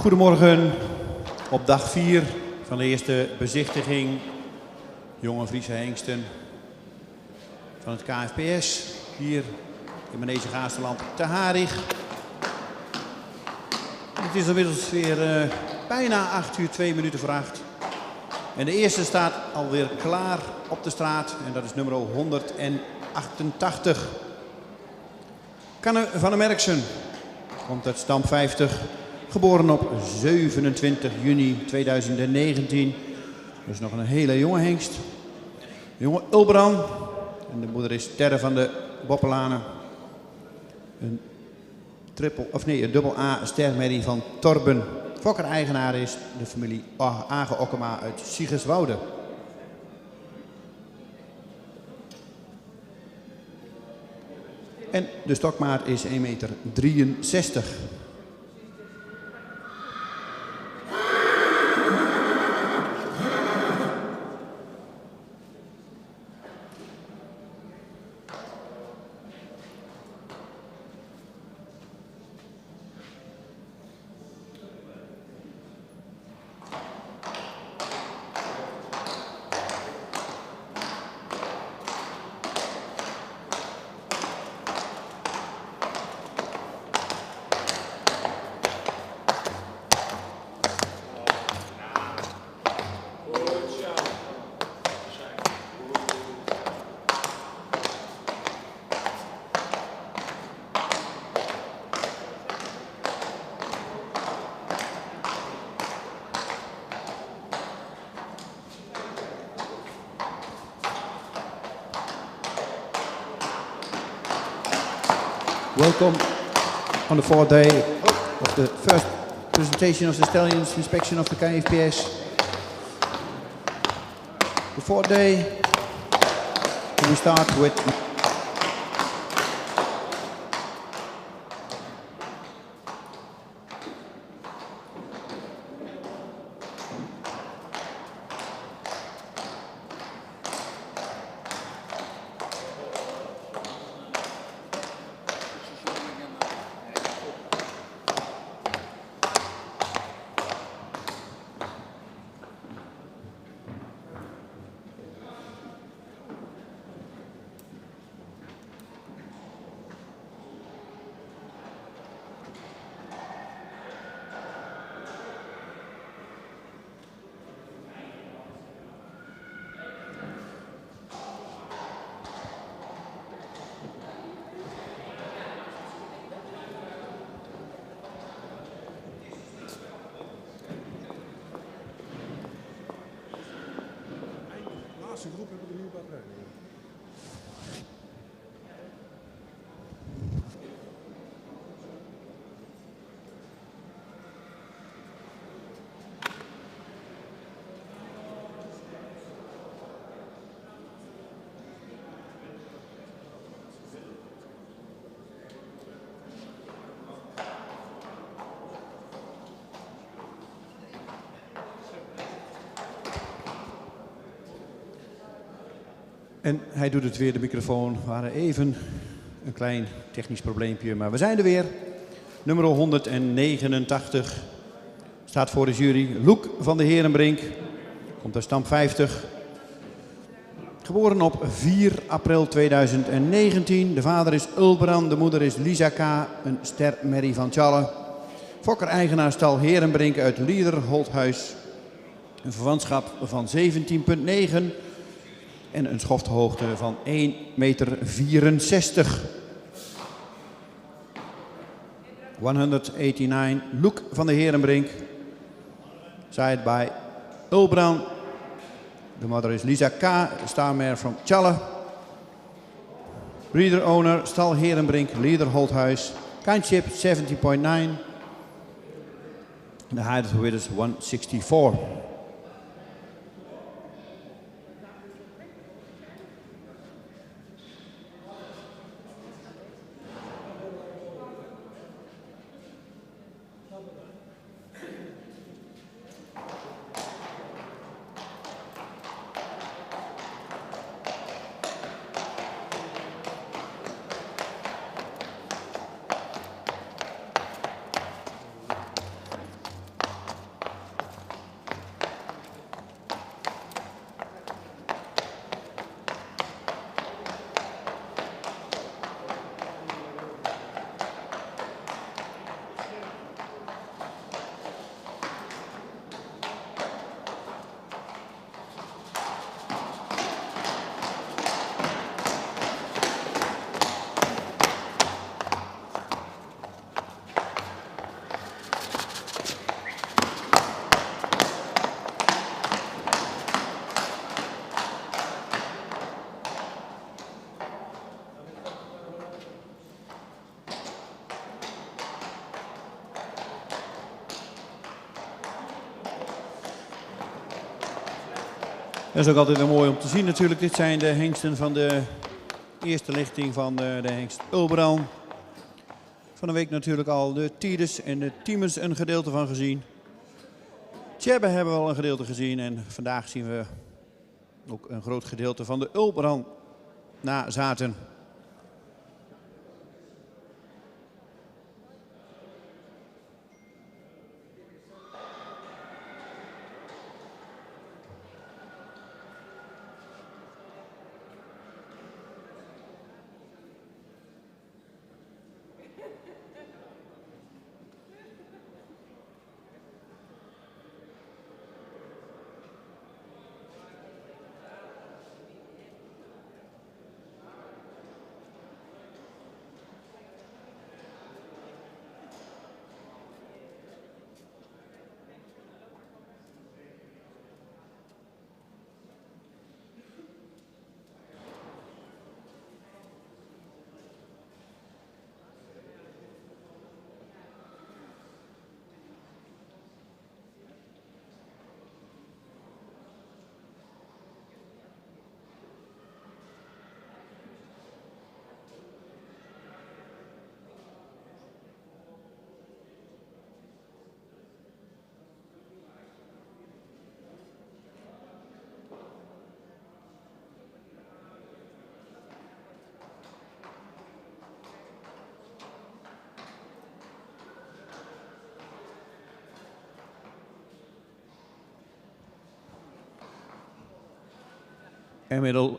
Goedemorgen op dag 4 van de eerste bezichtiging jonge Friese hengsten van het KFPS hier in Manege Gaasterland te Harig. Het is inmiddels weer bijna 8 uur 2 minuten voor 8. En de eerste staat alweer klaar op de straat en dat is nummer 188. Kanne van der Merksen komt uit stam 50. Geboren op 27 juni 2019. Dus nog een hele jonge hengst. Jonge Ulbran. En de moeder is Terre van de Boppelanen. Een dubbel A stermerrie van Torben. Fokker-eigenaar is de familie Age Okkema uit Siegerswoude. En de stokmaat is 1,63 meter. Welcome on the fourth day of the first presentation of the stallions inspection of the KFPS. The fourth day, we start with groep hebben we nu batterij. En hij doet het weer, de microfoon. We waren even een klein technisch probleempje, maar we zijn er weer. Nummer 189 staat voor de jury. Loek van de Herenbrink, komt uit stam 50. Geboren op 4 april 2019. De vader is Ulbran, de moeder is Lisa K., een stermerrie van Tjalle. Fokker-eigenaar stal Herenbrink uit Liederholthuis. Een verwantschap van 17,9 en een schofthoogte van 1,64 meter. 189, Loek van de Herenbrink. Side by Ulbran. The mother is Lisa K., starmare from Tjalle. Breeder owner, stal Herenbrink, Liederholthuis. Kindship 70,9. The height of the width is 164. Dat is ook altijd weer mooi om te zien natuurlijk. Dit zijn de hengsten van de eerste lichting van de hengst Ulbran. Van de week natuurlijk al de Tides en de Tiemens een gedeelte van gezien. Tjebbe hebben we al een gedeelte gezien en vandaag zien we ook een groot gedeelte van de Ulbran na zaten.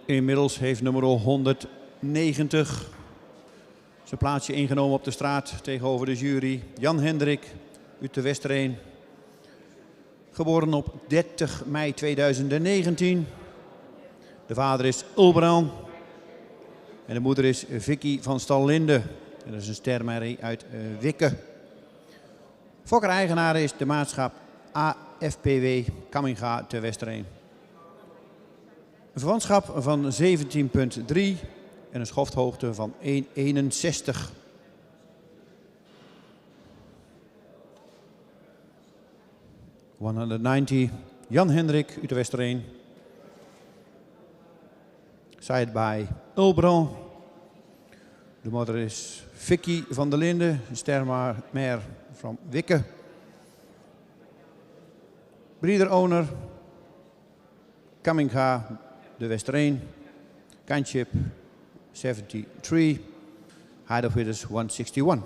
Inmiddels heeft nummer 190 zijn plaatsje ingenomen op de straat tegenover de jury. Jan Hendrik uit de Westereen. Geboren op 30 mei 2019. De vader is Ulbran. En de moeder is Vicky van Stallinde. En dat is een stermerrie uit Wikke. Fokker-eigenaar is de maatschap AFPW Kamminga te Westereen. Een verwantschap van 17,3 en een schofthoogte van 1,61. (190) Jan Hendrik uit de Westereen. Side by Ulbran. De moeder is Vicky van der Linde, stermare van Wikke. Breeder owner Kamminga de Westereen. Kanchip 73. Height of winners 161.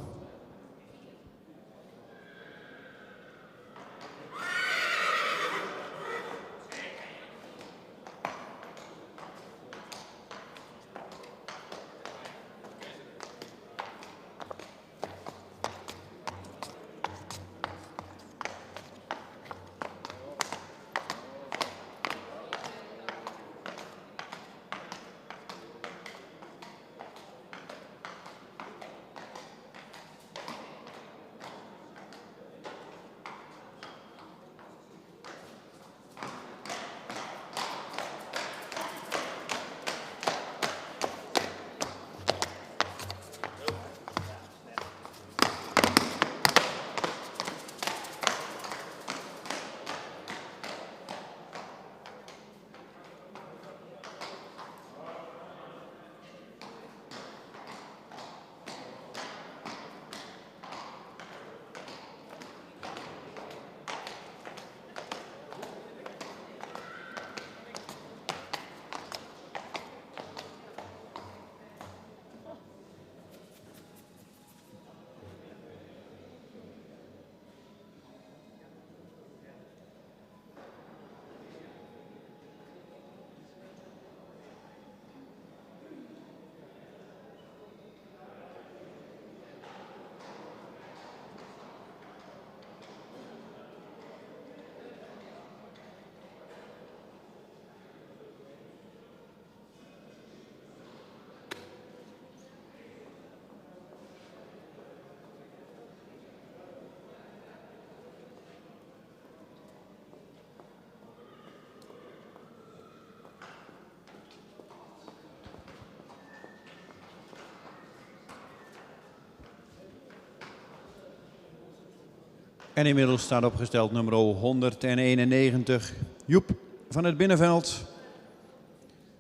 En inmiddels staat opgesteld nummer 191, Joep van het Binnenveld.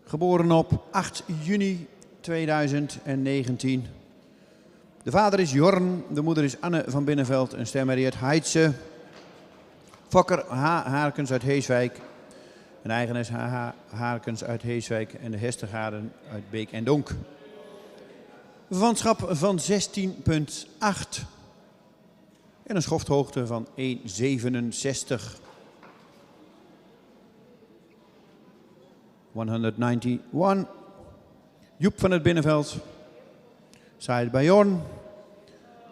Geboren op 8 juni 2019. De vader is Jorn, de moeder is Anne van Binnenveld, een stemmerrie uit Heidse. Fokker H. Haarkens uit Heeswijk. Een eigenares H. Haarkens uit Heeswijk en de Hestergaarden uit Beek en Donk. Verwantschap van 16,8 en een schofthoogte van 1,67. 191. Joep van het Binnenveld. Side bij Jorn.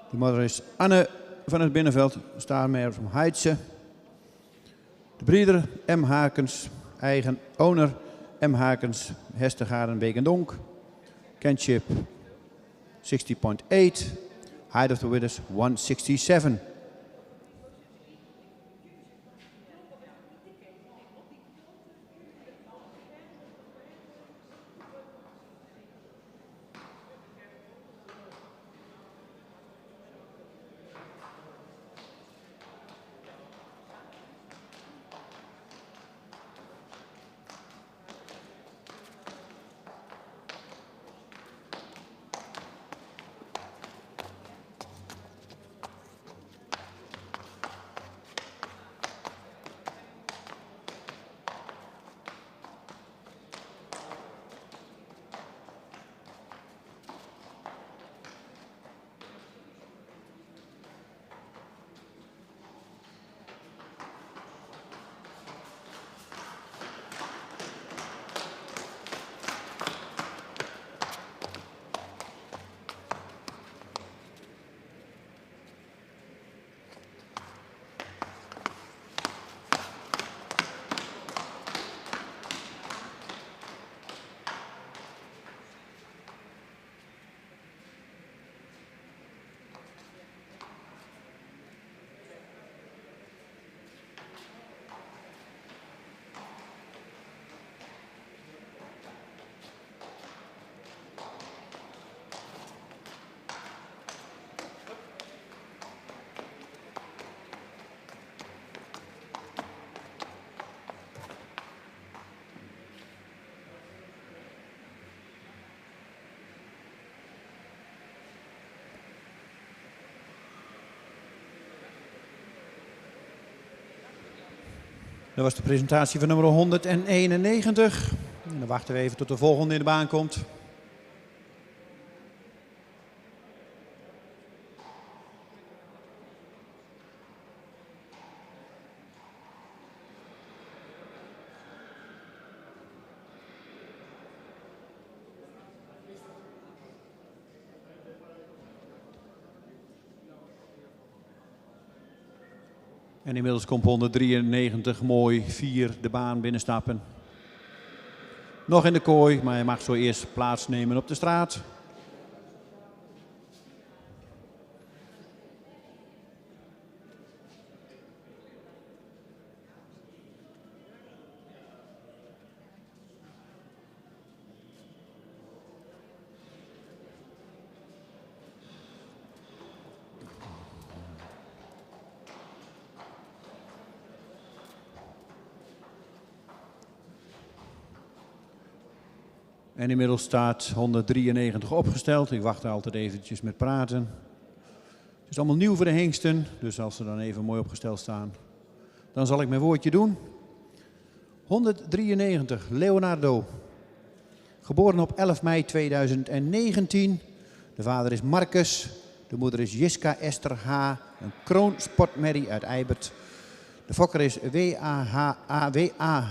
De moeder is Anne van het Binnenveld, staarmeer van Heidse. De breeder M. Haarkens, eigen owner M. Haarkens, Hestergaarden, Beek en Donk. Kinship 60.8. Height of the Withers 167. Dat was de presentatie van nummer 191. En dan wachten we even tot de volgende in de baan komt. En inmiddels komt 193 mooi 4 de baan binnenstappen. Nog in de kooi, maar hij mag zo eerst plaatsnemen op de straat. En inmiddels staat 193 opgesteld. Ik wacht er altijd eventjes met praten. Het is allemaal nieuw voor de hengsten, dus als ze dan even mooi opgesteld staan, dan zal ik mijn woordje doen. 193, Leonardo. Geboren op 11 mei 2019. De vader is Marcus. De moeder is Jiska Esther H. Een kroonsportmerrie uit Eibert. De fokker is W.A.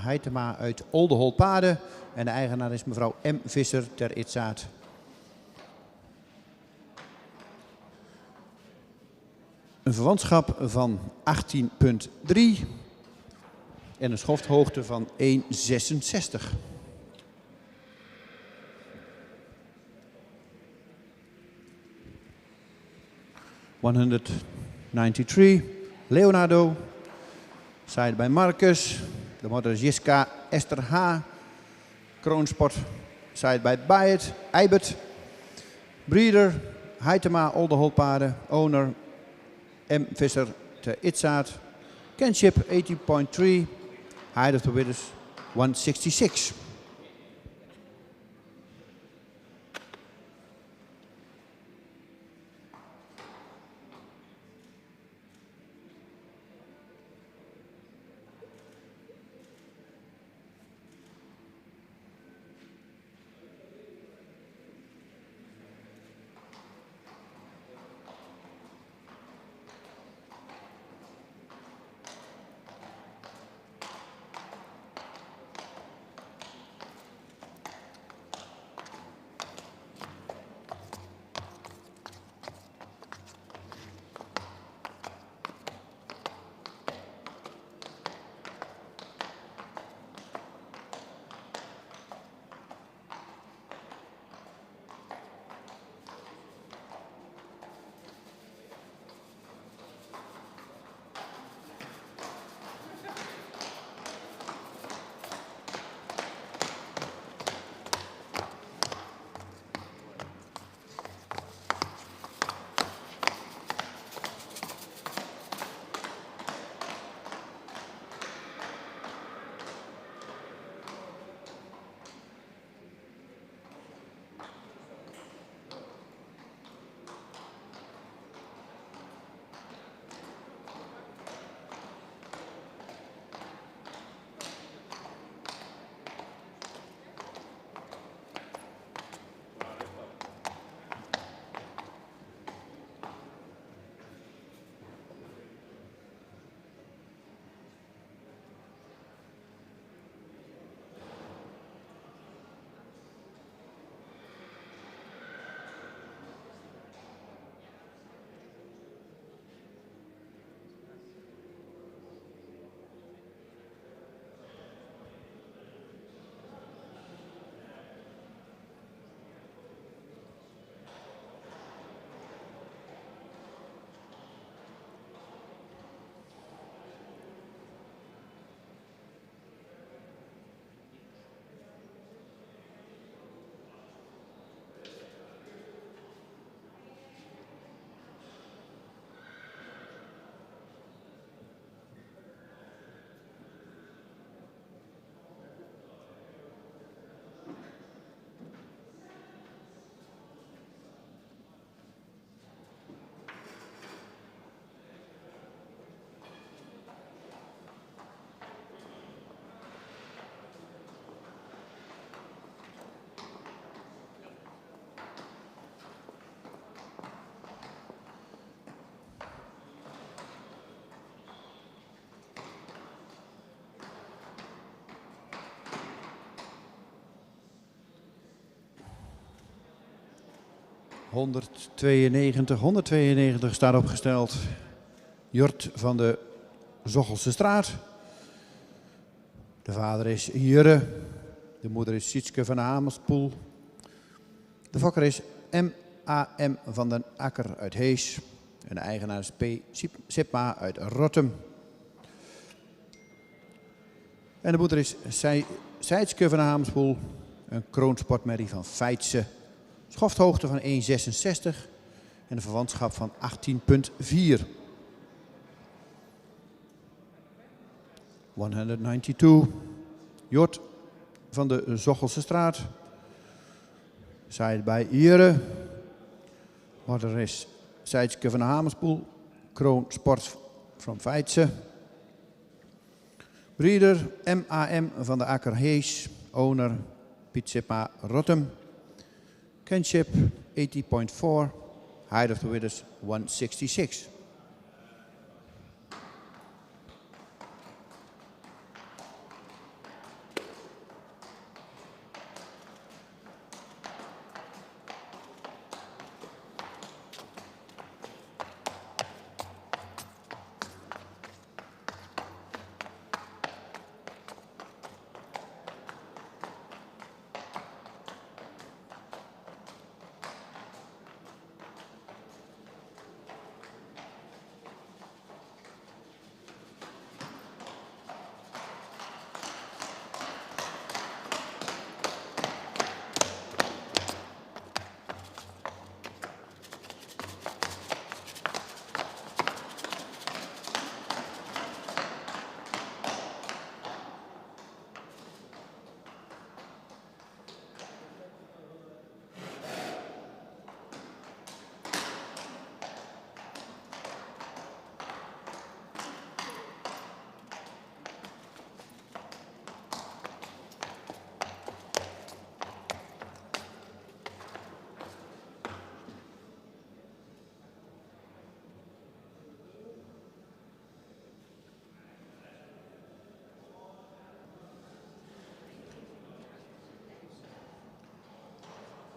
Heitema uit Oldenholtpade. En de eigenaar is mevrouw M. Visser ter Itzaat. Een verwantschap van 18,3 en een schofthoogte van 1,66. ...193, Leonardo. Side bij Marcus. De moeder is Jiska Esther H. Kroonsport. Side bij Eibert. Breeder, Heitema, Oldenholtpade. Owner, M. Visser te Itzaat. Kinship 80.3. Height of the Withers 166. 192 staat opgesteld. Jort van de Zochelse Straat. De vader is Jurre. De moeder is Sietske van de Hamerspoel. De fokker is M.A.M. van den Akker uit Hees. En de eigenaar is P. Sipma uit Rottum. En de moeder is Seitske van de Hamerspoel. Een kroonsportmerrie van Feitse. Schofthoogte van 1,66 en een verwantschap van 18,4. 192. Jort van de Zochelse Straat. Zij bij Jurre. Moeder is Seitske van de Hamerspoel. Kroon Sport van Feitse. Breeder M.A.M. van de Akker Hees. Owner Piet Sipma Rottum. Kinship 80.4. Height of the Widders 166.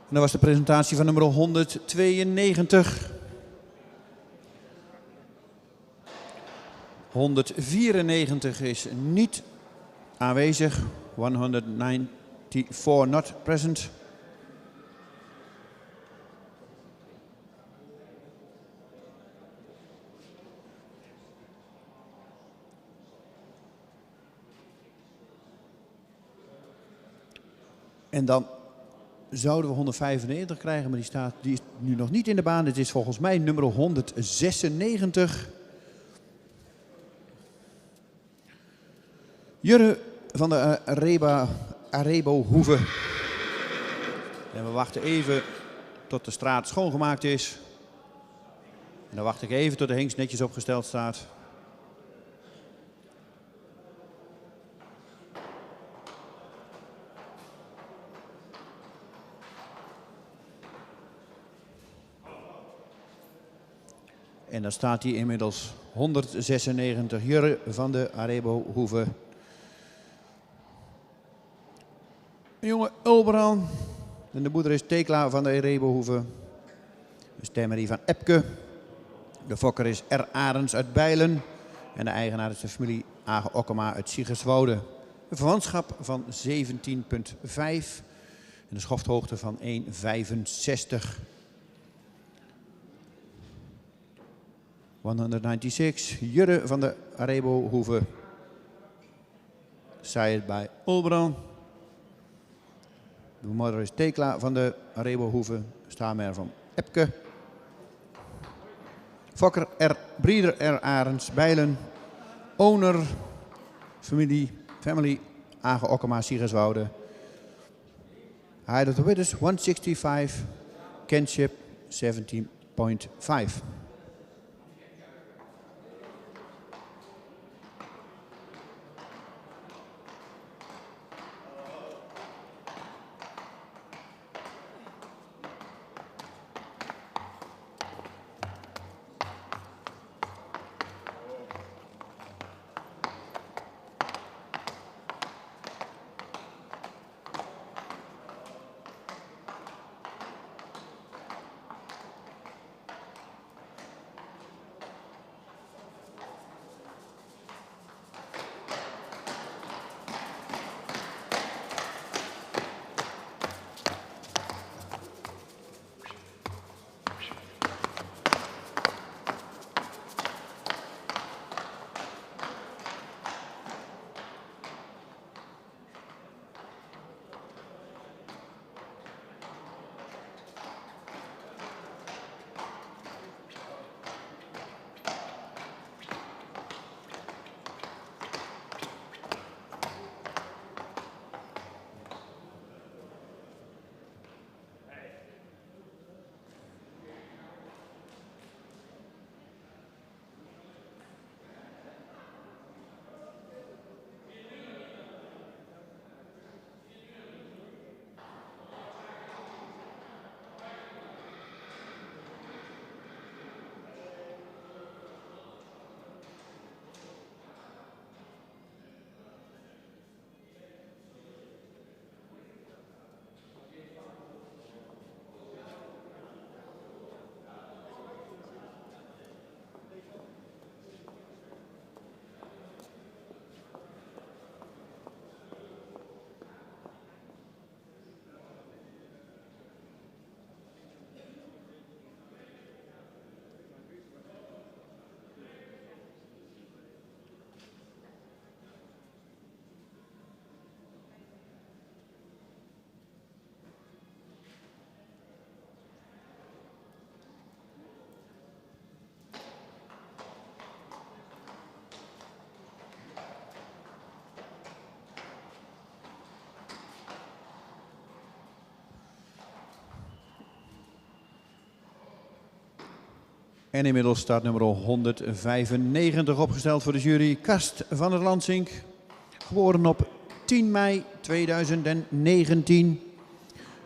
En dat was de presentatie van nummer 192. 194 is niet aanwezig. 194 not present. En dan zouden we 195 krijgen, maar die is nu nog niet in de baan. Dit is volgens mij nummer 196. Jurre van de Arebo Hoeve. En we wachten even tot de straat schoongemaakt is. En dan wacht ik even tot de hengst netjes opgesteld staat. En dan staat hij inmiddels 196 Jurre van de Arebo Hoeve. Een jonge Ulbrand. En de moeder is Tekla van de Arebo Hoeve. De stemmerie van Epke. De fokker is R. Arends uit Bijlen. En de eigenaar is de familie Age Okkema uit Siegerswoude. Een verwantschap van 17,5. En de schofthoogte van 1,65. 196, Jurre van de Arebo Hoeve. Zij bij Ulbrand. De moeder is Tekla van de Arebo Hoeve. Staanmer van Epke. Fokker R. Breeder R. Arends Bijlen. Owner. Family Age Okkema Siegerswoude. Height of the Widders 165. Kinship 17,5. En inmiddels staat nummer 195 opgesteld voor de jury. Kast van der Lansink, geboren op 10 mei 2019.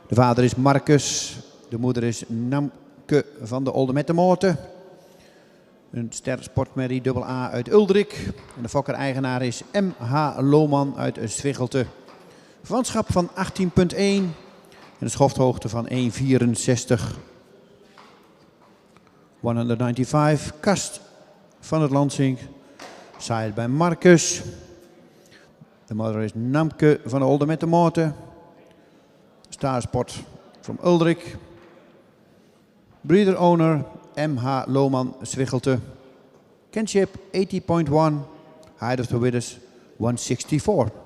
De vader is Marcus, de moeder is Namke van de Olde Mettemoorten. Een ster sportmerrie AA uit Uldrik. En de fokker-eigenaar is M.H. Lohman uit Zwichelte. Verwantschap van 18,1 en een schofthoogte van 1,64. 195, Kast van het Lansink. Side bij Marcus. De moeder is Namke van de Olde Mettemoorten. Starsport from Uldrik. Breeder owner M.H. Lohman, Zwichelte. Kinship 80.1. Height of the Widders 164.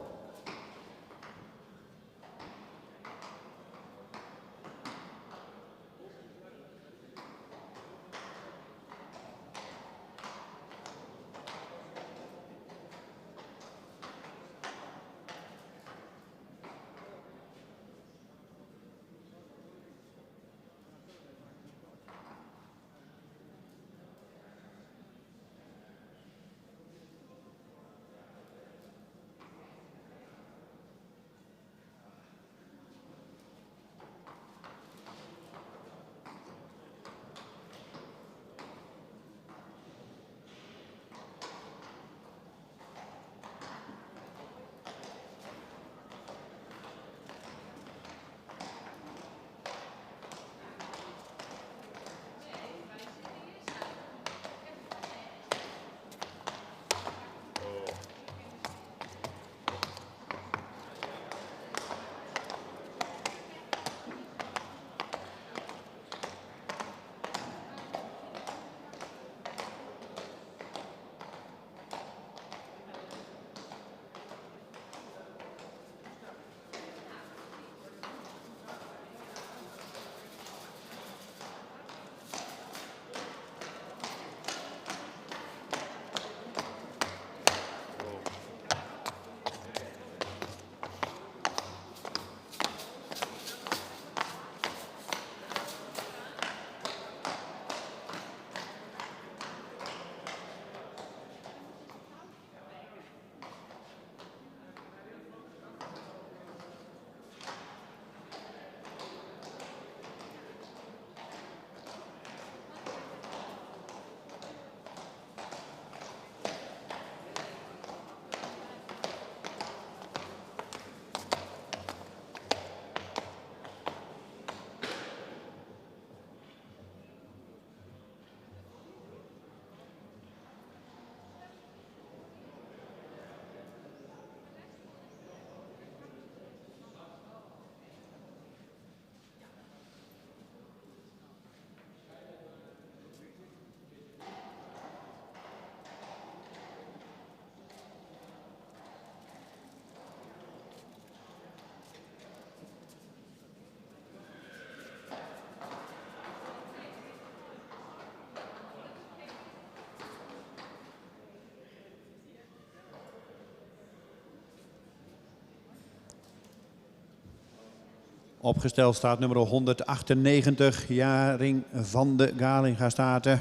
Opgesteld staat nummer 198, Jaring van de Galinga Staten.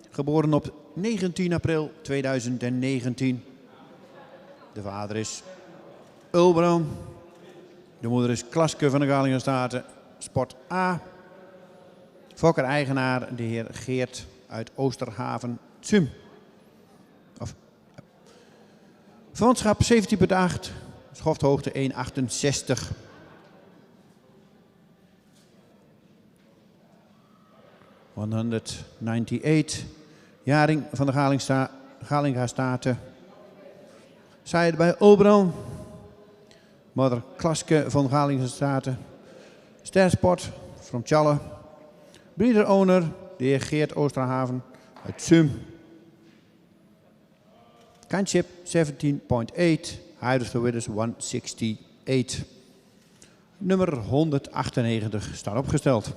Geboren op 19 april 2019. De vader is Ulbran. De moeder is Klaske van de Galinga Staten, Sport A. Fokker-eigenaar de heer Geert uit Oosterhaven, Tsum. Verwantschap 17,8, schofthoogte 1,68. ...198, Jaring van de Galinga Staten. Zijde bij Ulbran. Moeder Klaske van Galinga Staten. Stersport from Tjalle. Breeder owner, de heer Geert Oosterhaven uit Tsum. Kinship 17.8, Height of the Widders 168. Nummer 198 staat opgesteld.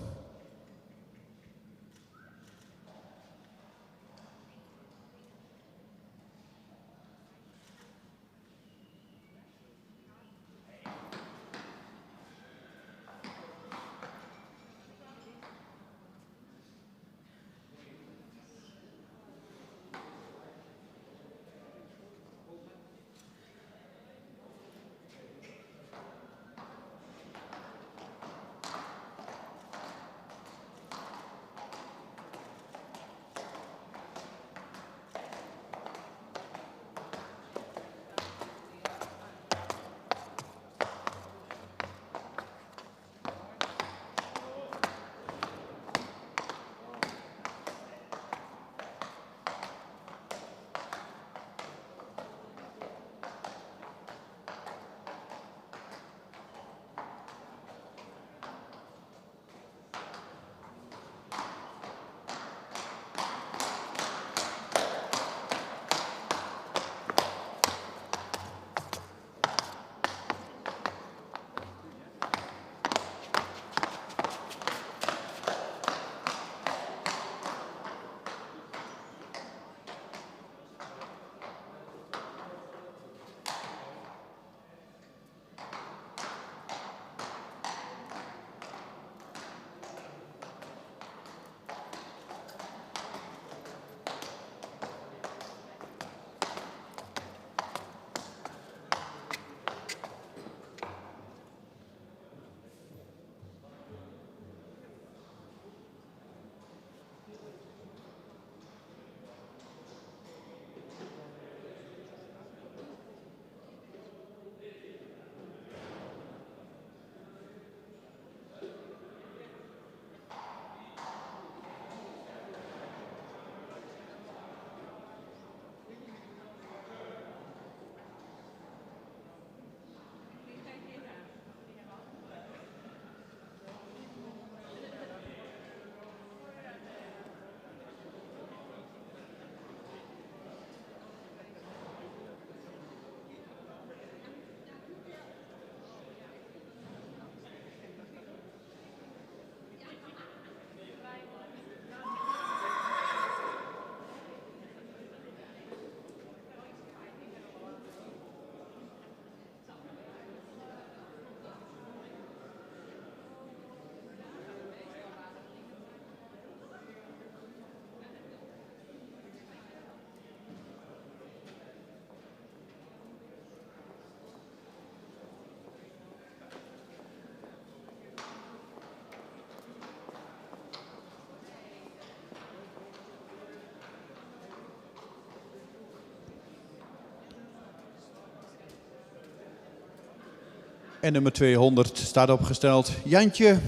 En nummer 200 staat opgesteld. Jantje.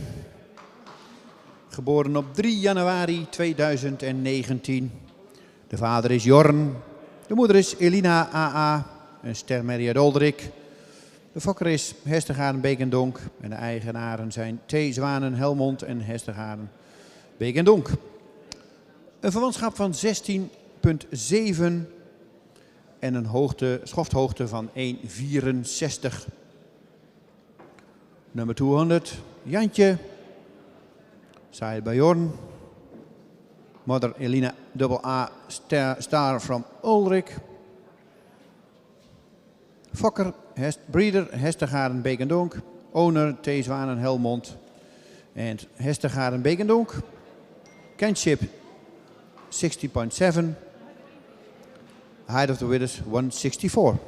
Geboren op 3 januari 2019. De vader is Jorn. De moeder is Elina A.A. Een stermerrie uit Olderik. De fokker is Hestergaarden Beek en Donk. En de eigenaren zijn T. Zwanen Helmond en Hestergaarden Beek en Donk. Een verwantschap van 16,7 en een schofthoogte van 1,64. Nummer 200, Jantje. Side bij Jorn. Mother Elina A. Star from Ulrich. Fokker, breeder Hestergaarden Beek en Donk. Owner T. Zwanen Helmond en Hestergaarden Beek en Donk. Kinship 60.7. Height of the Withers 164.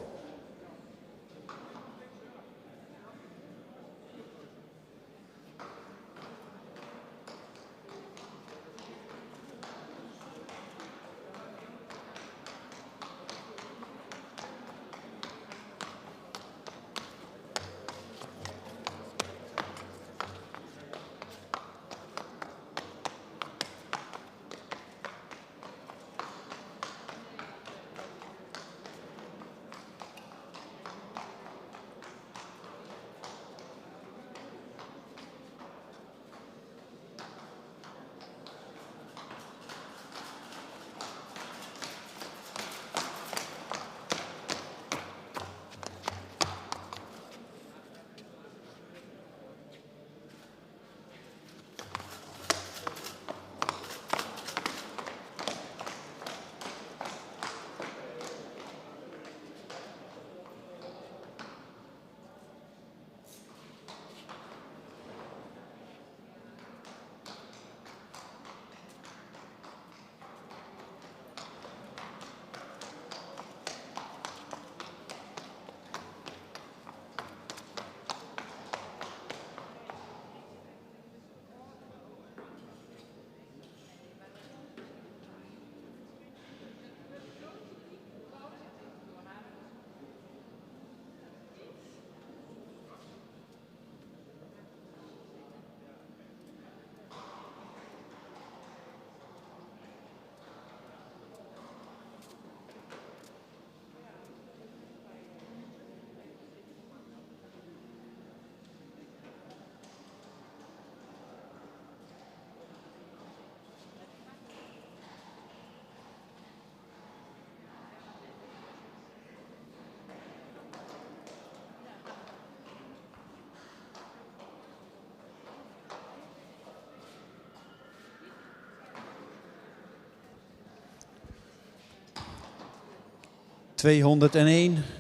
...201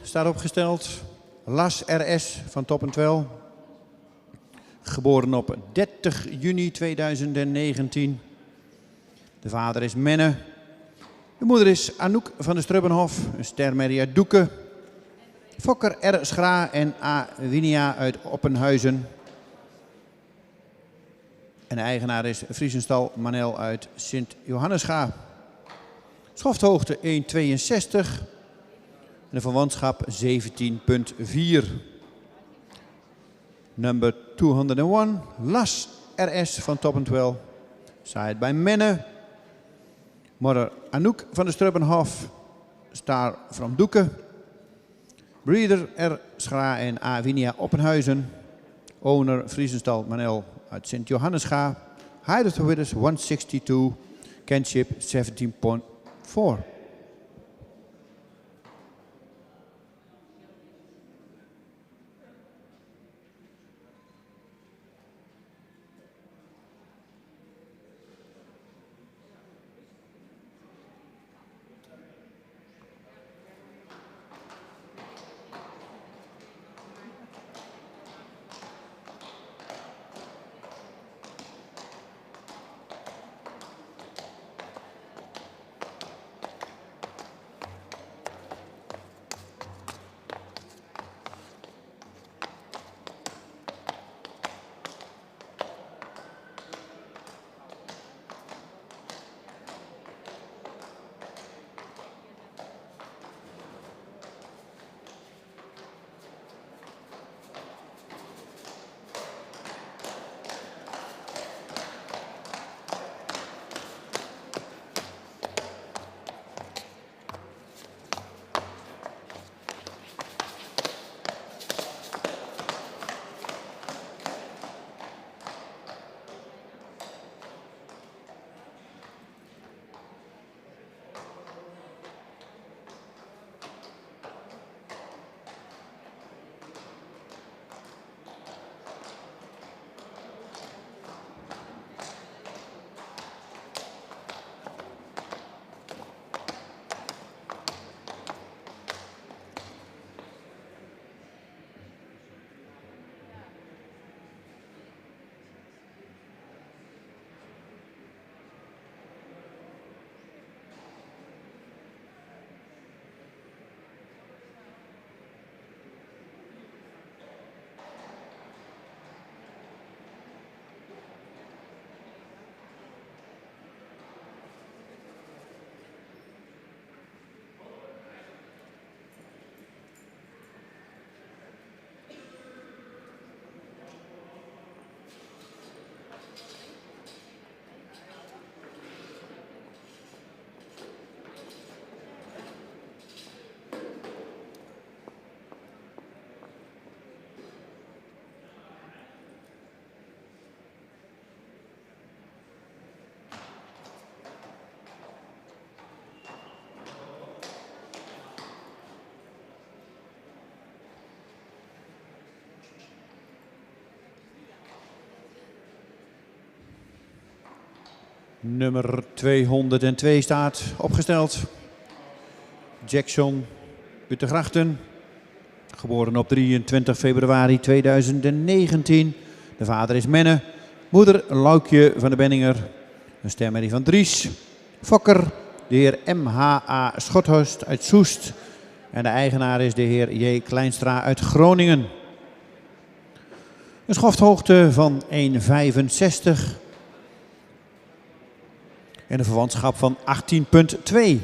staat opgesteld. Las R.S. van Top en Twel. Geboren op 30 juni 2019. De vader is Menne. De moeder is Anouk van der Strubbenhof, een stermerrie uit Doeken. Fokker R. Schra en A. Winia uit Oppenhuizen. En de eigenaar is Friesenstal Manel uit Sint-Johannesga. Schofthoogte 1,62 en de verwantschap 17,4. Number 201, Las R.S. van Top en Twel. Side bij Menne. Mother Anouk van der Strubbenhof, Star from Doeken. Breeder R. Schra en A. Winia Oppenhuizen. Owner Friesenstal Manel uit Sint-Johannesga. Height of the Withers 162. Kinship 17.4. Nummer 202 staat opgesteld. Jackson uit de Grachten. Geboren op 23 februari 2019. De vader is Menne. Moeder Loukje van de Benninger. Een stemmerrie van Dries. Fokker, de heer M.H.A. Schothorst uit Soest. En de eigenaar is de heer J. Kleinstra uit Groningen. Een schofthoogte van 1,65. En een verwantschap van 18,2.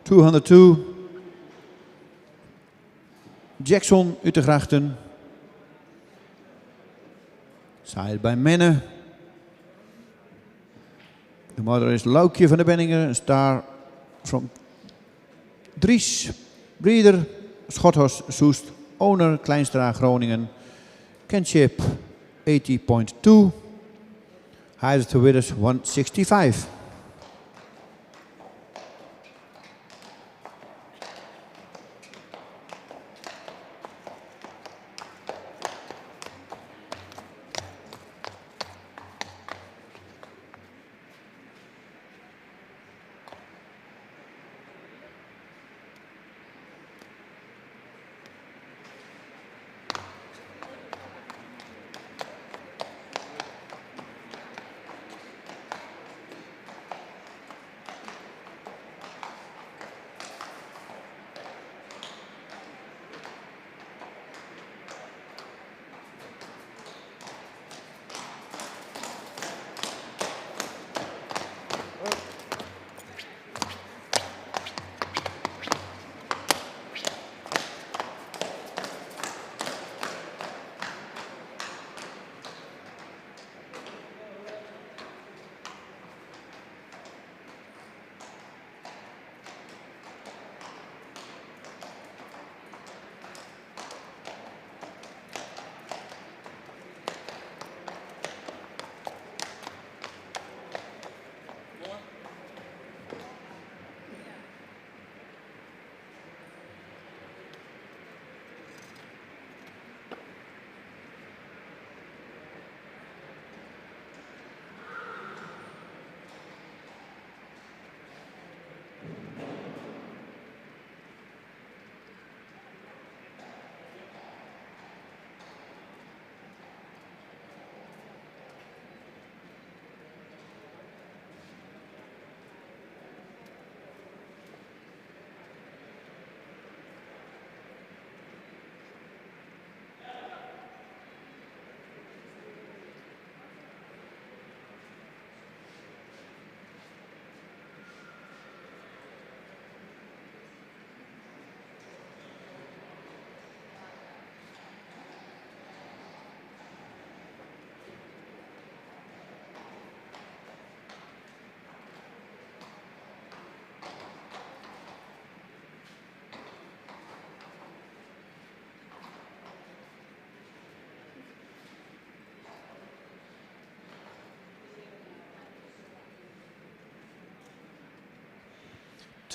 202. Jackson uit de Grachten. Side bij Menne. De moeder is Loukje van de Benninger. Een star from Dries. Breeder. Schothorst Soest. Owner Kleinstra Groningen. Kinship 80.2. Height to Widders 165.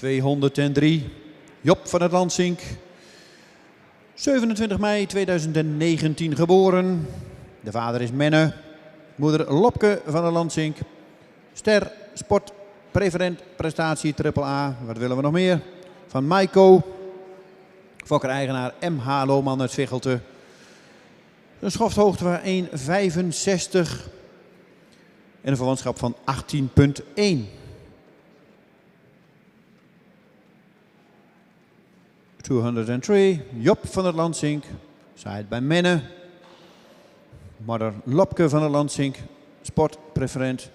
...203. Job van het Lansink. 27 mei 2019 geboren. De vader is Menne. Moeder Lopke van het Lansink. Ster, sport, preferent, prestatie, AAA. Wat willen we nog meer? Van Maiko. Fokker-eigenaar M.H. Lohman uit Zwichelte. Een schofthoogte van 1,65. En een verwantschap van 18,1. 203. Job van het Lansink. Side bij Menne. Moeder Lopke van het Lansink. Sport, preferent,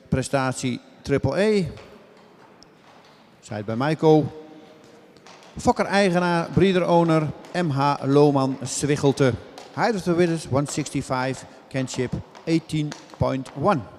prestatie, AAA. Side bij Maiko. Fokker-eigenaar, breeder-owner, M.H. Lohman, Zwichelte. Height of the Widders, 165. Kinship, 18.1.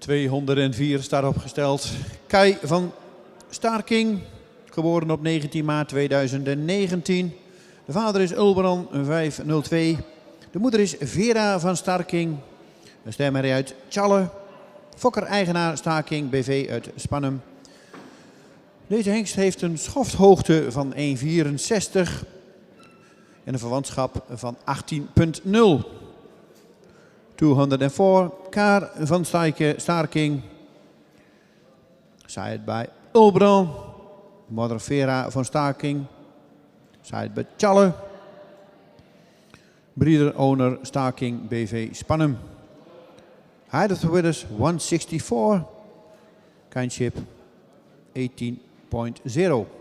204 staat opgesteld. Kai van Starking, geboren op 19 maart 2019. De vader is Ulbran 502. De moeder is Vera van Starking. Een stemmerij uit Tjalle. Fokker-eigenaar Starking BV uit Spanum. Deze hengst heeft een schofthoogte van 1,64 en een verwantschap van 18,0. 204, Kaar van Starking. Side bij Ulbran. Moeder Vera van Starking. Side bij Tjalle. Breeder owner Starking BV Spanum. Height of the Winners 164. Kindship 18.0.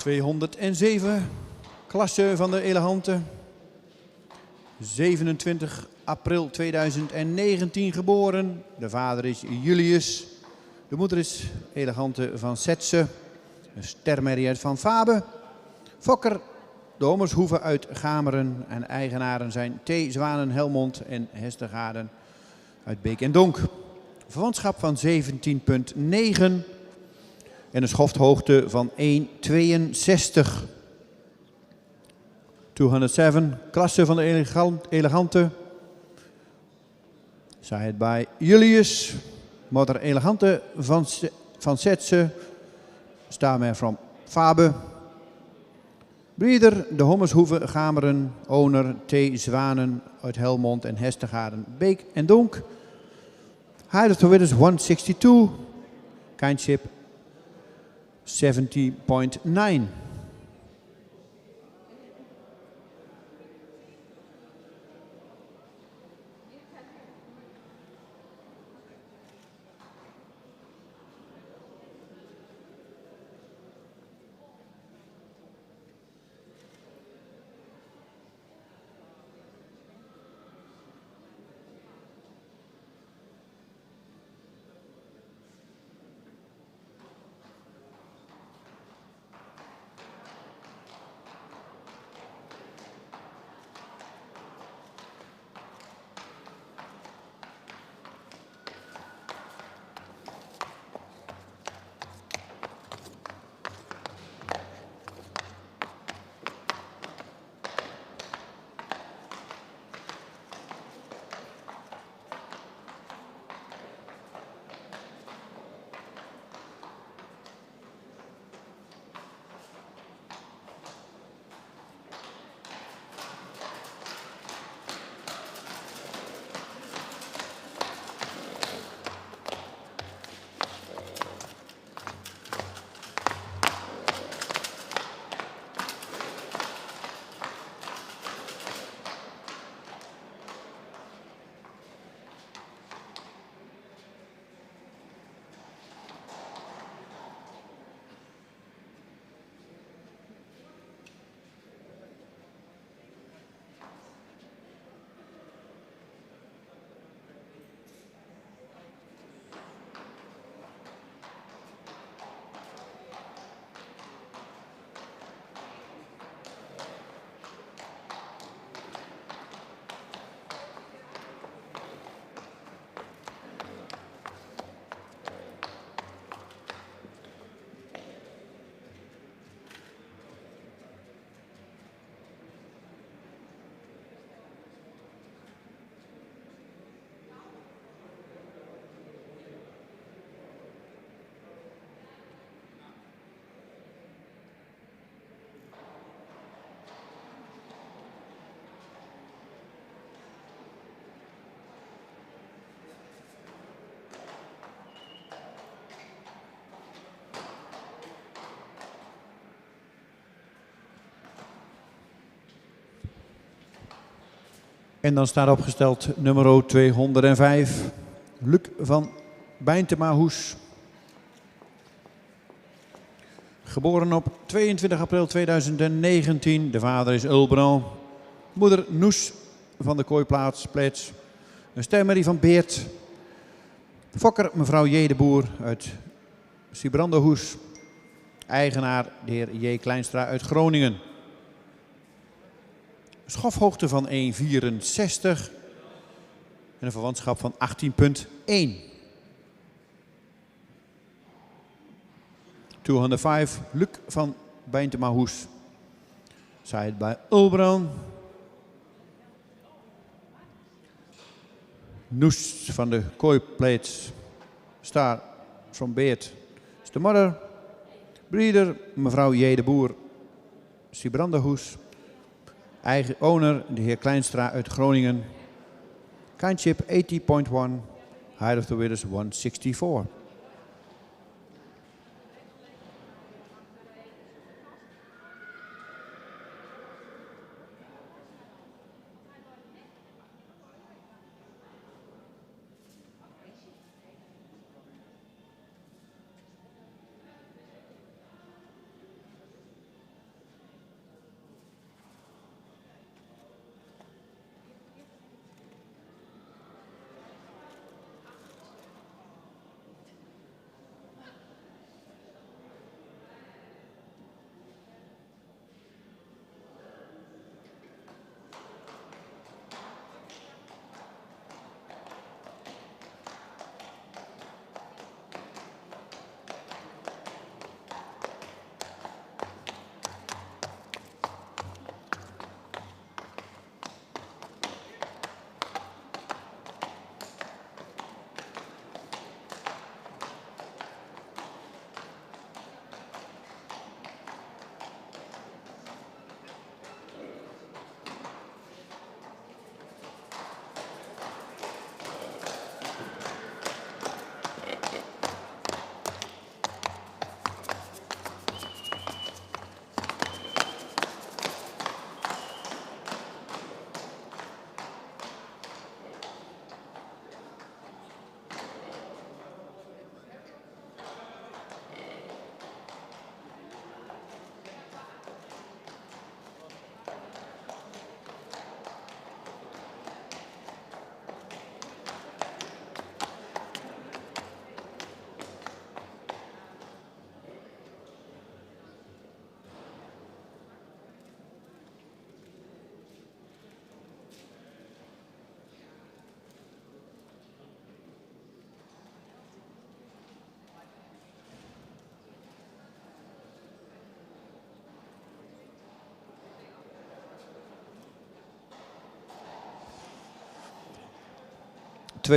...207, klasse van de Elegante. 27 april 2019 geboren. De vader is Julius. De moeder is Elegante van Zetsen. Een stermerrie van Fabe. Fokker, de Hommershoeve uit Gameren. En eigenaren zijn T. Zwanen, Helmond en Hestergaarden uit Beek en Donk. Verwantschap van 17,9. En een schofthoogte van 1,62. 207, klasse van de Elegante. Side bij Julius. Moeder Elegante van Zetsen. Stamer van Fabe. Breeder, de Hommershoeve, Gameren. Owner, T. Zwanen uit Helmond en Hestergaarden, Beek en Donk. Height of the Winners 162. Kindship 70.9. En dan staat opgesteld nummer 205, Luc van Bijntemahoes. Geboren op 22 april 2019. De vader is Ulbrand. Moeder Noes van de Kooiplaats. Een stemmerie van Beert. Fokker mevrouw J. de Boer uit Sibrandenhoes. Eigenaar de heer J. Kleinstra uit Groningen. Schofhoogte van 1,64 en een verwantschap van 18,1. 205, Luc van Bijntemahoes. Zijt bij Ulbrand. Noes van de Kooiplaats. Star from Beert is de moeder. Breeder, mevrouw J. de Boer, Sibrandenhoes. Eigen owner, de heer Kleinstra uit Groningen. Kindship 80.1. Height of the Widders 164. ...208,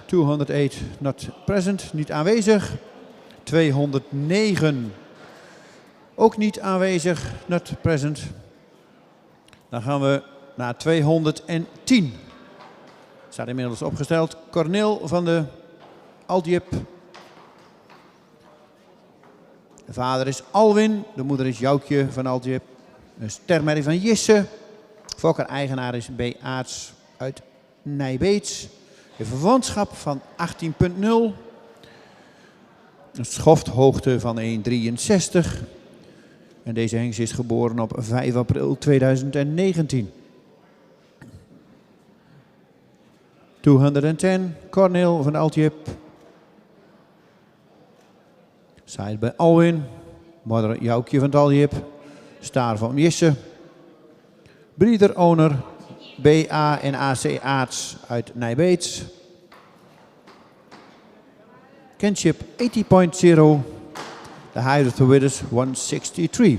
208 not present, niet aanwezig. 209, ook niet aanwezig, not present. Dan gaan we naar 210. Staat inmiddels opgesteld. Cornel van de Aldjip. De vader is Alwin, de moeder is Joukje van Aldjip. Een stermerrie van Jisse. Fokker-eigenaar is B. Aarts uit Nijbeets. Een verwantschap van 18,0. Een schofthoogte van 1,63. En deze hengst is geboren op 5 april 2019. 210, Cornel van Altjip. Zijt bij Alwin. Moeder Joukje van Altjip. Staar van Jisse. Breeder owner BA en AC Aarts uit Nijbeets. Kinship 80.0. The height of the Widders 163.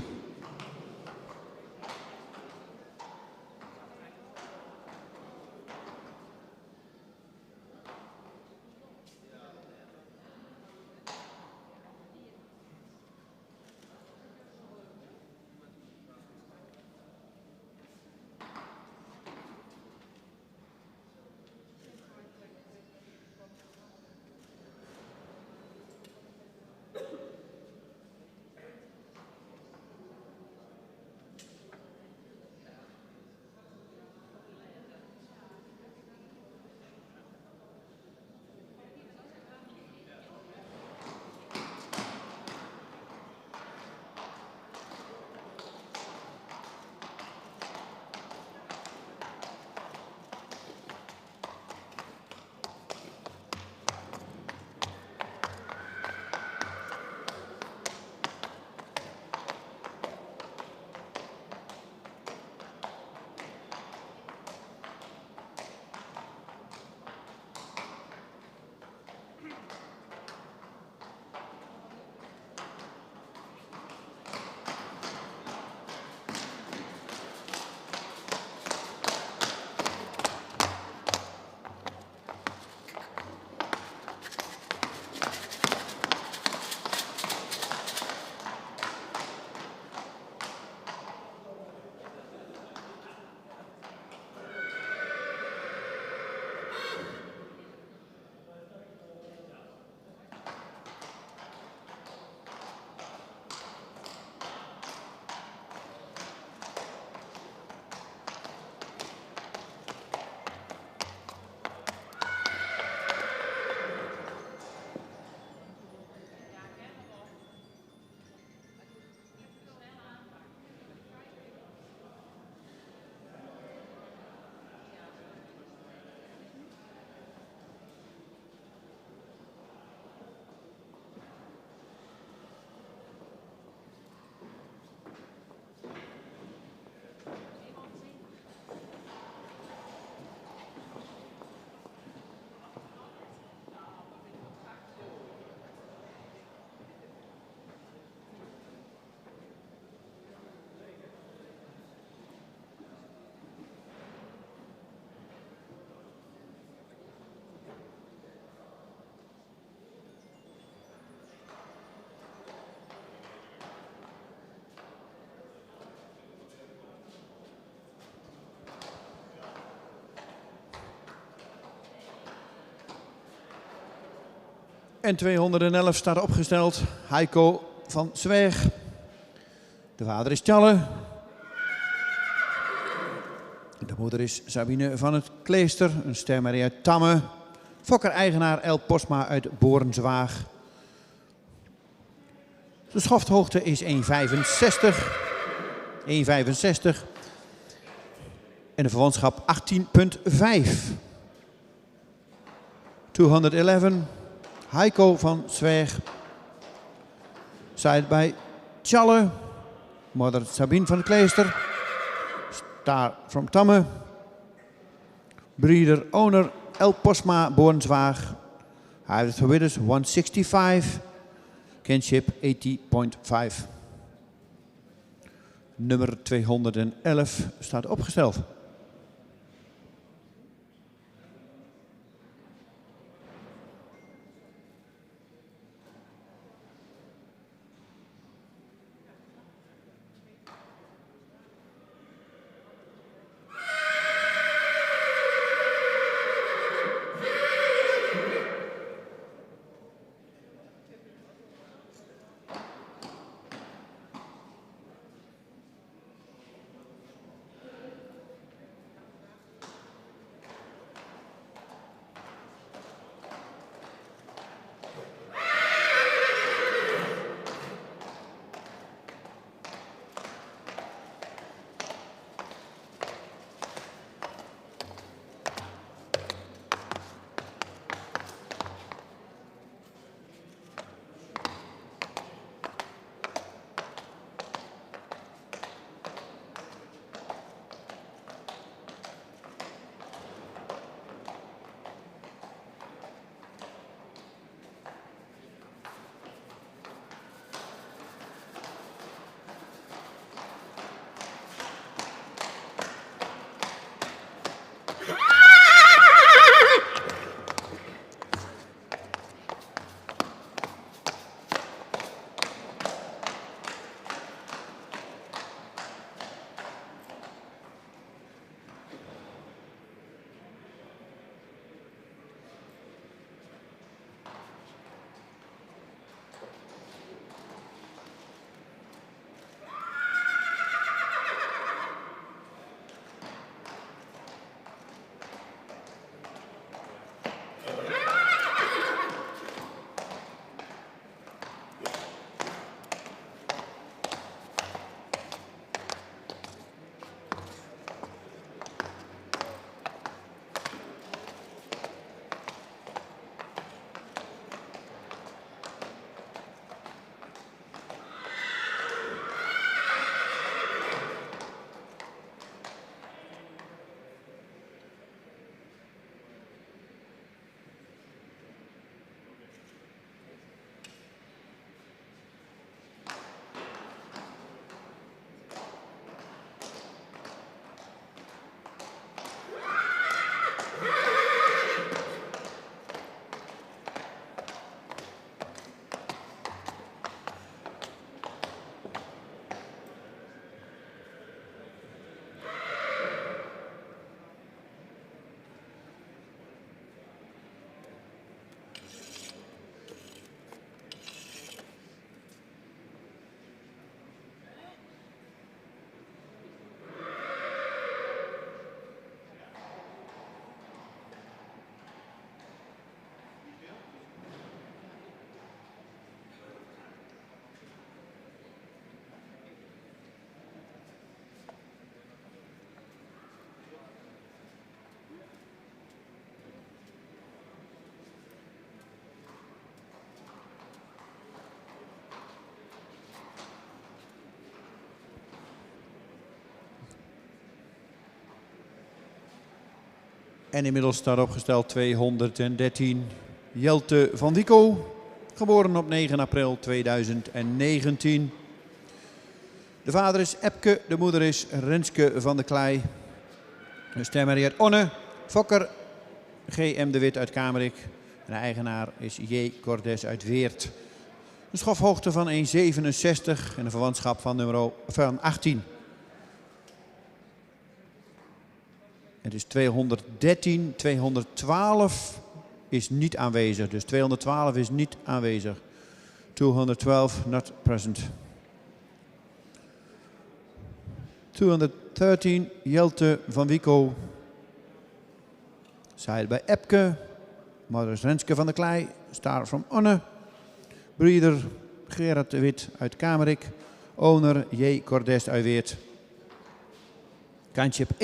En 211 staat opgesteld. Heiko van Zwerg. De vader is Tjalle. De moeder is Sabine van het Kleester. Een stermerrie uit Tamme. Fokker-eigenaar El Posma uit Borenswaag. De schofthoogte is 1,65. 1,65. En de verwantschap 18,5. 211. Heiko van Zwerg. Side bij Tjalle. Moeder Sabine van het Kleester. Star from Tamme. Breeder owner El Posma Borenswaag. Hybrid for winners 165. Kinship 80,5. Nummer 211 staat opgesteld. En inmiddels staat opgesteld 213 Jelte van Wico, geboren op 9 april 2019. De vader is Epke, de moeder is Renske van de Klei. De stemmerrie uit Onne, Fokker G.M. de Wit uit Kamerik. En de eigenaar is J. Cordes uit Weert. Een schofhoogte van 1,67 en een verwantschap van 18. Het is 213, 212 is niet aanwezig. Dus 212 is niet aanwezig. 212 not present. 213 Jelte van Wico. Zijde bij Epke. Mothers Renske van der Klei. Star from Onne. Breeder Gerard de Wit uit Kamerik. Owner J. Cordest uit Weert. Kindship 18.0.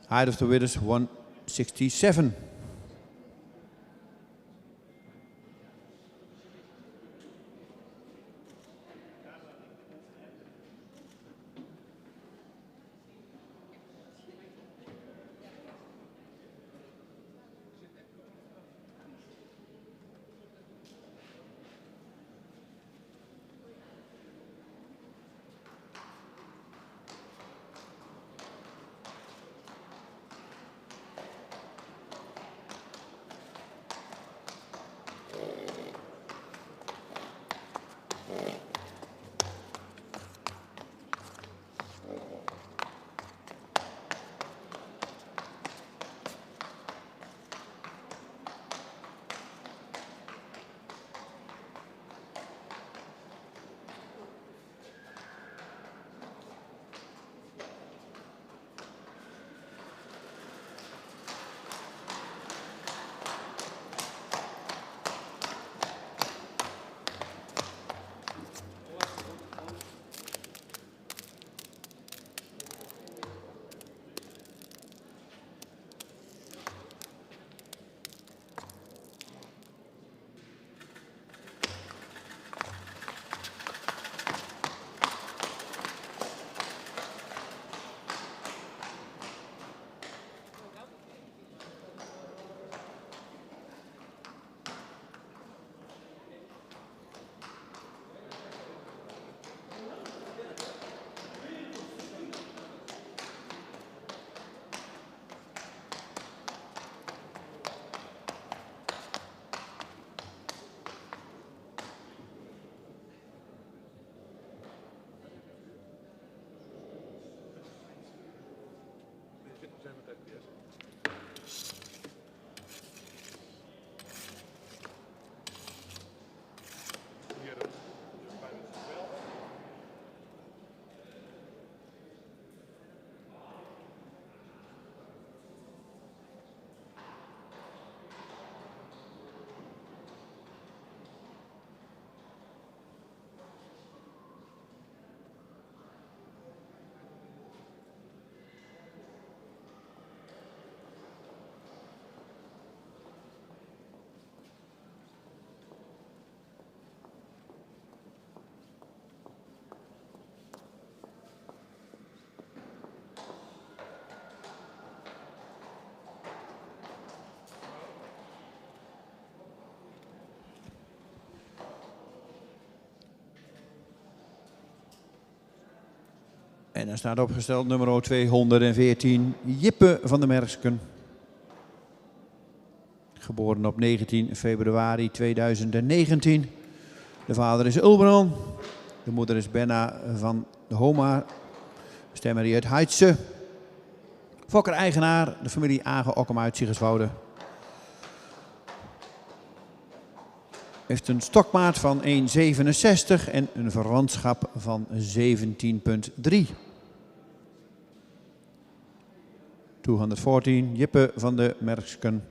Height of the Winners 167. En dan staat opgesteld nummer 214, Jippe van der Mersken. Geboren op 19 februari 2019. De vader is Ulbron. De moeder is Benna van de Homa. Stemmerie uit Heidse. Fokker-eigenaar, de familie Agen-Okkem uit Siggerswoude. Heeft een stokmaat van 1,67 en een verwantschap van 17,3. 214, Jippe van de Mersken.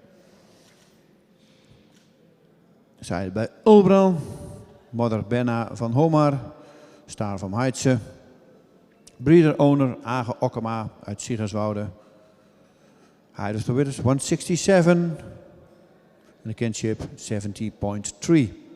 Zij bij Ulbran. Moeder Benna van Homar. Star van Heidse. Breeder owner Agen Okkema uit Siggerswoude. Height of the Winners 167. En de kinship 70.3.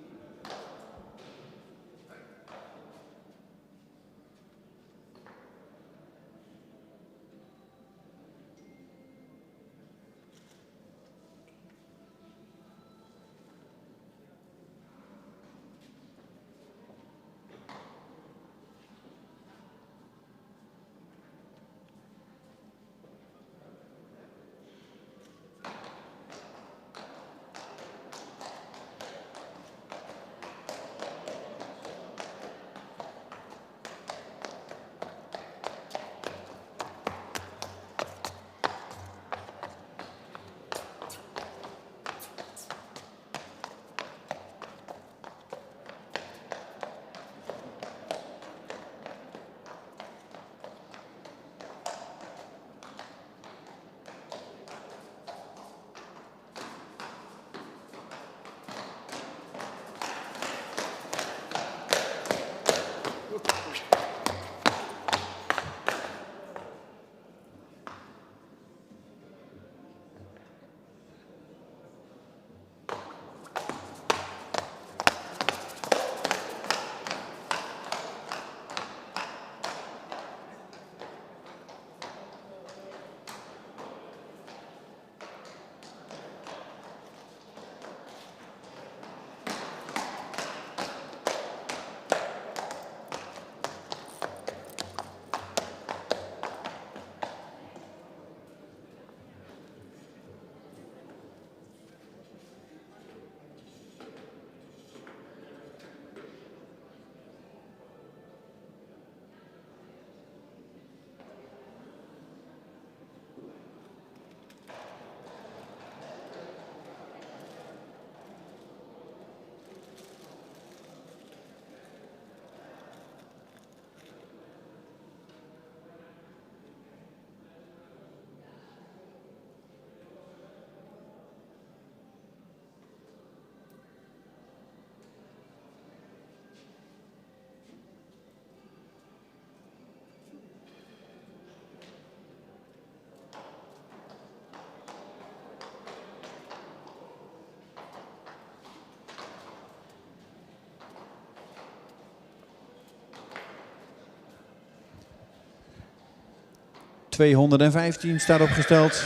215 staat opgesteld.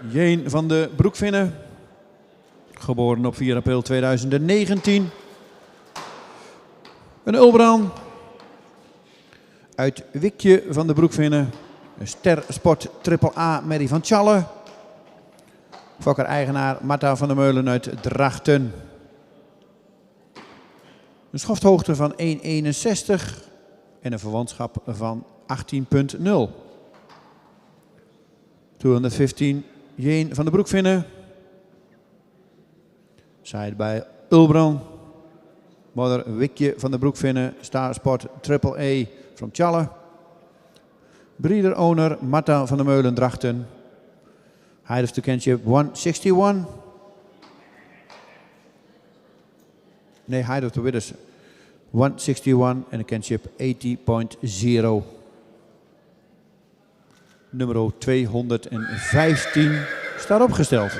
Jeen van de Broekvinnen. Geboren op 4 april 2019. Een Ulbran. Uit Wikje van de Broekvinnen. Een Ster Sport AAA Merrie van Tjalle. Fokker-eigenaar Marta van der Meulen uit Drachten. Een schofthoogte van 1,61 en een verwantschap van 18,0. 215 Jeen van de Broekvinnen. Zijde bij Ulbran. Moeder Wikje van de Broekvinnen. Star Sport AAA from Tjalle. Breeder owner Marta van der Meulen Drachten. Height of the Championship 161. Nee, height of the winners 161 en de Championship 80.0. Nummer 215 staat opgesteld.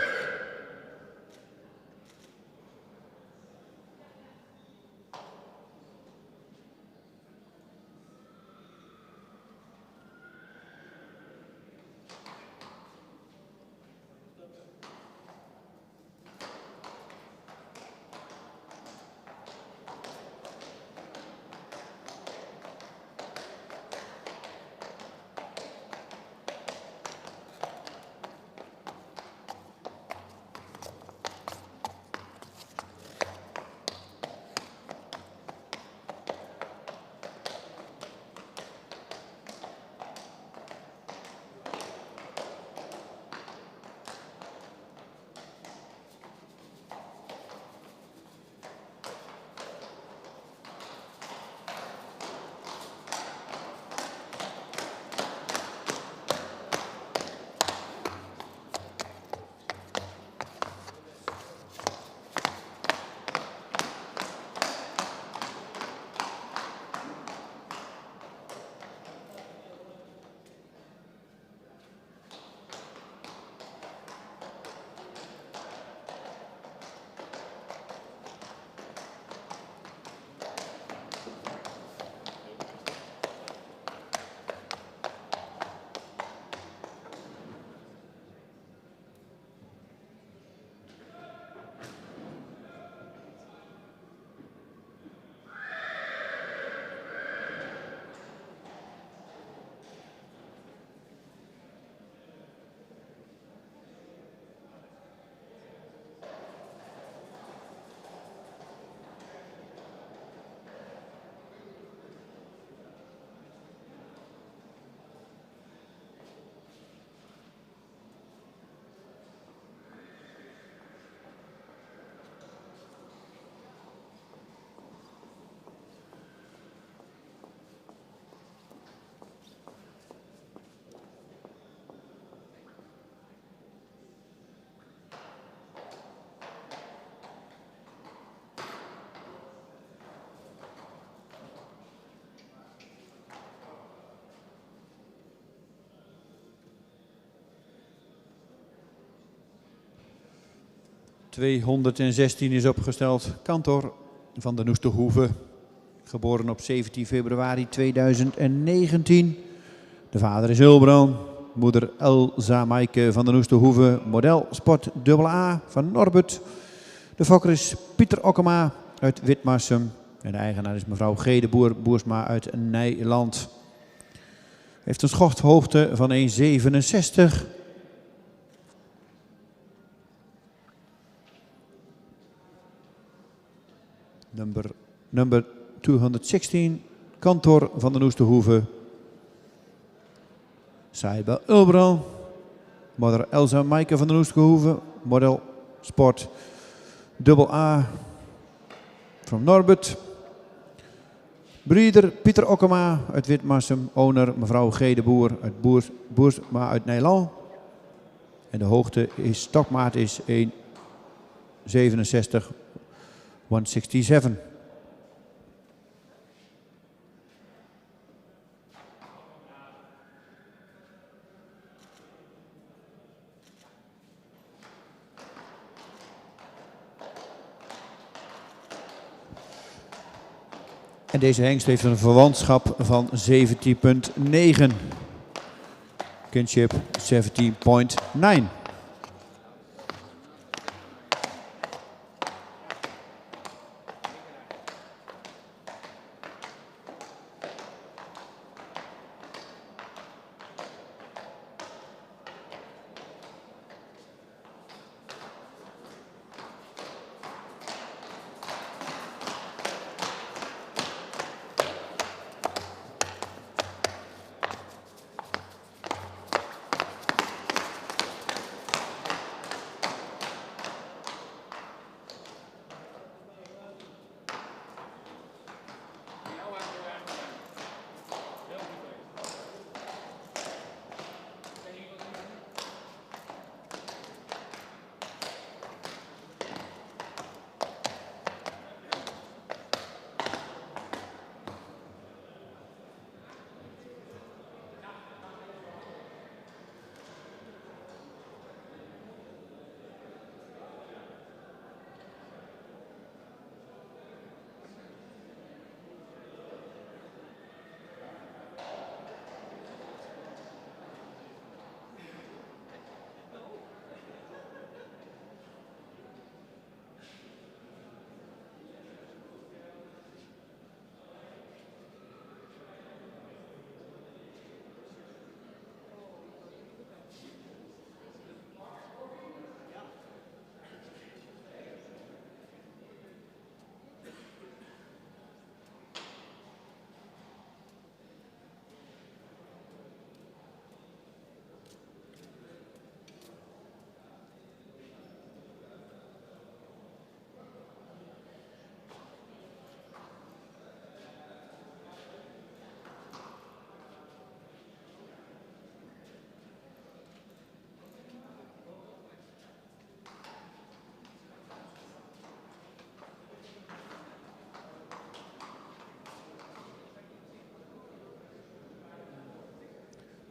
...216 is opgesteld. Kantor van de Noesterhoeve. Geboren op 17 februari 2019. De vader is Ulbran. Moeder Elsa Maaike van de Noesterhoeve. Model Sport AA van Norbert. De fokker is Pieter Okkema uit Witmarsum. En de eigenaar is mevrouw G. de Boersma uit Nijland. Heeft een schochthoogte van 1,67. Number 216, Kantor van de Noesterhoeve. Zij bij Ulbran. Moeder Elsa Maaike van de Noesterhoeve. Model Sport AA from Norbert. Breeder Pieter Okkema uit Witmarsum. Owner mevrouw G. de Boer uit Boersma uit Nijland. En de hoogte is, stokmaat is 1,67. 167. En deze hengst heeft een verwantschap van 17,9. Kinship 17.9.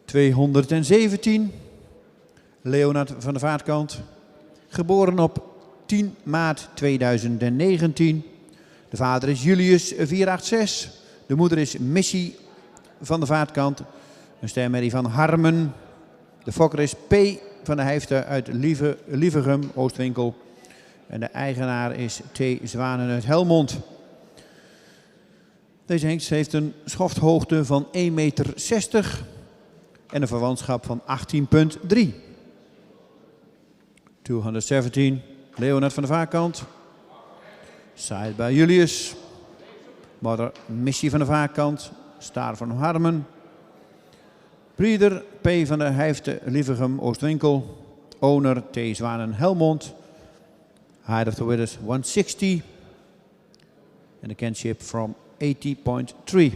...217. Leonard van de Vaatkant. Geboren op 10 maart 2019. De vader is Julius 486. De moeder is Missy van de Vaatkant. Een stermerrie van Harmen. De fokker is P. van de Hijfte uit Lievegem, Oostwinkel. En de eigenaar is T. Zwanen uit Helmond. Deze hengst heeft een schofthoogte van 1,60 meter en een verwantschap van 18,3. 217, Leonard van de Vaatkant. Side bij Julius. Mother Missie van de Vaatkant. Staar van Harmen. Breeder P. van de Hijfte, Lievegem, Oostwinkel. Owner T. Zwanen, Helmond. Height of the Withers 160. And the kinship from 80.3.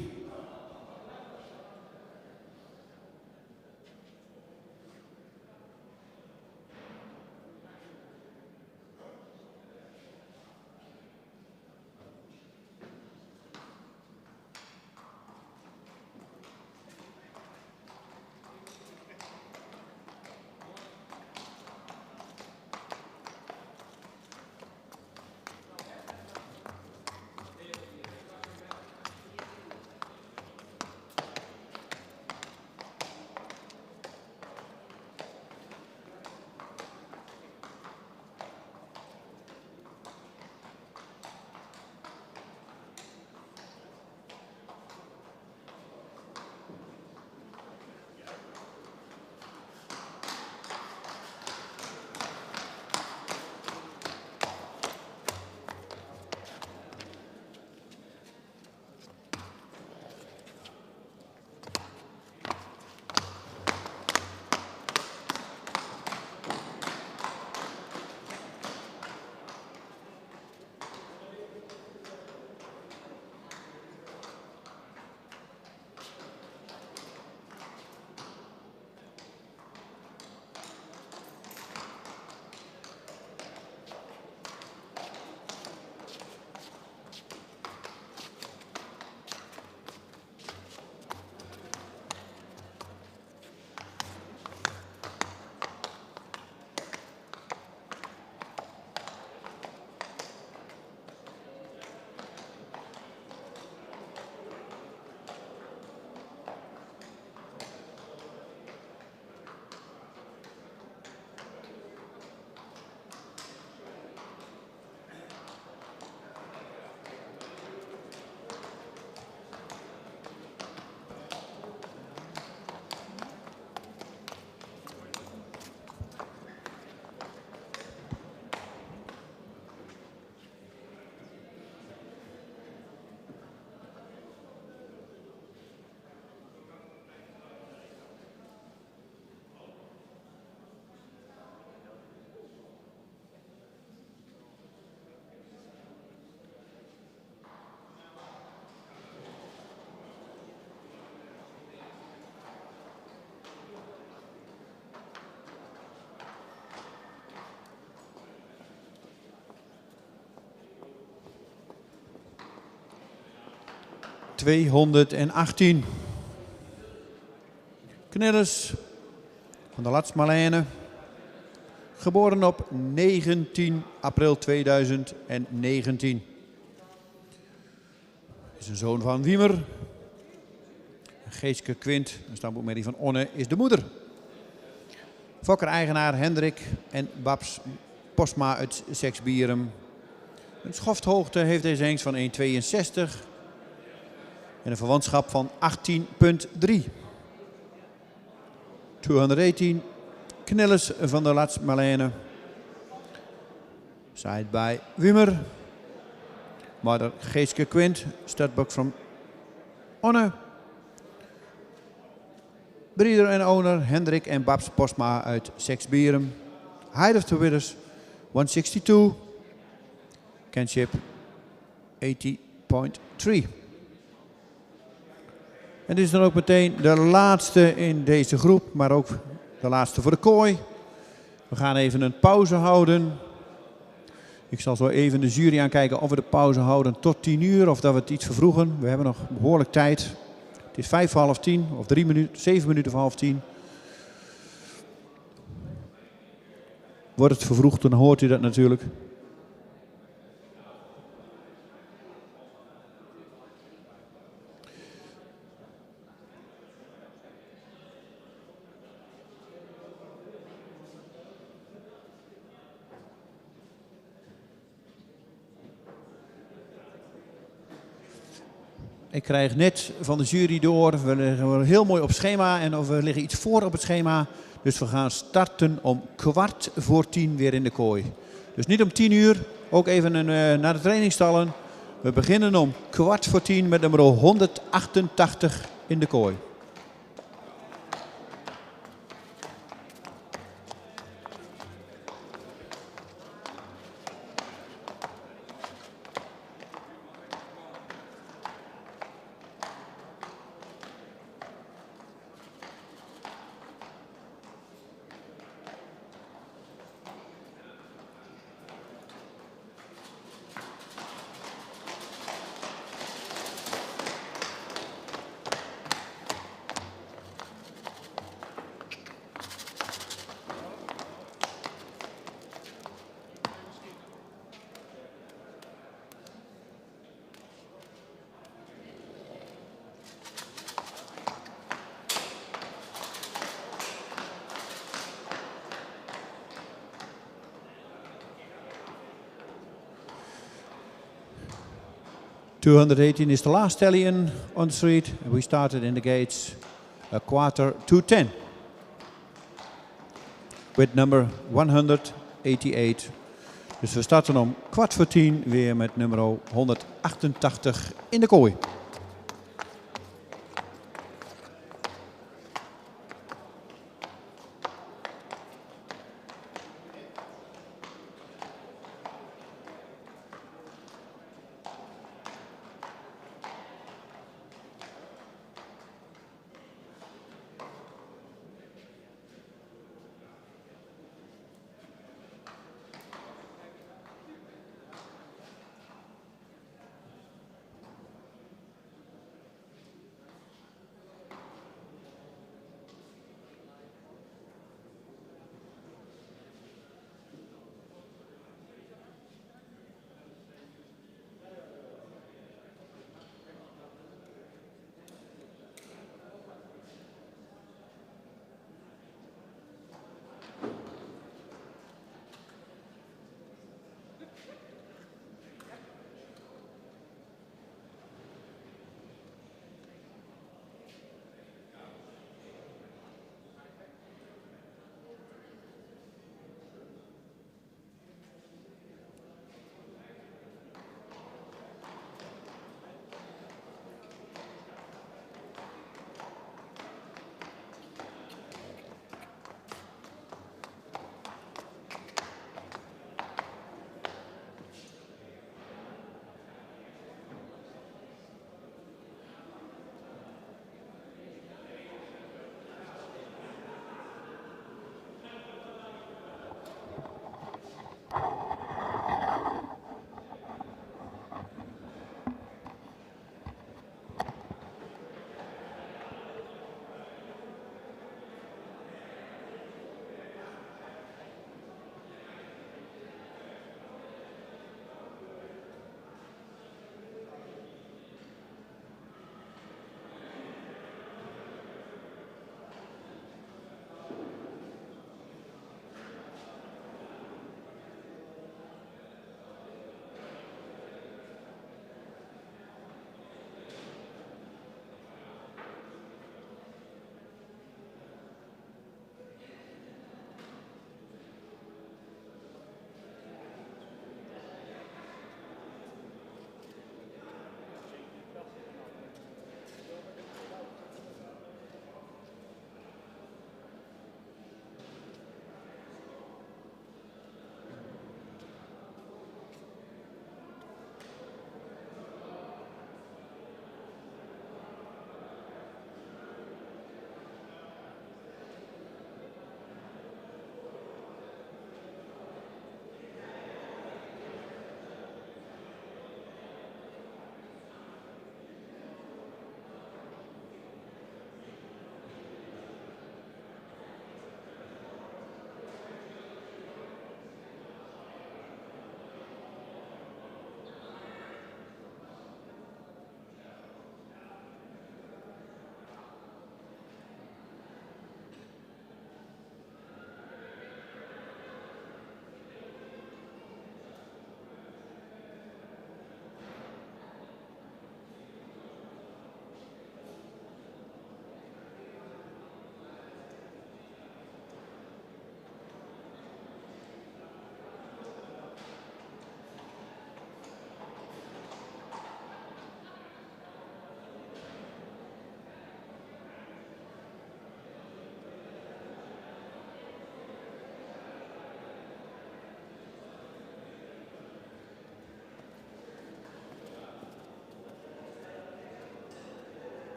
218. Knillers van de Lats Marlijne. Geboren op 19 april 2019. Is een zoon van Wiemer. Geeske Quint, een stamboekmerrie van Onne, is de moeder. Fokker-eigenaar Hendrik en Babs Postma uit Seksbierum. Een schofthoogte heeft deze hengst van 1,62 en een verwantschap van 18,3. 218. Knillers van de Lats Marlijne. Side by Wiemer. Mother Geeske Quint, studbook from Onne. Breeder en owner Hendrik en Babs Postma uit Seksbierum. Height of the Withers 162. Kinship 80,3. En dit is dan ook meteen de laatste in deze groep, maar ook de laatste voor de kooi. We gaan even een pauze houden. Ik zal zo even de jury aankijken of we de pauze houden tot 10 uur of dat we het iets vervroegen. We hebben nog behoorlijk tijd. Het is 5 voor half 10 of 7 minuten voor half 10. Wordt het vervroegd, dan hoort u dat natuurlijk. Ik krijg net van de jury door, we liggen heel mooi op schema en we liggen iets voor op het schema. Dus we gaan starten om 9:15 weer in de kooi. Dus niet om 10 uur, ook even naar de trainingstallen. We beginnen om 9:15 met nummer 188 in de kooi. .218 is the last stallion on the street. We started in the gates 9:45 with number 188. Dus we starten om 9:45 weer met nummer 188 in de kooi.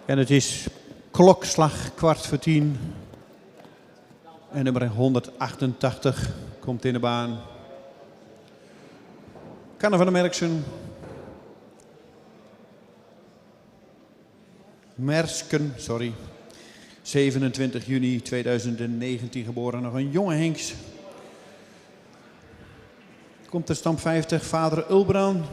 En het is klokslag 9:15. En nummer 188 komt in de baan. Canne van der Mersken, 27 juni 2019 geboren, nog een jonge Henks. Komt ter stand 50, vader Ulbrand.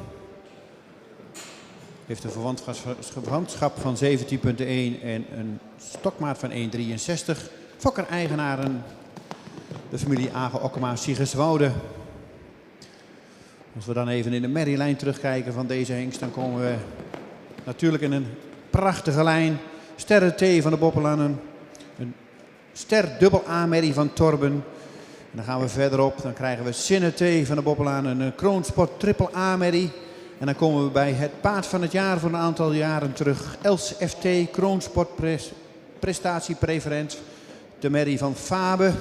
Heeft een verwantschap van 17,1 en een stokmaat van 1,63. Fokker-eigenaren, de familie Age-Okkema-Siegerswoude. Als we dan even in de merrielijn terugkijken van deze hengst, dan komen we natuurlijk in een prachtige lijn. Sterren T van de Boppelanen. Een ster dubbel A-merrie van Torben. En dan gaan we verderop. Dan krijgen we Sinne T van de Boppelanen. Een Kroonsport triple A-merrie. En dan komen we bij het paard van het jaar voor een aantal jaren terug. Els FT Kroonsport prestatiepreferent. De merrie van Fabe.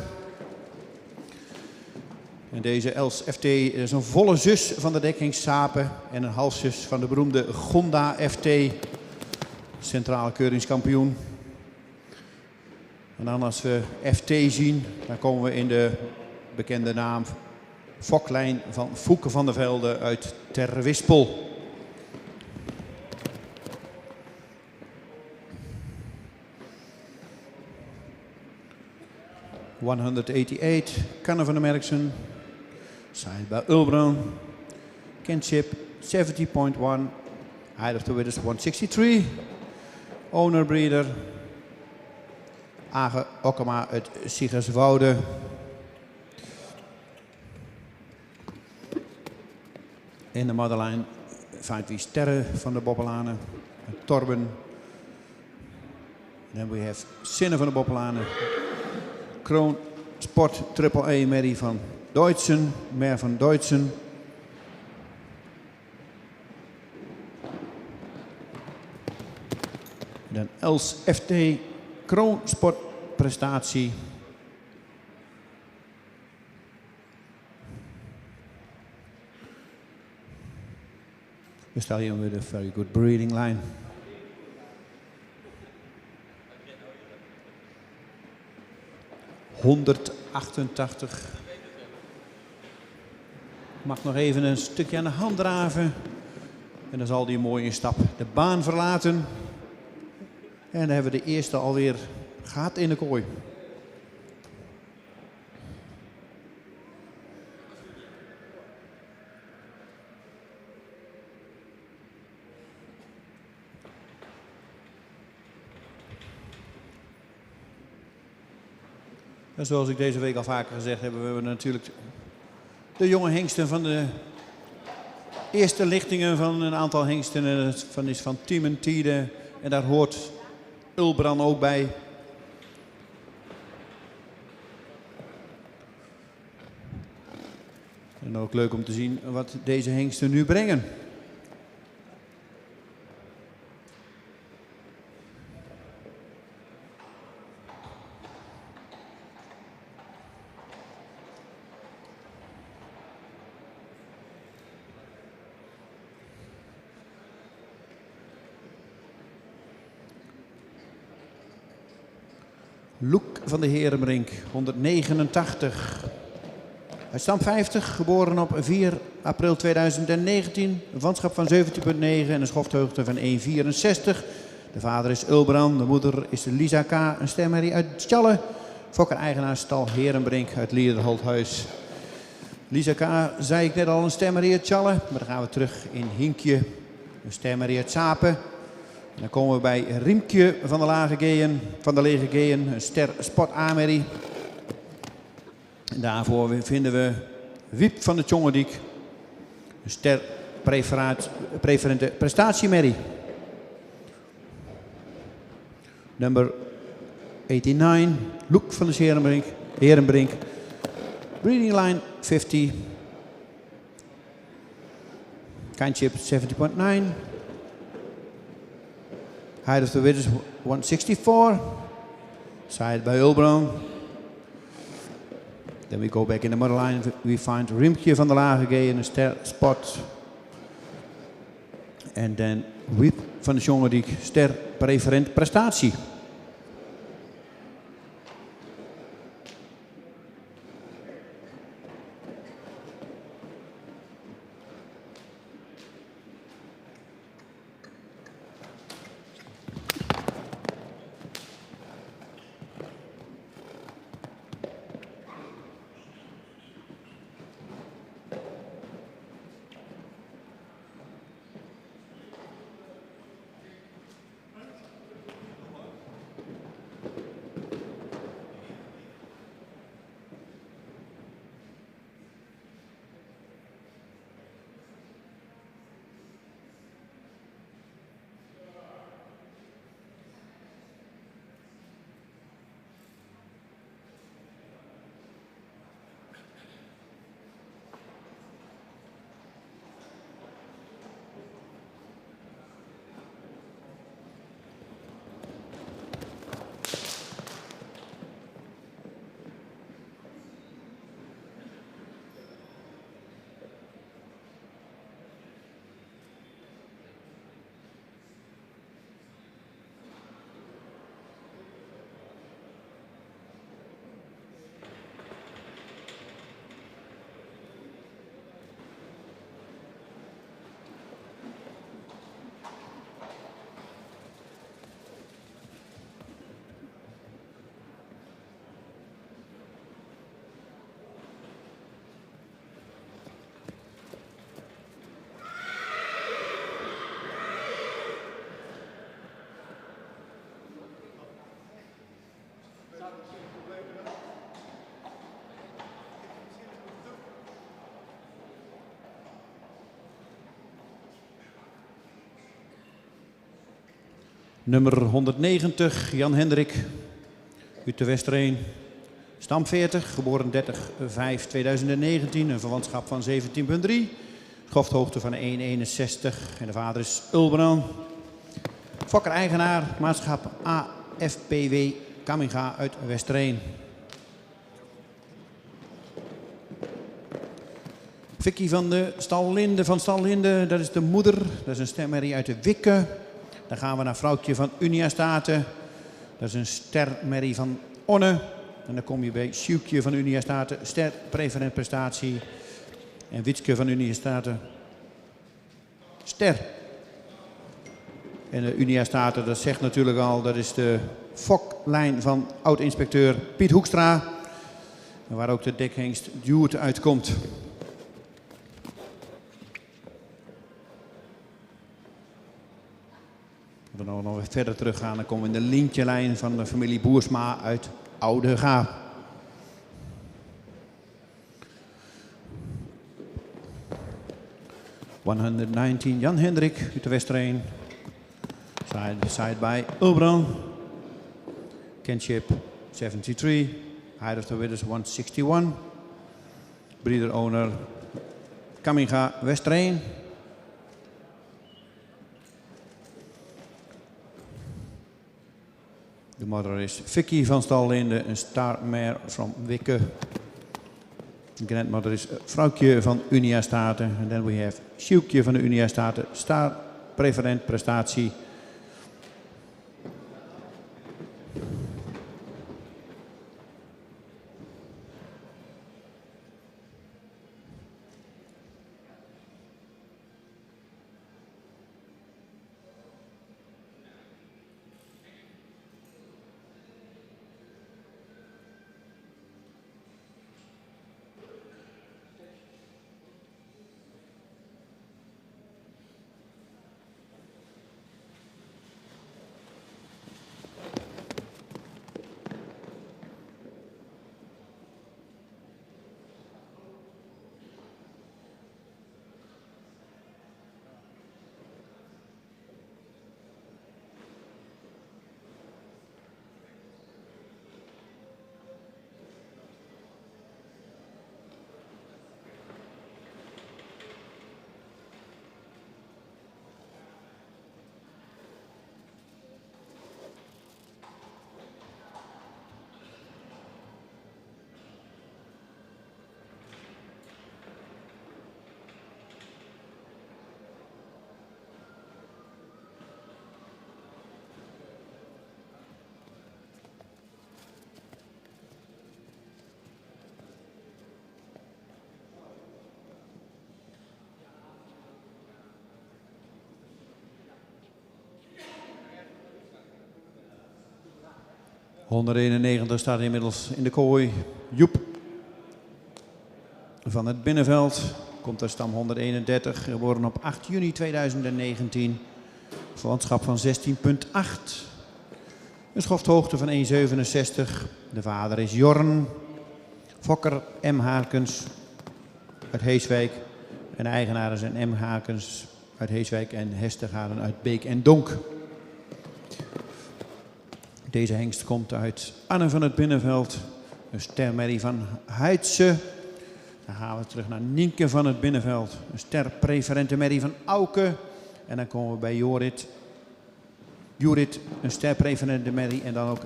En deze Els FT is een volle zus van de dekkingsapen. En een halfzus van de beroemde Gonda FT. Centrale keuringskampioen. En dan als we FT zien, dan komen we in de bekende naam Foklijn van Fouke van der Velde uit Terwispel. ...188, Canne van der Merksen, signed by Ulbrand, kinship 70.1, height of the winners 163, owner breeder, Age-Okkema uit Siegerswoude. In de motherline find we Sterren van de Boppelanen, Torben. Then we have Sinne van de Boppelanen. Kroon Sport Triple A merrie van Deutschen, Mer van Deutschen. Dan Els FT Kroon Sport prestatie. A stallion with a very good breeding line. ...188. Mag nog even een stukje aan de hand draven. En dan zal die mooi in stap de baan verlaten. En dan hebben we de eerste alweer gehad in de kooi. En zoals ik deze week al vaker gezegd heb, we hebben natuurlijk de jonge hengsten van de eerste lichtingen van een aantal hengsten. En dat is van Team Tiede. En daar hoort Ulbrand ook bij. En ook leuk om te zien wat deze hengsten nu brengen. Loek van de Herenbrink, 189. Uit stam 50, geboren op 4 april 2019. Een vanschap van 17,9 en een schofthoogte van 1,64. De vader is Ulbrand, de moeder is Lisa K. Een stemmerrie uit Tjalle. Fokker-eigenaar stal Herenbrink uit Liederholthuis. Lisa K. zei ik net al, een stemmerrie uit Tjalle. Maar dan gaan we terug in Hinkje. Een stemmerrie uit Sapen. En dan komen we bij Riemke van de Lege Geën, een ster Sport A-merrie. Daarvoor vinden we Wiep van de Tjongendiek, een ster preferente prestatiemerrie. Nummer 89, Loek van de Herenbrink, breeding line 50, kindship 70.9. Height of the winners 164, signed by Ulbrand. Then we go back in the mother line. We find Riemke van der Lage in a spot. And then Wiep van de Tjongendiek, ster preferent prestatie. Nummer 190, Jan Hendrik, uit de Westereen. Stam 40, geboren 30/5/2019, een verwantschap van 17,3. Schofthoogte van 1,61 en de vader is Ulbran. Fokker-eigenaar, maatschap AFPW Kamminga uit Westereen. Vicky van de Stallinde van Stallinde, dat is de moeder. Dat is een stemmerrie uit de Wikke. Dan gaan we naar vrouwtje van Unia Staten. Dat is een stermerrie van Onne. En dan kom je bij Sjoekje van Unia Staten, ster preferent prestatie. En Witske van Unia Staten, ster. En de Unia Staten, dat zegt natuurlijk al, dat is de foklijn van oud-inspecteur Piet Hoekstra. En waar ook de dekhengst Duurt uitkomt. Als we nog even verder teruggaan, dan komen we in de lintjelijn van de familie Boersma uit Oudega. (119) Jan Hendrik uit de Westereen. Side by Ulbran. Kinship 73. Height of the Widders 161. Breeder owner Kamminga Westereen. De mother is Vicky van Stallinde, een starmare from Wikke. De grandmother is vrouwtje van Unia Staten. En then we have Sjoekje van de Unia Staten, star preferent prestatie. 191 staat inmiddels in de kooi. Joep van het Binnenveld. Komt uit stam 131. Geboren op 8 juni 2019. Verwantschap van 16,8. Een schofthoogte van 1,67. De vader is Jorn. Fokker M. Haakens uit Heeswijk. En de eigenaren zijn M. Haakens uit Heeswijk en Hestegaren uit Beek en Donk. Deze hengst komt uit Anne van het Binnenveld. Een stermerrie van Heidse. Dan gaan we terug naar Nienke van het Binnenveld. Een sterpreferente merrie van Auke. En dan komen we bij Jorit. Jorit, een sterpreferente merrie. En dan ook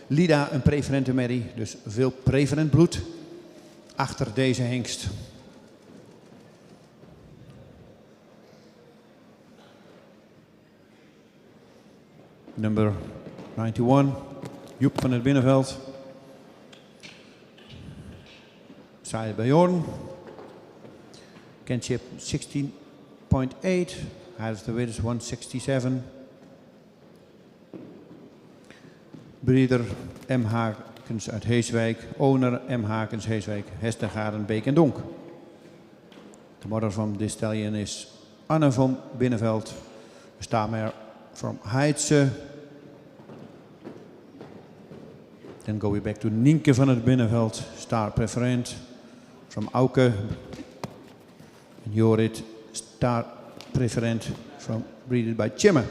Lida, een preferente merrie. Dus veel preferent bloed achter deze hengst. Nummer 91, Joep van het Binnenveld. Side bij Jorn. Kinship 16,8. Height of the width is 167. Breeder M. Haakens uit Heeswijk. Owner M. Haakens Heeswijk. Hestegaren Beek en Donk. De mother van this stallion is Anne van Binnenveld. Stammer from Heidse. Then go we back to Nienke van het Binnenveld. Star preferent from Auke. En Jorit, star preferent from breeded by Chimme.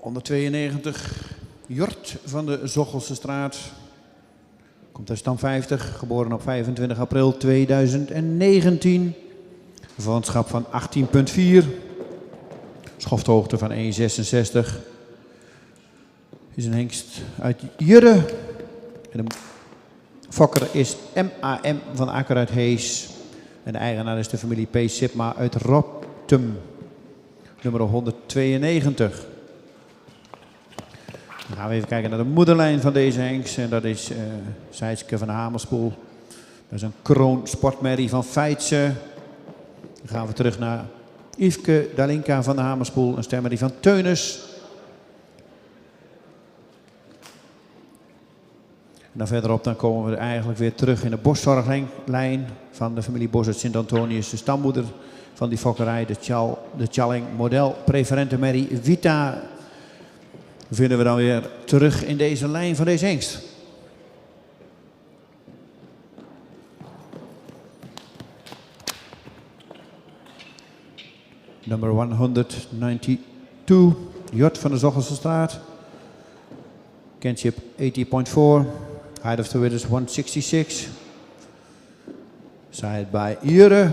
Onder 92, Jort van de Zochelse straat. Komt uit stam 50, geboren op 25 april 2019. Verwantschap van 18,4. Schofthoogte van 1,66. Is een hengst uit Jurre. En de fokker is MAM van Akker uit Hees. En de eigenaar is de familie P. Sipma uit Roptum. Nummer 192. Dan gaan we even kijken naar de moederlijn van deze hengst. En dat is Sijtske van Hamerspoel. Dat is een kroon sportmerrie van Feitse. Dan gaan we terug naar Yveske Dalinka van de Hamerspoel. Een stemmerrie van Teunis. En dan verderop dan komen we eigenlijk weer terug in de boszorglijn van de familie Bos uit Sint-Antonius. De stammoeder van die fokkerij, de Tjalling model preferente merrie Vita. Vinden we dan weer terug in deze lijn van deze hengst. Number 192, Jort van de Zochelse straat. Kinship 80,4. Height of the width is 166. Side by Jure.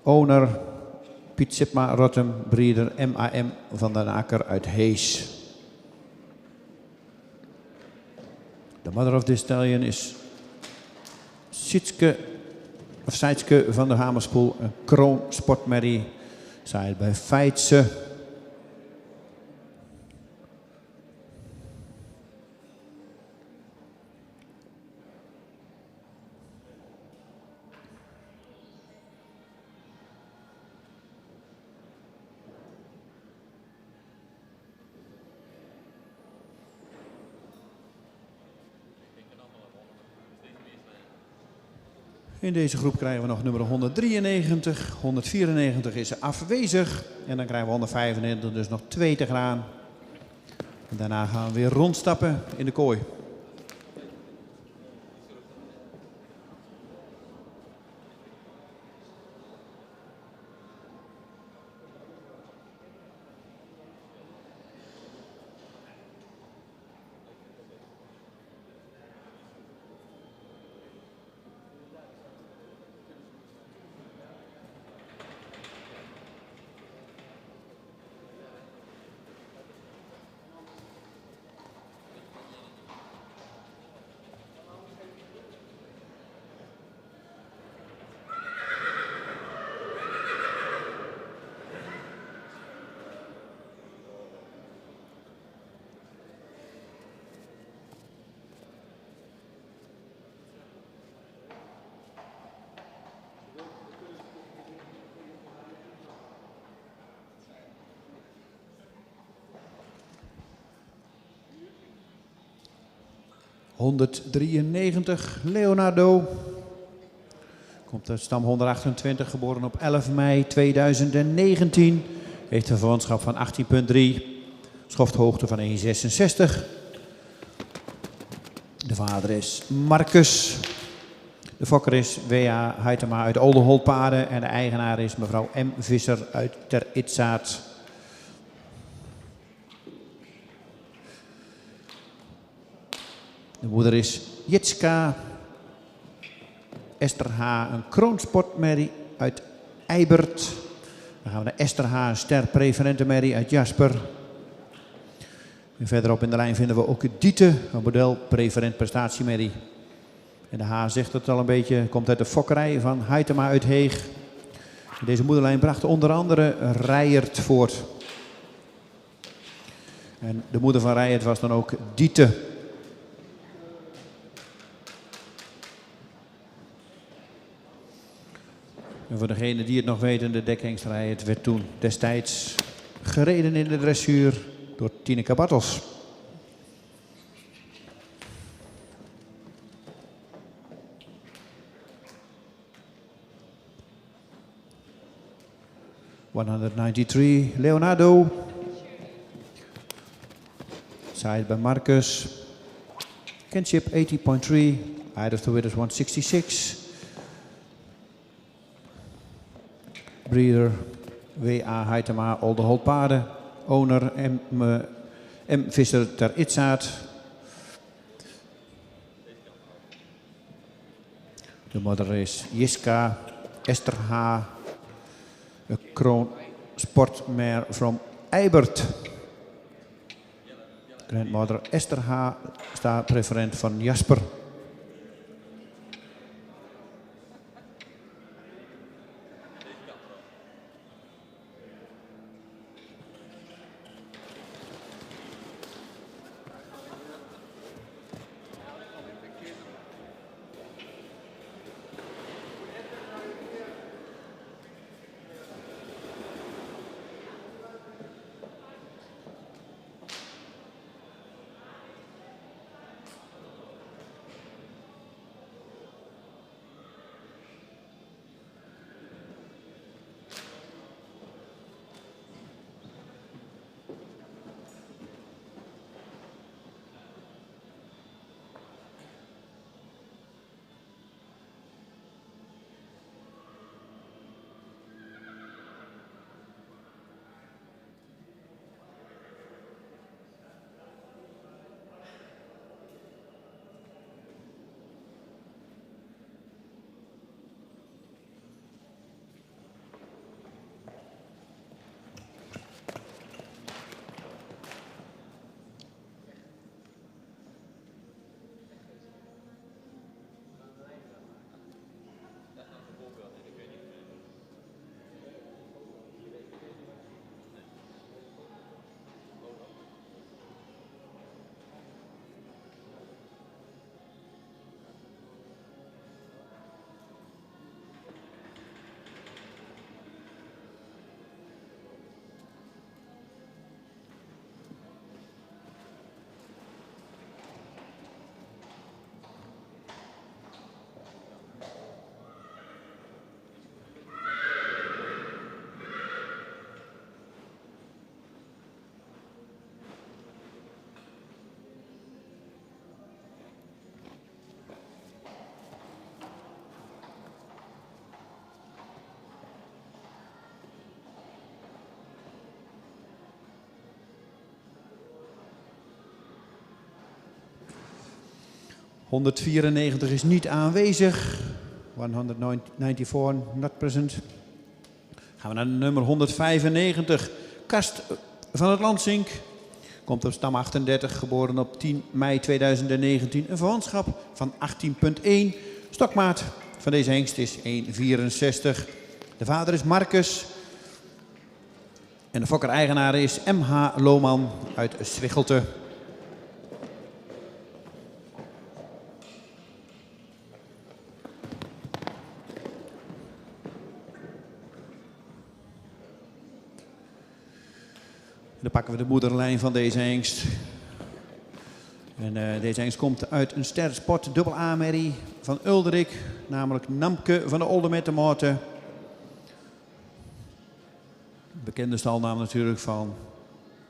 Owner Piet Sipma Rotem, breeder MAM van den Akker uit Hees. The mother of this stallion is Sietske van der Hamerspoel. Een kroon sportmerrie. Zij bij Feitse. In deze groep krijgen we nog nummer 193. 194 is afwezig. En dan krijgen we 195, dus nog 2 te gaan. En daarna gaan we weer rondstappen in de kooi. ...193, Leonardo. Komt uit stam 128, geboren op 11 mei 2019. Heeft een verwantschap van 18,3. Schofthoogte van 1,66. De vader is Marcus. De fokker is W.A. Huytema uit Oldenholtpaarden. En de eigenaar is mevrouw M. Visser uit Ter Itzaad. De moeder is Jitska. Esther H. een kroonsportmerrie uit Eibert. Dan gaan we naar Esther H. een ster preferente merrie uit Jasper. En verderop in de lijn vinden we ook Diete, een model preferent prestatiemerrie. En de H zegt het al een beetje, komt uit de fokkerij van Huytema uit Heeg. Deze moederlijn bracht onder andere Rijert voort. En de moeder van Rijert was dan ook Diete. En voor degenen die het nog weten, de dekhengstrijd werd toen destijds gereden in de dressuur door Tineke Bartels. ...193, Leonardo. Side by Marcus. Kinship 80.3, height of the winners 166. Breeder W.A. Huytema, Oldenholtpaarden. Owner M. Visser Ter Itzaad. De moeder is Jiska Esther H. A kroon sportmare from Eibert. Grandmother Esther H. staat preferent van Jasper. 194 is niet aanwezig. 194 not present. Gaan we naar nummer 195. Kast van het Lansink. Komt op stam 38, geboren op 10 mei 2019. Een verwantschap van 18,1. Stokmaat van deze hengst is 1,64. De vader is Marcus. En de fokker-eigenaar is M.H. Lohman uit Zwichelte. Dan pakken we de moederlijn van deze hengst. En deze hengst komt uit een stersport dubbel A-merrie van Ulderik. Namelijk Namke van de Oldemettermoorten. Bekende stalnaam natuurlijk van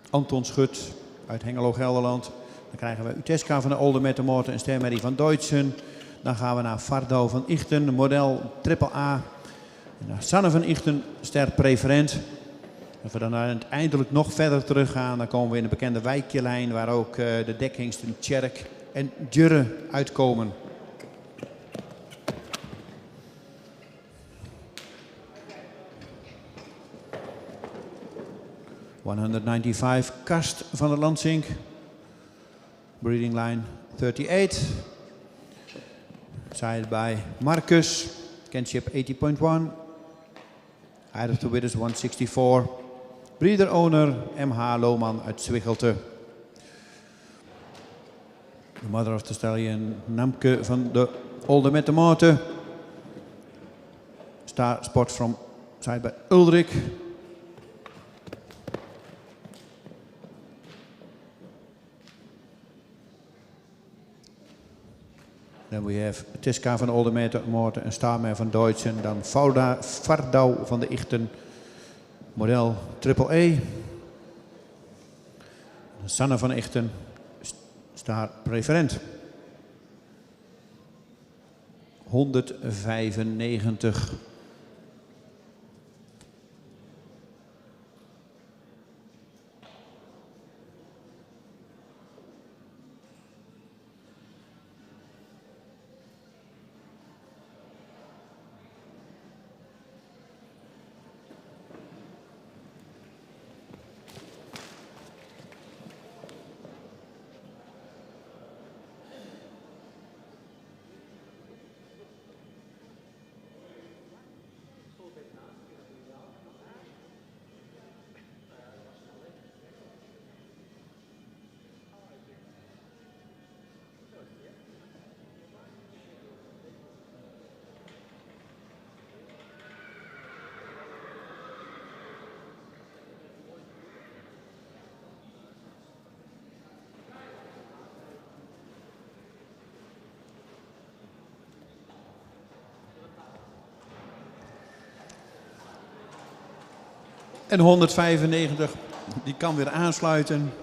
Anton Schut uit Hengelo, Gelderland. Dan krijgen we Uteska van de Oldemettermoorten, een stermerrie van Deutschen. Dan gaan we naar Vardau van Ichten, model triple A. En naar Sanne van Ichten, ster preferent. Als we dan uiteindelijk nog verder teruggaan, dan komen we in de bekende wijkjelijn waar ook de dekhengsten Tjerk en Djurre uitkomen. ...195 Kast van het Lansink. Breeding line 38. Signed by Marcus. Kinship 80.1. Height of the Widders 164. Breeder owner M.H. Lohman uit Zwichelte. The mother of the stallion Namke van de Oldemettermoorten. Star spot from side by Ulrik. Then we have Tiska van de Oldemettermoorten en Starmer van Deutschen. Dan Vardau van de Ichten. Model triple E. Sanne van Ichten. Star preferent. 195. En 195, die kan weer aansluiten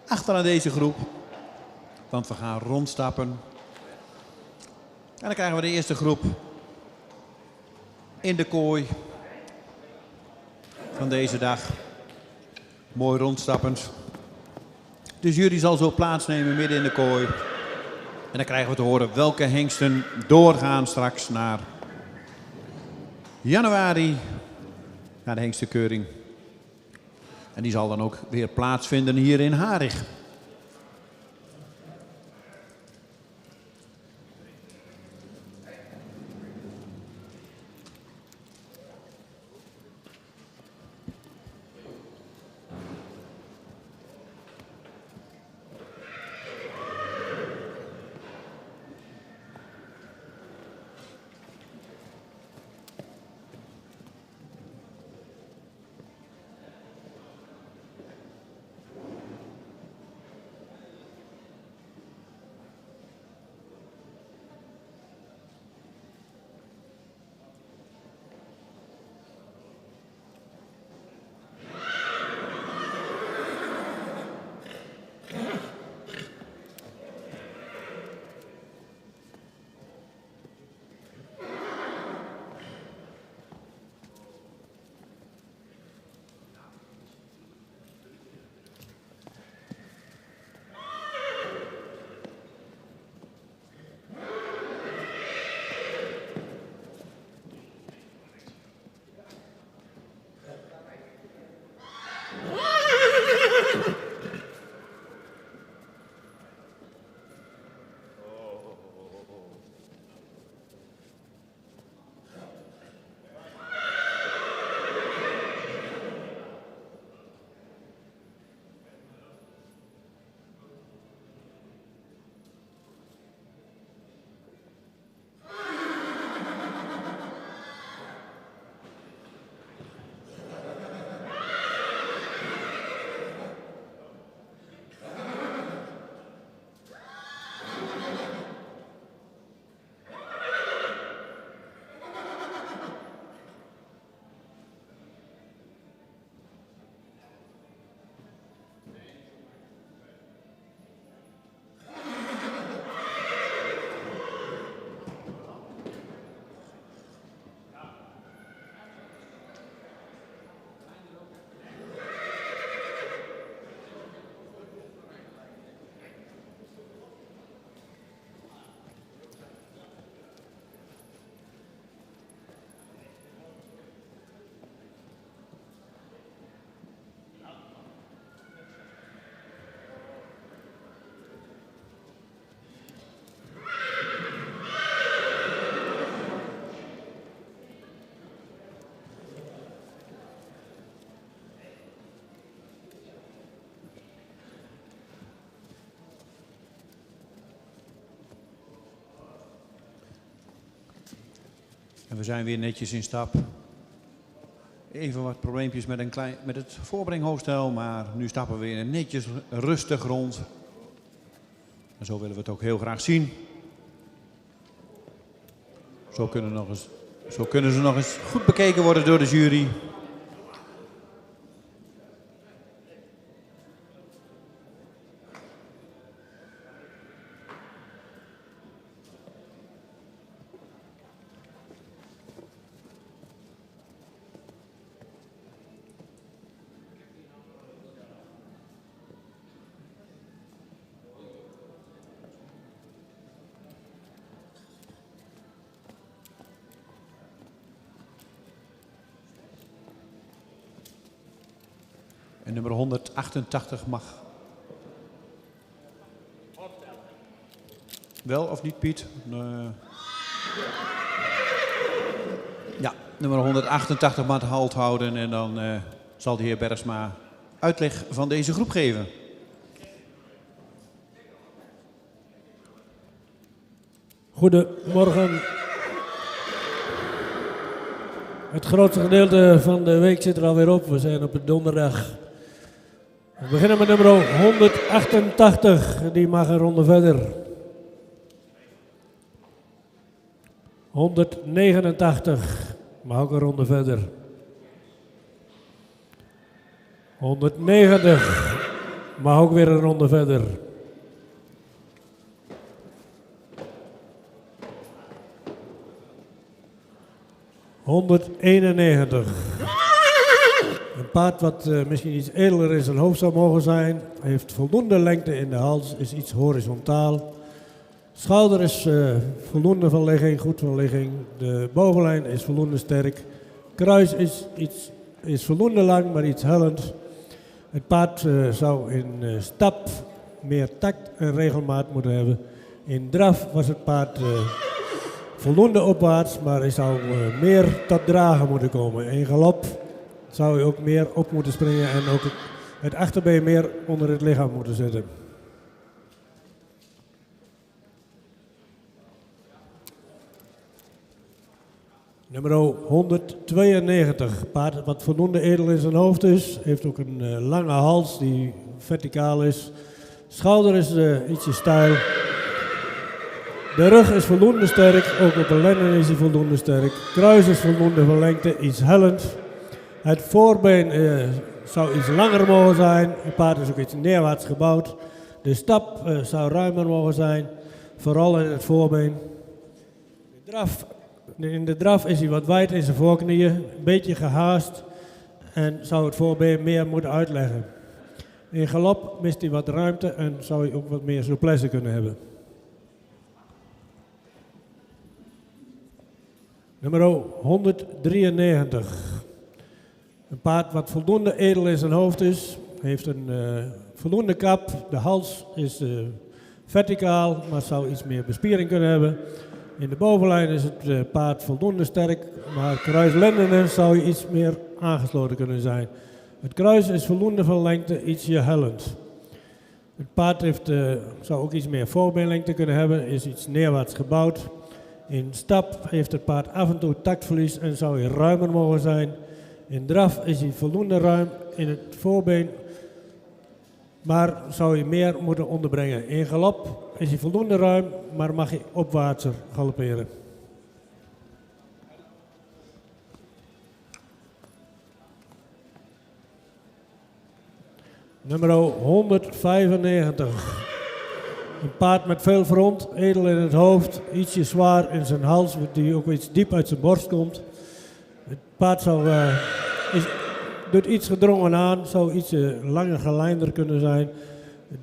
achteraan deze groep. Want we gaan rondstappen. En dan krijgen we de eerste groep in de kooi van deze dag. Mooi rondstappend. De jury zal zo plaatsnemen midden in de kooi. En dan krijgen we te horen welke hengsten doorgaan straks naar januari. Naar de hengstenkeuring. En die zal dan ook weer plaatsvinden hier in Harig. En we zijn weer netjes in stap. Even wat probleempjes met het voorbrenghoofdstel, maar nu stappen we weer netjes rustig rond. En zo willen we het ook heel graag zien. Zo kunnen ze nog eens goed bekeken worden door de jury. En nummer 188 mag. Wel of niet, Piet? Ja, nummer 188 mag halt houden en dan zal de heer Bergsma uitleg van deze groep geven. Goedemorgen. Het grootste gedeelte van de week zit er alweer op. We zijn op het donderdag. We beginnen met nummer 188. Die mag een ronde verder. 189. Mag ook een ronde verder. 190. Mag ook weer een ronde verder. 191. Een paard wat misschien iets edeler in zijn hoofd zou mogen zijn. Heeft voldoende lengte in de hals, is iets horizontaal. Schouder is voldoende van ligging, goed van ligging. De bovenlijn is voldoende sterk. Kruis is voldoende lang, maar iets hellend. Het paard zou in stap meer tact en regelmaat moeten hebben. In draf was het paard voldoende opwaarts, maar hij zou meer tot dragen moeten komen. In galop zou hij ook meer op moeten springen en ook het achterbeen meer onder het lichaam moeten zetten. Nummer 192, paard wat voldoende edel in zijn hoofd is, heeft ook een lange hals die verticaal is. Schouder is ietsje steil. De rug is voldoende sterk, ook op de lenden is hij voldoende sterk. Kruis is voldoende van lengte, iets hellend. Het voorbeen zou iets langer mogen zijn. Het paard is ook iets neerwaarts gebouwd. De stap zou ruimer mogen zijn, vooral in het voorbeen. In de draf is hij wat wijd in zijn voorknieën, een beetje gehaast en zou het voorbeen meer moeten uitleggen. In galop mist hij wat ruimte en zou hij ook wat meer souplesse kunnen hebben. Nummer 193. Een paard wat voldoende edel in zijn hoofd is. Heeft een voldoende kap. De hals is verticaal, maar zou iets meer bespiering kunnen hebben. In de bovenlijn is het paard voldoende sterk, maar kruislendenen zou iets meer aangesloten kunnen zijn. Het kruis is voldoende van lengte, ietsje hellend. Het paard zou ook iets meer voorbeenlengte kunnen hebben, is iets neerwaarts gebouwd. In stap heeft het paard af en toe tactverlies en zou hij ruimer mogen zijn. In draf is hij voldoende ruim in het voorbeen, maar zou hij meer moeten onderbrengen. In galop is hij voldoende ruim, maar mag hij opwaartser galopperen. Nummer 195. Een paard met veel front, edel in het hoofd, ietsje zwaar in zijn hals, die ook iets diep uit zijn borst komt. Het paard doet iets gedrongen aan, zou iets langer gelijnder kunnen zijn.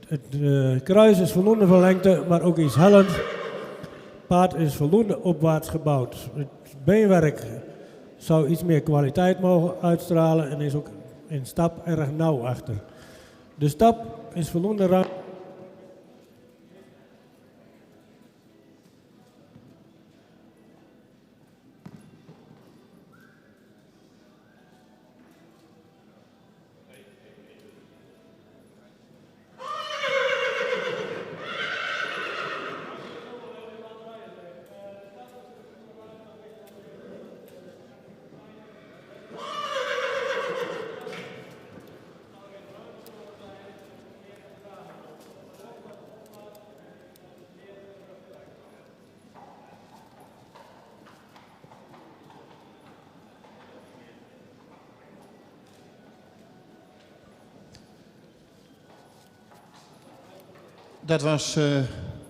Het kruis is voldoende van lengte, maar ook iets hellend. Het paard is voldoende opwaarts gebouwd. Het beenwerk zou iets meer kwaliteit mogen uitstralen en is ook in stap erg nauw achter. De stap is voldoende ruim. Dat was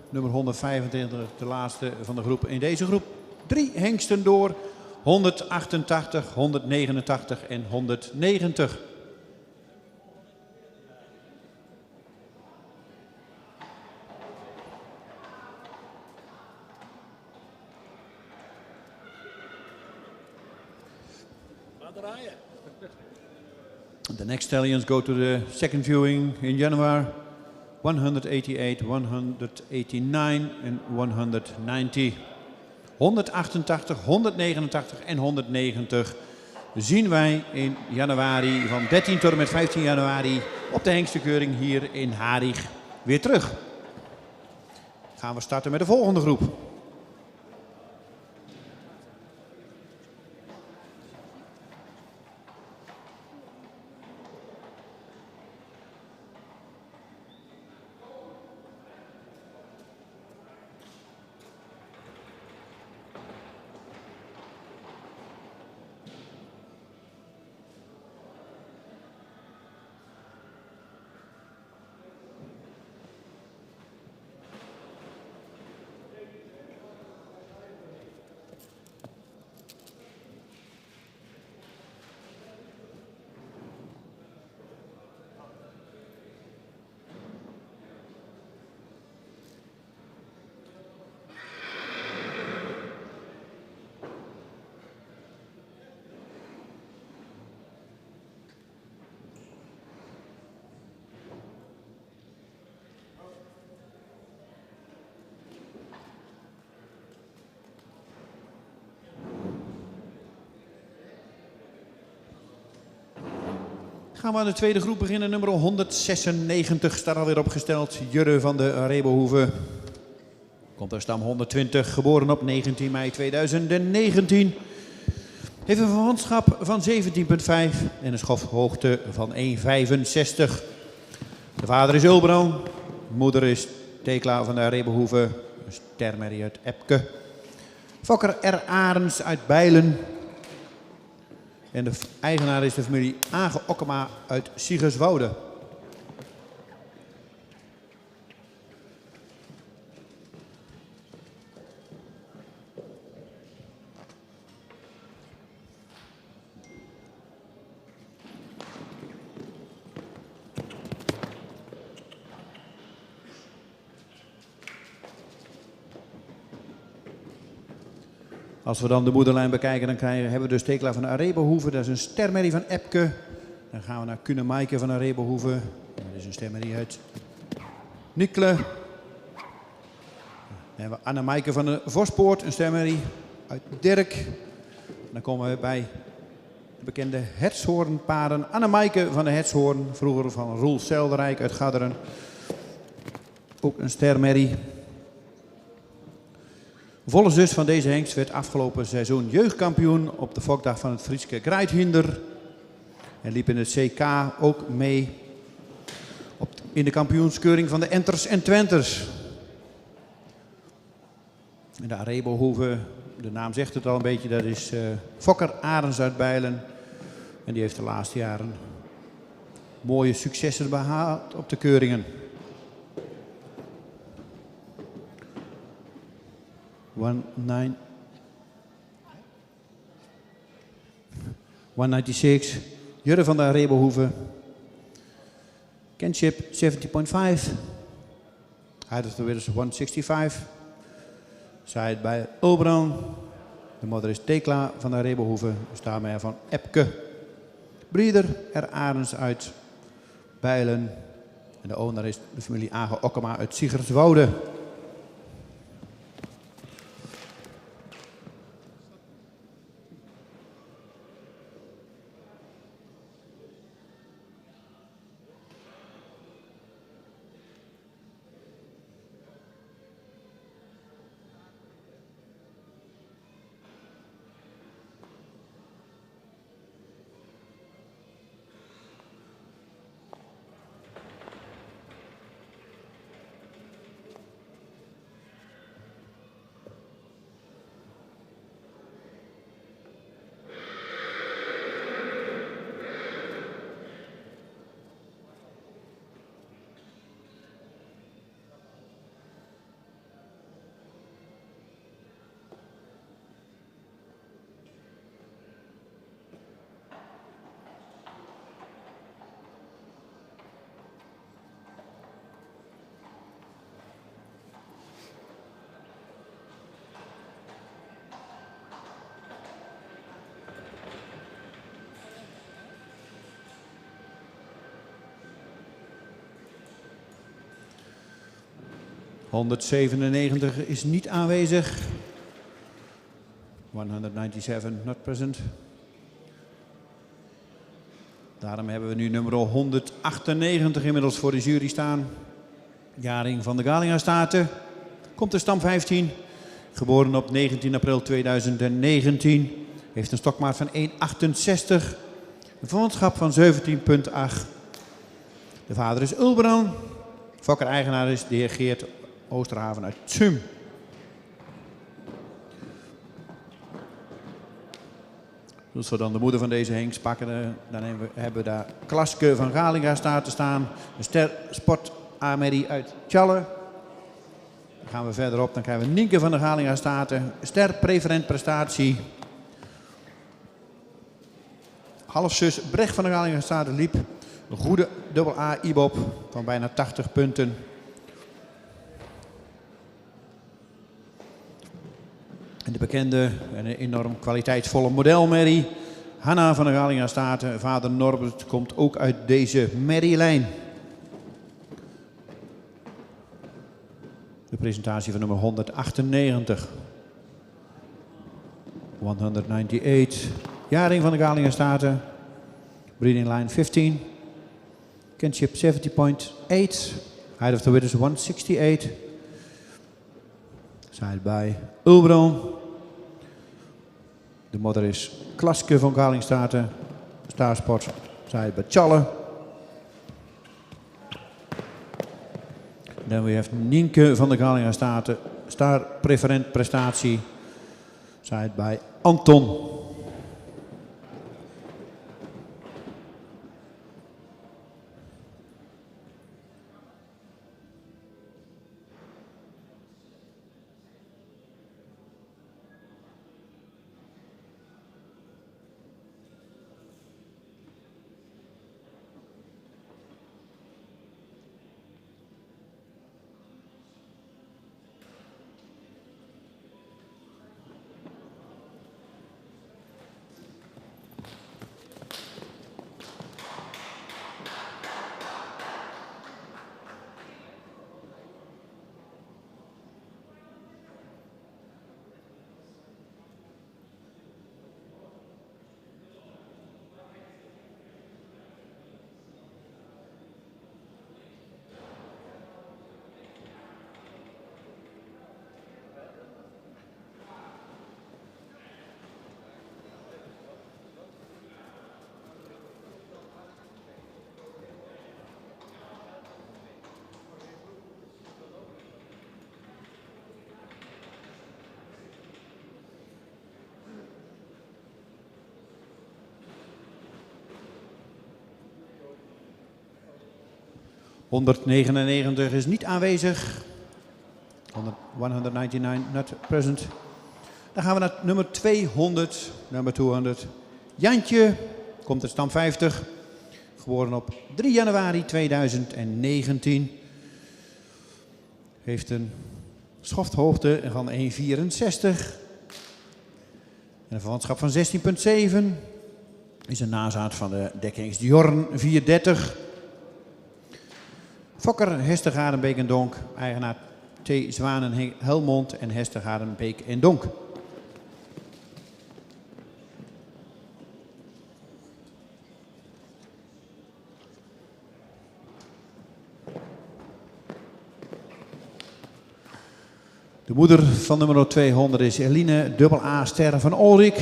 nummer 125, de laatste van de groep. In deze groep 3 hengsten door. 188, 189 en 190. The next stallions go to the second viewing in January. 188, 189 en 190. 188, 189 en 190 zien wij in januari van 13 tot en met 15 januari op de hengstenkeuring hier in Harig weer terug. Gaan we starten met de volgende groep. Gaan we aan de tweede groep beginnen. Nummer 196 staat alweer opgesteld. Jurre van de Rebohoeve. Komt uit stam 120, geboren op 19 mei 2019. Heeft een verwantschap van 17,5 en een schofhoogte van 1,65. De vader is Ulbran. Moeder is Tekla van de Rebohoeve. Een stermerrie uit Epke. Fokker R. Arends uit Bijlen. En de eigenaar is de familie Age Okkema uit Siegerswoude. Als we dan de moederlijn bekijken, dan hebben we dus Tekla van de Rebohoeve. Dat is een stermerrie van Epke. Dan gaan we naar Kunemaike van de Rebohoeve. Dat is een stermerrie uit Nikle. Dan hebben we Annemaike van de Vospoort, een stermerrie uit Dirk. Dan komen we bij de bekende Hertshoornparen. Annemaike van de Hertshoorn, vroeger van Roel Selderijk uit Gadderen. Ook een stermerrie. Volle zus van deze hengst werd afgelopen seizoen jeugdkampioen op de fokdag van het Frieske Greithinder. En liep in het CK ook mee in de kampioenskeuring van de Enters en Twenters. In de Rebohoeve, de naam zegt het al een beetje, dat is Fokker Arends uit Bijlen. En die heeft de laatste jaren mooie successen behaald op de keuringen. 196, Jurre van de Rebohoeve. Kinship 70.5. Height of the Winners 165. Side bij Ulbran. De moeder is Tekla van de Rebohoeve. Dus daarmee van Epke. Breeder R. Arends uit Bijlen. En de owner is de familie Age Okkema uit Siegerswoude. 197 is niet aanwezig. 197 not present. Daarom hebben we nu nummer 198 inmiddels voor de jury staan. Jaring van de Galinga Staten. Komt de stam 15. Geboren op 19 april 2019. Heeft een stokmaat van 1,68. Een verwantschap van 17,8. De vader is Ulbran. Fokker-eigenaar is de heer Geert Oosterhaven uit Tsum. Dus we dan de moeder van deze Henks pakken. Dan hebben we daar Klaske van Galinga Staten staan. Een ster Sport Amelie uit Tjalle. Dan gaan we verderop. Dan krijgen we Nienke van de Galinga Staten. Ster preferent prestatie. Halfzus Brecht van de Galinga Staten liep. Een goede AA IBOP van bijna 80 punten. En de bekende en enorm kwaliteitsvolle modelmerrie. Hanna van de Galinga Staten. Vader Norbert komt ook uit deze merrielijn. De presentatie van nummer 198. 198. Jaring van de Galinga Staten. Breeding line 15. Kinship 70.8. Height of the Witters 168. Side by Ulbron. De moeder is Klaske van Galinga Staten. Starsport. Side by Tjalle. Dan we have Nienke van de Galinga Staten. Star preferent prestatie. Side by Anton. ...199 is niet aanwezig. 199 not present. Dan gaan we naar nummer 200. Nummer 200. Jantje komt uit stam 50. Geboren op 3 januari 2019. Heeft een schofthoogte van 1,64. En een verwantschap van 16,7. Is een nazaat van de Dekkings Jorn 430. Fokker, Hester Beek en Donk, eigenaar T. Zwanen Helmond en Hester Beek en Donk. De moeder van nummer 200 is Eline AA Sterren van Olrik.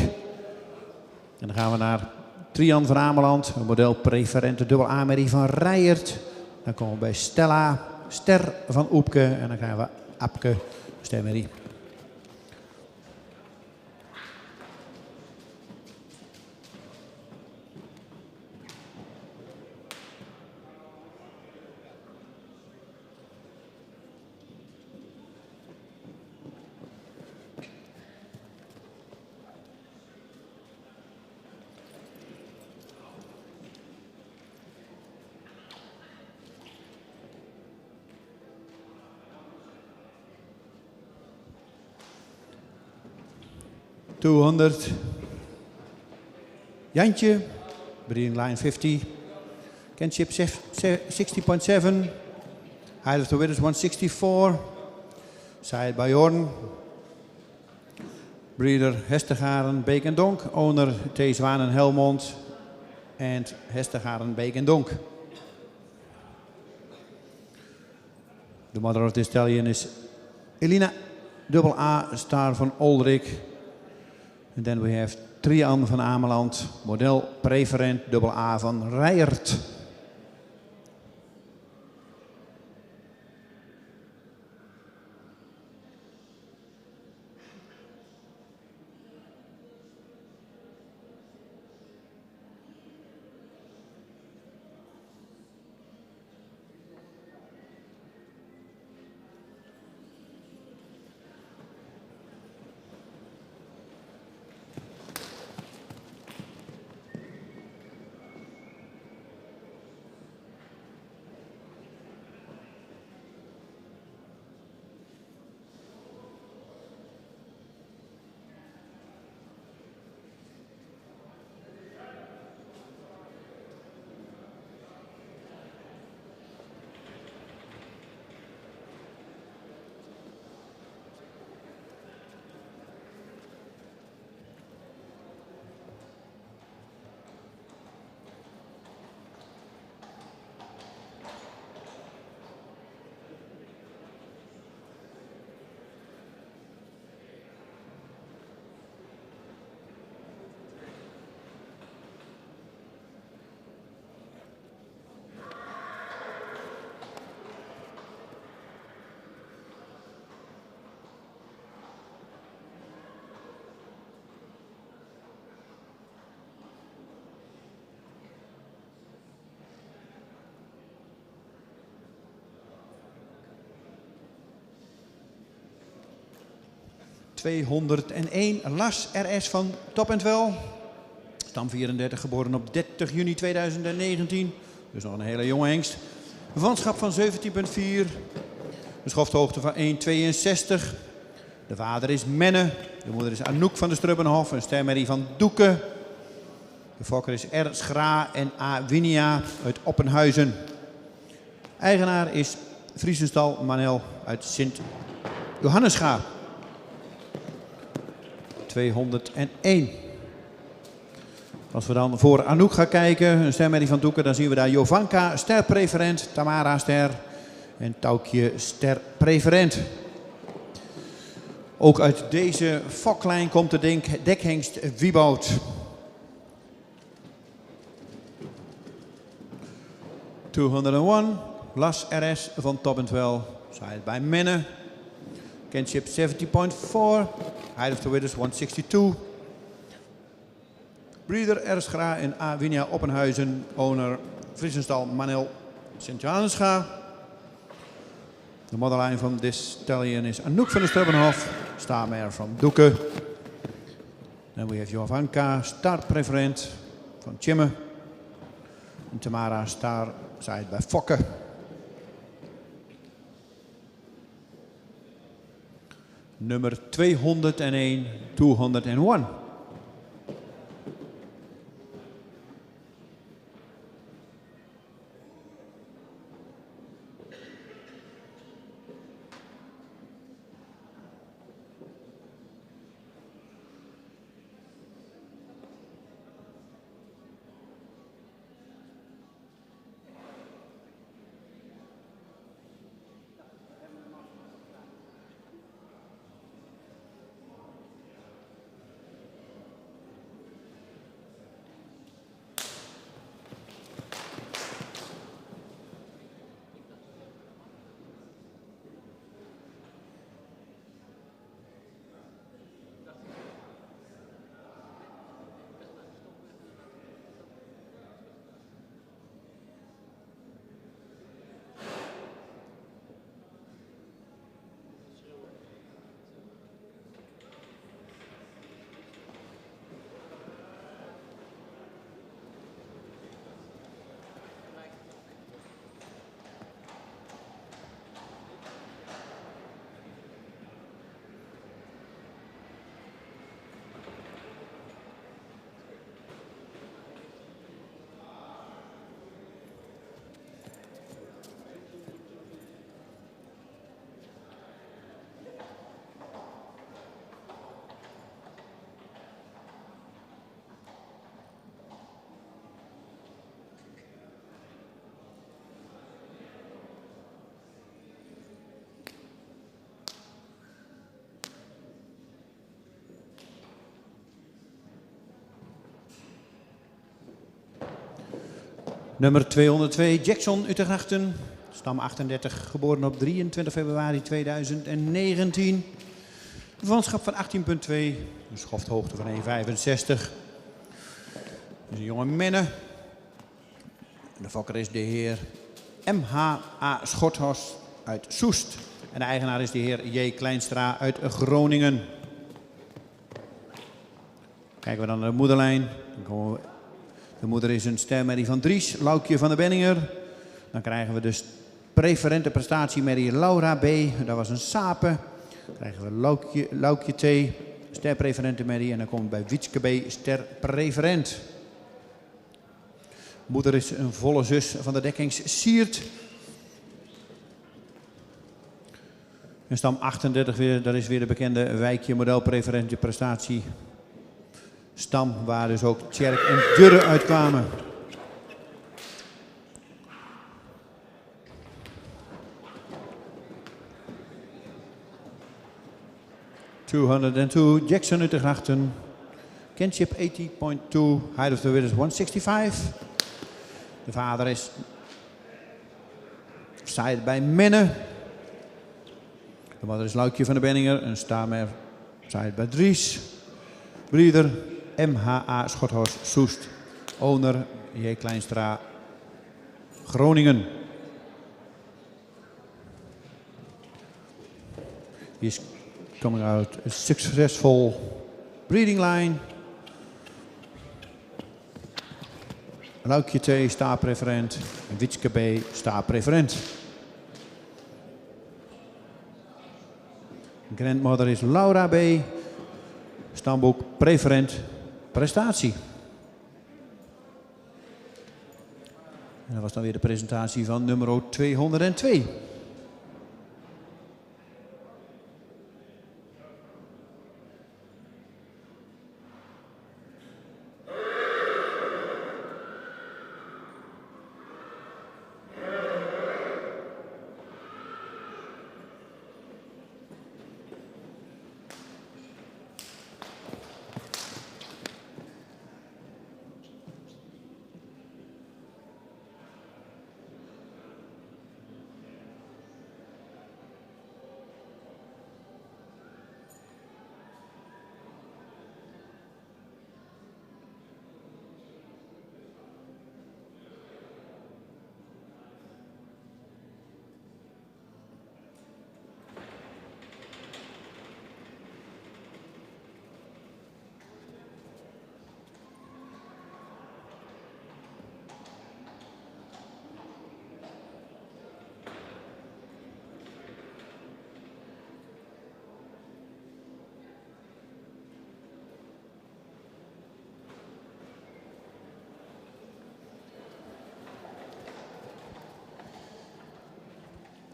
En dan gaan we naar Trian van Ameland, een model preferente AA-merrie van Rijert. Dan komen we bij Stella, Ster van Oepke en dan krijgen we Apke, Stermerrie. ...200... Jantje... ...breeding line 50... ...Kinship 60.7... ...Height of the Witters 164... Said Bayorn. Breeder Hestegaren, Beek en Donk. Owner T. Zwanen Helmond. En Hestegaren, Beek en Donk. The mother of this stallion is Elina AA Star van Oldrik. And then we have Trian van Ameland. Model Preferent AA van Rijert. ...201 Lars RS van Top & Well. Stam 34, geboren op 30 juni 2019. Dus nog een hele jonge hengst. Vanschap van 17,4. Een schofthoogte van 1,62. De vader is Menne. De moeder is Anouk van de Strubbenhof. Een stermerrie van Doeken. De fokker is R. Schra en A. Winia uit Oppenhuizen. Eigenaar is Friesenstal Manel uit Sint-Johannescha. 201. Als we dan voor Anouk gaan kijken, een stermerrie van Doeken, dan zien we daar Jovanka, sterpreferent, Tamara ster en Taukje sterpreferent. Ook uit deze foklijn komt de dekhengst Wieboud. ...201, Las RS van Top & Well, zijde bij Menne. Kinship 70.4, height of the winners 162. Breeder R. Schra en A. Winia Oppenhuizen, owner Friesenstal Manel Sint-Johannescha. De motherline van this stallion is Anouk van de Strubbenhof, starmare van Doeken. Then we have Jovanka, starpreferent van Tjimme. En Tamara star zijde bij Fokke. Nummer 201, 201. Nummer 202, Jackson Utegrachten. Stam 38, geboren op 23 februari 2019. Een verwantschap van 18,2. Een schofthoogte van 1,65. Dus een jonge menne. De fokker is de heer M.H.A. Schothorst uit Soest. En de eigenaar is de heer J. Kleinstra uit Groningen. Kijken we dan naar de moederlijn. De moeder is een stermerrie van Dries, Loukje van de Benninger. Dan krijgen we dus preferente prestatiemerrie Laura B. Dat was een Sape. Dan krijgen we Loukje T. Sterpreferente merrie. En dan komt bij Witske B. Sterpreferent. Moeder is een volle zus van de dekkings Siert. En stam 38 weer, dat is weer de bekende Wijkje modelpreferente prestatie. Stam waar dus ook Tjerk en Durre uitkwamen. ...202, Jackson Utegrachten. Kinship 80.2, height of the width is 165. De vader is Said bij Menne. De moeder is Loukje van de Benninger. Een stamer Said bij Dries. Breeder M.H.A. Schothorst Soest. Owner J. Kleinstra Groningen. He is coming out a successful breeding line. Loukje T, staarpreferent. En Witske B, staarpreferent. Grandmother is Laura B. Stamboek preferent prestatie. En dat was dan weer de presentatie van nummer 202.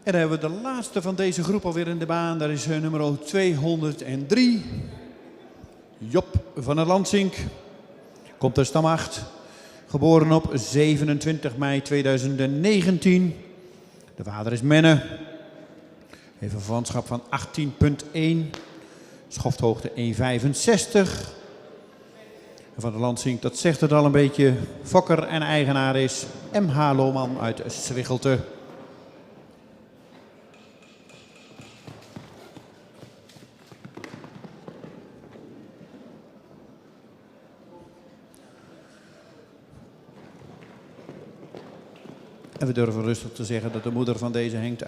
En dan hebben we de laatste van deze groep alweer in de baan. Dat is nummer 203. Job van der Lansink. Komt uit stam 8. Geboren op 27 mei 2019. De vader is Menne. Heeft een verwantschap van 18,1. Schofthoogte 1,65. Van der Lansink, dat zegt het al een beetje. Fokker en eigenaar is M.H. Lohman uit Zwichelte. En we durven rustig te zeggen dat de moeder van deze Henk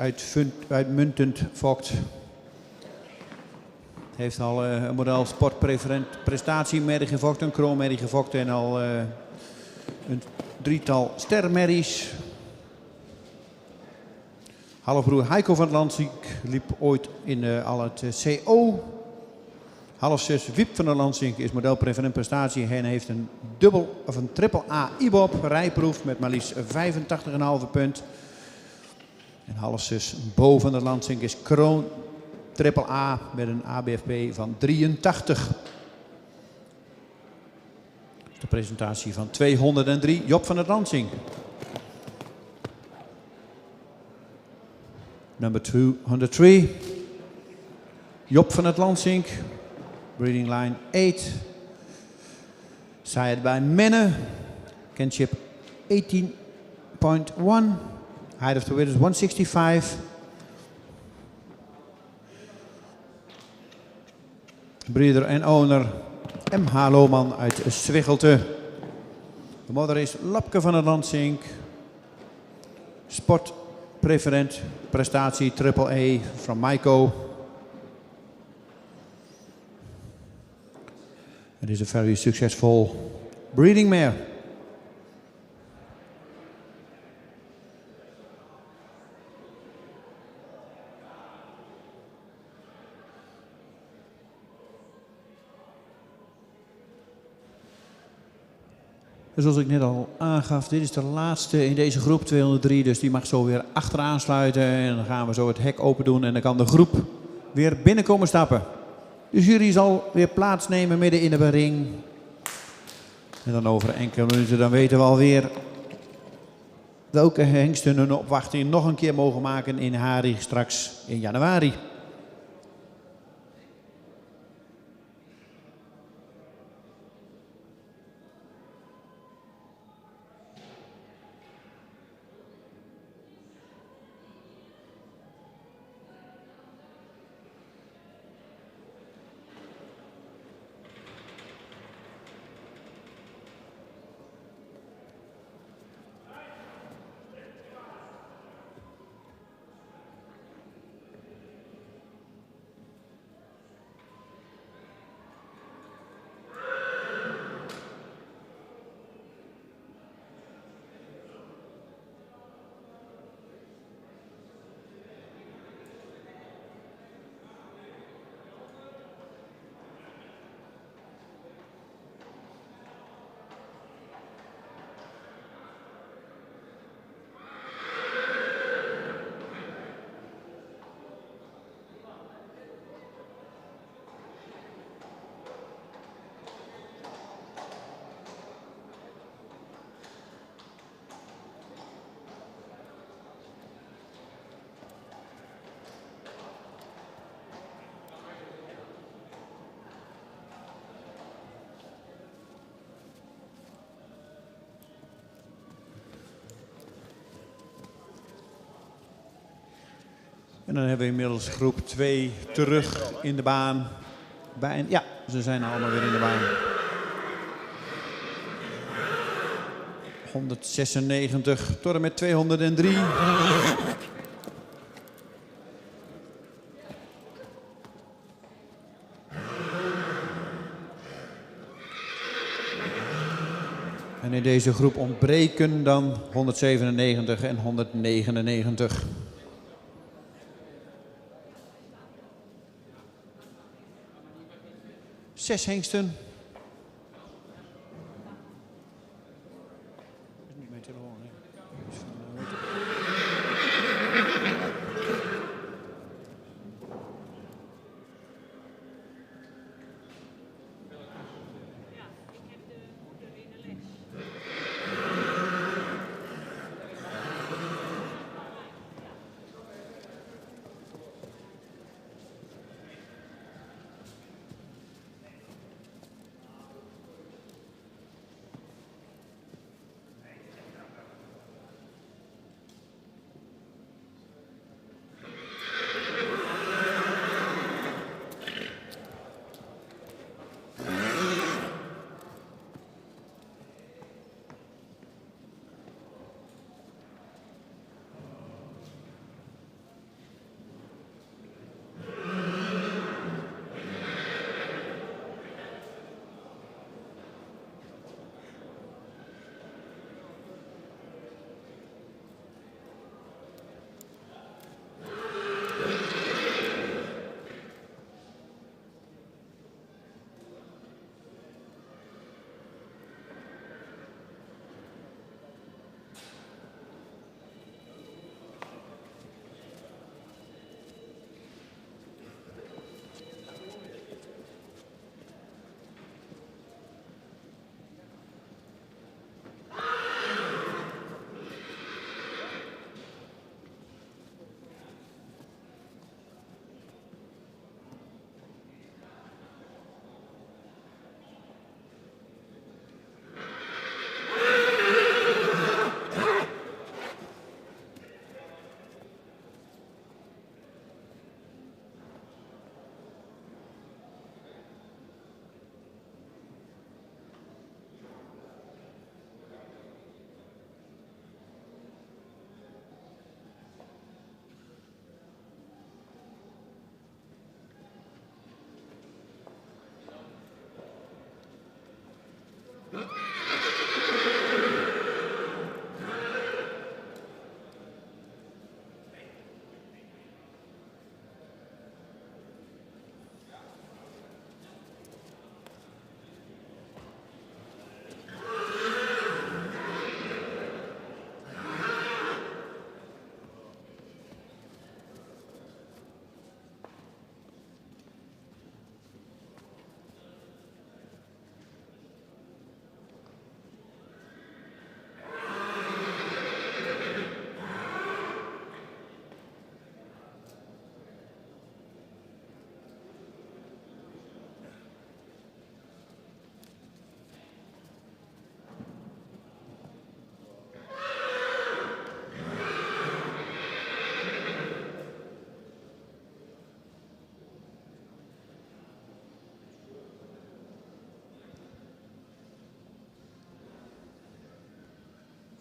uitmuntend fokt. Heeft al een model sportpreferent prestatiemerrie gefokt, een kroonmerrie gefokt en al een drietal stermerries. Halfbroer Heiko van der Lansink liep ooit in al het CO. Halfzus Wiep van der Lansink is modelpreferent prestatie en heeft een triple A IBOP rijproef met maar liefst 85,5 punt. En halfzus Bo van der Lansink is kroon triple A met een ABFP van 83. De presentatie van 203 Job van der Lansink. Number 203 Job van der Lansink. Breeding line 8. Said bij Menne. Kinship 18 Height of the width is 165. Breeder en owner M.H. Lohman uit Zwichelte. De modder is Lapke van het Lansink. Sportpreferent, prestatie AAA van Maiko. Het is een very successful breeding mare. Zoals ik net al aangaf, dit is de laatste in deze groep 203, dus die mag zo weer achteraan sluiten. En dan gaan we zo het hek open doen en dan kan de groep weer binnenkomen stappen. De jury zal weer plaatsnemen midden in de ring. En dan over enkele minuten dan weten we alweer welke hengsten hun opwachting nog een keer mogen maken in Hari straks in januari. En dan hebben we inmiddels groep 2 terug in de baan. Ja, ze zijn allemaal weer in de baan. 196 tot en met 203. En in deze groep ontbreken dan 197 en 199. 6 hengsten. Dat is niet mijn telefoon, hè?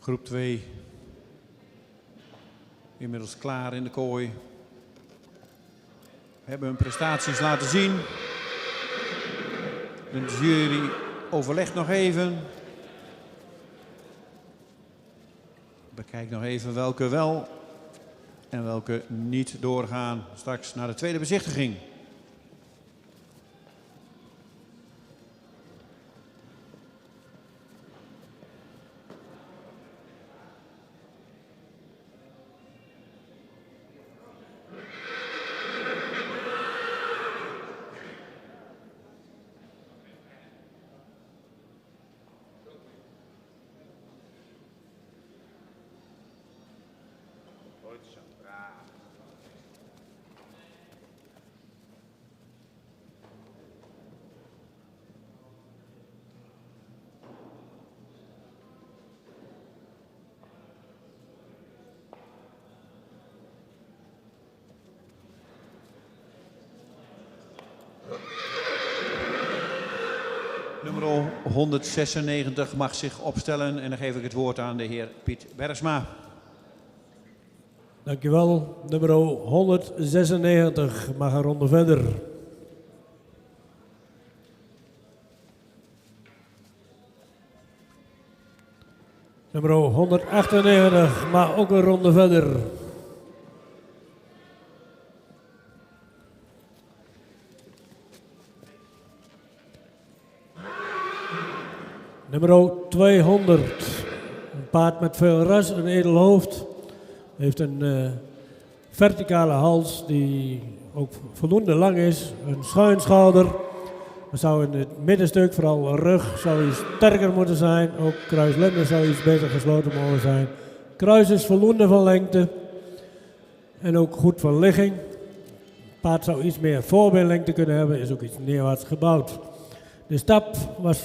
Groep 2 inmiddels klaar in de kooi. Hebben hun prestaties laten zien. De jury overlegt nog even. Bekijk nog even welke wel en welke niet doorgaan straks naar de tweede bezichtiging. Nummer 196 mag zich opstellen en dan geef ik het woord aan de heer Piet Bergsma. Dankjewel. Nummer 196 mag een ronde verder. Nummer 198 mag ook een ronde verder. Nummer 200, een paard met veel ras, een edel hoofd, heeft een verticale hals die ook voldoende lang is, een schuin schouder. Maar zou in het middenstuk, vooral rug, zou iets sterker moeten zijn. Ook kruislenden zou iets beter gesloten mogen zijn. Kruis is voldoende van lengte en ook goed van ligging. Het paard zou iets meer voorbeenlengte kunnen hebben, is ook iets neerwaarts gebouwd. De stap was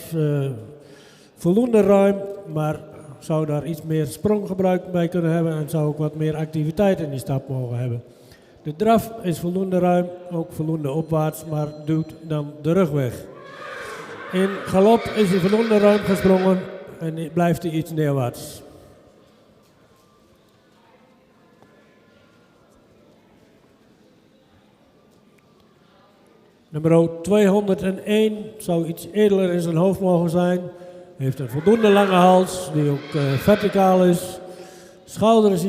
voldoende ruim, maar zou daar iets meer spronggebruik bij kunnen hebben en zou ook wat meer activiteit in die stap mogen hebben. De draf is voldoende ruim, ook voldoende opwaarts, maar duwt dan de rug weg. In galop is hij voldoende ruim gesprongen en blijft hij iets neerwaarts. Nummer 201 zou iets edeler in zijn hoofd mogen zijn. Heeft een voldoende lange hals, die ook verticaal is. Schouder is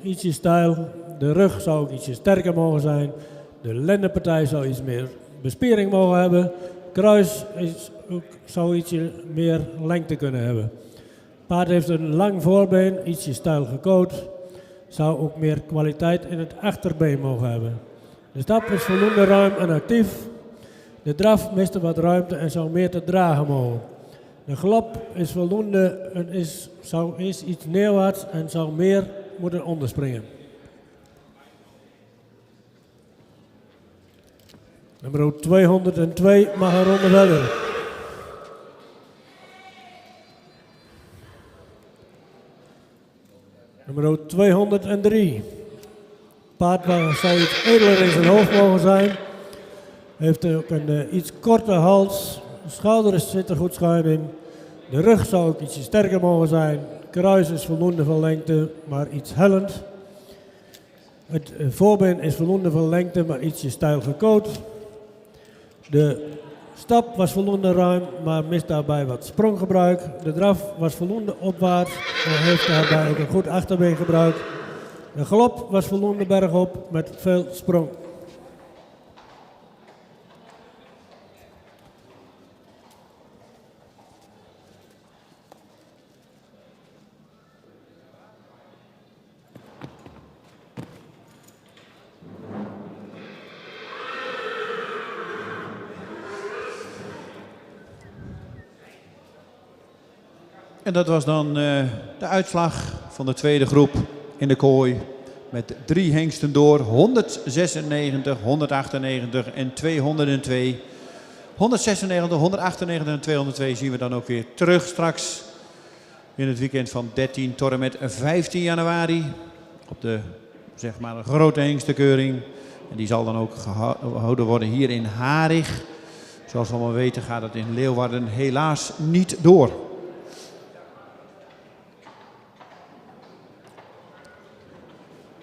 ietsje steil. De rug zou ook ietsje sterker mogen zijn. De lendenpartij zou iets meer bespiering mogen hebben. Kruis zou ietsje meer lengte kunnen hebben. Het paard heeft een lang voorbeen, ietsje steil gecoat. Zou ook meer kwaliteit in het achterbeen mogen hebben. De stap is voldoende ruim en actief. De draf miste wat ruimte en zou meer te dragen mogen. De galop is voldoende en is iets neerwaarts en zou meer moeten onderspringen. Nummer 202 mag een ronde verder. Nummer 203. Paard zou iets edeler in zijn hoofd mogen zijn. Heeft ook een iets korte hals. De schouder zit er goed schuin in. De rug zou ook ietsje sterker mogen zijn. Kruis is voldoende van lengte, maar iets hellend. Het voorbeen is voldoende van lengte, maar ietsje steil gecoat. De stap was voldoende ruim, maar mist daarbij wat spronggebruik. De draf was voldoende opwaarts en heeft daarbij ook een goed achterbeengebruik. De galop was voldoende bergop met veel sprong. En dat was dan de uitslag van de tweede groep in de kooi. Met 3 hengsten door, 196, 198 en 202. 196, 198 en 202 zien we dan ook weer terug straks in het weekend van 13 tot en met 15 januari. Op de zeg maar grote hengstenkeuring. En die zal dan ook gehouden worden hier in Harig. Zoals we allemaal weten gaat het in Leeuwarden helaas niet door.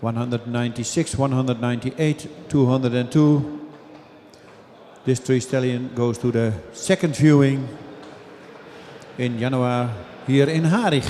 196, 198, 202. This three stallion goes to the second viewing in January hier in Harig.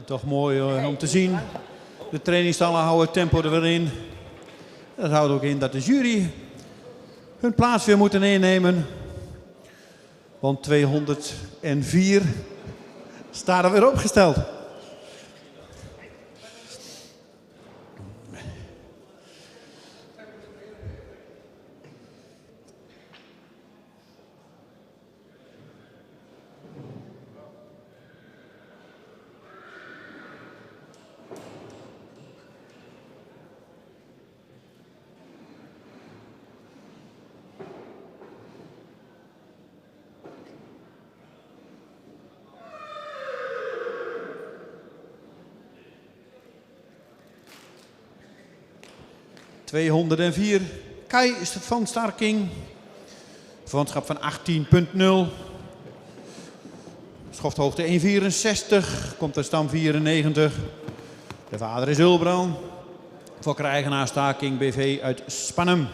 Toch mooi om te zien. De trainingsstallen houden het tempo er weer in. Dat houdt ook in dat de jury hun plaats weer moeten innemen. Want 204 staat er weer opgesteld. ...204, Kai van Starking. Verwantschap van 18.0. Schofthoogte 1,64. Komt er stam 94. De vader is Ulbrand. Fokker-eigenaar Starking BV uit Spannem.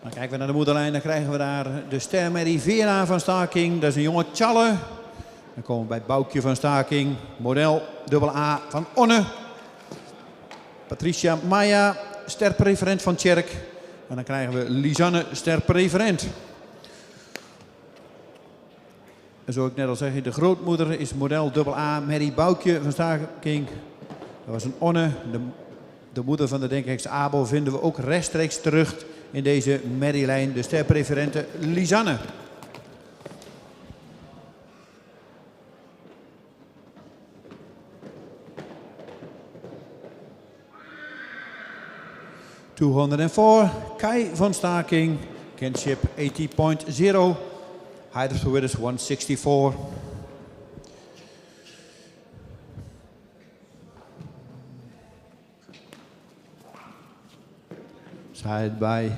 Dan kijken we naar de moederlijn. Dan krijgen we daar de ster Vera van Starking. Dat is een jonge Tjalle. Dan komen we bij Boukje van Starking. Model AA van Onne. Patricia Maya, sterpreferent van Tjerk. En dan krijgen we Lisanne, sterpreferent. En zoals ik net al zeg, de grootmoeder is model AA Mary Boukje van Starking. Dat was een Onne. De moeder van de denkheks Abel vinden we ook rechtstreeks terug in deze Marylijn. De sterpreferente Lisanne. ...204, Kai van Starking, kinship 80.0, height of the width is 164. Side bij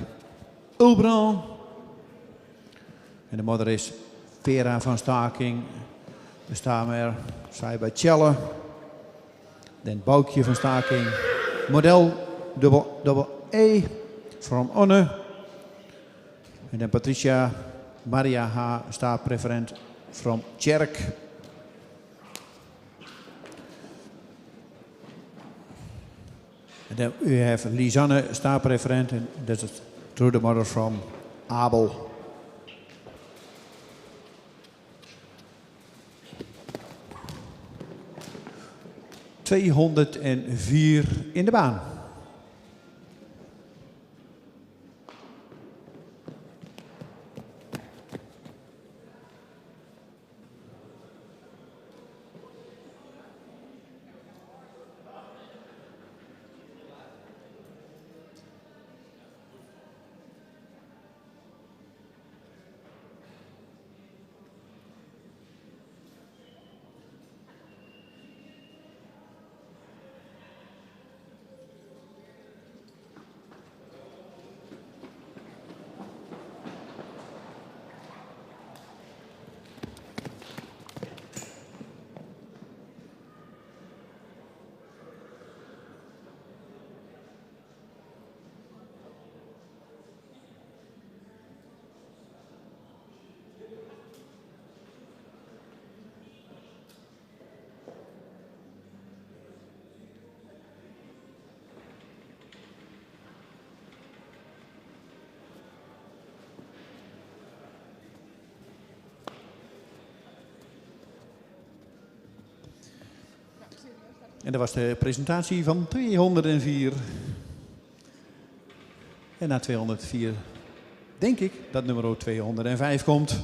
Ulbrand. En de moeder is Vera van Starking. De stamer, side bij Tjelle. Dan Boukje van Starking. Model AA from Onne. En dan Patricia Maria H. sterpreferent from Tjerk. And then we have Lisanne, sterpreferent, and that is through the mother from Abel. ...204 in de baan. En dat was de presentatie van 204. En na 204 denk ik dat nummer 205 komt.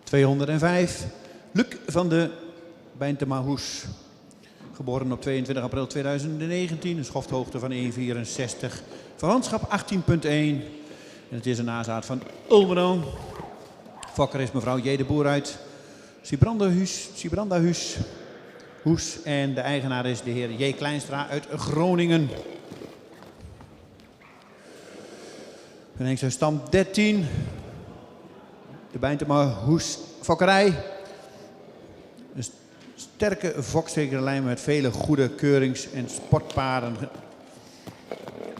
...205, Luc van de Bijntemahoes. Geboren op 22 april 2019. Een schofthoogte van 1,64. Verwantschap 18,1. En het is een nazaat van Ulmelo. Fokker is mevrouw J. de Boer uit Sibrandahuis. Hoes. En de eigenaar is de heer J. Kleinstra uit Groningen. Verenigde stam 13. De Bijntema Hoes Fokkerij. Een sterke fokstekerlijn met vele goede keurings- en sportpaarden.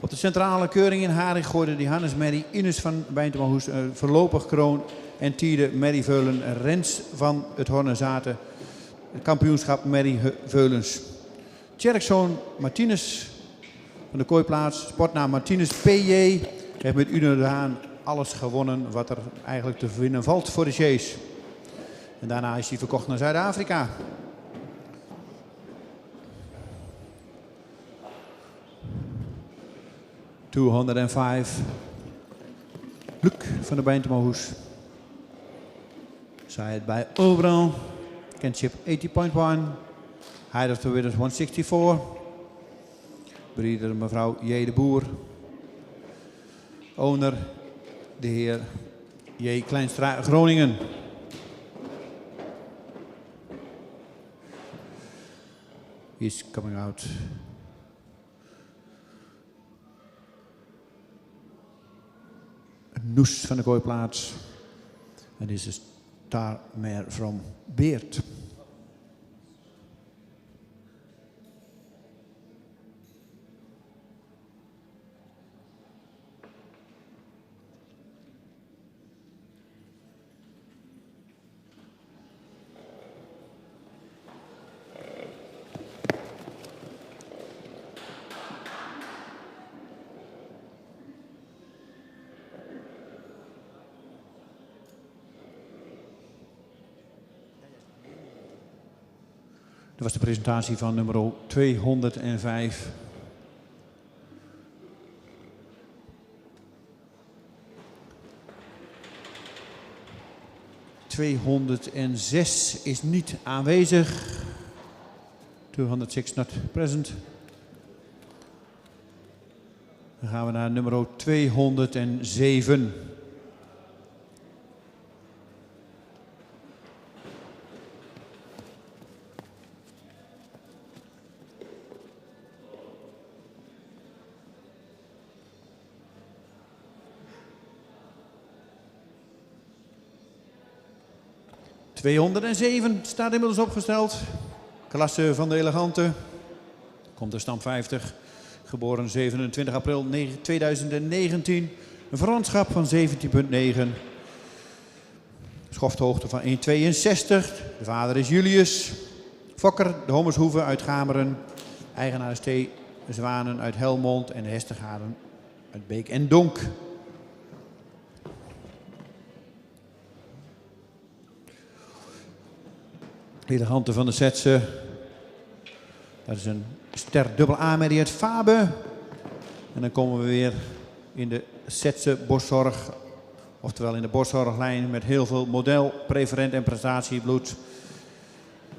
Op de centrale keuring in Haring gooide die Hannes Merrie Ines van Bijntema Hoes voorlopig kroon. En tierde Merrie Veulen Rens van het Hornezaten. Het kampioenschap Merrie Veulens. Tjerkzoon Martinez van de Kooiplaats. Sportnaam Martinez PJ. Heeft met Uno de Haan alles gewonnen wat er eigenlijk te winnen valt voor de Sjees. En daarna is hij verkocht naar Zuid-Afrika. ...205. Luc van de Bijntema Hoes. Side by Oberon. Kinship 80.1. Height of the Winners 164. Breeder mevrouw J. de Boer. Owner de heer J. Kleinstra Groningen. Is coming out. Noes van de Kooiplaats. En dit is Star Mare from Beert. Dat was de presentatie van nummer 205. ...206 is niet aanwezig. 206 not present. Dan gaan we naar nummer 207. ...207 staat inmiddels opgesteld. Klasse van de Elegante. Komt de stam 50. Geboren 27 april 2019. Een verwantschap van 17,9. Schofthoogte van 1,62. De vader is Julius. Fokker, de Hommershoeve uit Gameren. Eigenaar is T. Zwanen uit Helmond. En de Hestegaren uit Beek en Donk. Elegante van de Setse. Dat is een ster dubbel A-merrie uit Fabe. En dan komen we weer in de Setse boszorg. Oftewel in de boszorglijn met heel veel model, preferent en prestatiebloed.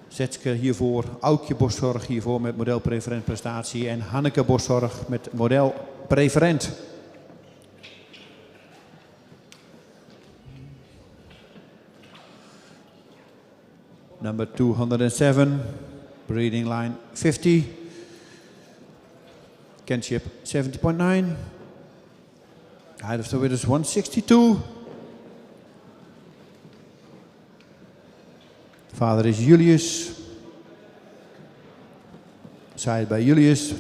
Setske hiervoor, Aukje boszorg hiervoor met model, preferent, prestatie. En Hanneke boszorg met model, preferent. Number 207, breeding line 50, kinship 70.9, height of the winners 162. Vader is Julius, side bij Julius,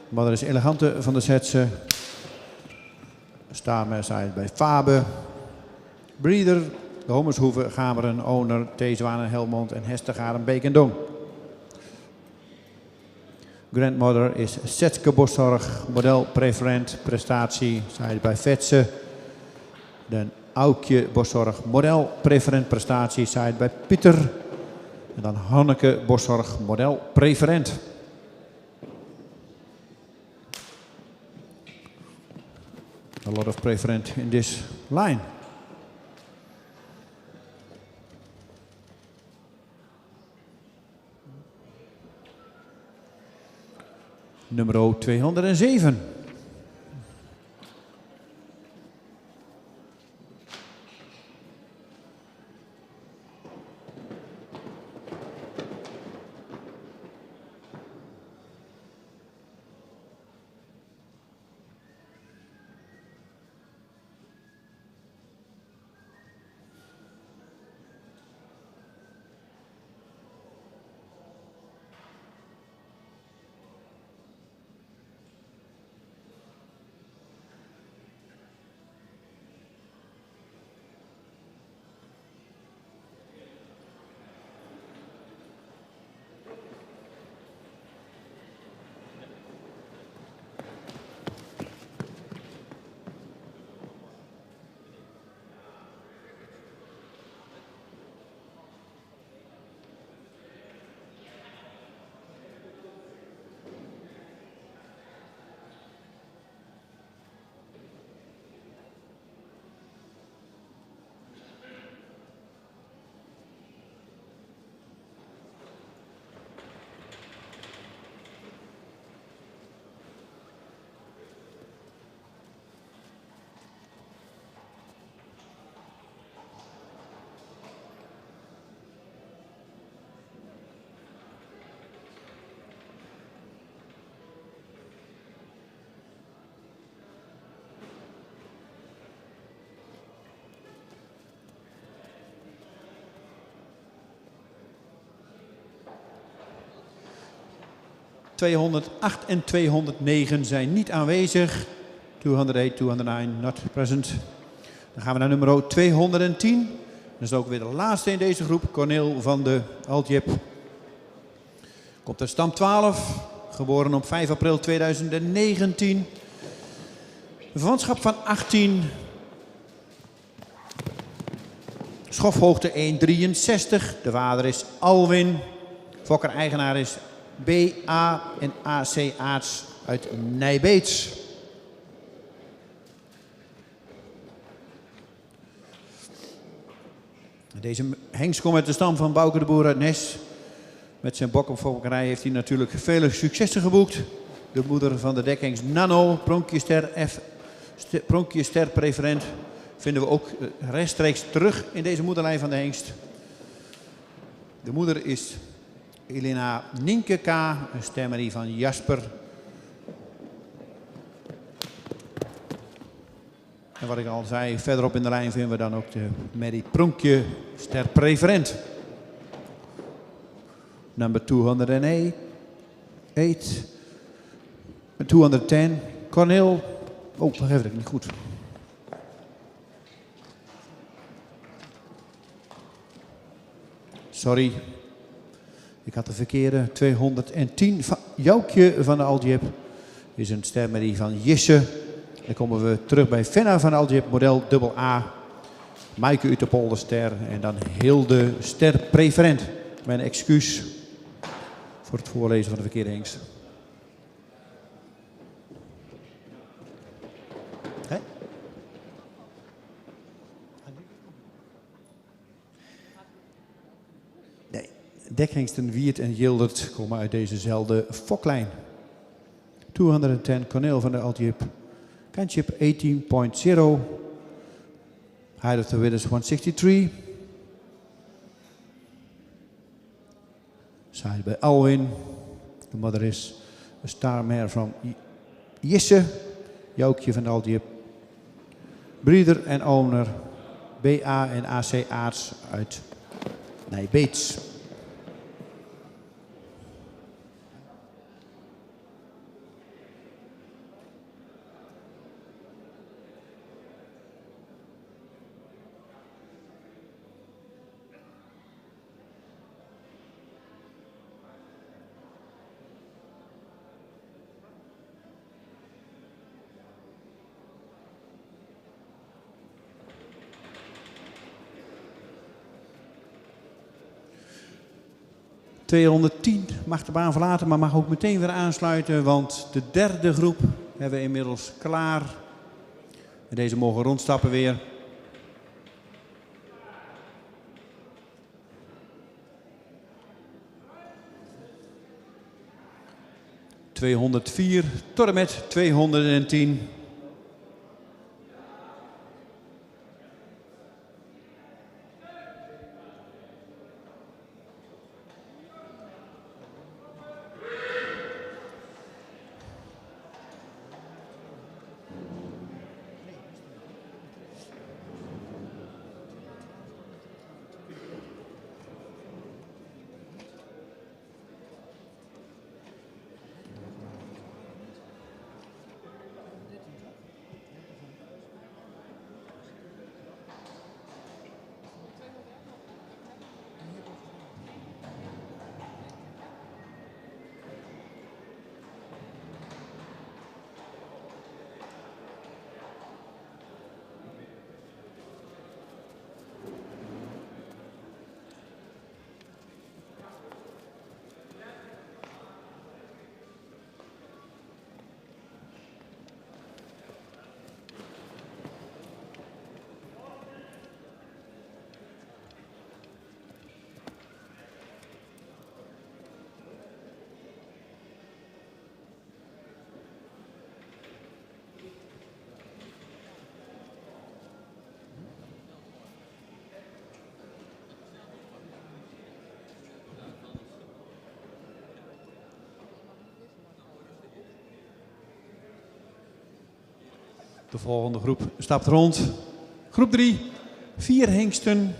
mother is Elegante van de Setse, Starmer side bij Fabe, breeder. De Hommershoeve, Gameren, Owner, T. Zwanen, Helmond en Hestegaren, Beek en Dong. Grandmother is Setske boszorg, model, preferent, prestatie, zij bij Vetse. Dan Aukje boszorg, model, preferent, prestatie, zij bij Pieter. En dan Hanneke boszorg, model, preferent. A lot of preferent in this line. nummer 207. ...208 en 209 zijn niet aanwezig. 208, 209 not present. Dan gaan we naar nummer 210. Dat is ook weer de laatste in deze groep. Cornel van de Aljep. Komt uit stam 12. Geboren op 5 april 2019. Een verwantschap van 18. Schofhoogte 1,63. De vader is Alwin. Fokker-eigenaar is B.A. en A.C. Aarts uit Nijbeets. Deze hengst komt uit de stam van Bouke de Boer uit Nes. Met zijn bokkenfokkerij heeft hij natuurlijk vele successen geboekt. De moeder van de dekhengst Nano, Pronkjesster preferent, vinden we ook rechtstreeks terug in deze moederlijn van de hengst. De moeder is Elena Nienke K, een stemmerie van Jasper. En wat ik al zei, verderop in de lijn vinden we dan ook de Mary Pronkje ster preferent. Number 208. 210. Cornel. Oh, wacht even, niet goed. Sorry. Ik had de verkeerde. 210. Joukje van de Aljep is een stermerie van Jisse. Dan komen we terug bij Fenna van Aljep, model AA. Maaike uit de Polderster en dan Hilde ster preferent. Mijn excuus voor het voorlezen van de verkeerde hengst. Nee, dekhengsten Wiert en Jildert komen uit dezezelfde foklijn. 210 Cornel van de Aljep. Kanchip 18.0. Height of the Widders 163. Side bij Alwin. De moeder is een star mare van Jisse. Joukje van de Aljep. Breeder en owner B.A. en A.C. Aarts uit Nijbeets. ...210 mag de baan verlaten, maar mag ook meteen weer aansluiten, want de derde groep hebben we inmiddels klaar. En deze mogen rondstappen weer. 204 tot en met 210. De volgende groep stapt rond. Groep 3, 4 hengsten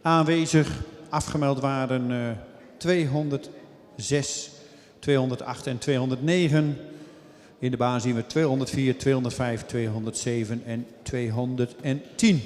aanwezig. Afgemeld waren 206, 208 en 209. In de baan zien we 204, 205, 207 en 210.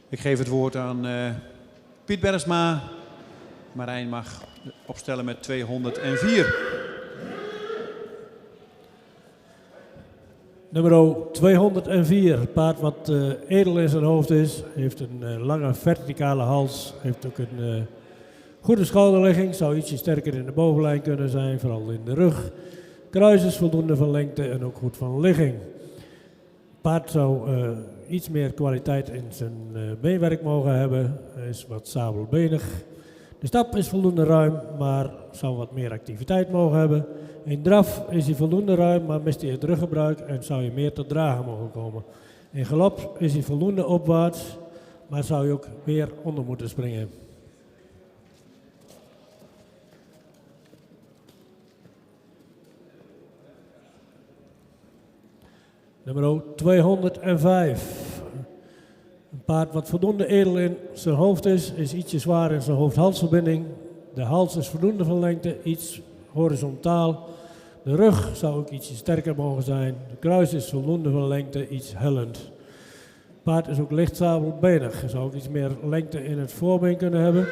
Ik geef het woord aan Piet Bergsma. Marijn mag opstellen met 204. Nummer 204, het paard wat edel in zijn hoofd is, heeft een lange verticale hals, heeft ook een goede schouderligging, zou ietsje sterker in de bovenlijn kunnen zijn, vooral in de rug. Kruis is voldoende van lengte en ook goed van ligging. Het paard zou iets meer kwaliteit in zijn beenwerk mogen hebben, hij is wat sabelbenig. De stap is voldoende ruim, maar zou wat meer activiteit mogen hebben. In draf is hij voldoende ruim, maar mist hij het ruggebruik en zou je meer te dragen mogen komen. In galop is hij voldoende opwaarts, maar zou je ook weer onder moeten springen. Nummer 205. Een paard wat voldoende edel in zijn hoofd is ietsje zwaar in zijn hoofd-halsverbinding. De hals is voldoende van lengte, iets horizontaal. De rug zou ook ietsje sterker mogen zijn. De kruis is voldoende van lengte, iets hellend. Het paard is ook licht sabelbenig. Zou ook iets meer lengte in het voorbeen kunnen hebben.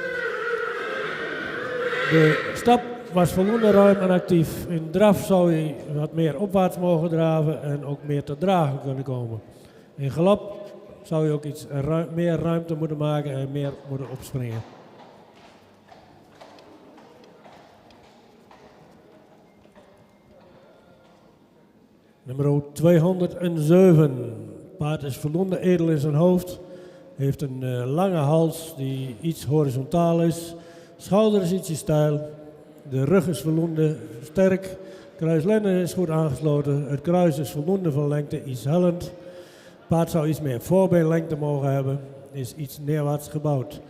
De stap was voldoende ruim en actief. In draf zou hij wat meer opwaarts mogen draven en ook meer te dragen kunnen komen. In galop zou je ook iets meer ruimte moeten maken en meer moeten opspringen. Nummer 207. Paard is voldoende edel in zijn hoofd. Heeft een lange hals die iets horizontaal is. Schouder is ietsje steil. De rug is voldoende sterk. Kruislinnen is goed aangesloten. Het kruis is voldoende van lengte, iets hellend. Paard zou iets meer voorbeenlengte mogen hebben. Is iets neerwaarts gebouwd.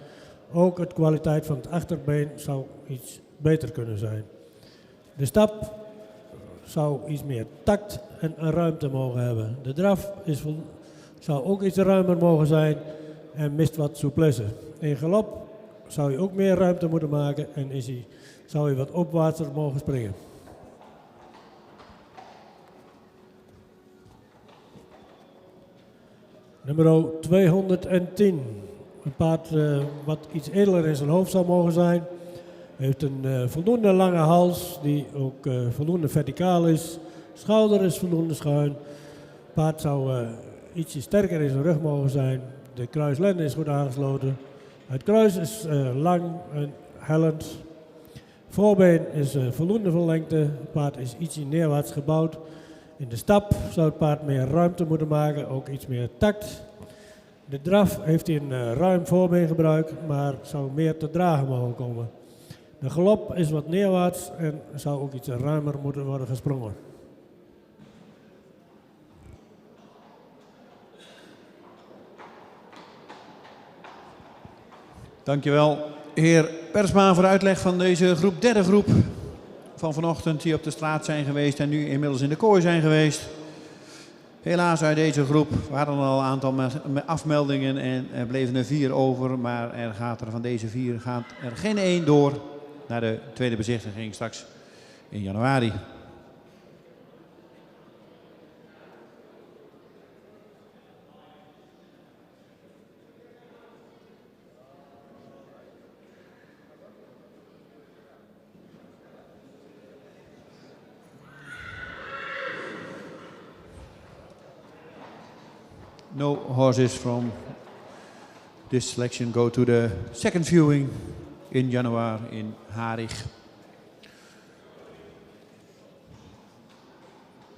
Ook de kwaliteit van het achterbeen zou iets beter kunnen zijn. De stap zou iets meer tact en ruimte mogen hebben. De draf zou ook iets ruimer mogen zijn en mist wat souplesse. In galop zou je ook meer ruimte moeten maken en zou je wat opwaartser mogen springen. Nummer 210. Een paard wat iets edeler in zijn hoofd zou mogen zijn. Heeft een voldoende lange hals die ook voldoende verticaal is. Schouder is voldoende schuin. Paard zou ietsje sterker in zijn rug mogen zijn. De kruislijn is goed aangesloten. Het kruis is lang en hellend. Voorbeen is voldoende van lengte. Het paard is ietsje neerwaarts gebouwd. In de stap zou het paard meer ruimte moeten maken, ook iets meer tact. De draf heeft hij een ruim voorbeengebruik, maar zou meer te dragen mogen komen. De galop is wat neerwaarts en zou ook iets ruimer moeten worden gesprongen. Dankjewel, heer Persma, voor de uitleg van deze groep, derde groep van vanochtend die op de straat zijn geweest en nu inmiddels in de kooi zijn geweest. Helaas uit deze groep waren er al een aantal afmeldingen en er bleven er 4 over, maar van deze 4 gaat er geen 1 door naar de tweede bezichtiging straks in januari. No horses from this selection go to the second viewing in January in Harig.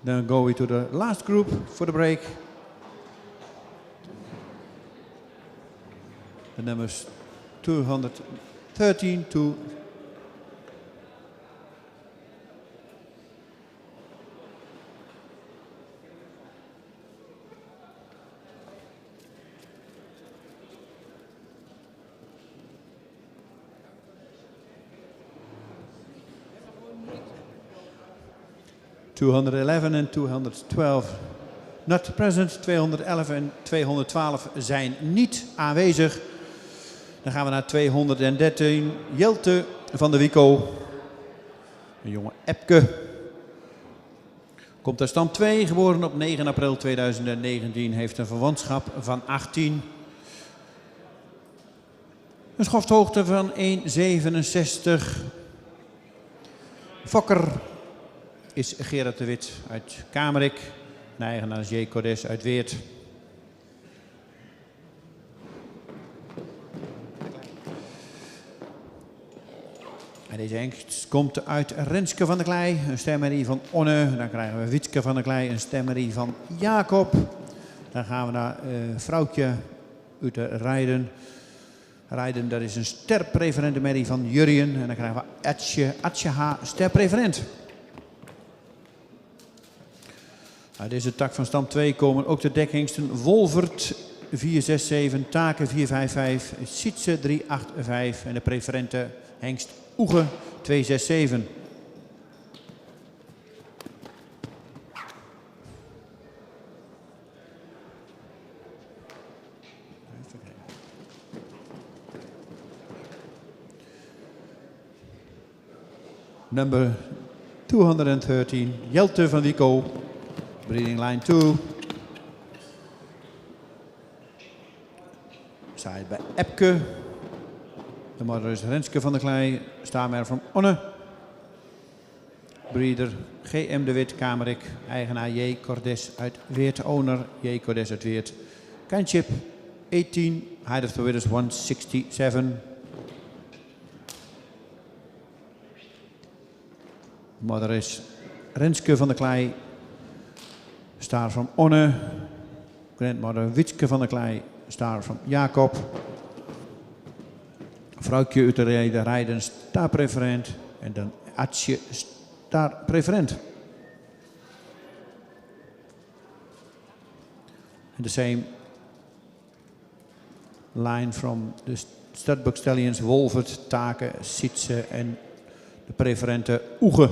Then go we to the last group for the break. The numbers 213 to 211 en 212 not present. 211 en 212 zijn niet aanwezig. Dan gaan we naar 213. Jelte van de Wico. Een jonge Epke. Komt uit stam 2, geboren op 9 april 2019. Heeft een verwantschap van 18. Een schofthoogte van 1,67. Fokker is Gerard de Wit uit Kamerik. De eigenaar is J. Cordes uit Weert. En deze hengst komt uit Renske van der Klei, een stemmerie van Onne. Dan krijgen we Witske van der Klei, een stemmerie van Jacob. Dan gaan we naar Vrouwtje uit de Rijden. Rijden, dat is een sterpreferente merrie van Jurjen. En dan krijgen we Atje H. sterpreferent. Uit deze tak van stam 2 komen ook de dekhengsten Wolvert 467, Taken 455, Sietse 385 en de preferente hengst Oege 267. Number 213, Jelte van Wico. Breeding line 2. Side bij Epke. De mother is Renske van der Klei. Staarmer van Onne. Breeder GM de Wit, Kamerik. Eigenaar J. Cordes uit Weert. Owner J. Cordes uit Weert. Kindchip 18. Height of the Winners 167. Mother is Renske van der Klei. Staar van Onne. Grandmother Witske van der Klei. Staar van Jacob. Vrouwtje uit de rijden, rijden staarpreferent. En dan Atje staarpreferent. And the same line from the Studbuck Stallions, Wolfert, Taken, Sietse en de preferente Oege.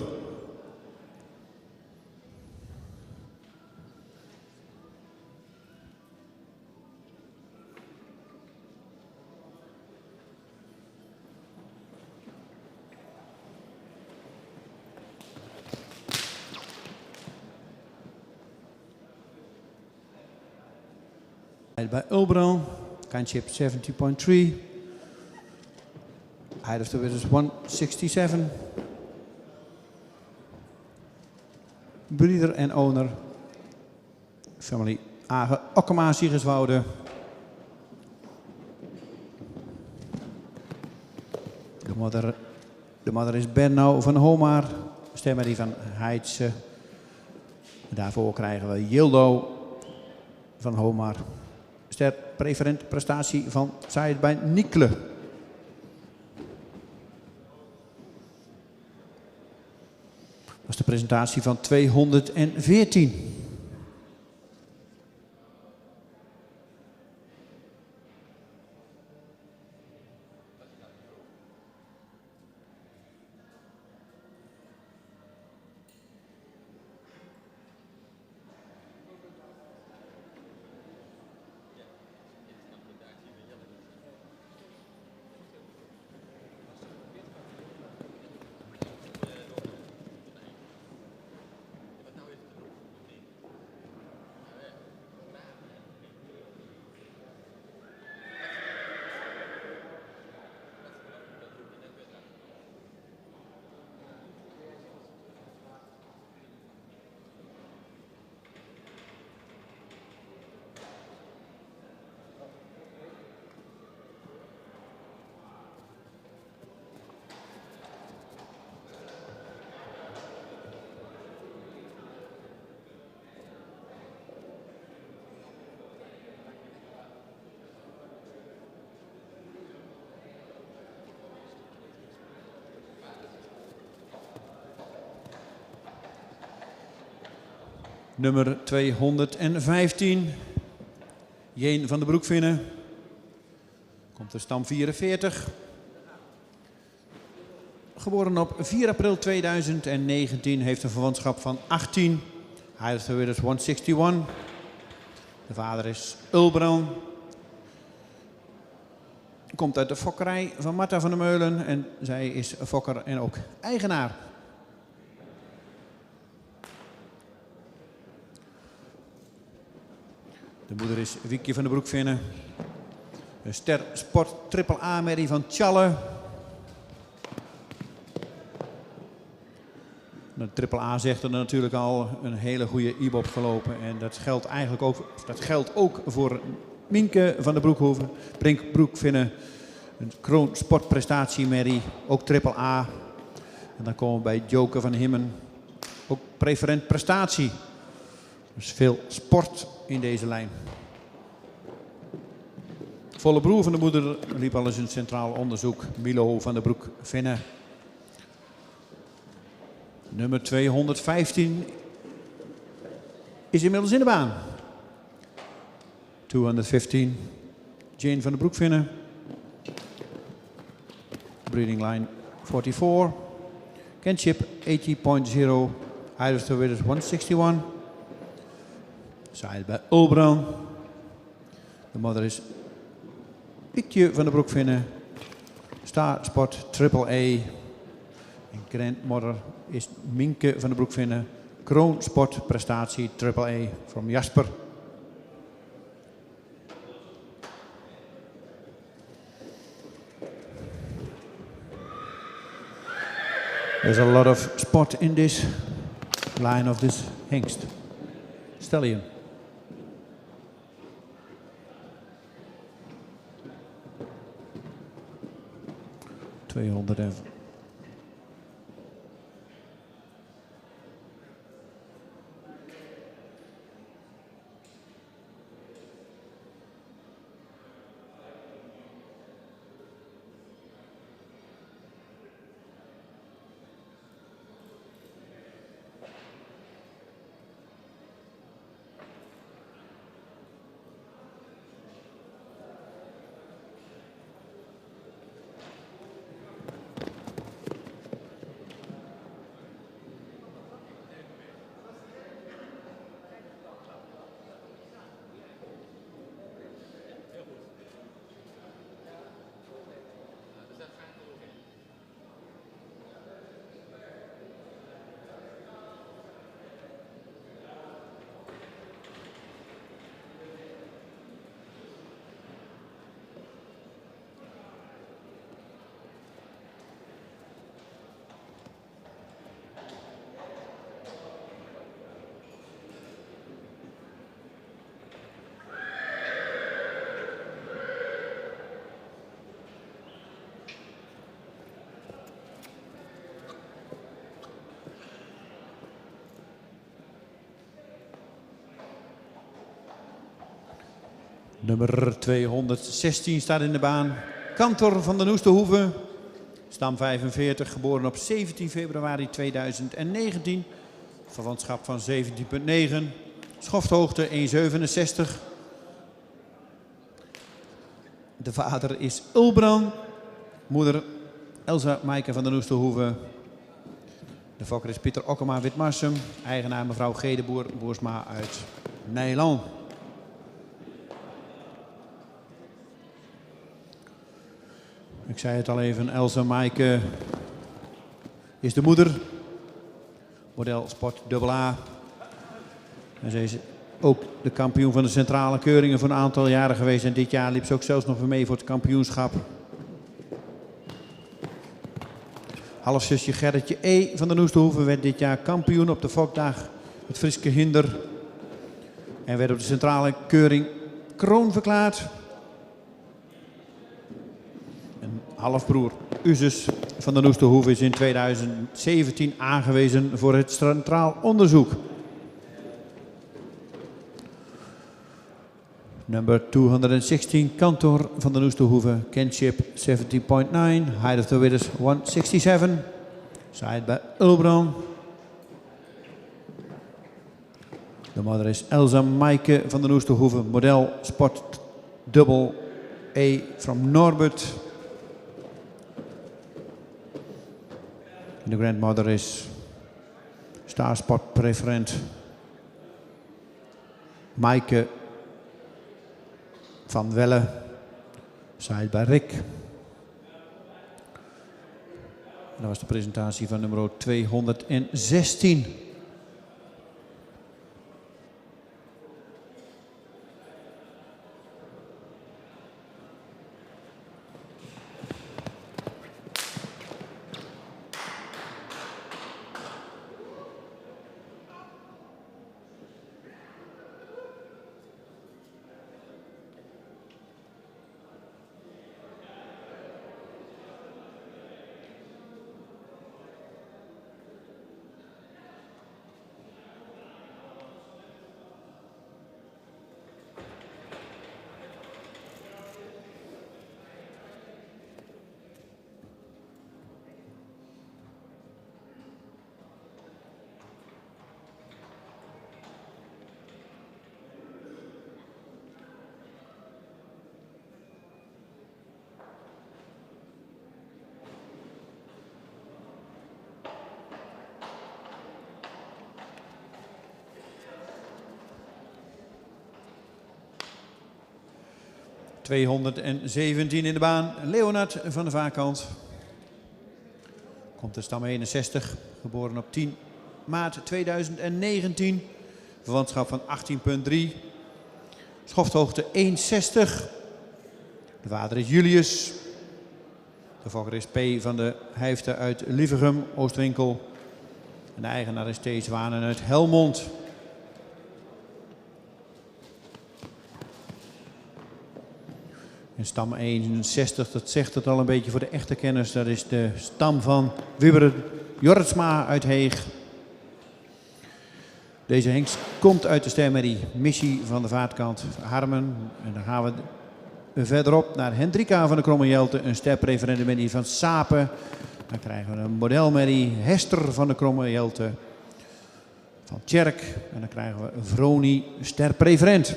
Bij Ulbran, Kindchip 70.3. Height of the Winners 167. Breeder en owner. Family Age Okkema Siegerswoude. De mother is Bernau van Homaar. Stemmerie van Heidse. Daarvoor krijgen we Yildo van Homaar. Ster preferent prestatie van Said bij Nikle. Dat was de presentatie van 214. Nummer 215. Jeen van de Broekvinnen. Komt de stam 44. Geboren op 4 april 2019. Heeft een verwantschap van 18. Height of the Winners 161. De vader is Ulbran. Komt uit de fokkerij van Marta van der Meulen. En zij is fokker en ook eigenaar. De moeder is Wiekje van de Broekvinnen. De Ster Sport Triple A Merrie van Tjalle. De Triple A zegt er natuurlijk al een hele goede IBOP gelopen. En dat geldt eigenlijk ook voor Minke van de Broekhoven. Brink Broekvinnen. Een kroon sportprestatie Merrie. Ook Triple A. En dan komen we bij Joker van Himmen. Ook preferent prestatie. Dus veel sport in deze lijn. Volle broer van de moeder liep al eens in centraal onderzoek. Milo van der Broekvinnen. Nummer 215 is inmiddels in de baan. 215. Jane van der Broekvinnen. Breeding line 44. Kinship 80.0. Height of the Winners 161. Side bij Ulbran. De mother is Piekje van de Broekvinnen. Star Sport Triple A. En grandmother is Minke van de Broekvinnen. Kroon Sport Prestatie Triple A from Jasper. There's a lot of spot in this line of this hengst. Stallion. $200. Nummer 216 staat in de baan. Kantor van de Noesterhoeve. Stam 45, geboren op 17 februari 2019. Verwantschap van 17,9. Schofthoogte 1,67. De vader is Ulbran. Moeder Elsa Maaike van de Noesterhoeve. De fokker is Pieter Okkema Witmarsum. Eigenaar mevrouw Gedeboer Boersma uit Nijland. Ik zei het al even, Elsa Maaike is de moeder. Model Sport AA. En ze is ook de kampioen van de centrale keuringen voor een aantal jaren geweest. En dit jaar liep ze ook zelfs nog weer mee voor het kampioenschap. Halfzusje Gerritje E. van de Noesterhoeve werd dit jaar kampioen op de Fokdag. Het Friske Hinder. En werd op de centrale keuring kroon verklaard. Halfbroer Uzes van de Noesterhoeve is in 2017 aangewezen voor het centraal onderzoek. Number 216, Kantor van de Noesterhoeve, Kinship 17.9, height of the withers 167, side bij Ulbran. De moeder is Elsa Maaike van de Noesterhoeve, model Sport AA from Norbert. De grandmother is Starsport preferent Maaike van Welle, side bij Rick. En dat was de presentatie van nummer 216. ...217 in de baan. Leonard van de Vaarkant. Komt uit stam 61. Geboren op 10 maart 2019. Verwantschap van 18,3. Schofthoogte 1,60. De vader is Julius. De fokker is P. van de Hijfte uit Lievegem, Oostwinkel. En de eigenaar is T. Zwanen uit Helmond. En stam 61, dat zegt het al een beetje voor de echte kenners. Dat is de stam van Wibber Jortsma uit Heeg. Deze hengst komt uit de stermerrie Missie van de Vaartkant Harmen. En dan gaan we verderop naar Hendrika van de Kromme Jelte. Een sterpreferentenmerrie van Sapen. Dan krijgen we een modelmerrie Hester van de Kromme Jelte van Tjerk. En dan krijgen we Vroni sterpreferent.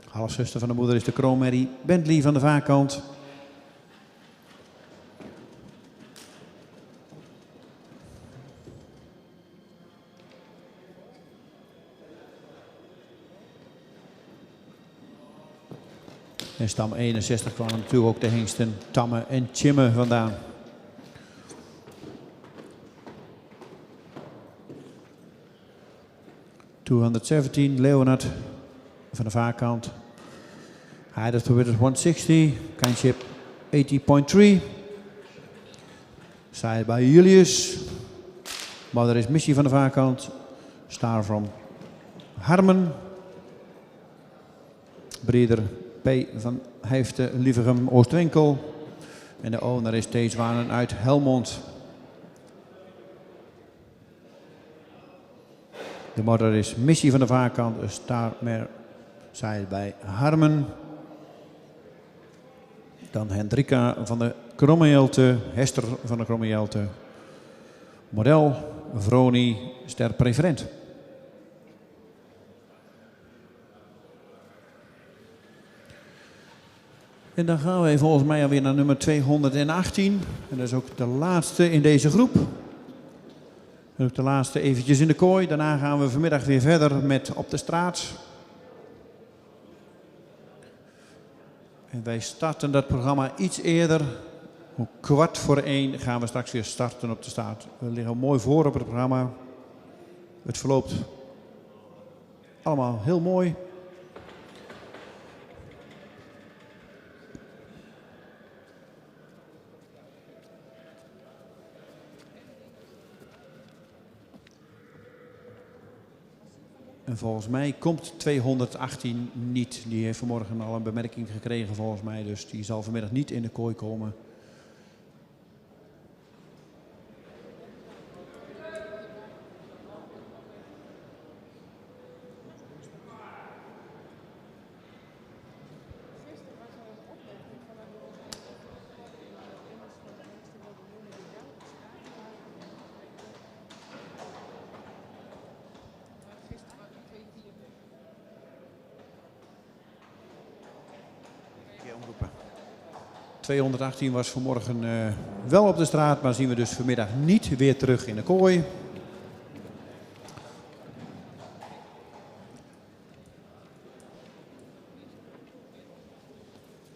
Halfzuster van de moeder is de kroonmerrie Bentley van de Vaarkant. En stam 61 kwamen natuurlijk ook de hengsten Tamme en Tjimme vandaan. ...217, Leonard van de Vaarkant. Heider to Witters 160, Kindship 80.3. Side by Julius. Mother is Missie van de Vaarkant. Star from Harmen. Breeder P. van Hijfte, Lievegem, Oostwinkel. En de owner is T. Zwanen uit Helmond. De mother is Missie van de Vaarkant. Een Star Mare Side bij Harmen. Dan Hendrika van de Kromme Jelte, Hester van de Kromme Jelte. Model, Vroni, sterpreferent. En dan gaan we volgens mij alweer naar nummer 218. En dat is ook de laatste in deze groep. En ook de laatste eventjes in de kooi. Daarna gaan we vanmiddag weer verder met Op de Straat. En wij starten dat programma iets eerder. Om 1:15 gaan we straks weer starten op de straat. We liggen mooi voor op het programma. Het verloopt allemaal heel mooi. En volgens mij komt 218 niet. Die heeft vanmorgen al een bemerking gekregen volgens mij. Dus die zal vanmiddag niet in de kooi komen. Omroepen. 218 was vanmorgen wel op de straat, maar zien we dus vanmiddag niet weer terug in de kooi.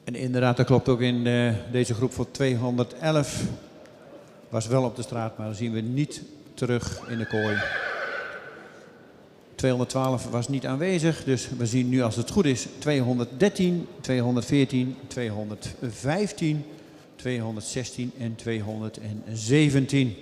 En inderdaad, dat klopt ook in deze groep voor 211. Was wel op de straat, maar zien we niet terug in de kooi. 212 was niet aanwezig, dus we zien nu als het goed is 213, 214, 215, 216 en 217.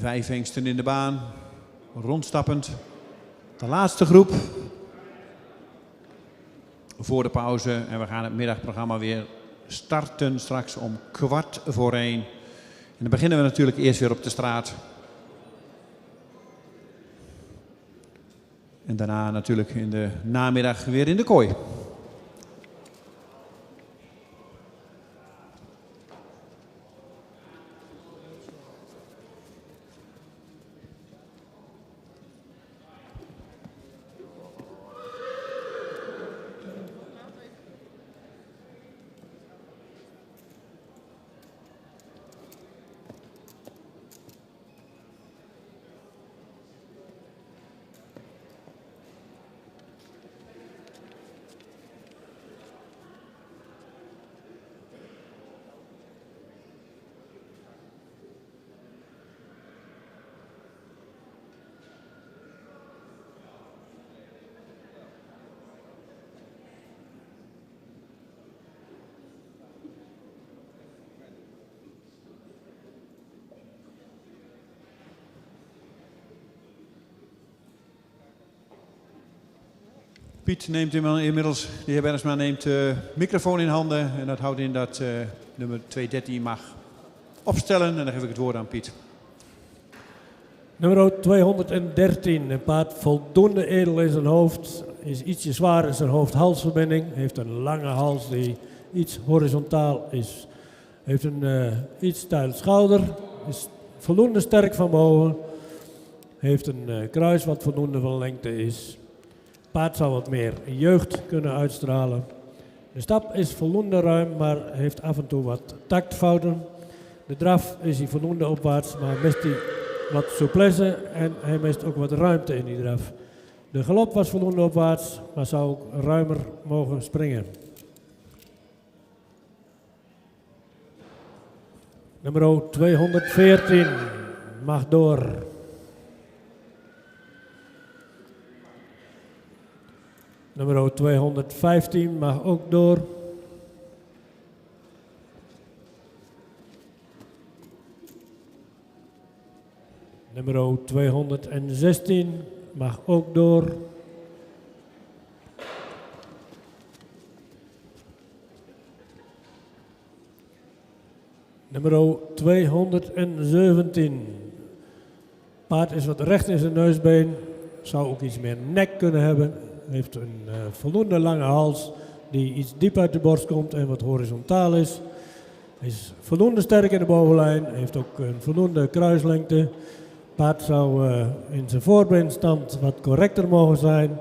5 hengsten in de baan, rondstappend. De laatste groep voor de pauze en we gaan het middagprogramma weer starten straks om 1:15. En dan beginnen we natuurlijk eerst weer op de straat. En daarna natuurlijk in de namiddag weer in de kooi. Piet neemt inmiddels, de heer Bergsma neemt de microfoon in handen en dat houdt in dat nummer 213 mag opstellen. En dan geef ik het woord aan Piet. Nummer 213, een paard voldoende edel in zijn hoofd, is ietsje zwaar in zijn hoofd-halsverbinding, heeft een lange hals die iets horizontaal is. Heeft een iets steil schouder, is voldoende sterk van boven, heeft een kruis wat voldoende van lengte is. Paard zou wat meer jeugd kunnen uitstralen. De stap is voldoende ruim, maar heeft af en toe wat taktfouten. De draf is hij voldoende opwaarts, maar mist hij wat souplesse en hij mist ook wat ruimte in die draf. De galop was voldoende opwaarts, maar zou ook ruimer mogen springen. Nummer 214 mag door. Nummer 215 mag ook door. Nummer 216 mag ook door. Nummer 217. Paard is wat recht in zijn neusbeen. Zou ook iets meer nek kunnen hebben. Heeft een voldoende lange hals die iets diep uit de borst komt en wat horizontaal is. Hij is voldoende sterk in de bovenlijn. Heeft ook een voldoende kruislengte. Paard zou in zijn voorbeenstand wat correcter mogen zijn.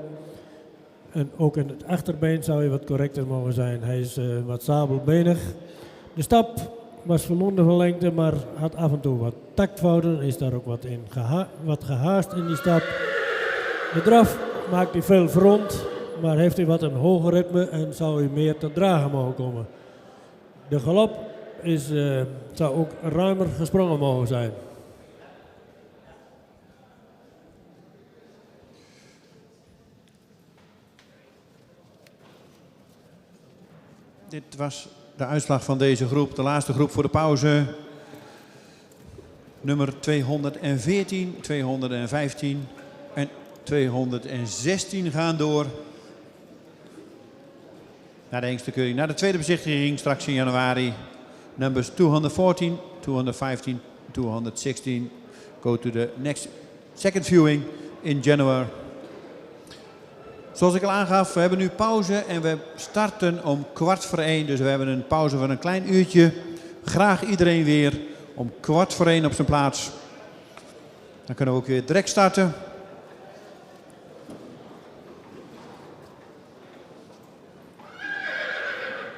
En ook in het achterbeen zou hij wat correcter mogen zijn. Hij is wat sabelbenig. De stap was voldoende van lengte, maar had af en toe wat taktfouten. Is daar ook wat gehaast in die stap. De draf maakt hij veel front, maar heeft hij wat een hoger ritme en zou hij meer te dragen mogen komen. De galop zou ook ruimer gesprongen mogen zijn. Dit was de uitslag van deze groep, de laatste groep voor de pauze. Nummer 214, 215 en 216 gaan door naar de hengstekeuring, naar de tweede bezichtiging straks in januari. Numbers 214, 215, 216 go to the next second viewing in January. Zoals ik al aangaf, we hebben nu pauze en we starten om 1:15. Dus we hebben een pauze van een klein uurtje. Graag iedereen weer om 1:15 op zijn plaats. Dan kunnen we ook weer direct starten.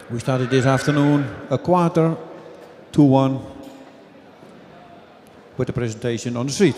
We started this afternoon 1:15 with the presentation on the street.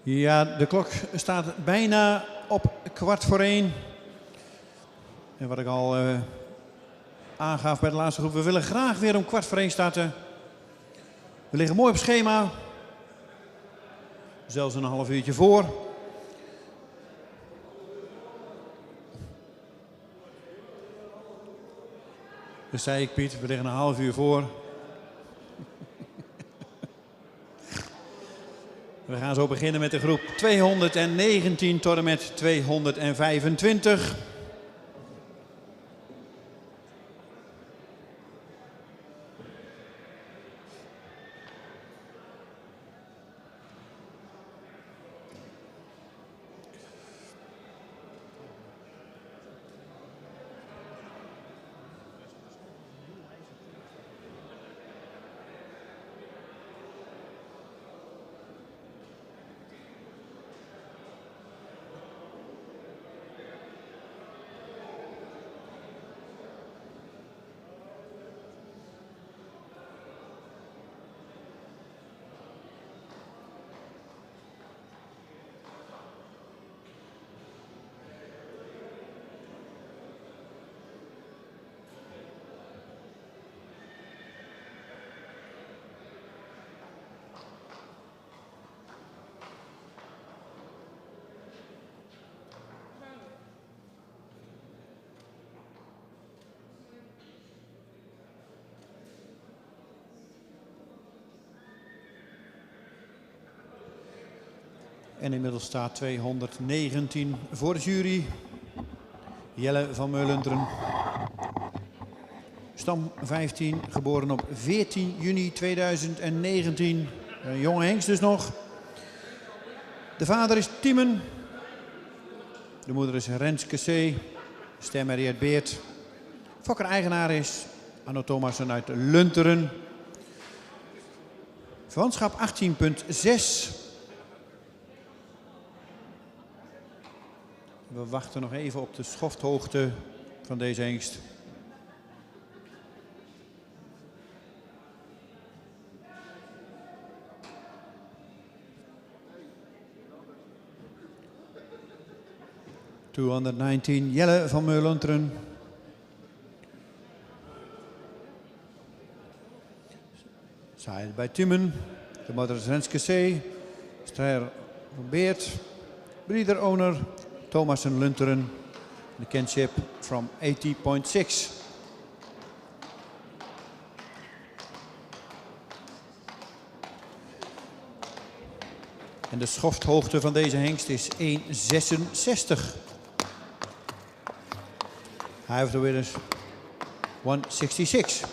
Ja, de klok staat bijna op 1:15. En wat ik al aangaf bij de laatste groep, we willen graag weer om 1:15 starten. We liggen mooi op schema. Zelfs een half uurtje voor. Dus zei ik, Piet, we liggen een half uur voor. We gaan zo beginnen met de groep 219 tot en met 225. En inmiddels staat 219 voor de jury. Jelle van Meulunteren. Stam 15, geboren op 14 juni 2019. Een jonge hengst dus nog. De vader is Tiemen. De moeder is Renske C. Stem Henriette Beert. Fokker-eigenaar is Anno Thomassen uit Lunteren. Verwantschap 18,6. We wachten nog even op de schofthoogte van deze hengst. ...219 Jelle van Meulunteren. Zij bij Timmen. De moeder is Renske C. Strijder van Beert. Breeder owner Thomassen Lunteren. The kinship from 80,6. En de schofthoogte van deze hengst is 1,66. High of the winners 166.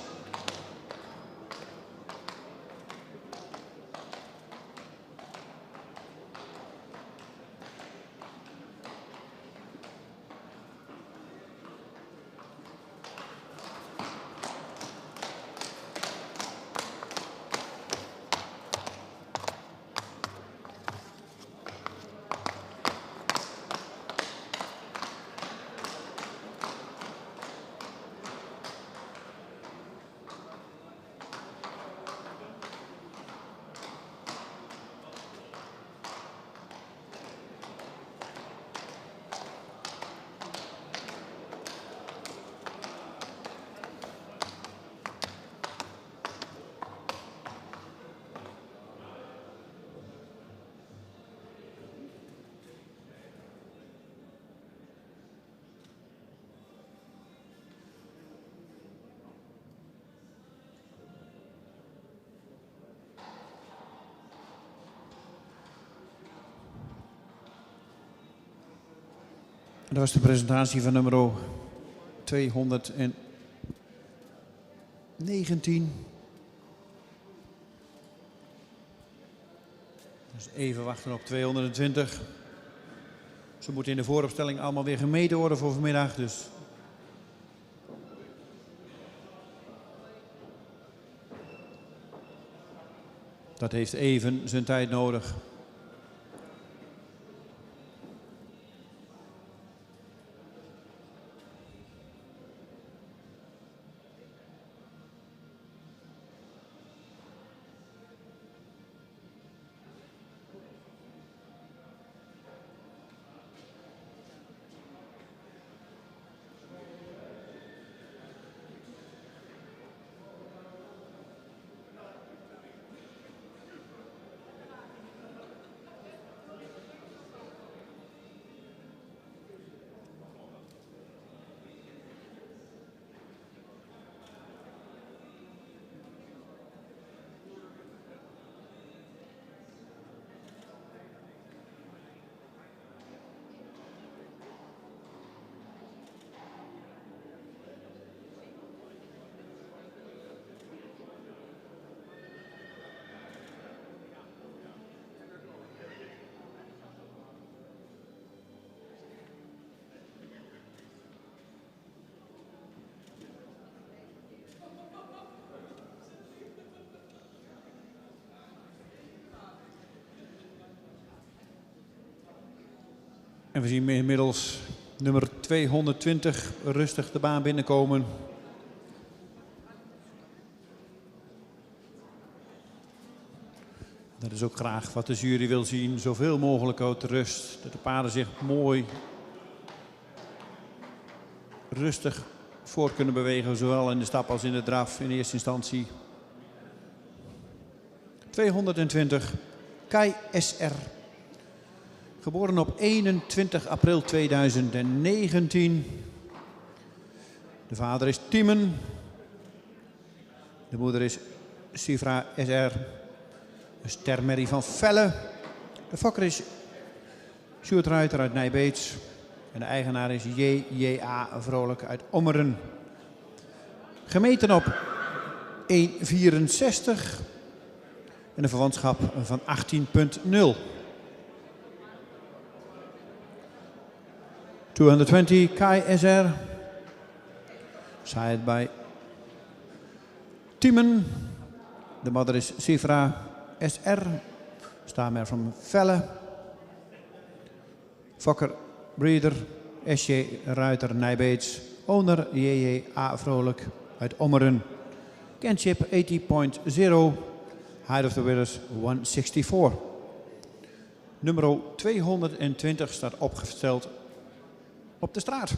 Dat was de presentatie van nummer 219. Dus even wachten op 220. Ze moeten in de vooropstelling allemaal weer gemeten worden voor vanmiddag. Dus dat heeft even zijn tijd nodig. En we zien inmiddels nummer 220 rustig de baan binnenkomen. Dat is ook graag wat de jury wil zien. Zoveel mogelijk uit rust. Dat de paarden zich mooi rustig voor kunnen bewegen. Zowel in de stap als in de draf in eerste instantie. 220 Kai SR. Geboren op 21 april 2019. De vader is Tiemen. De moeder is Sifra SR. De stermerrie van Velle. De fokker is Sjoerd Ruiter uit Nijbeets. En de eigenaar is J.J.A. Vrolijk uit Ommeren. Gemeten op 1,64. En een verwantschap van 18,0. 220 Kai SR. Side by Tiemen. De mother is Sifra SR. Staarmer van Velle. Fokker breeder S.J. Ruiter Nijbeets. Owner J.J.A. Vrolijk uit Ommeren. Kinship 80.0. Height of the winners 164. Nummer 220 staat opgesteld op de straat.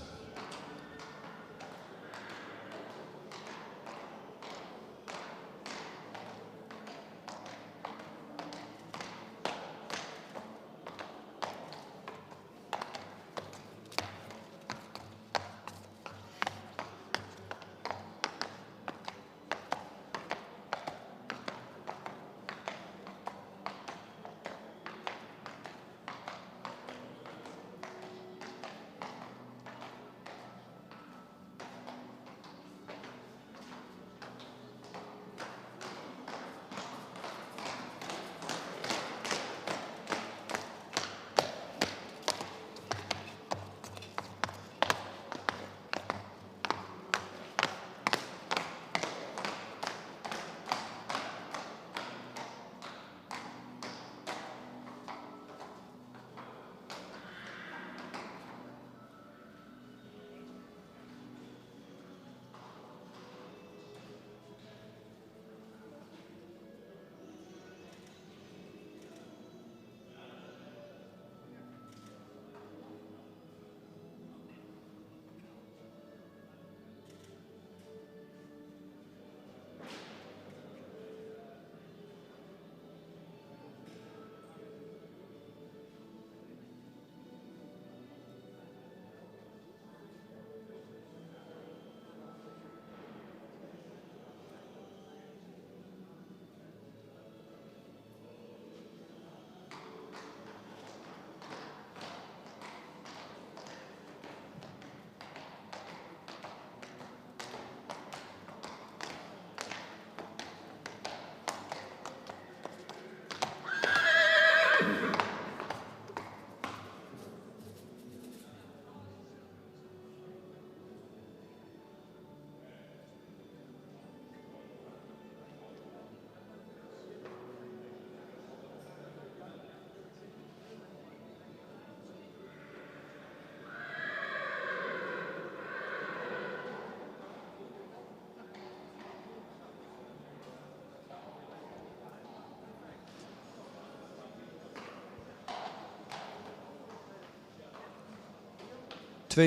...221.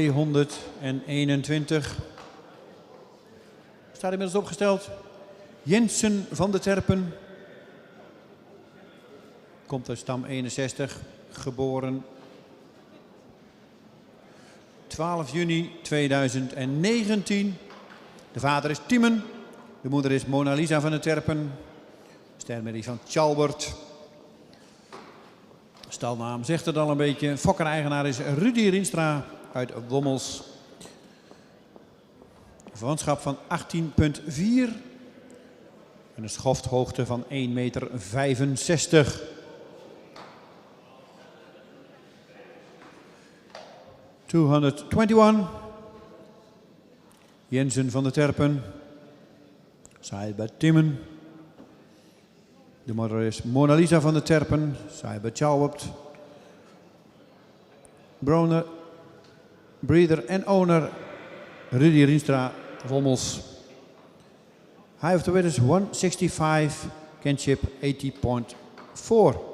Staat inmiddels opgesteld. Jensen van de Terpen. Komt uit stam 61. Geboren 12 juni 2019. De vader is Tiemen. De moeder is Mona Lisa van de Terpen. Stermerrie van Tjalbert. Stalnaam zegt het al een beetje. Fokker-eigenaar is Rudy Rienstra uit Wommels. Een verwantschap van 18,4. En een schofthoogte van 1,65 meter. 221. Jensen van de Terpen. Saai bij Timmen. De moeder is Mona Lisa van de Terpen. Saai bij Tjalbert. Broner, breeder en owner Rudy Rienstra, Wommels. High of the winners 165, Kinship 80.4.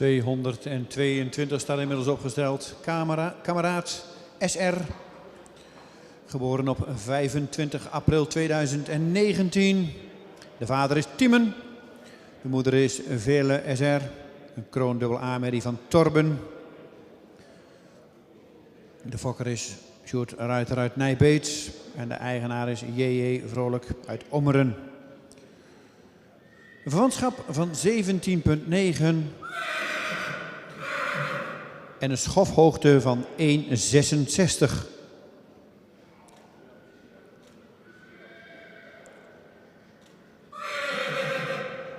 ...222 staat inmiddels opgesteld. Kameraad SR. Geboren op 25 april 2019. De vader is Tiemen. De moeder is Veerle SR. Een kroon dubbel A-merrie van Torben. De fokker is Sjoerd Ruiter uit Nijbeets. En de eigenaar is J.J. Vrolijk uit Ommeren. Een verwantschap van 17,9. En een schofhoogte van 1,66.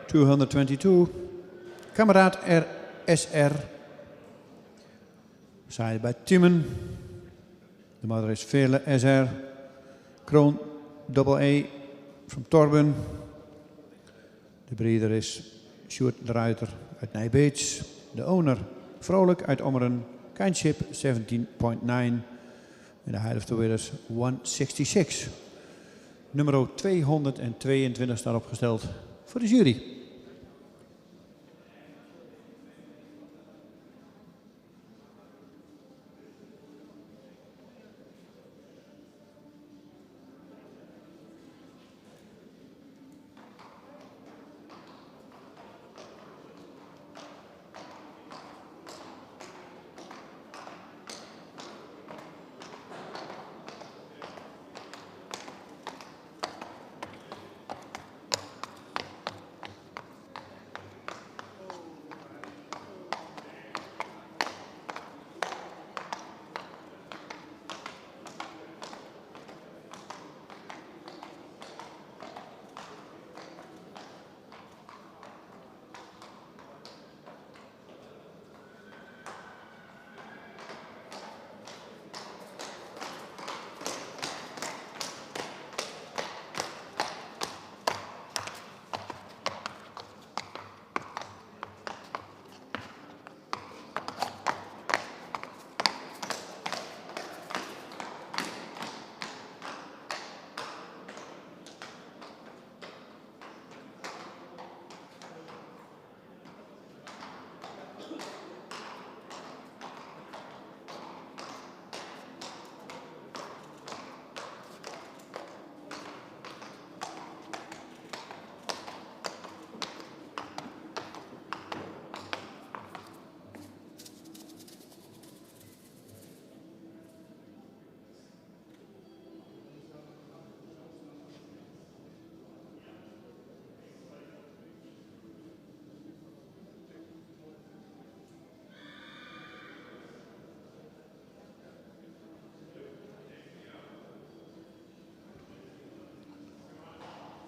...222. Kameraad SR. Zaaide bij Timmen. De moeder is Veerle SR. Kroon double E van Torben. De breeder is Sjoerd de Ruiter uit Nijbeets. De owner Vrolijk uit Ommeren. Kindship 17,9. En de height of the winners 166. Nummer 222 staat opgesteld voor de jury.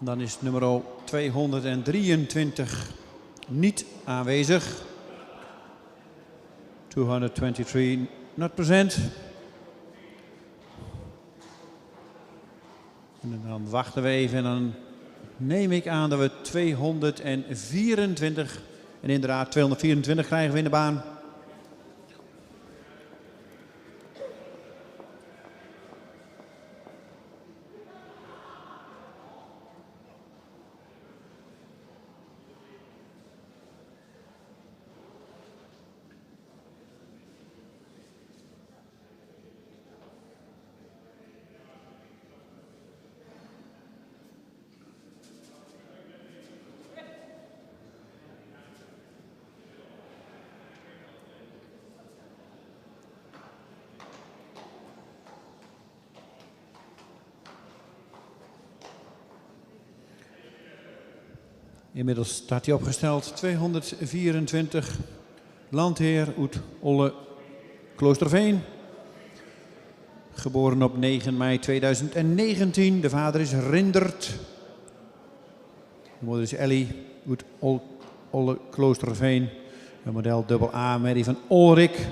Dan is nummer 223 niet aanwezig. 223 not present. En dan wachten we even en dan neem ik aan dat we 224 en inderdaad 224 krijgen we in de baan. Inmiddels staat hij opgesteld. 224. Landheer uit Olle Kloosterveen. Geboren op 9 mei 2019. De vader is Rindert. De moeder is Ellie uit Olle Kloosterveen. Een model AA Mary van Olrik.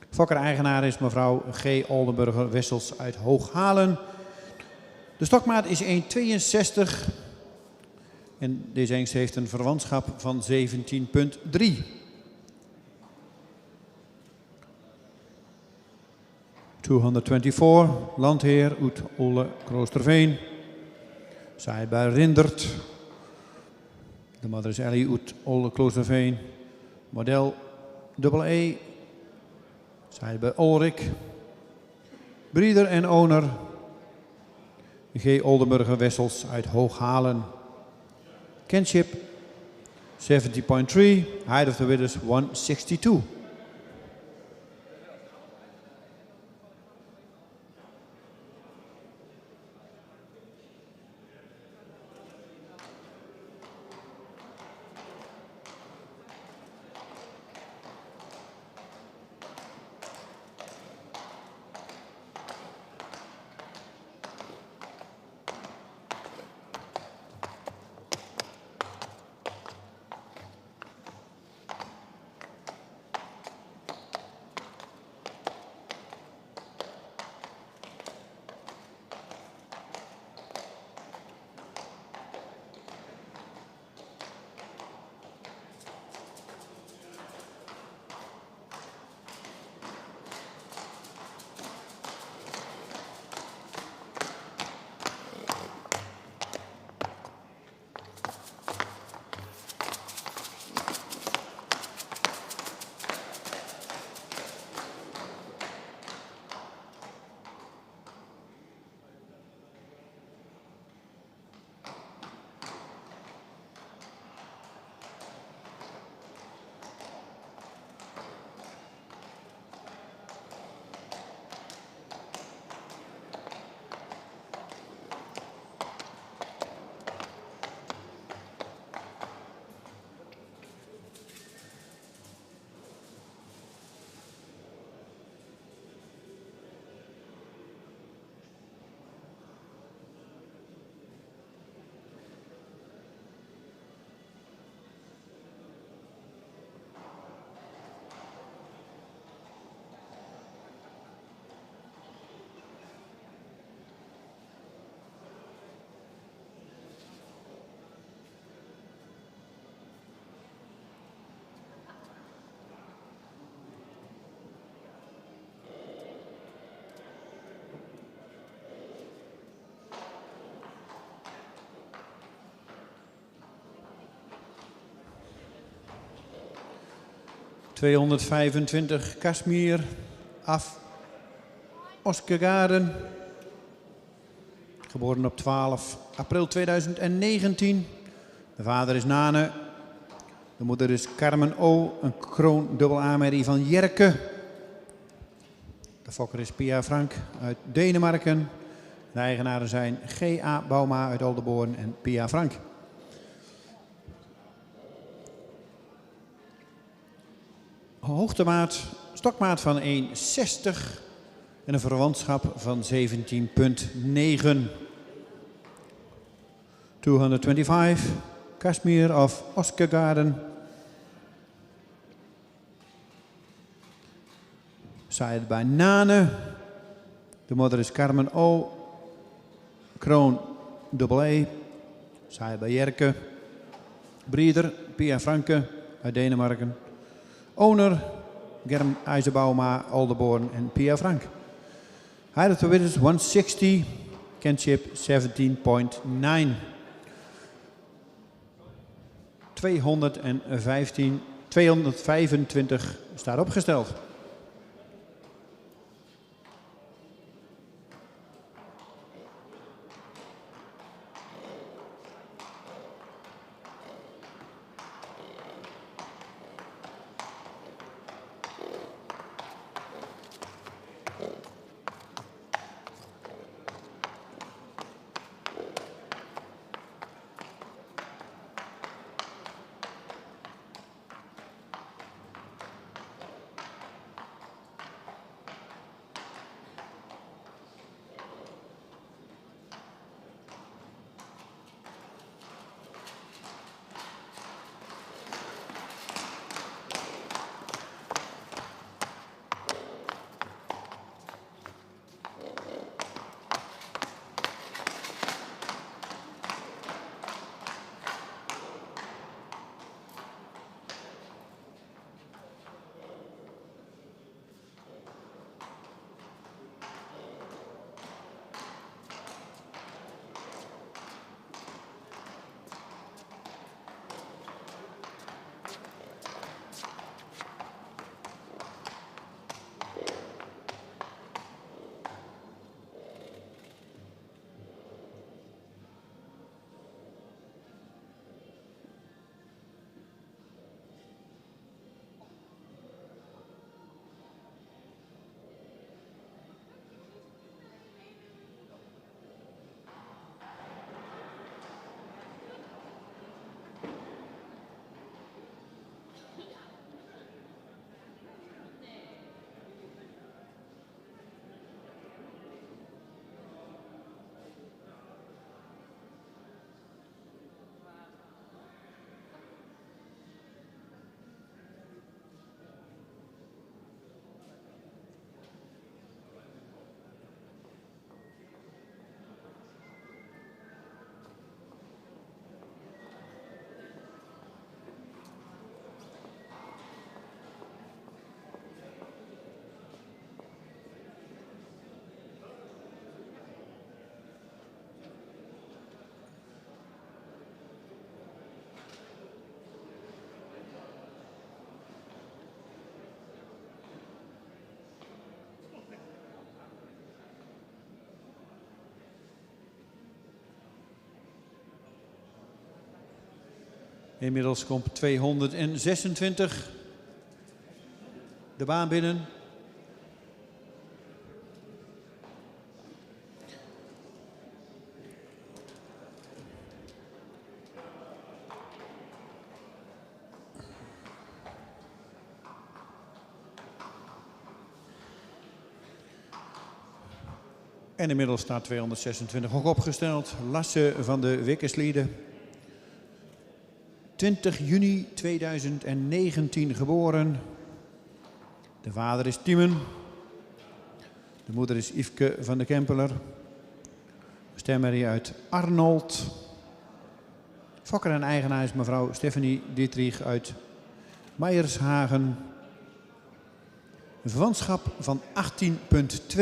Fokker-eigenaar is mevrouw G. Oldenburger Wessels uit Hooghalen. De stokmaat is 1,62 en deze hengst heeft een verwantschap van 17,3. ...224, landheer uit Olle Kloosterveen. Zij bij Rindert. De moeder is Ellie uit Olle Kloosterveen. Model AA. Zij bij Olrik. Breeder en owner... G. Oldenburger Wessels uit Hooghalen. Kinship 70.3. Height of the winners 162. ...225 Kashmir af Oskegaren. Geboren op 12 april 2019. De vader is Nane. De moeder is Carmen O. Een kroon AA Mary van Jerke. De fokker is Pia Frank uit Denemarken. De eigenaren zijn G.A. Bauma uit Oldenborn en Pia Frank. Hoogtemaat, stokmaat van 1,60 en een verwantschap van 17,9. 225, Kashmir of Oscar Garden. Side by Nane. De mother is Carmen O. Kroon AA. Side by Jerke. Breeder Pia Franke uit Denemarken. Owner Germ IJzerbauma, Aldeborn en Pia Frank. Height of the winners 160. Kinship 17.9. 225 staat opgesteld. Inmiddels komt 226 de baan binnen. En inmiddels staat 226 ook opgesteld. Lasse van de Wikkerslieden. 20 juni 2019 geboren. De vader is Tiemen. De moeder is Yveske van de Kempeler. Stemmerie uit Arnold. Fokker en eigenaar is mevrouw Stephanie Dietrich uit Meijershagen. Een verwantschap van 18,2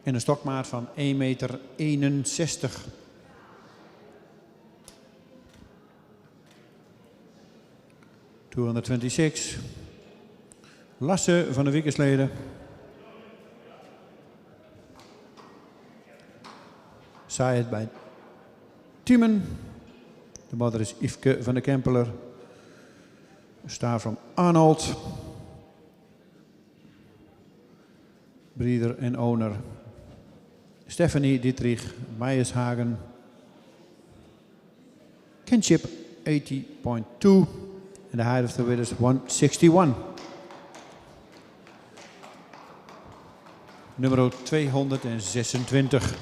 en een stokmaat van 1,61 meter. 226. Lasse van de Wikkersleden. Saait bij Tiemen. De moeder is Yveske van de Kempeler. Star van Arnold. Breeder en owner Stephanie Dietrich Meijershagen. Kinship 80.2. En de height of the winners 161. Nummer 226.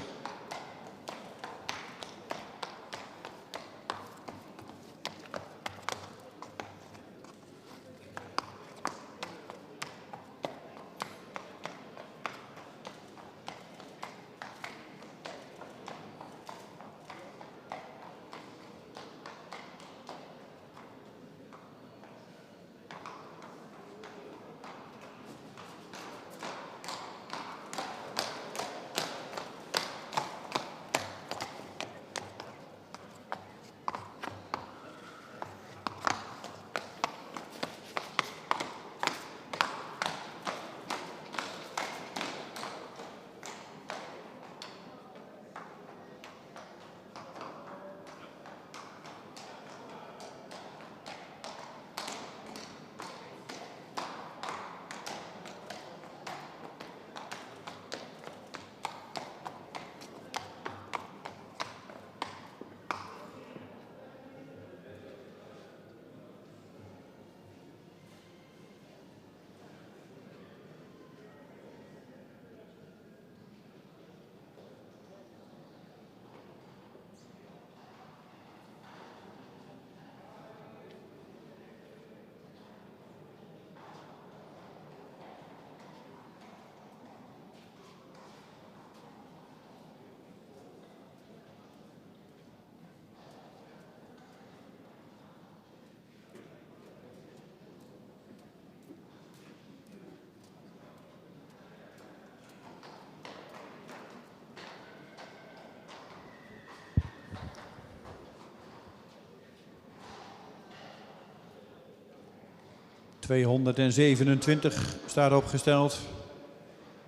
227 staat opgesteld.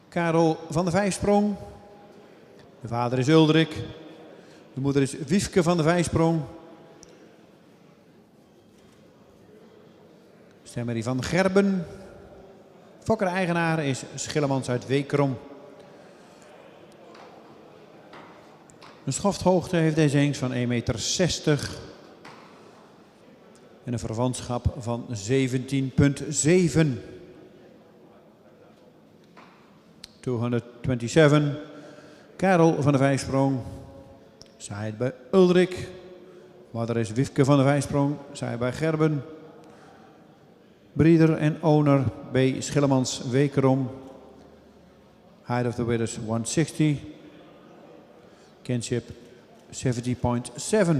Karel van der Vijsprong. De vader is Uldrik. De moeder is Wiefke van der Vijsprong. Stemmerie van Gerben. Fokker-eigenaar is Schillemans uit Wekerom. Een schofthoogte heeft deze hengst van 1,60 meter. En een verwantschap van 17,7. 227. Karel van der Vijsprong. Zaait bij Uldrik. Moeder is Wiefke van der Vijsprong. Zaait bij Gerben. Breeder en owner B. Schillemans Wekerom. Height of the winners 160. Kinship 70,7.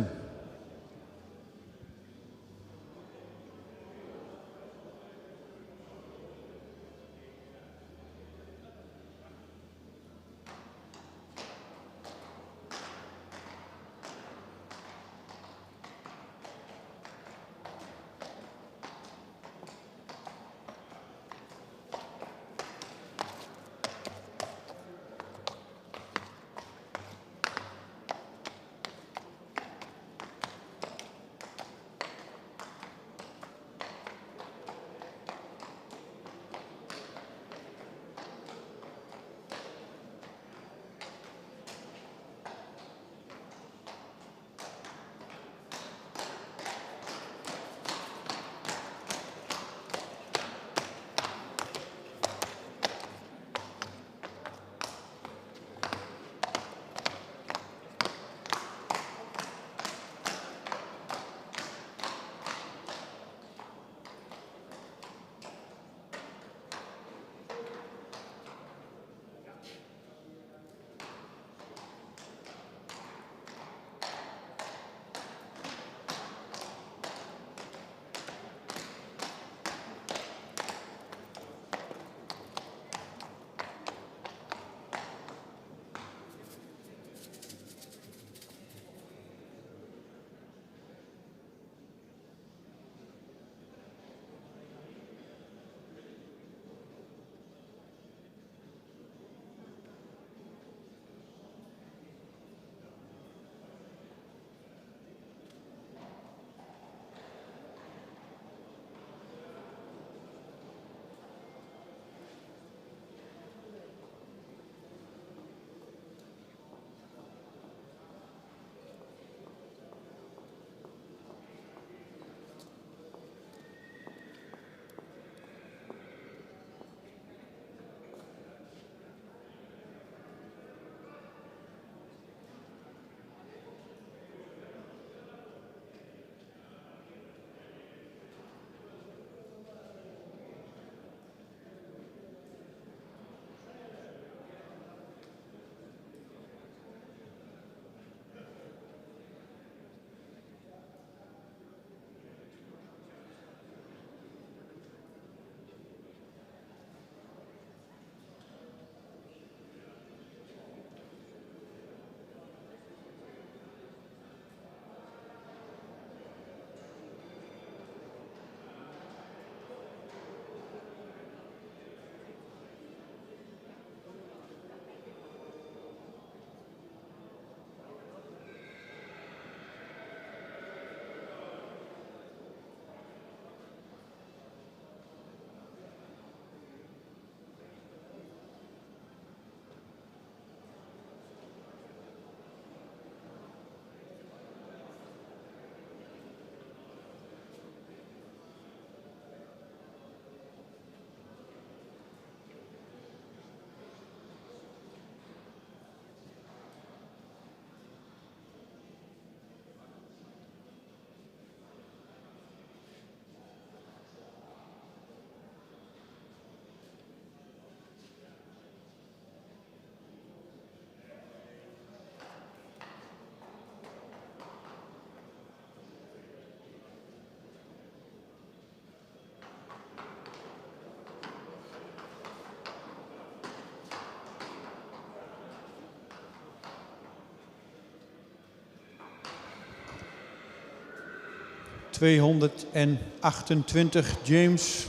...228 James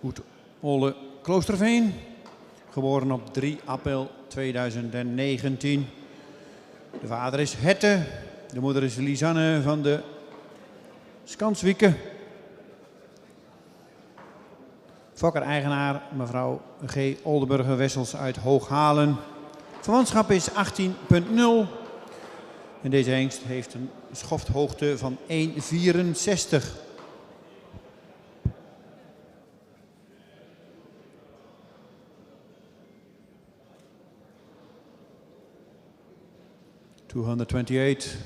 uit Ole Kloosterveen. Geboren op 3 april 2019. De vader is Hette. De moeder is Lisanne van de Skanswieke. Fokker-eigenaar mevrouw G. Oldenburger Wessels uit Hooghalen. Verwantschap is 18.0. En deze hengst heeft een schofthoogte van 1,64. (228).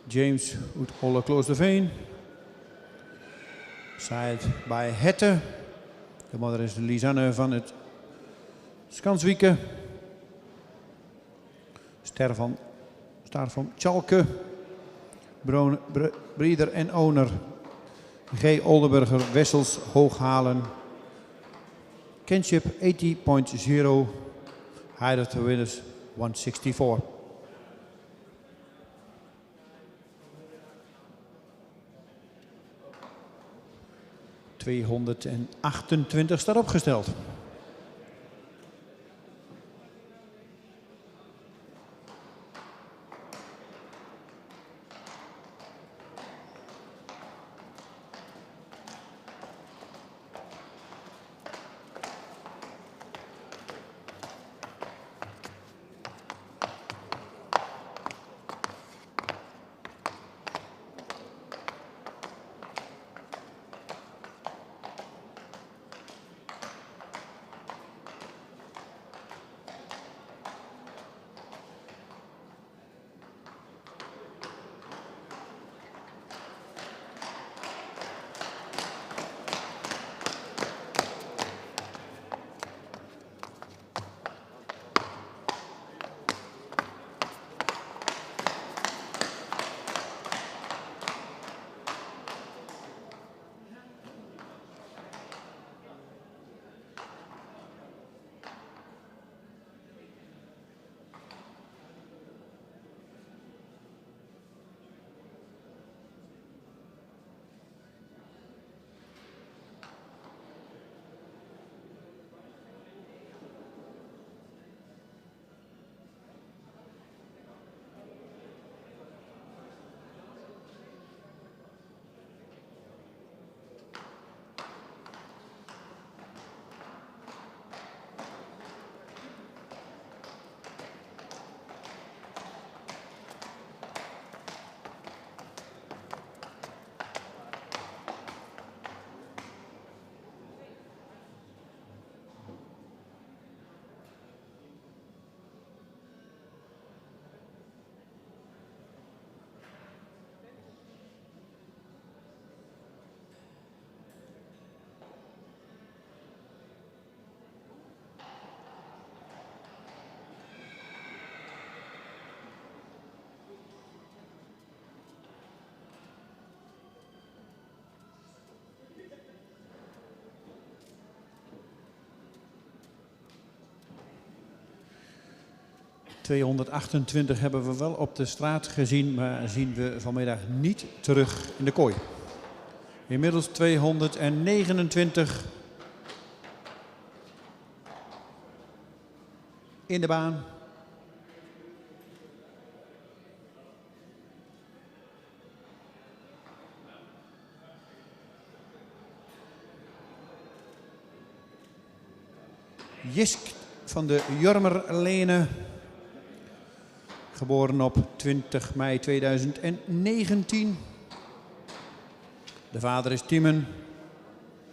James uit Ole Kloosterveen. Zijt bij Hette. De moeder is Lisanne van het Skanswieke. Star van Tjalke. Breeder en owner G. Oldenburger Wessels Hooghalen. Kinship 80.0. Height of the winners 164. (228) staat opgesteld. (228) hebben we wel op de straat gezien, maar zien we vanmiddag niet terug in de kooi. Inmiddels 229 in de baan. Jisk van de Jormerlene. Geboren op 20 mei 2019. De vader is Timen.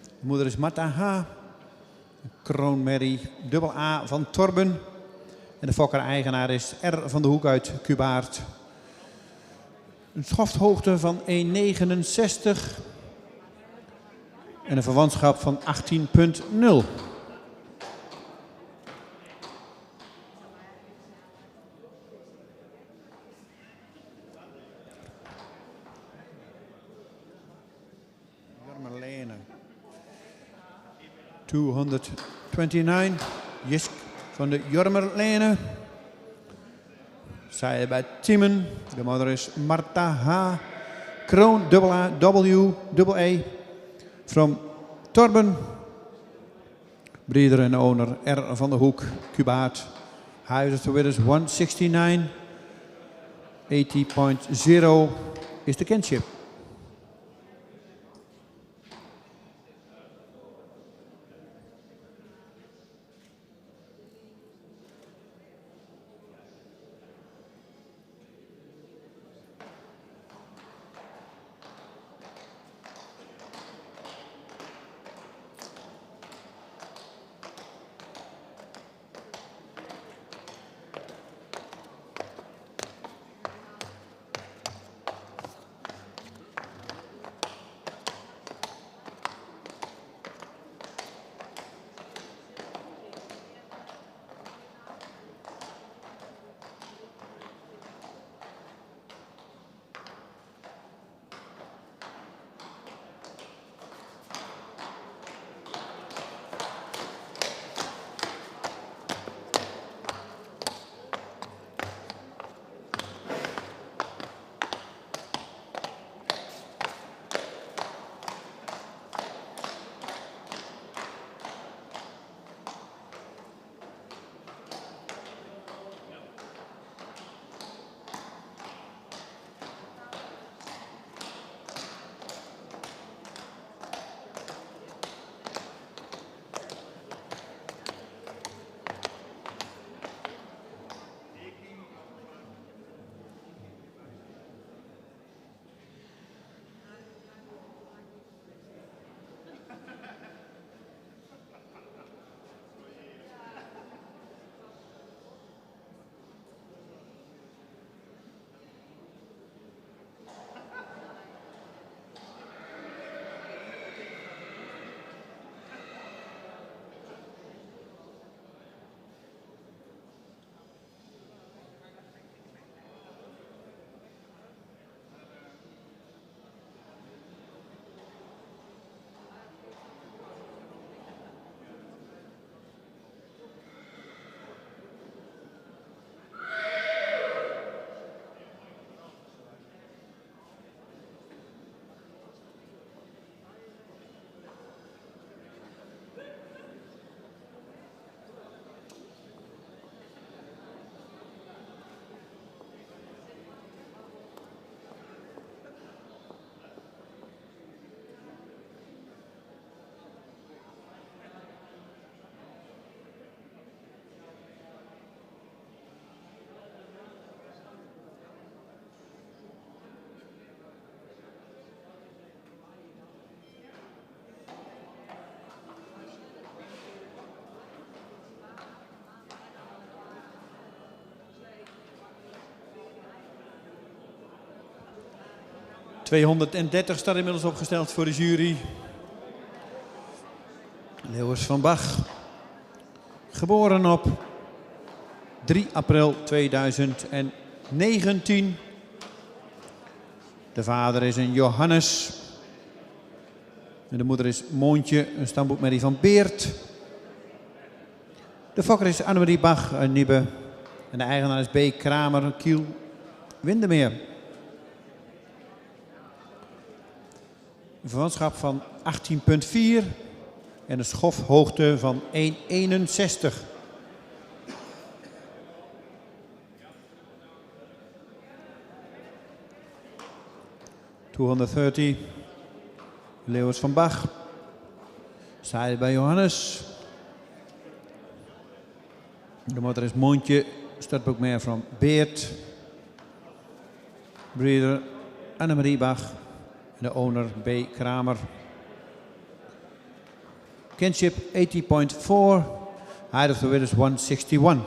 De moeder is Marta H. Kroonmerrie AA van Torben. En de fokker-eigenaar is R. van de Hoek uit Cubaert. Een schofthoogte van 1,69. En een verwantschap van 18.0. Jormerlene. 229. Jisk van de Jormerlene. Zij bij Timen. De moeder is Marta H. Kroon AA W AA from Torben. Breeder en owner R. van der Hoek, Cubaat. Highest of the winners 169. 80.0 is de kinship. ...230 staat inmiddels opgesteld voor de jury. Leeuwers van Bach. Geboren op 3 april 2019. De vader is een Johannes. En de moeder is Moontje, een stamboekmerrie van Beert. De fokker is Annemarie Bach uit Niebe. En de eigenaar is B. Kramer, Kiel, Windermeer. Een verwantschap van 18,4 en een schofhoogte van 1,61. ...230. Leeuwers van Bach. Staat bij Johannes. De moeder is Moontje, startboekmerrie van Beert. Breeder Annemarie Bach. De owner B. Kramer. Kinship 80.4. Height of the winners 161.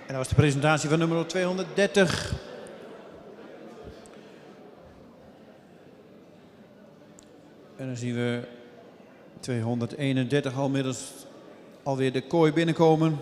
En dat was de presentatie van nummer 230. En dan zien we 231 alweer de kooi binnenkomen.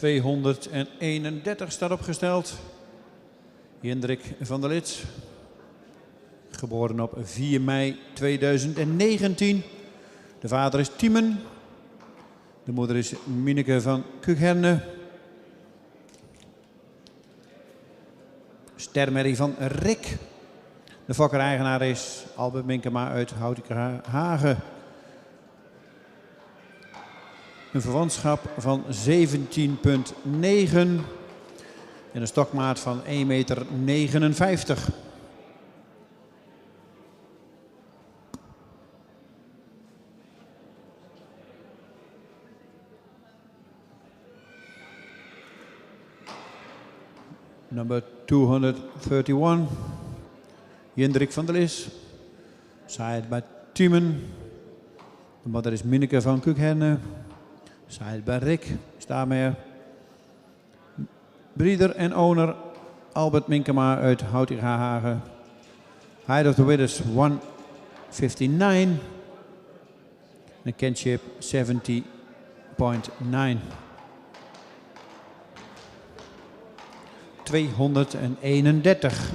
...231 staat opgesteld. Hendrik van der Lits. Geboren op 4 mei 2019. De vader is Tiemen. De moeder is Mineke van Kugherne. Stermerrie van Rick. De fokker-eigenaar is Albert Minkema uit Houtikerhagen. Een verwantschap van 17,9 en een stokmaat van 1,59 meter. Number 231, Hendrik van der Lis, side bij Tiemen. De moeder is Mineke van Kugherne. Side bij Rick is daarmee. Breeder en owner Albert Minkema uit Houtigerhagen. Height of the Winners 159. En kinship 70,9. 231.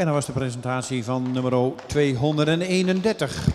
En dat was de presentatie van nummer 231.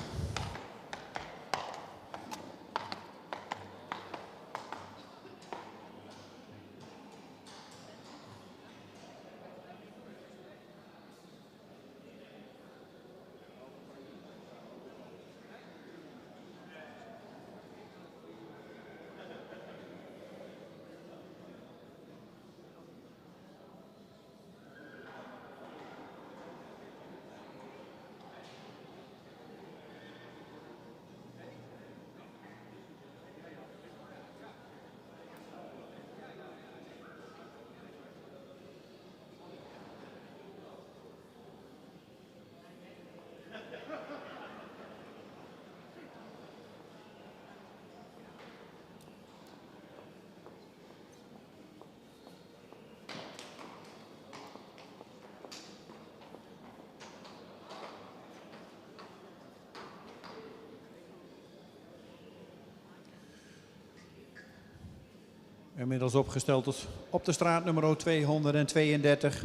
Inmiddels opgesteld op de straat nummer 232.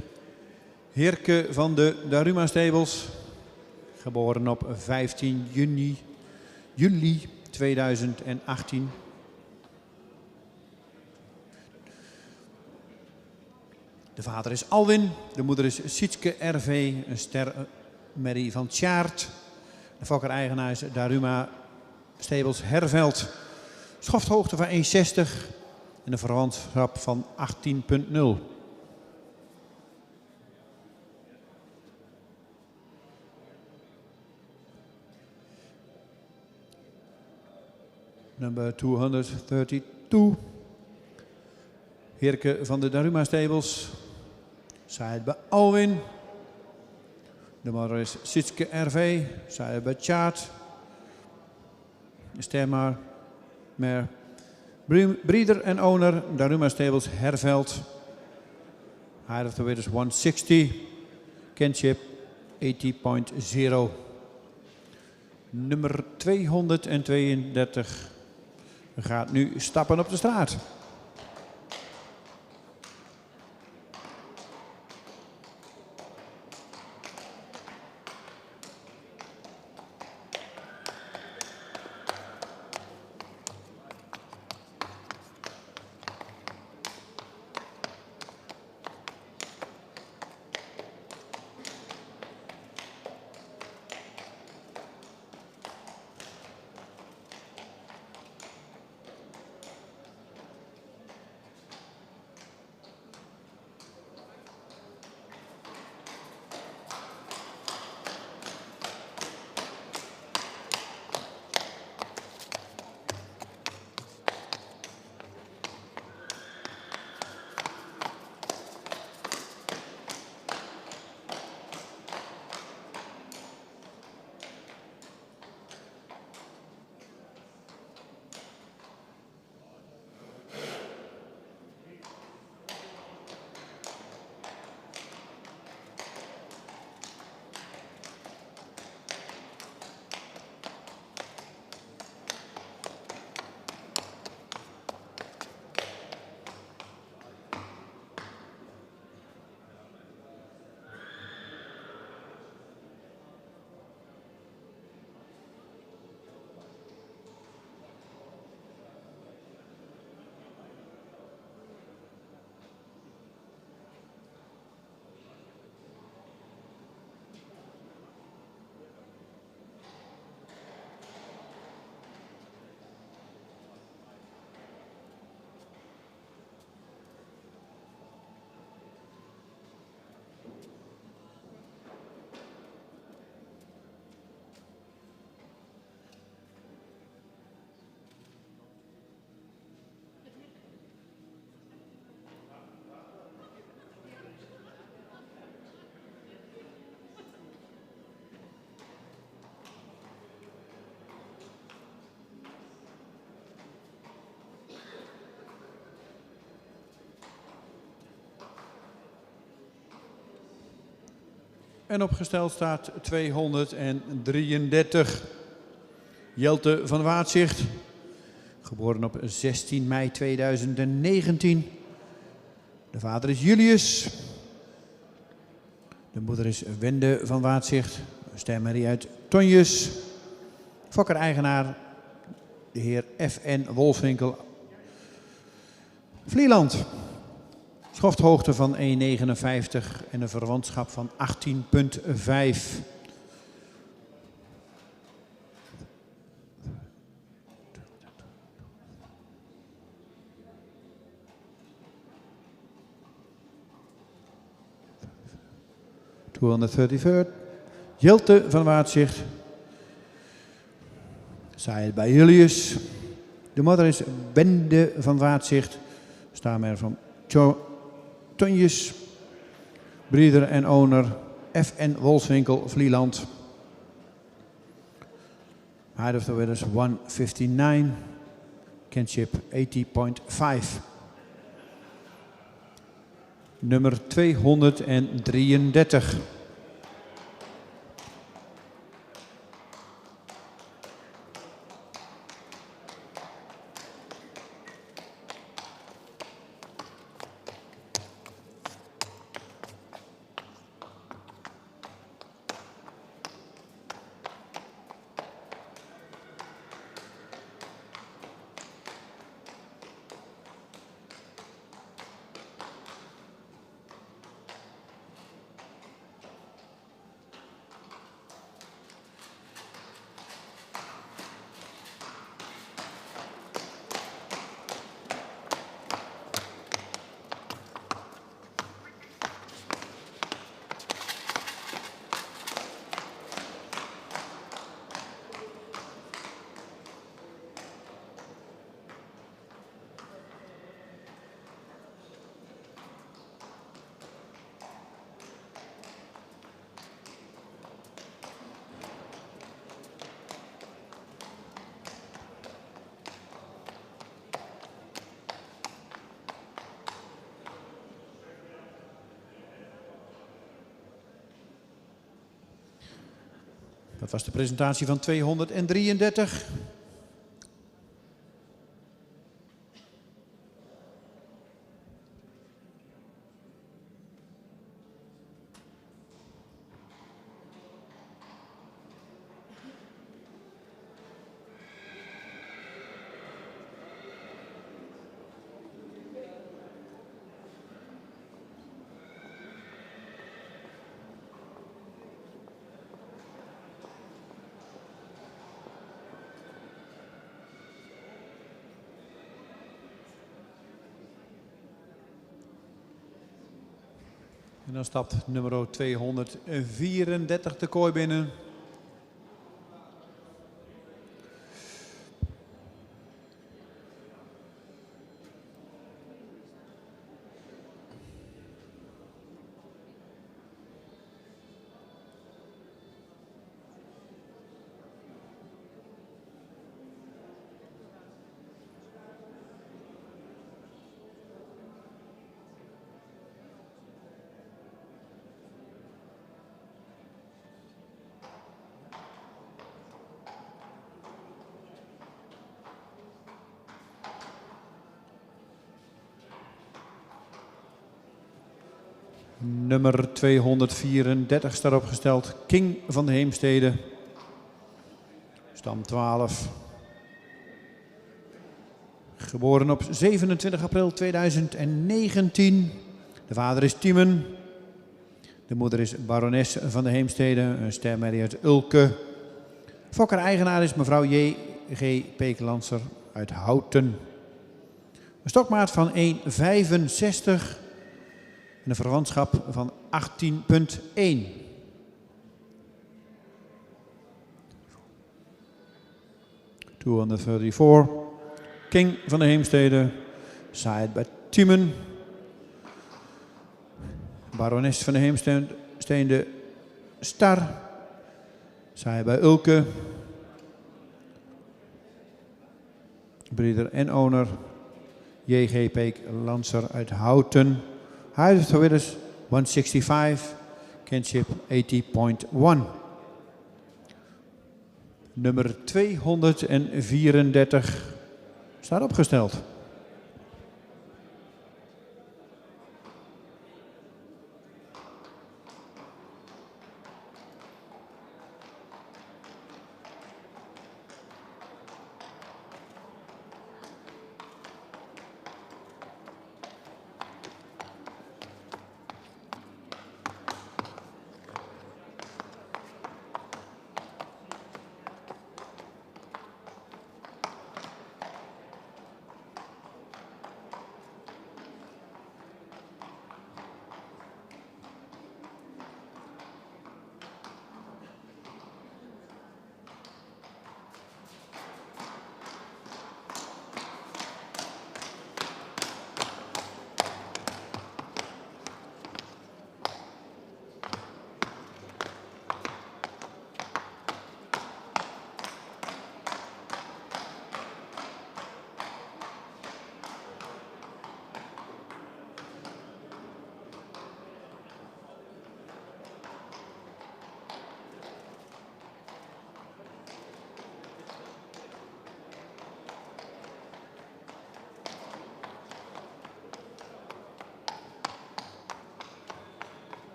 Heerke van de Daruma Stables. Geboren op 15 juli 2018. De vader is Alwin, de moeder is Sietske RV, een stermerrie van Tjaart. De fokker-eigenaar is Daruma Stables Herveld. Schofthoogte van 1,60 en een verwantschap van 18,0. Number 232. Heerke van de Daruma Stables. Zij bij Alwin. De moeder is Sietske RV. Zij bij Tjaart. Stemmer. Mer. Breeder en owner. Daruma Stables Herveld. Height of the weight is 160. Kinship 80.0. Nummer 232 gaat nu stappen op de straat. En opgesteld staat 233. Jelte van Waadzicht, geboren op 16 mei 2019. De vader is Julius. De moeder is Wende van Waadzicht, stemmerrie uit Tonjes. Fokker-eigenaar, de heer F.N. Wolfswinkel, Vlieland. Schofthoogte van 1,59 en een verwantschap van 18,5. Jelte van Waadzicht. Zij bij Julius. De moeder is Wende van Waadzicht. Staan er van Tonjes. Breeder en owner F.N. Wolfswinkel, Vlieland. Height of the weight is 159. Kinship 80.5. Nummer 233. Dat was de presentatie van 233. En dan stapt nummer 234 de kooi binnen. Nummer 234 staat opgesteld. King van de Heemstede. Stam 12. Geboren op 27 april 2019. De vader is Tiemen. De moeder is barones van de Heemstede. Een stermerrie uit Ulke. Fokker-eigenaar is mevrouw J.G. Peeklanser uit Houten. Een stokmaat van 1,65. En een verwantschap van 18,1. ...234. King van de Heemstede. Zaaid bij Tiemen. Barones van de Heemstede. Star. Zaaid bij Ulke. Breeder en owner. J.G. Peeklanser uit Houten. Height of the winners 165, kinship 80.1. Nummer 234 staat opgesteld.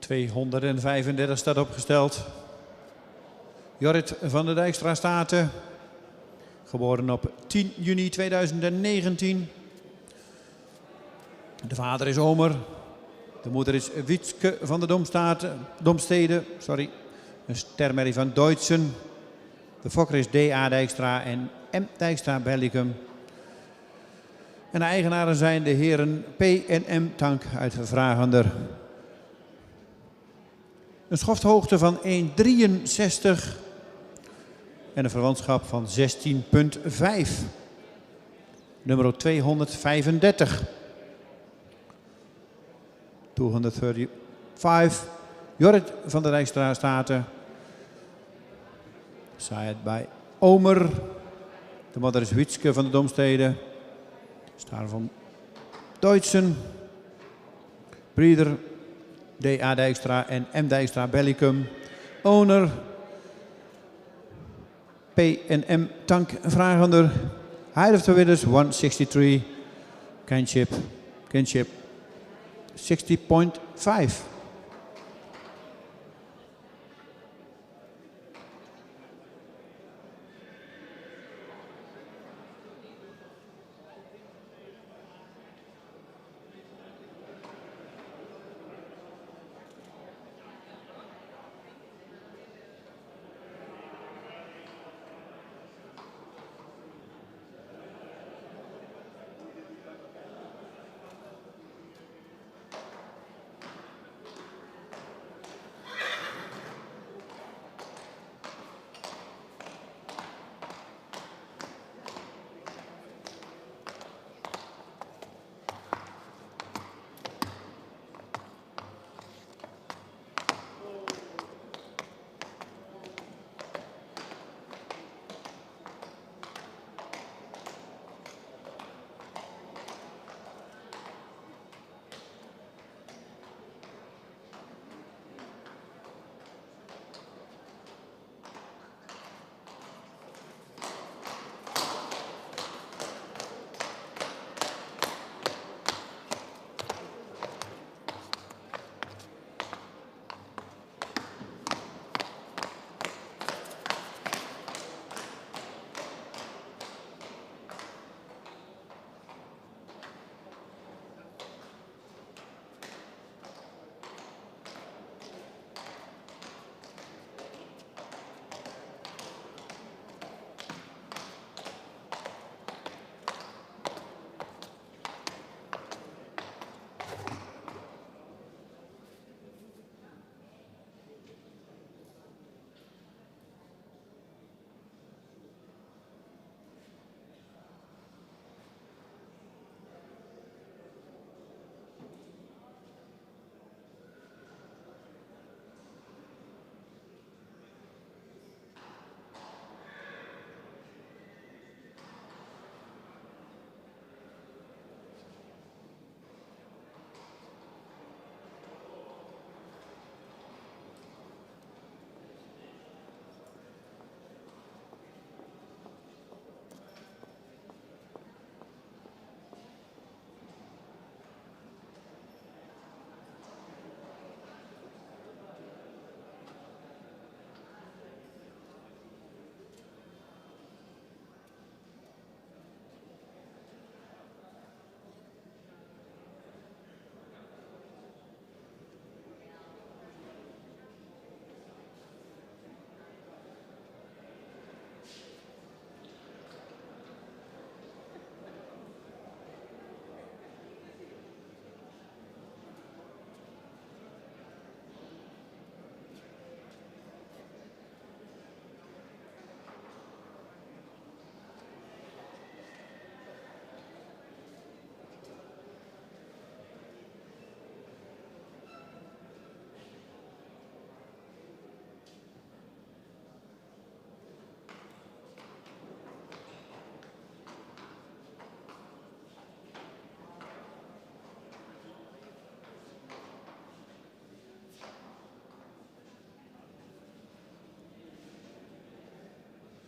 ...235 staat opgesteld. Jorrit van der Dijkstra Staten. Geboren op 10 juni 2019. De vader is Omer. De moeder is Wietske van de Domstede. Sorry. Een stermerrie van Deutschen. De fokker is D.A. Dijkstra en M. Dijkstra Bellicum. En de eigenaren zijn de heren P. en M. Tank uit Vragender. Een schofthoogte van 1,63 en een verwantschap van 16,5. Nummer 235. 235. Jorrit van der Dijkstra Staten. Saait bij Omer. De moeder is Wietske van de Domstede. Staar van Deutschen. Breeder D.A. Dijkstra en M. Dijkstra Bellicum. Owner P. en M. Tank Vragender. Height of the Winners 163. Kinship 60.5.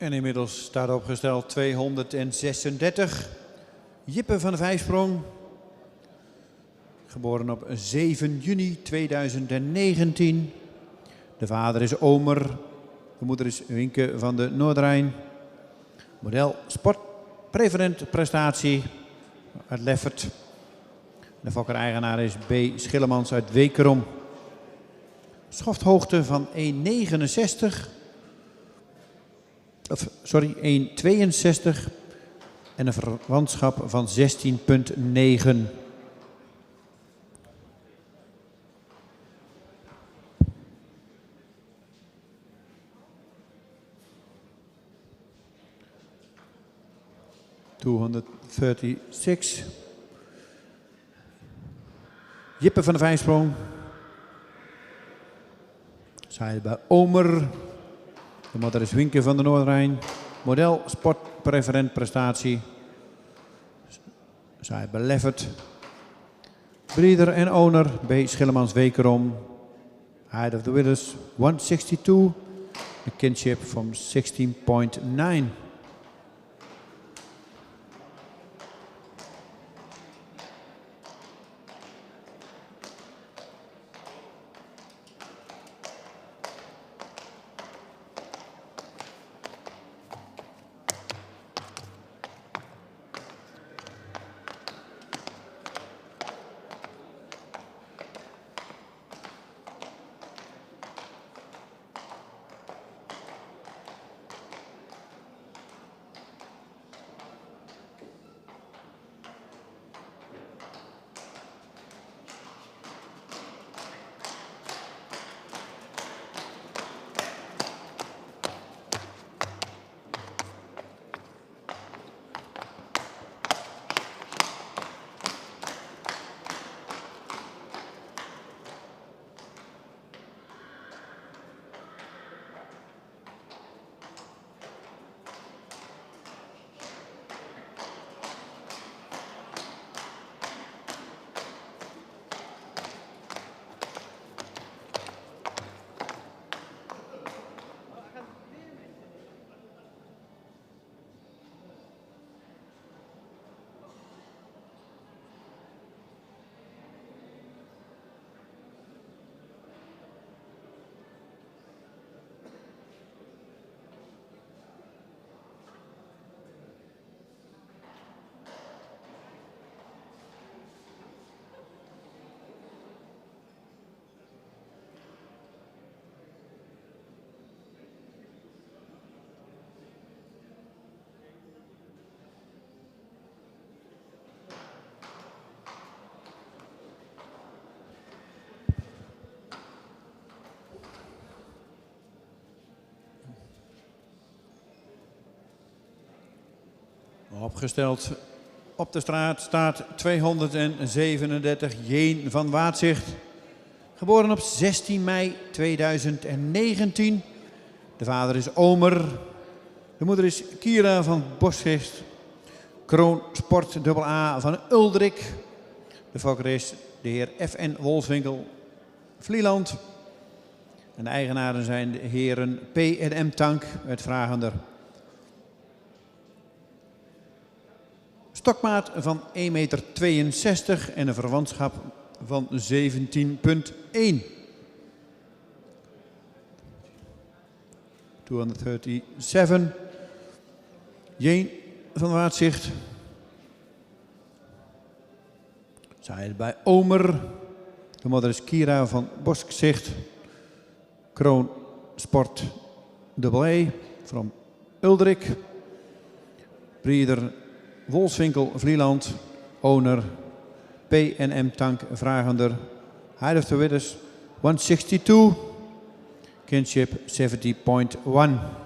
En inmiddels staat opgesteld 236. Jippe van de Vijfsprong. Geboren op 7 juni 2019. De vader is Omer. De moeder is Winke van de Noordrijn. Model sport preferent prestatie uit Leffert. De fokker-eigenaar is B. Schillemans uit Wekerom. Schofthoogte van 1,69. Sorry, 1,62. En een verwantschap van 16,9. ...236. Jippe van de Vijfsprong. Zij bij Omer. De moeder is Winke van de Noordrijn. Model sport preferent prestatie. Zij bij Leffert. Breeder en owner B. Schillemans Wekerom. Height of the Winners 162. A kinship from 16,9. Opgesteld op de straat staat 237 Jeen van Waadzicht. Geboren op 16 mei 2019. De vader is Omer. De moeder is Kira van Boschist. Kroon Sport AA van Uldrik. De fokker is de heer F.N. Wolfswinkel Vlieland. En de eigenaren zijn de heren P.M. Tank uit Vragender. Stokmaat van 1,62 meter en een verwantschap van 17,1. 237. Jeen van Waadzicht. Zij bij Omer. De moeder is Kira van Boschzicht. Kroon Sport AA van Uldrik. Breeder Wolfswinkel Vlieland. Owner P&M Tank Vragender. Height of the Winners 162. Kinship 70,1.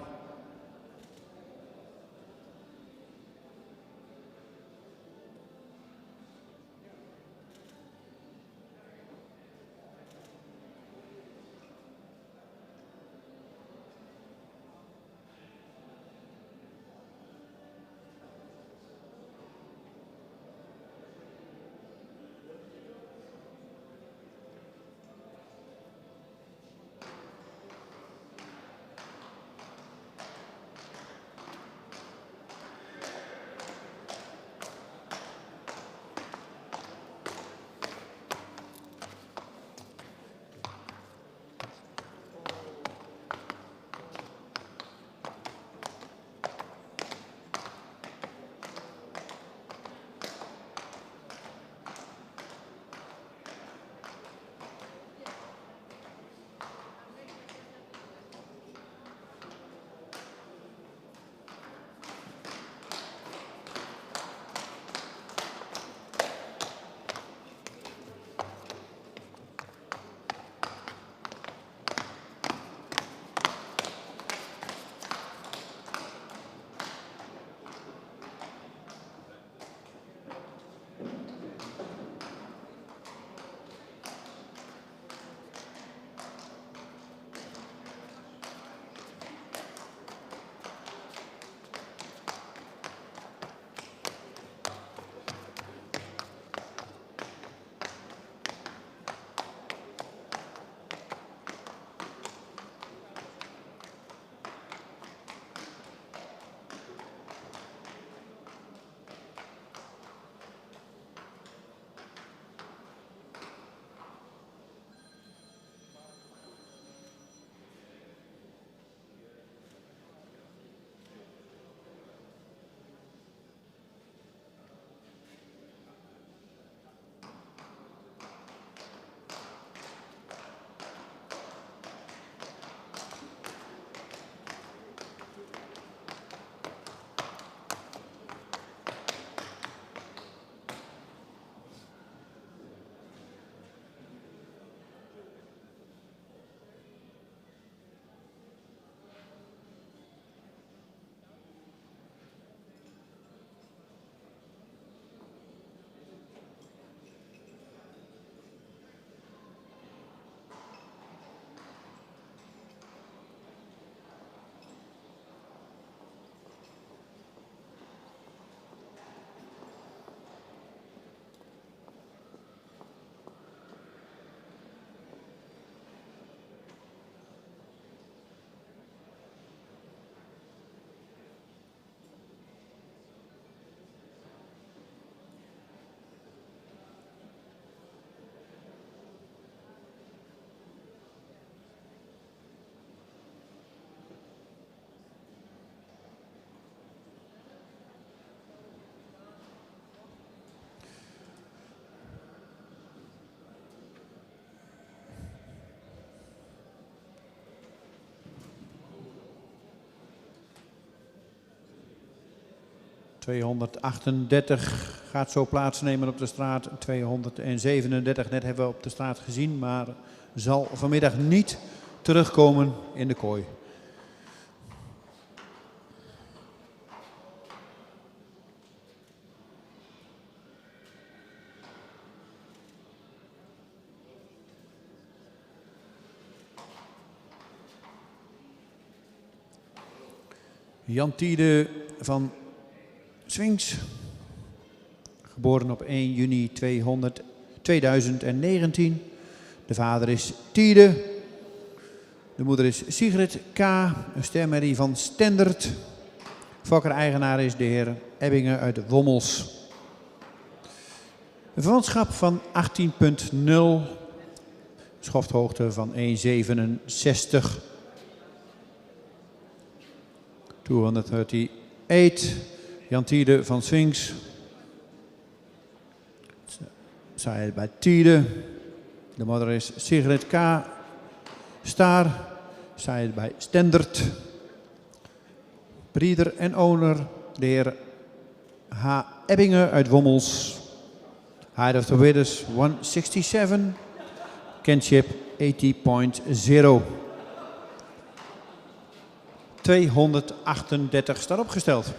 238 gaat zo plaatsnemen op de straat. 237 net hebben we op de straat gezien, maar zal vanmiddag niet terugkomen in de kooi. Jan Tiede van Swings, geboren op 1 juni 2019. De vader is Tiede, de moeder is Sigrid K., een stemmerrie van Stendert. Fokker-eigenaar is de heer Ebbingen uit Wommels. Een verwantschap van 18,0, schofthoogte van 1,67. 238, Jan Tiede van Swings. Zij bij Tiede. De moeder is Sigrid K. Staar. Zij bij Stendert. Breeder en owner, de heer H. Ebbingen uit Wommels. Height of the Widders 167. Kinship 80.0. 238 staat opgesteld.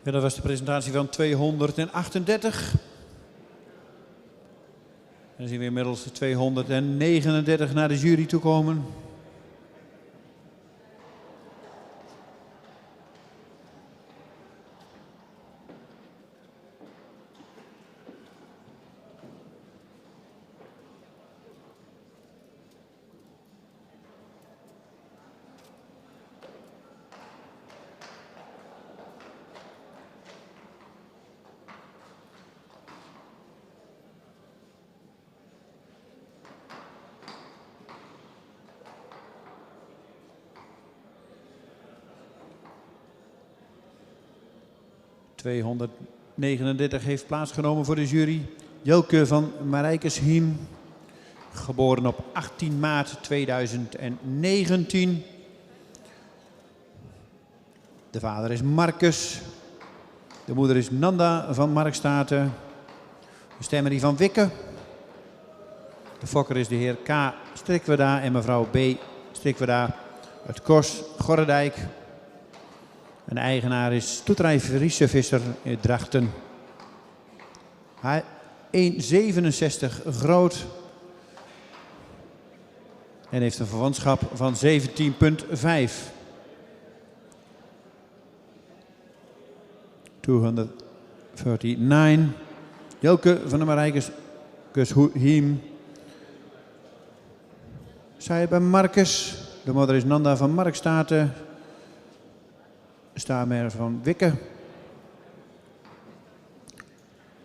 Ja, dat was de presentatie van 238. En dan zien we inmiddels de 239 naar de jury toe komen. ...239 heeft plaatsgenomen voor de jury. Jelke van Marijkesheim, geboren op 18 maart 2019. De vader is Marcus. De moeder is Nanda van Markstaten. De stemmerie van Wikke. De fokker is de heer K. Strikweda en mevrouw B. Strikweda uit Kors, Gorredijk. En de eigenaar is Stoeterij Friese Visser in Drachten. Hij 1,67 groot. En heeft een verwantschap van 17,5. 239. Jelke van de Marijkesheim. Zij bij Marcus. De moeder is Nanda van Markstaten. Staarmer van Wikke.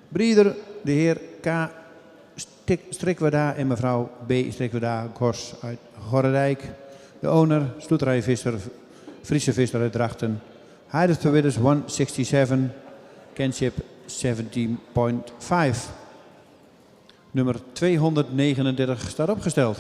Breeder, de heer K. Strikweda en mevrouw B. Strikweda Gors uit Gorredijk. De owner, Stoeterij Friese Visser uit Drachten. Height of the Widders 167. Kinship 17,5. Nummer 239 staat opgesteld.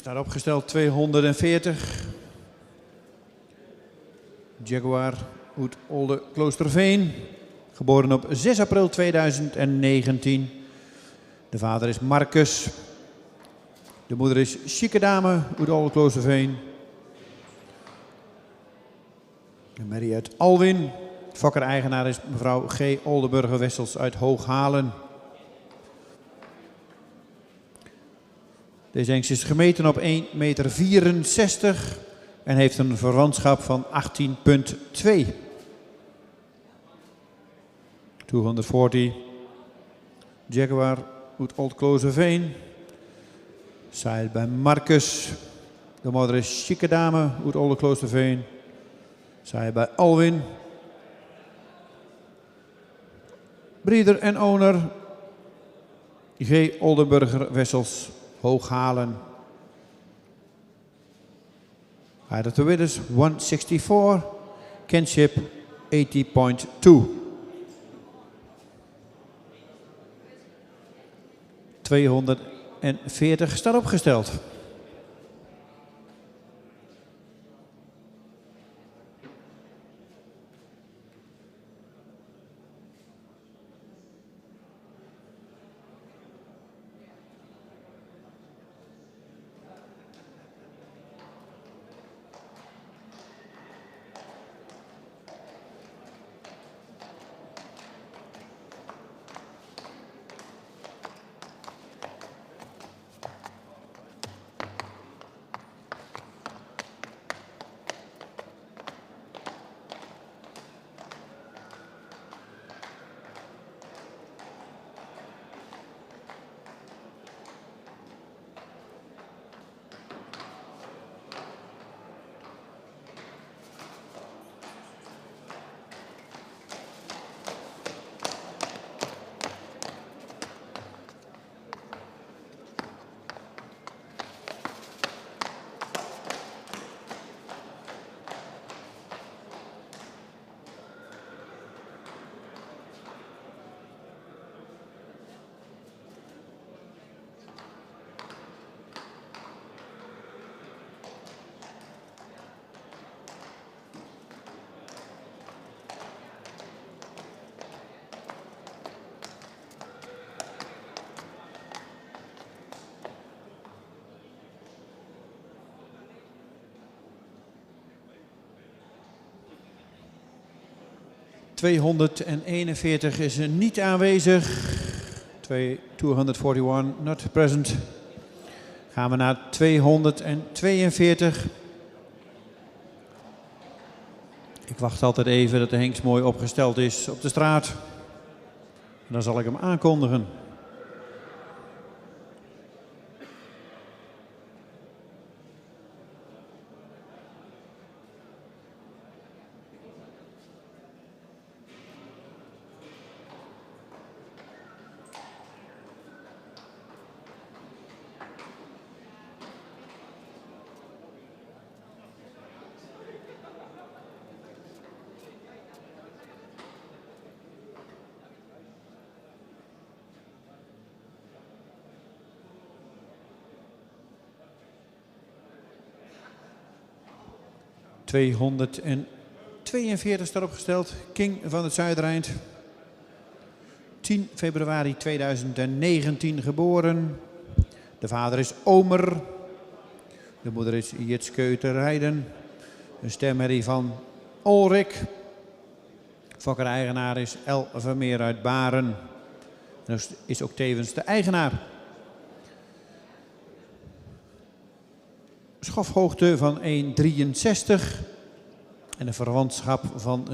Staat opgesteld 240. Jaguar uit Olde Kloosterveen. Geboren op 6 april 2019. De vader is Marcus. De moeder is Chique Dame uit Olde Kloosterveen. Mary uit Alwin. Fokker-eigenaar is mevrouw G. Oldenburger Wessels uit Hooghalen. Deze hengst is gemeten op 1,64 meter en heeft een verwantschap van 18,2. 240. Jaguar uit Old Kloosterveen. Zeil bij Marcus. De moeder is Chique Dame uit Olde Kloosterveen. Zeil bij Alwin. Breeder en owner G. Oldenburger Wessels. Hooghalen. Height of the winners 164. Kinship 80.2. 240 staat opgesteld. 241 is niet aanwezig. 241 not present. Gaan we naar 242. Ik wacht altijd even dat de hengst mooi opgesteld is op de straat. En dan zal ik hem aankondigen. ...242 staat opgesteld. King van het Zuidereind. 10 februari 2019 geboren. De vader is Omer. De moeder is Jitske te Rijden. Een stemherrie van Ulrik. Fokker-eigenaar is L. Vermeer uit Baren. En is ook tevens de eigenaar. Schofhoogte van 1,63 en een verwantschap van 16,3.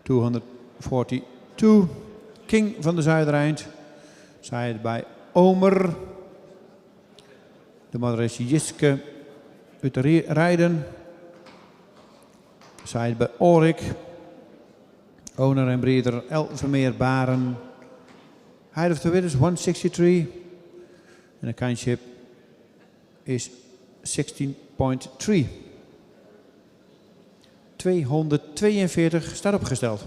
242. King van de Zuidereind. Zij bij Omer. De moeder is Jiske uit Rijden. Zij bij Ulrik. Owner en breeder L. Vermeer Baren. Height of the width is 163. En de kindship is 16,3. 242 staat opgesteld.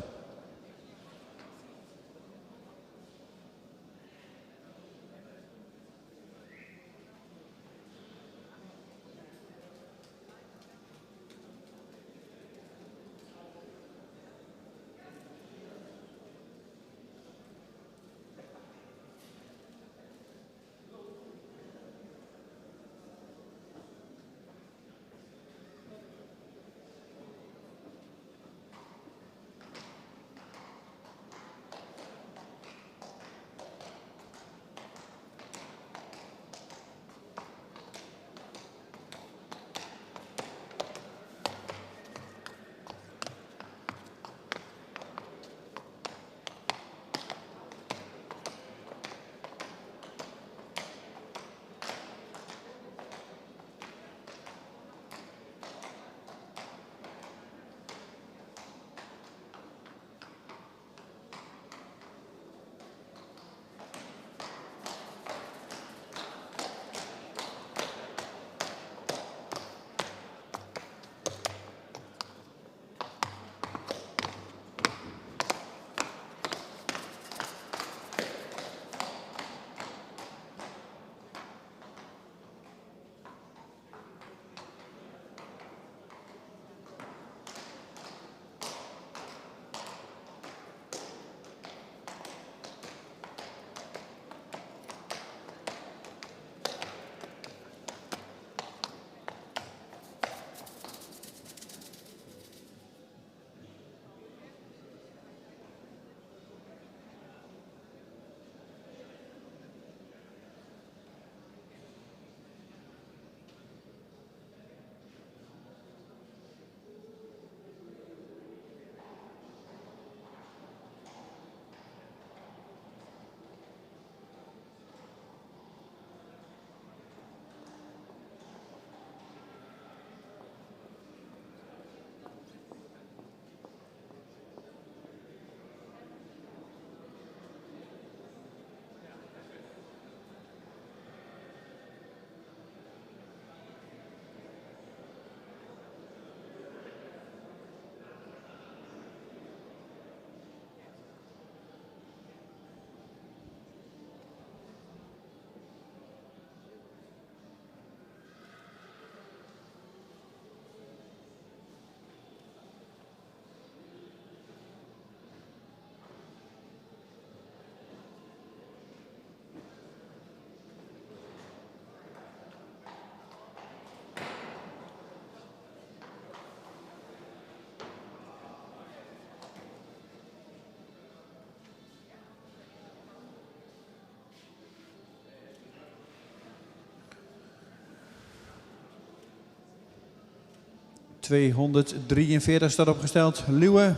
243 staat opgesteld. Leeuwen,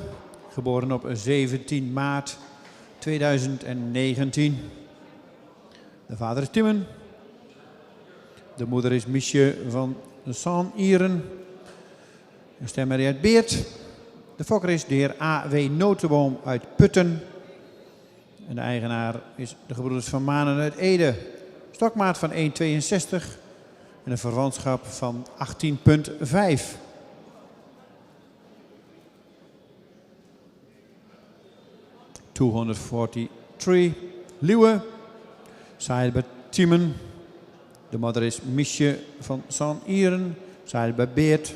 geboren op 17 maart 2019. De vader is Timmen. De moeder is Miesje van Saint-Iren. Een stemmer uit Beert. De fokker is de heer A.W. Notenboom uit Putten. En de eigenaar is de gebroeders van Manen uit Ede. Stokmaat van 1,62 en een verwantschap van 18,5. ...243. Leeuwen. Zeil bij Timmen. De moeder is Miesje van Saint-Iren. Zeil bij Beert.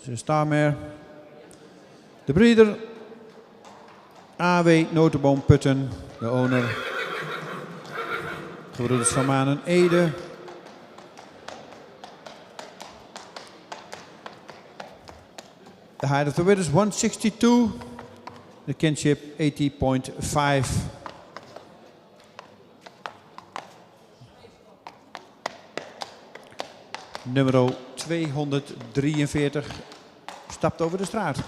Ze staan meer. De breeder. A.W. Notenboom Putten. De owner. Gebroeders van Manen Ede. The height of the width is 162. The kinship 80,5. Nummer 243 stapt over de straat.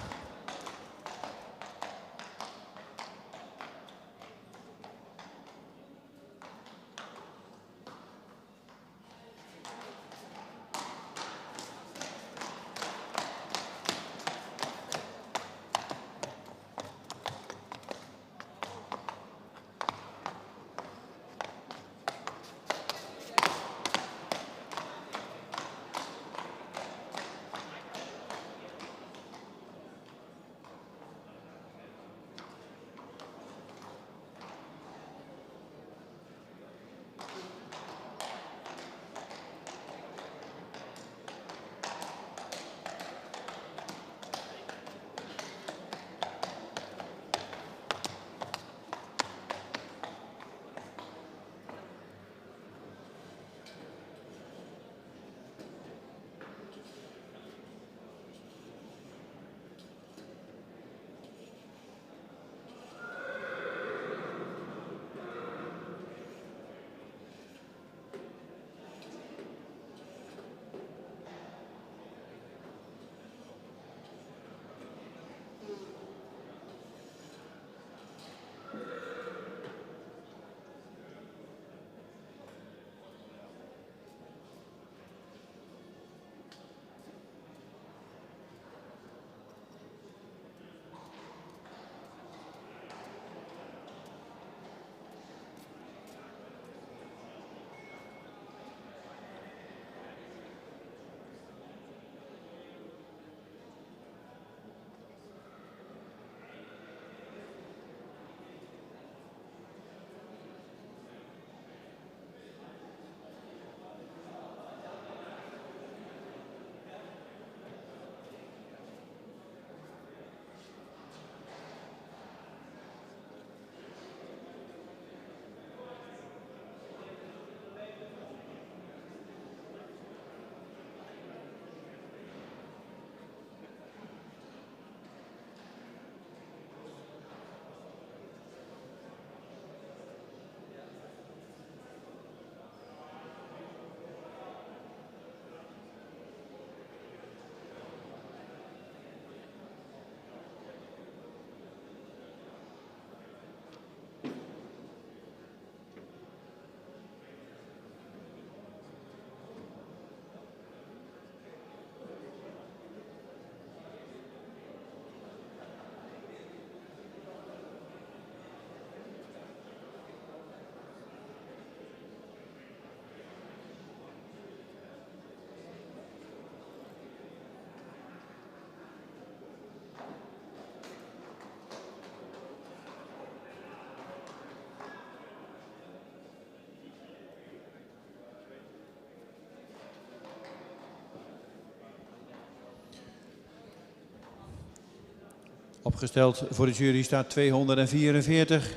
Opgesteld voor de jury staat 244.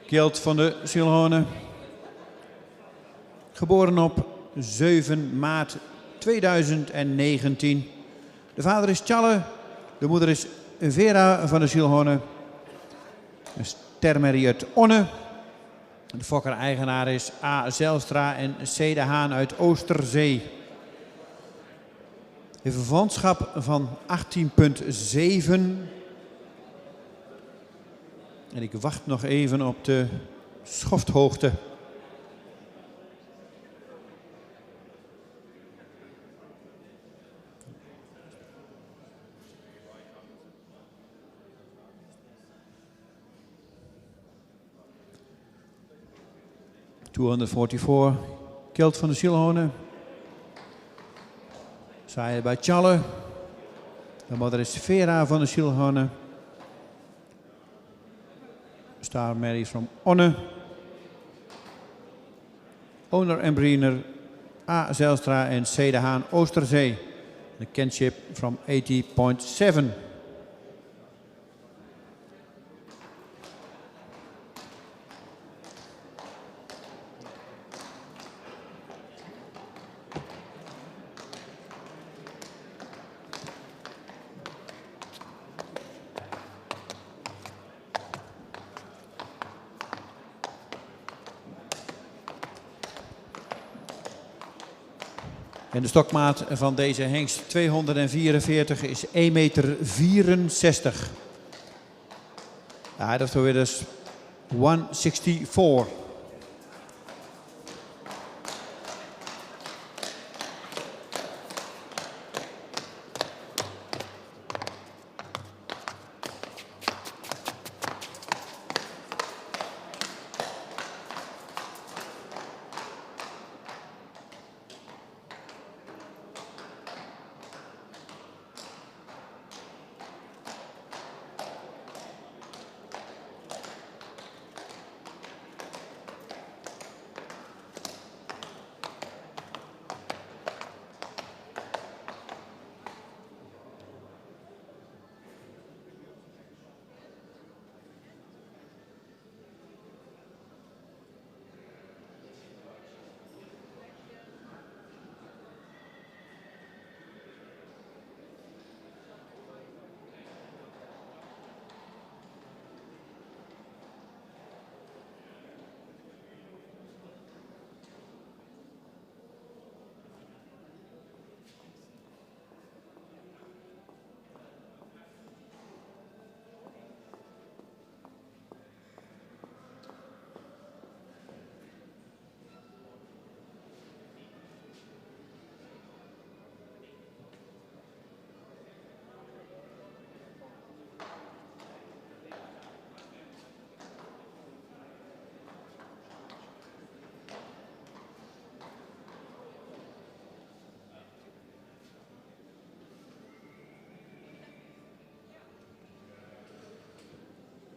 Kjeld van de Silhone. Geboren op 7 maart 2019. De vader is Tjalle. De moeder is Vera van de Silhone. Een stermerrie uit Onne. De fokker-eigenaar is A. Zijlstra en C. de Haan uit Oosterzee. Heeft een verwantschap van 18,7. En ik wacht nog even op de schofthoogte. ...244, Kjeld van de Schilhoorn. Zaaien bij Tjalle. De moeder is Vera van de Schilhoorn. Star Mary from Onne. Owner en Briener, A. Zijlstra en C. de Haan Oosterzee. The kinship from 80.7. En de stokmaat van deze hengst 244 is 1,64 meter. Ja, dat is weer dus 164.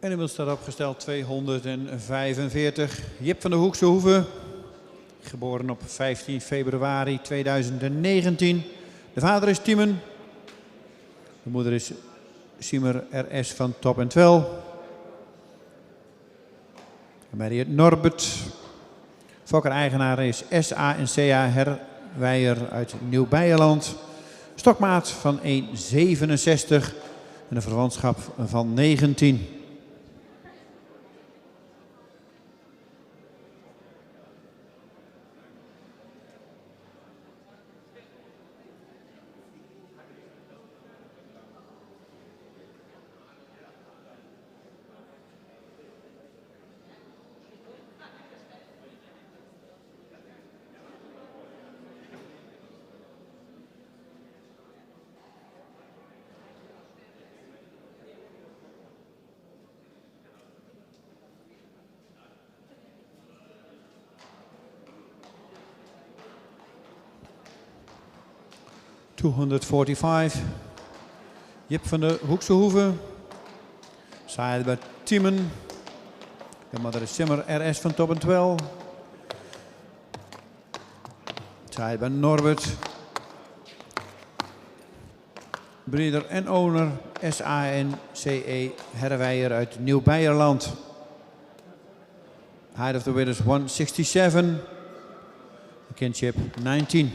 En inmiddels staat opgesteld 245. Jip van der Hoekse Hoeve, geboren op 15 februari 2019. De vader is Tiemen. De moeder is Siemer R.S. van Top en Twel. Marriott Norbert. Fokker-eigenaar is S.A. en C.A. Herwijer uit Nieuw-Beierland. Stokmaat van 1,67 en een verwantschap van 19. ...245. Jip van de Hoekse Hoeve. Zaaide bij Tiemen. De moeder is Simmer R.S. van Top en Twel. Zaaide bij Norbert. Breeder en owner S.A.N.C.E. Herwijer uit Nieuw-Beierland. Height of the winners 167. Kinship 19.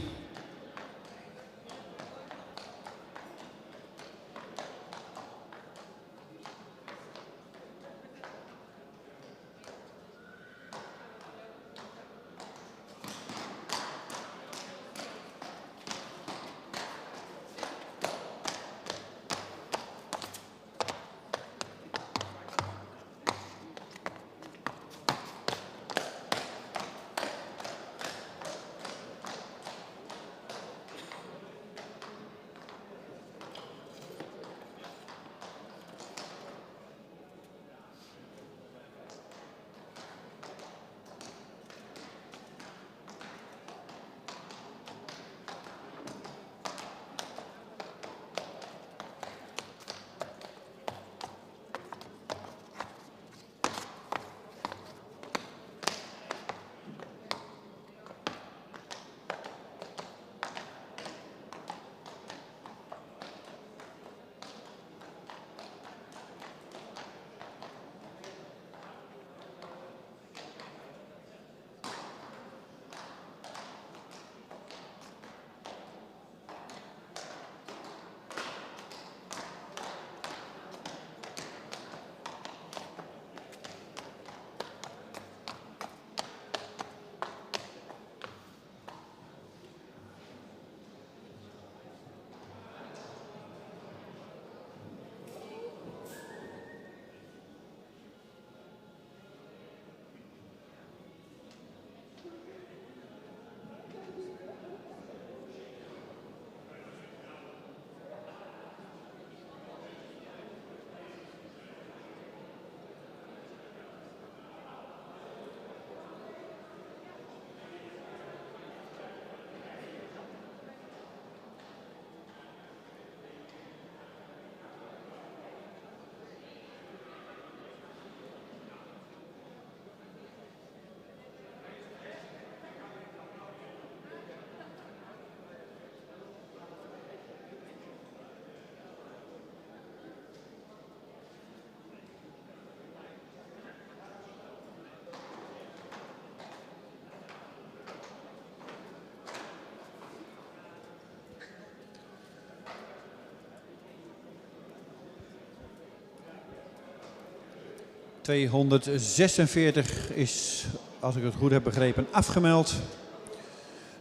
246 is, als ik het goed heb begrepen, afgemeld. Dan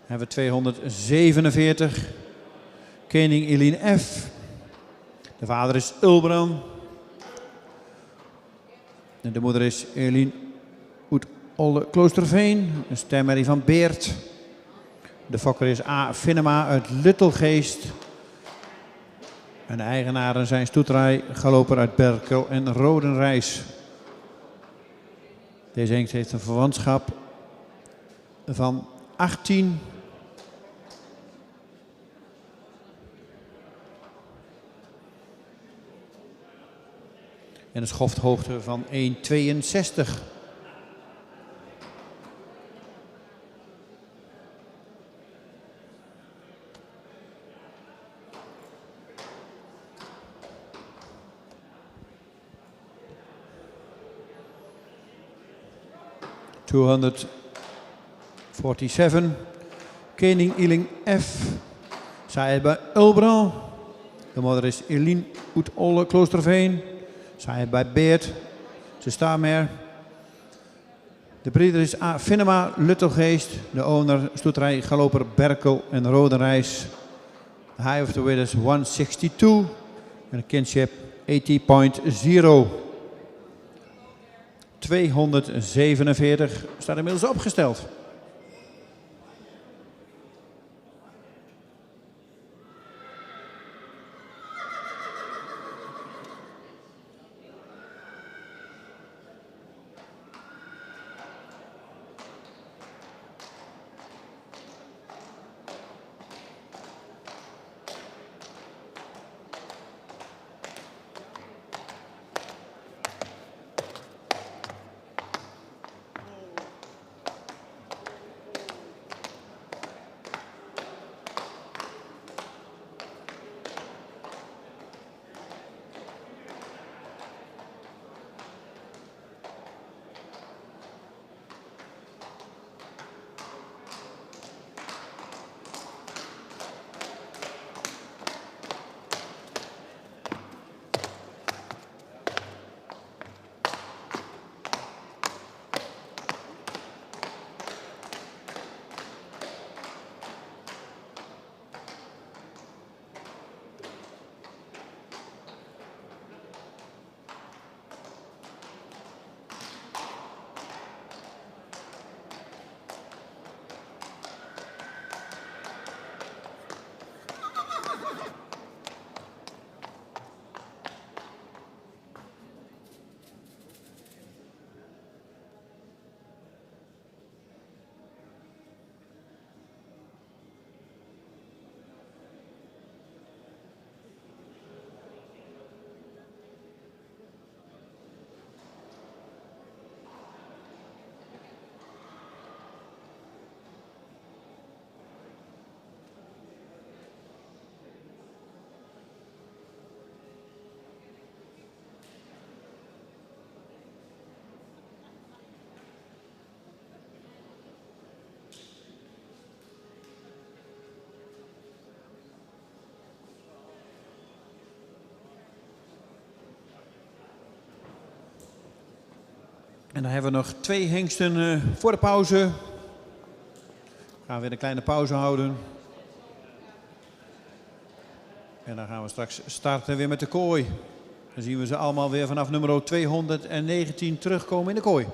hebben we 247. Kening Eline F. De vader is Ulbran. En de moeder is Eline uit Olde Kloosterveen. Een stemmerrie van Beert. De fokker is A. Finnema uit Littelgeest. En de eigenaren zijn Stoeterij, Galoper uit Berkel en Rodenrijs. Deze hengst heeft een verwantschap van 18. En een schofthoogte van 1,62. ...247. Kening Iling F. Zij is bij Ulbran. De moeder is Eline uit Olde Kloosterveen. Zij is bij Beert. Ze staan meer. De breeder is A. Finnema, Luttelgeest. De owner Stoeterij, Galoper, Berkel en Rodenrijs. The high of the weight is 162. En de kinship 80.0. 247 staat inmiddels opgesteld. En dan hebben we nog 2 hengsten voor de pauze. We gaan weer een kleine pauze houden. En dan gaan we straks starten weer met de kooi. Dan zien we ze allemaal weer vanaf nummer 219 terugkomen in de kooi.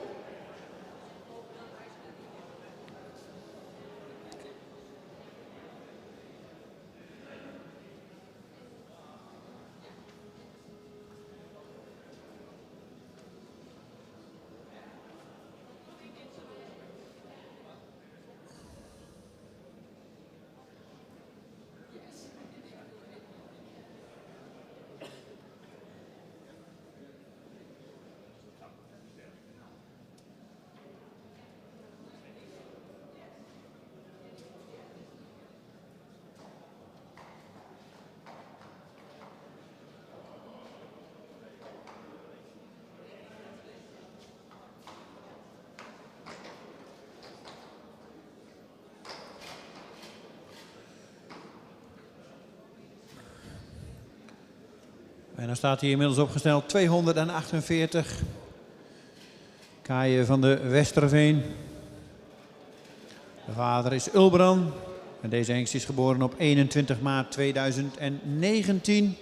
En dan staat hij inmiddels opgesteld 248. Kaaien van de Westerveen. De vader is Ulbran. En deze hengst is geboren op 21 maart 2019.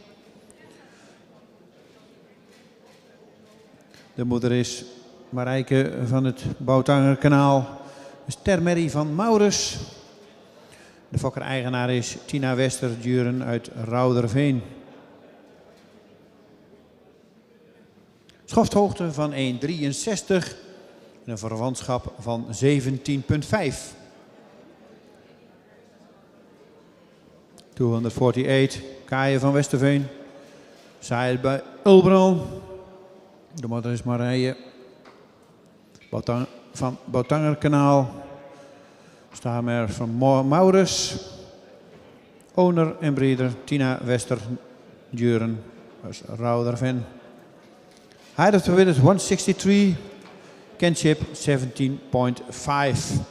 De moeder is Marijke van het Boutangerkanaal. Stermerrie van Maurus. De fokker-eigenaar is Tina Westerduren uit Rauderveen. Schofthoogte van 1,63 en een verwantschap van 17,5. 248, Kaaien van Westerveen. Zaaid bij Ulbran. De moeder is Marije van Boutangerkanaal. Stamer van Maurus. Owner en breeder Tina Westerduren uit Rauderveen. Height of the win is 163. Kinship 17,5.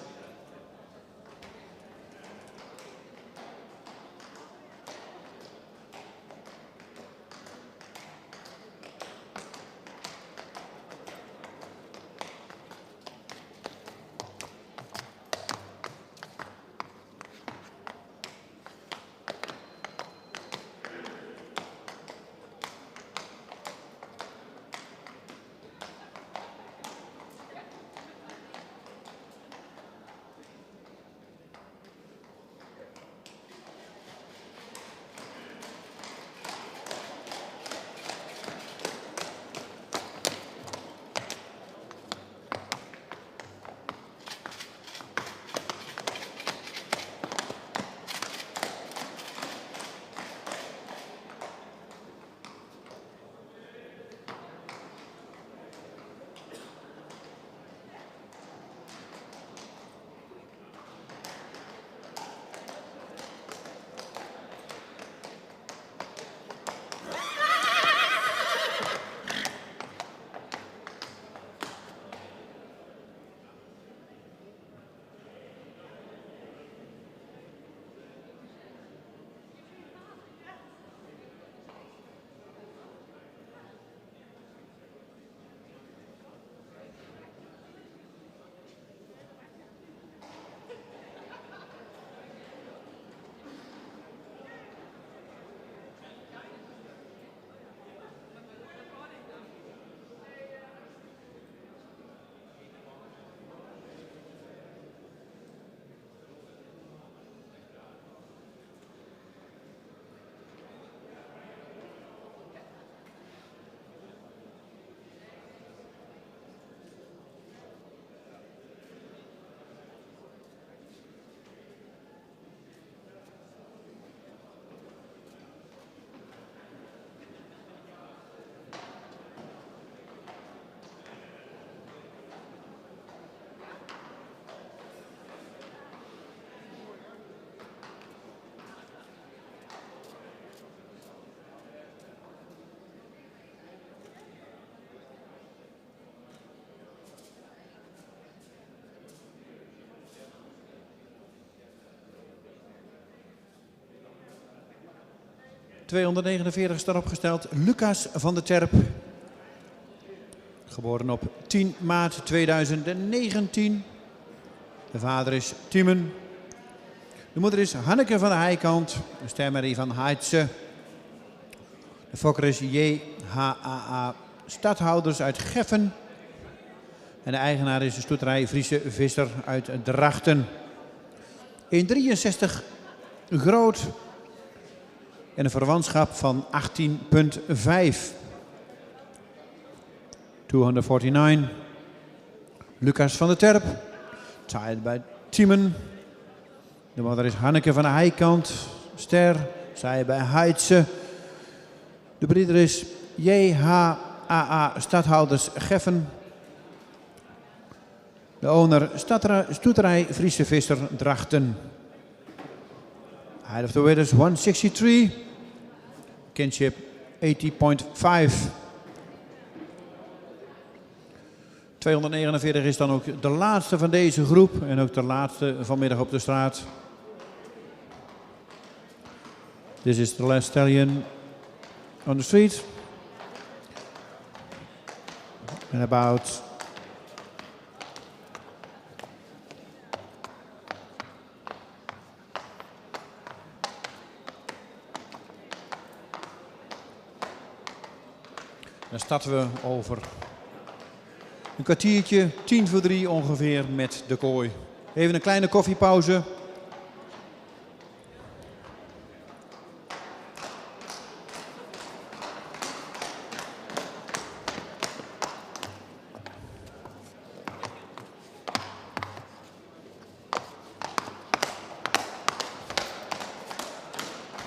...249 is daarop gesteld. Lucas van der Terp. Geboren op 10 maart 2019. De vader is Tiemen. De moeder is Hanneke van de Heikant. De stermerrie van Heidse. De fokker is JHAA Stadhouders uit Geffen. En de eigenaar is de stoeterij Friese Visser uit Drachten. 1,63 groot. En een verwantschap van 18,5. 249. Lucas van der Terp. Zaaid bij Tiemen. De moeder is Hanneke van de Heikant. Ster. Zaaid bij Heidse. De breeder is JHAA Stadhouders Geffen. De owner stoeterij Friese Visser Drachten. Height of the weight is 163. Kinship 80,5. 249 is dan ook de laatste van deze groep en ook de laatste vanmiddag op de straat. This is the last stallion on the street. And about Dan starten we over een kwartiertje, 2:50 ongeveer, met de kooi. Even een kleine koffiepauze.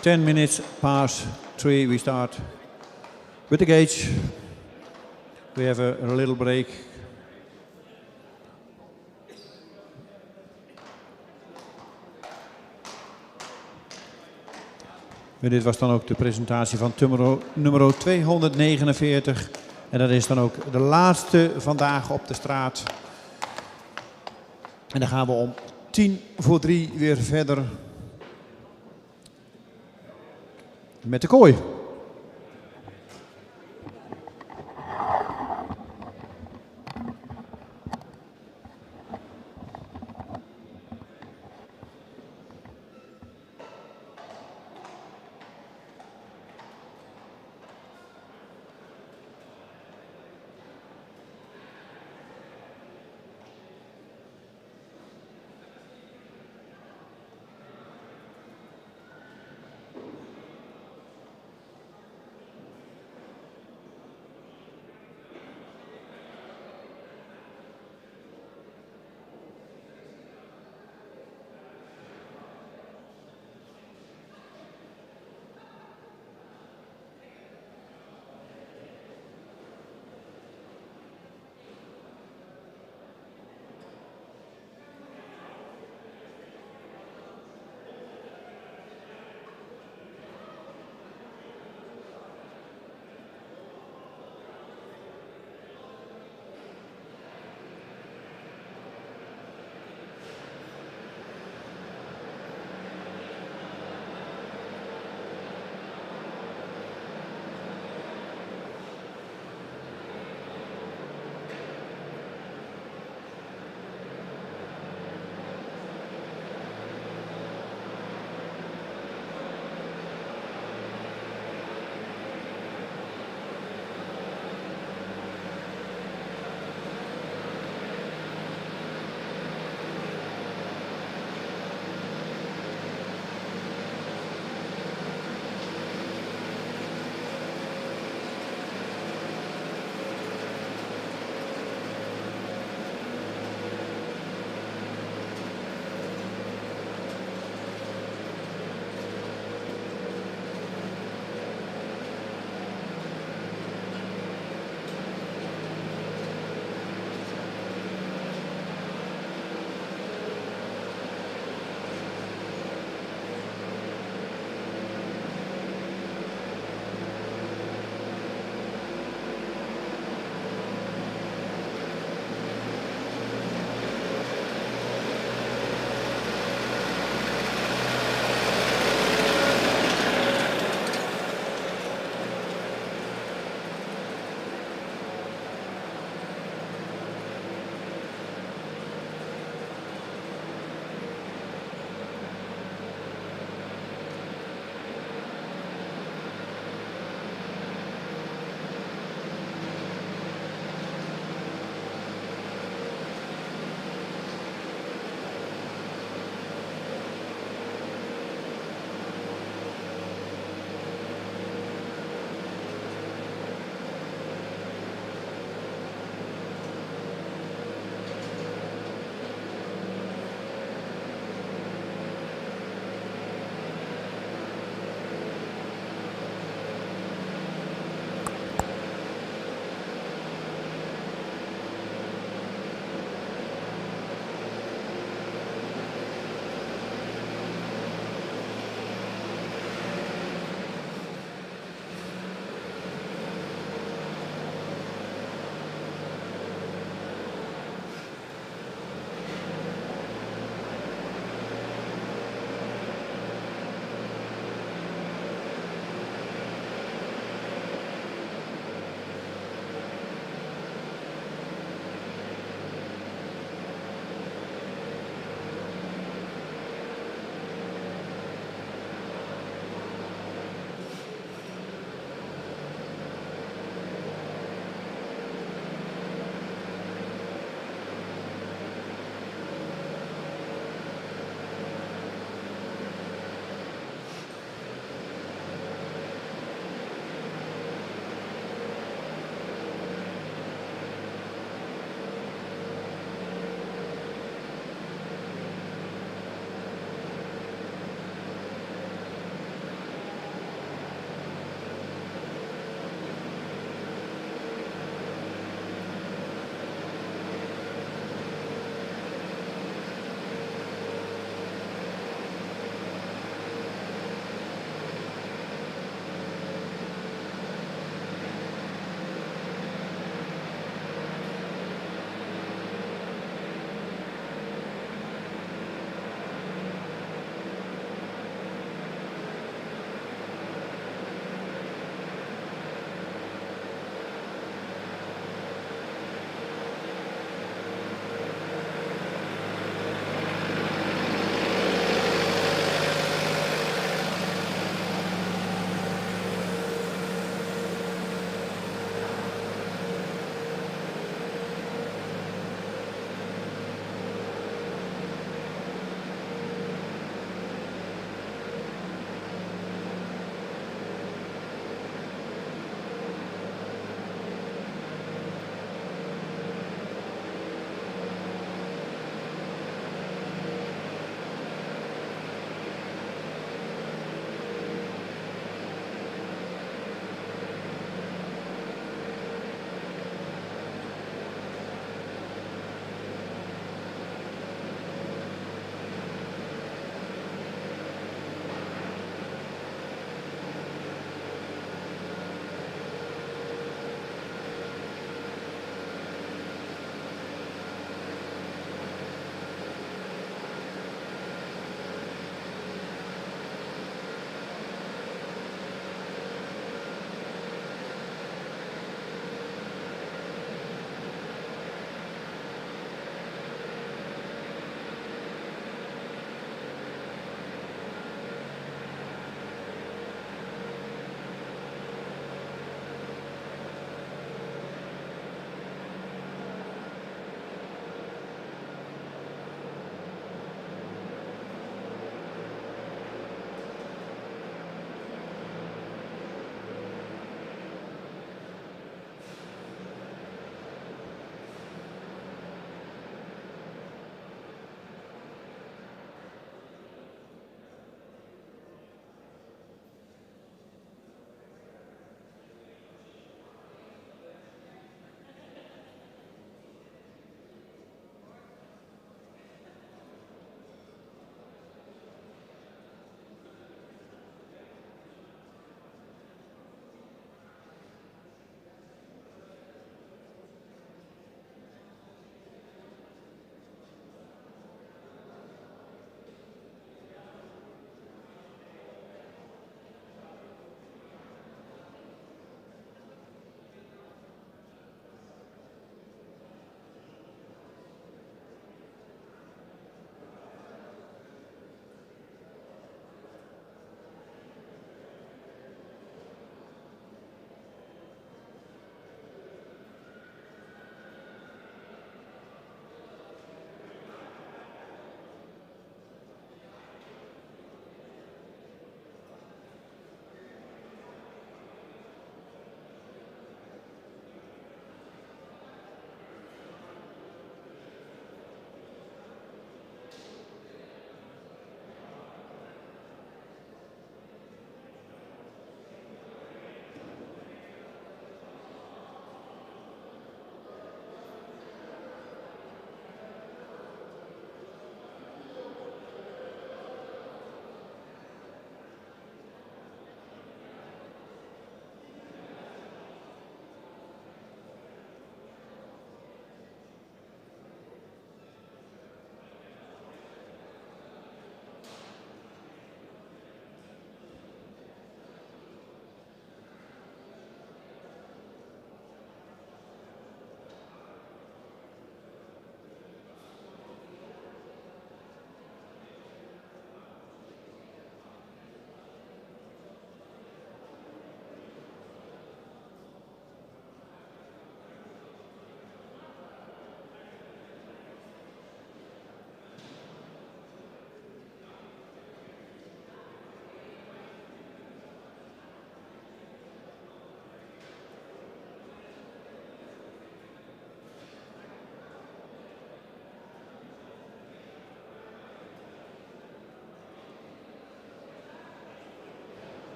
Ten minutes past 3, we start with the gauge. We have a little break. En dit was dan ook de presentatie van nummer 249. En dat is dan ook de laatste vandaag op de straat. En dan gaan we om 2:10 weer verder met de kooi.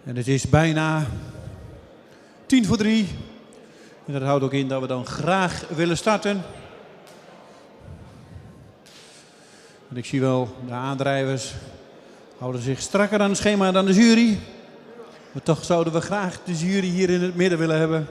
En het is bijna 2:50. En dat houdt ook in dat we dan graag willen starten. En ik zie wel, de aandrijvers houden zich strakker aan het schema dan de jury. Maar toch zouden we graag de jury hier in het midden willen hebben.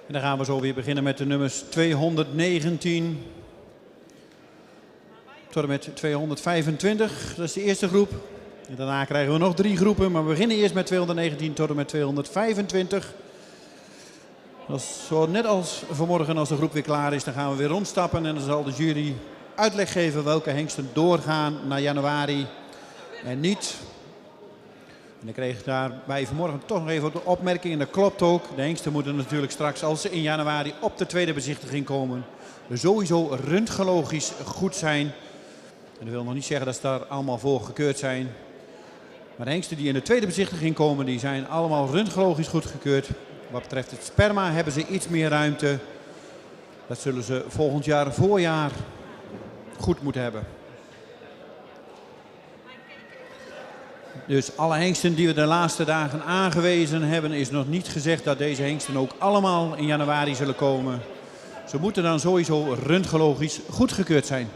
En dan gaan we zo weer beginnen met de nummers 219 tot en met 225. Dat is de eerste groep. En daarna krijgen we nog 3 groepen, maar we beginnen eerst met 219 tot en met 225. Dat is zo net als vanmorgen, als de groep weer klaar is, dan gaan we weer rondstappen. En dan zal de jury uitleg geven welke hengsten doorgaan naar januari en niet. En ik kreeg daarbij vanmorgen toch nog even de opmerking, en dat klopt ook. De hengsten moeten natuurlijk straks, als ze in januari op de tweede bezichtiging komen, sowieso röntgenologisch goed zijn. En dat wil nog niet zeggen dat ze daar allemaal voor gekeurd zijn. Maar de hengsten die in de tweede bezichtiging komen, die zijn allemaal röntgenologisch goedgekeurd. Wat betreft het sperma hebben ze iets meer ruimte. Dat zullen ze volgend jaar voorjaar goed moeten hebben. Dus alle hengsten die we de laatste dagen aangewezen hebben, is nog niet gezegd dat deze hengsten ook allemaal in januari zullen komen. Ze moeten dan sowieso röntgenologisch goedgekeurd zijn.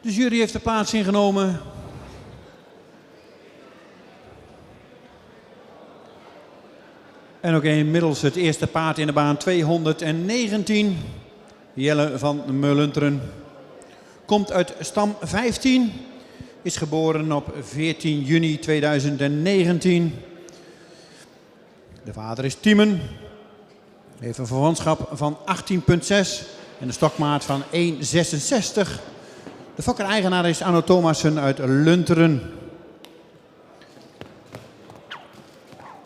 De jury heeft de plaats ingenomen. En ook inmiddels het eerste paard in de baan 219. Jelle van Meulunteren. Komt uit stam 15. Is geboren op 14 juni 2019. De vader is Tiemen. Heeft een verwantschap van 18,6 en een stokmaat van 1,66. De fokker-eigenaar is Anno Thomassen uit Lunteren.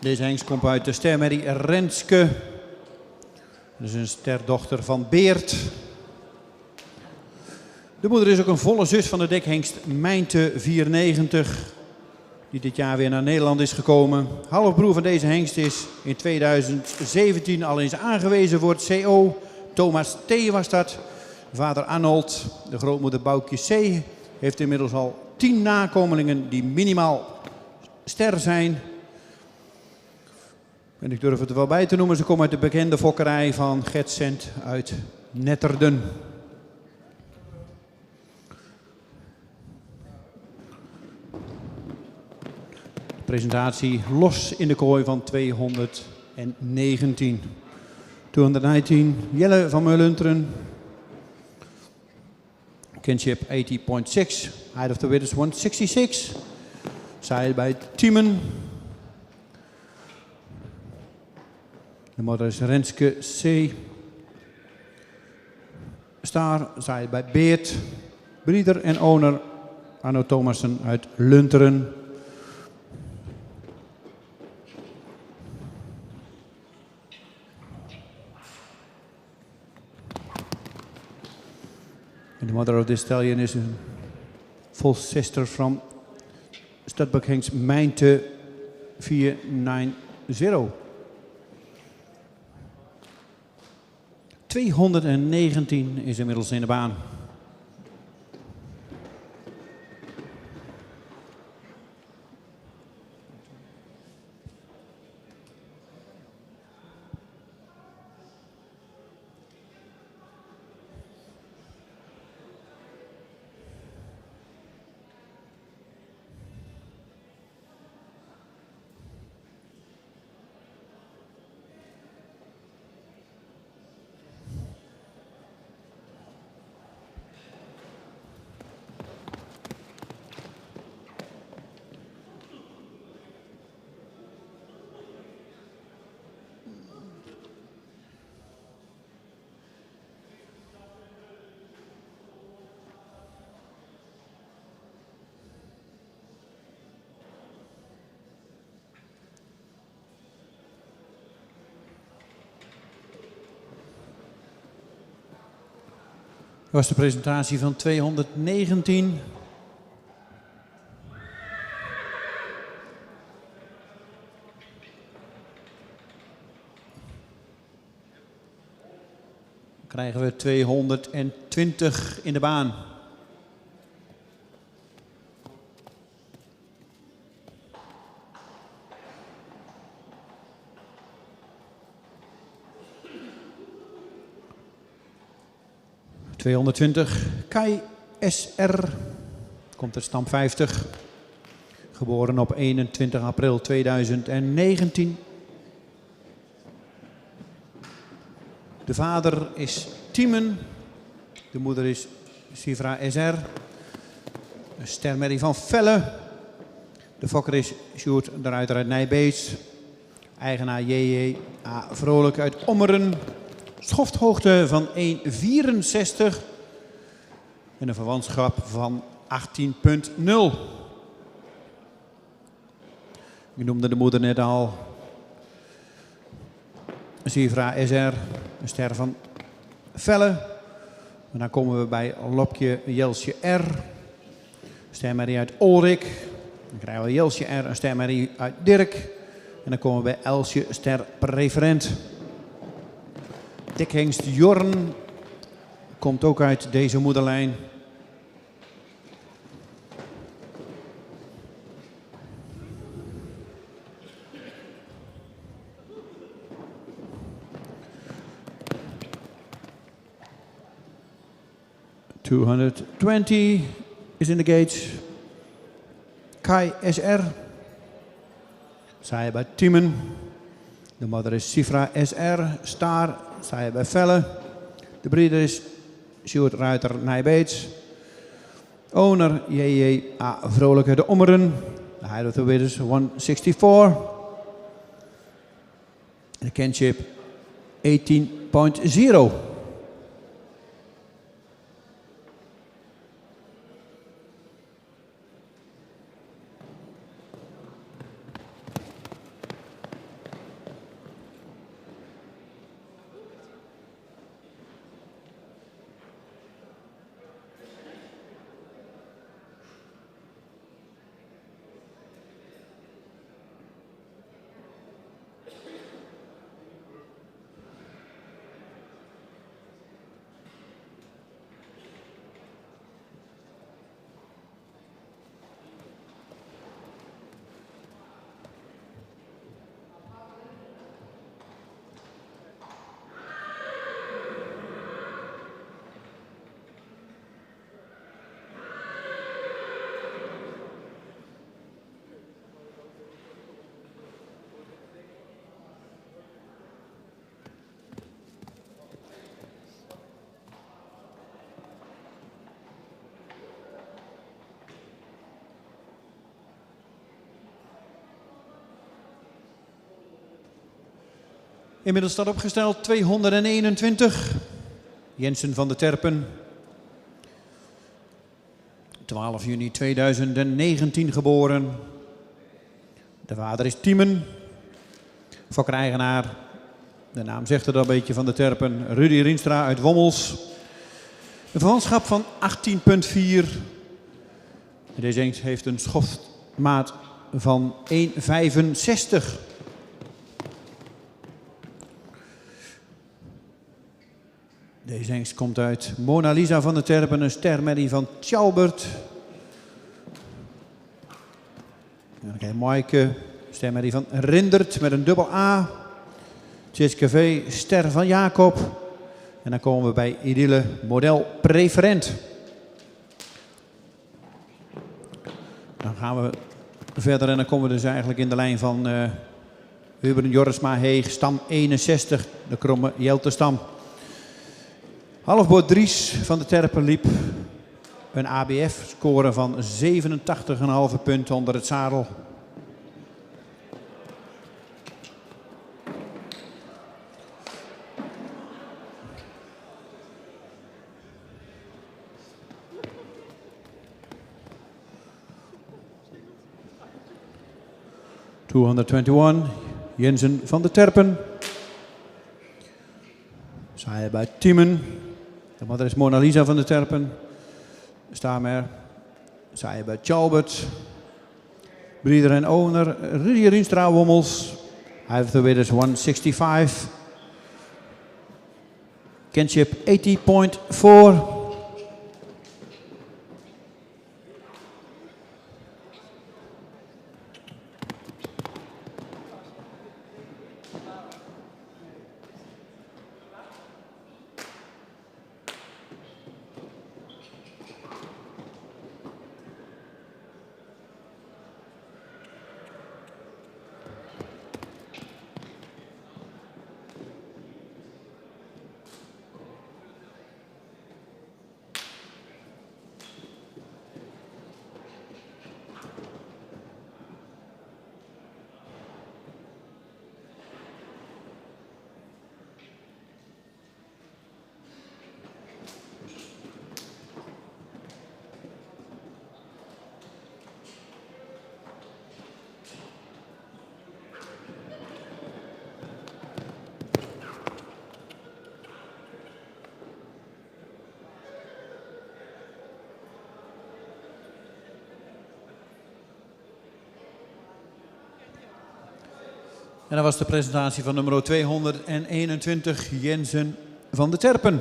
Deze hengst komt uit de stermerrie Renske. Dat is een sterdochter van Beert. De moeder is ook een volle zus van de dekhengst Mijnte 94. Die dit jaar weer naar Nederland is gekomen. Halfbroer van deze hengst is in 2017 al eens aangewezen voor het CO. Thomas T. was dat. Vader Arnold, de grootmoeder Boukje C. heeft inmiddels al 10 nakomelingen die minimaal ster zijn. En ik durf het er wel bij te noemen, ze komen uit de bekende fokkerij van Gert Cent uit Netterden. Presentatie los in de kooi van 219. 219, Jelle van Meulunteren. Kinship 80.6, height of the width is 166. Zij bij Tiemen. De moeder is Renske C. Star, zij bij Beert. Breeder en owner Anno Thomassen uit Lunteren. The mother of this stallion is a full sister from Studbuck Hanks Mijnte 490. 219 is inmiddels in de baan. Dat was de presentatie van 219. Dan krijgen we 220 in de baan. Kai SR, komt uit stam 50, geboren op 21 april 2019. De vader is Tiemen, de moeder is Sifra SR, een stermerrie van Velle. De fokker is Sjoerd de Ruiter uit Nijbeets, eigenaar J.J.A. Vrolijk uit Ommeren. Schofthoogte van 1,64 en een verwantschap van 18,0. Ik noemde de moeder net al. Sifra SR, een ster van Velle. En dan komen we bij Lopje Jelsje R, stermerrie uit Olrik. Dan krijgen we Jelsje R, een stermerrie uit Dirk. En dan komen we bij Elsje ster Preferent. Dikhengst Jorn komt ook uit deze moederlijn. $220 is in de gates. Kai SR. Zij bij Tiemen. De moeder is Sifra SR. Star. Zij bij Velle. De breeder is Sjoerd Ruiter Nijbeets. Owner J.J.A. Vrolijke de Ommeren. De height of the width is 164. De kinship 18.0. Inmiddels staat opgesteld 221. Jensen van de Terpen. 12 juni 2019 geboren. De vader is Tiemen. Fokker-eigenaar, de naam zegt het al een beetje, van de Terpen. Rudy Rienstra uit Wommels. Een verwantschap van 18,4. Deze hengst heeft een schoftmaat van 1,65. Deze hengst komt uit Mona Lisa van der Terpen, een stermerrie van Tjaubert. En dan krijg je Maaike, stermerrie van Rindert met een dubbel A. Tjitske ster van Jacob. En dan komen we bij Idylle model preferent. Dan gaan we verder en dan komen we dus eigenlijk in de lijn van Hubert Jorisma Heeg, stam 61, de kromme Jeltestam. Halfboord Dries van de Terpen liep een ABF-score van 87,5 punten onder het zadel. ...221, Jensen van de Terpen. Zij bij Tiemen. De moeder is Mona Lisa van de Terpen. Stamer. Zij bij Tjaubert. Breeder en owner. Rudy Rienstra Wommels. Hij heeft de winners 165. Kinship 80.4. En dat was de presentatie van nummer 221, Jensen van de Terpen.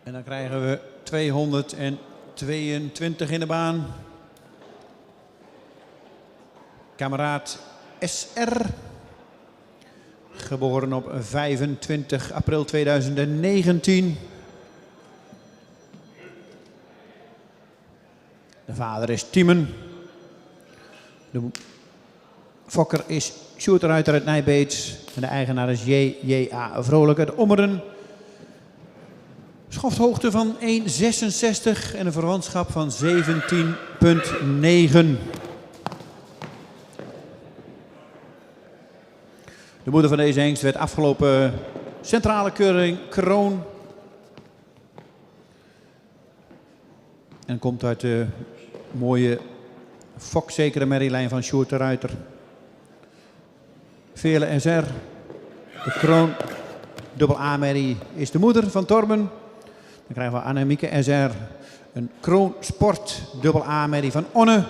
En dan krijgen we 222 in de baan. Kameraad SR. Geboren op 25 april 2019. De vader is Tiemen. De fokker is Sjoerd Ruiter uit Nijbeets. En de eigenaar is J.J.A. Vrolijk uit Ommeren. Schofthoogte van 1,66 en een verwantschap van 17,9. De moeder van deze hengst werd afgelopen centrale keuring kroon. En komt uit de mooie fokzekere merrielijn van Sjoerd de Ruiter. Veerle SR. De kroon dubbel A-merrie is de moeder van Torben. Dan krijgen we Annemieke SR. Een kroon sport dubbel A-merrie van Onne.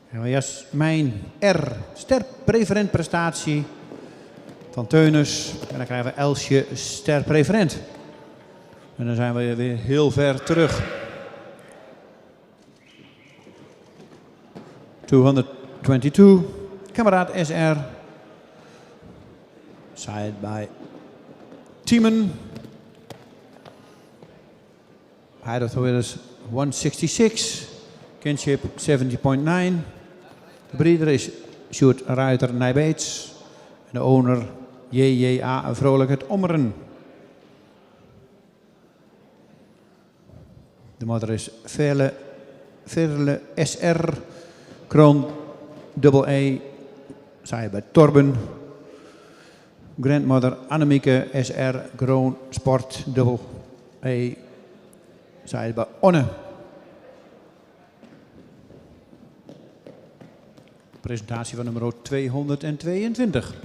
En Jasmijn R. Ster preferent prestatie van Teunis. En dan krijgen we Elsje ster preferent. En dan zijn we weer heel ver terug. 222. Kameraad SR. Side by Tiemann. Height of the winners 166. Kinship 70.9. De breeder is Sjoerd Ruiter Nijbeets. En de owner JJA Vrolijk het Ommeren. De moeder is Verle SR. Kroon AA. Zij bij Torben. Grandmother Annemieke SR. Kroon Sport AA. Zij bij Onne. Presentatie van nummer 222.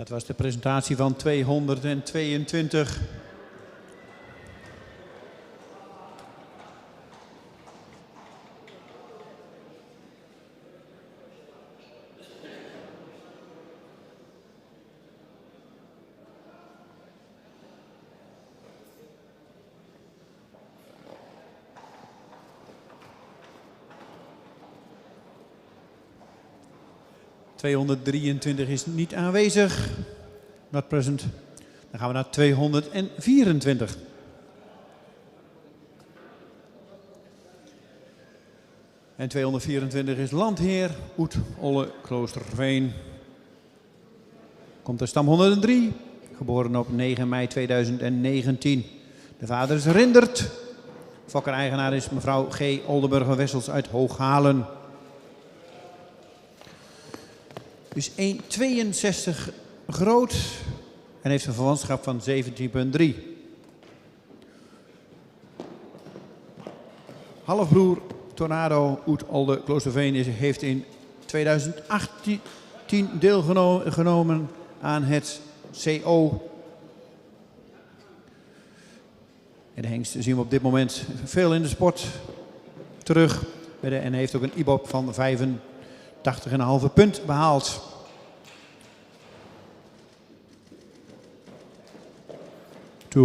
Dat was de presentatie van 222. ...223 is niet aanwezig. Not present. Dan gaan we naar 224. En 224 is landheer Oet Olle Kloosterveen. Komt uit stam 103. Geboren op 9 mei 2019. De vader is Rindert. Fokker-eigenaar is mevrouw G. Oldenburger-Wessels uit Hooghalen. Is 1,62 groot en heeft een verwantschap van 17,3. Halfbroer Tornado Oet Olde Kloosterveen heeft in 2018 deelgenomen aan het CO. En de hengst zien we op dit moment veel in de sport terug. En heeft ook een IBOP van 85,5 punt behaald. ...224.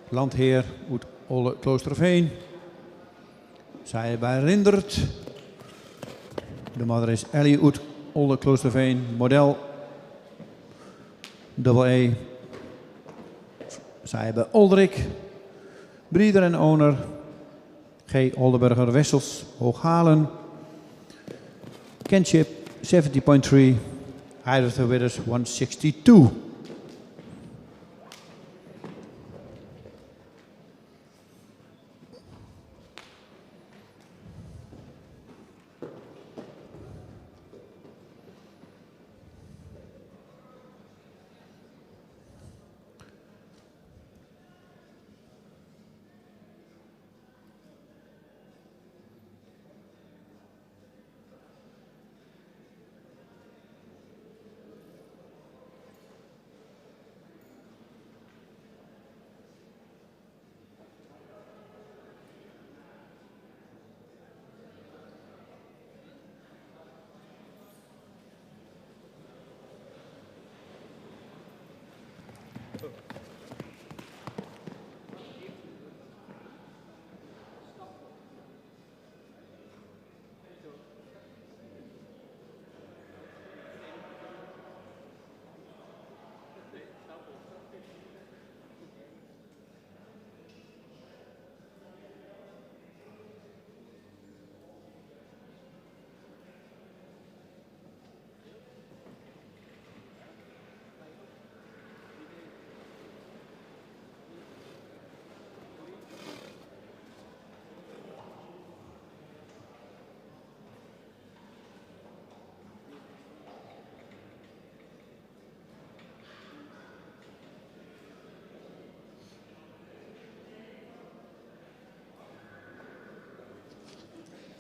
Landheer Oet Olle Kloosterveen. Zij bij Rindert. De moeder is Ellie Oet Olle Kloosterveen. Model AA. Zij bij Oldrik. Breeder en owner G. Oldenburger-Wessels, Hooghalen. Kinship 70.3. Height of the winners 162.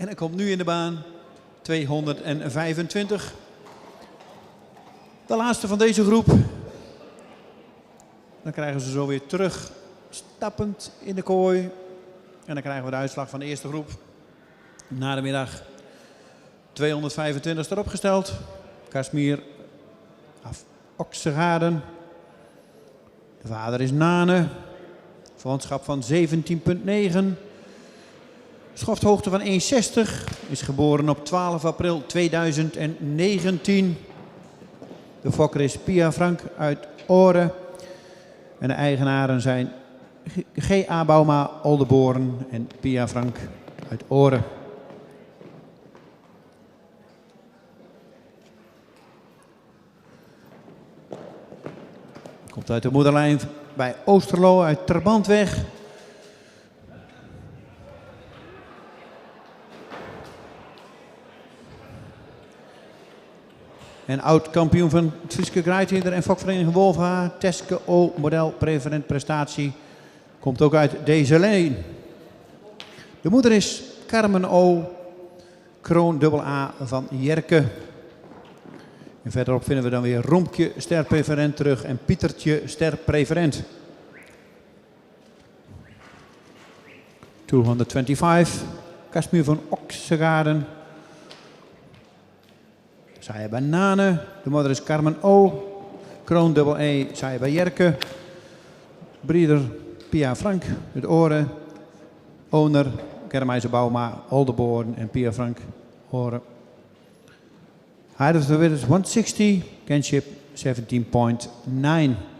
En er komt nu in de baan 225. De laatste van deze groep. Dan krijgen ze zo weer terug, stappend in de kooi. En dan krijgen we de uitslag van de eerste groep. Na de middag 225 erop gesteld. Kashmir Oxegaarden. De vader is Nane. Verwantschap van 17,9. Schofthoogte van 1,60. Is geboren op 12 april 2019. De fokker is Pia Frank uit Oren. En de eigenaren zijn G.A. Bauma Oldenboren en Pia Frank uit Oren. Komt uit de moederlijn bij Oosterlo uit Trabantweg. En oud-kampioen van het Friese Grijthinder en fokvereniging Wolfha, Teske O, model preferent prestatie, komt ook uit deze lijn. De moeder is Carmen O, kroon AA van Jerke. En verderop vinden we dan weer Rompje sterpreferent terug en Pietertje sterpreferent. 225, Kashmir van Oxegaarden. Saaiba Nane, de moeder is Carmen O, kroon E, Saaiba Jerke. Breeder Pia Frank, het Oren. Owner Germijse Bauma, Oldenboorn en Pia Frank, Oren. Height of the width is 160, kinship 17,9.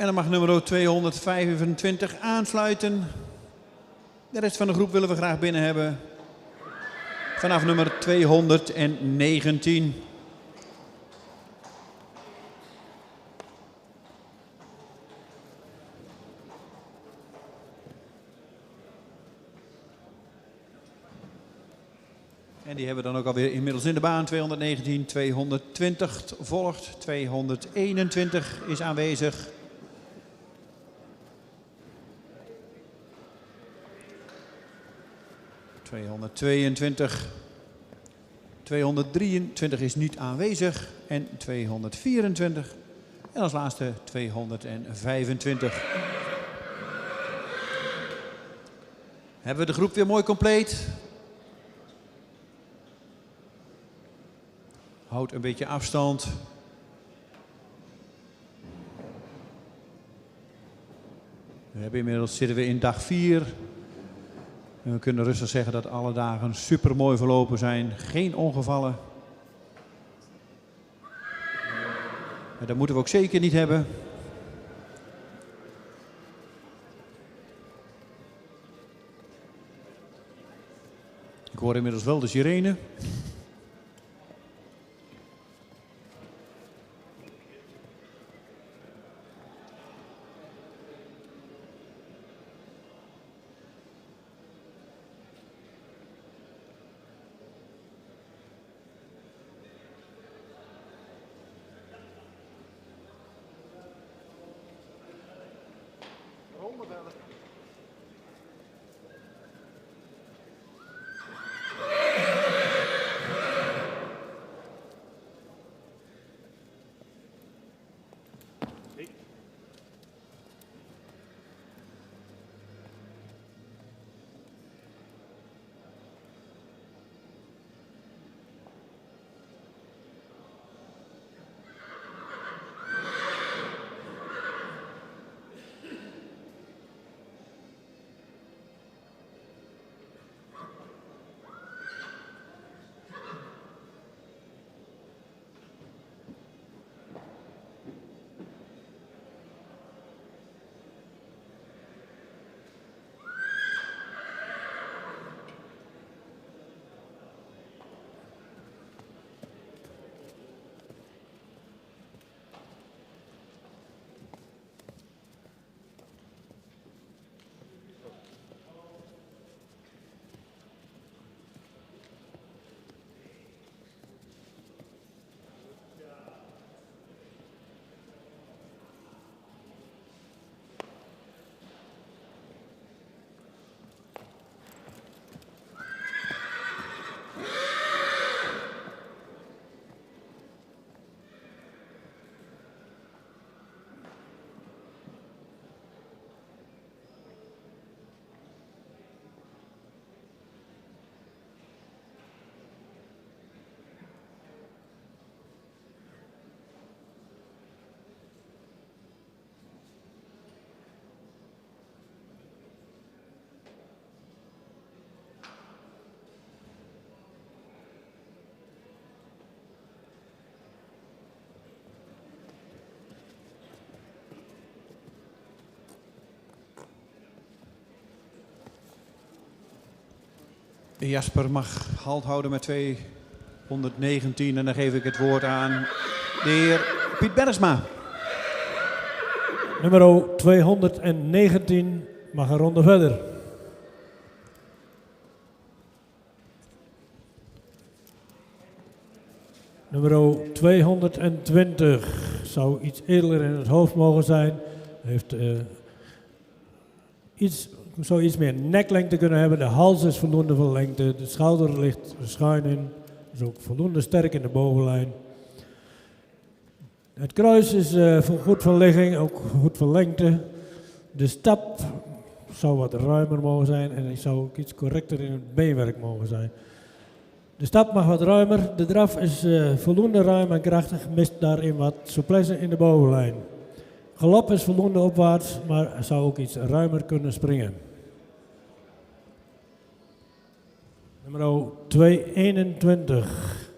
En dan mag nummer 225 aansluiten. De rest van de groep willen we graag binnen hebben. Vanaf nummer 219. En die hebben we dan ook alweer inmiddels in de baan. 219, 220 volgt. 221 is aanwezig. 222, 223 is niet aanwezig en 224 en als laatste 225. Hebben we de groep weer mooi compleet. Houd een beetje afstand. Inmiddels zitten we in dag 4. En we kunnen rustig zeggen dat alle dagen super mooi verlopen zijn. Geen ongevallen. En dat moeten we ook zeker niet hebben. Ik hoor inmiddels wel de sirene. Jasper mag halt houden met 219 en dan geef ik het woord aan de heer Piet Bergsma. Nummer 219 mag een ronde verder. Nummer 220 zou iets eerder in het hoofd mogen zijn. Heeft zou iets meer neklengte kunnen hebben. De hals is voldoende van lengte. De schouder ligt schuin in. Is ook voldoende sterk in de bovenlijn. Het kruis is goed van ligging, ook goed van lengte. De stap zou wat ruimer mogen zijn en die zou ook iets correcter in het beenwerk mogen zijn. De stap mag wat ruimer. De draf is voldoende ruim en krachtig, mist daarin wat souplesse in de bovenlijn. Galop is voldoende opwaarts, maar zou ook iets ruimer kunnen springen. Nummer 221.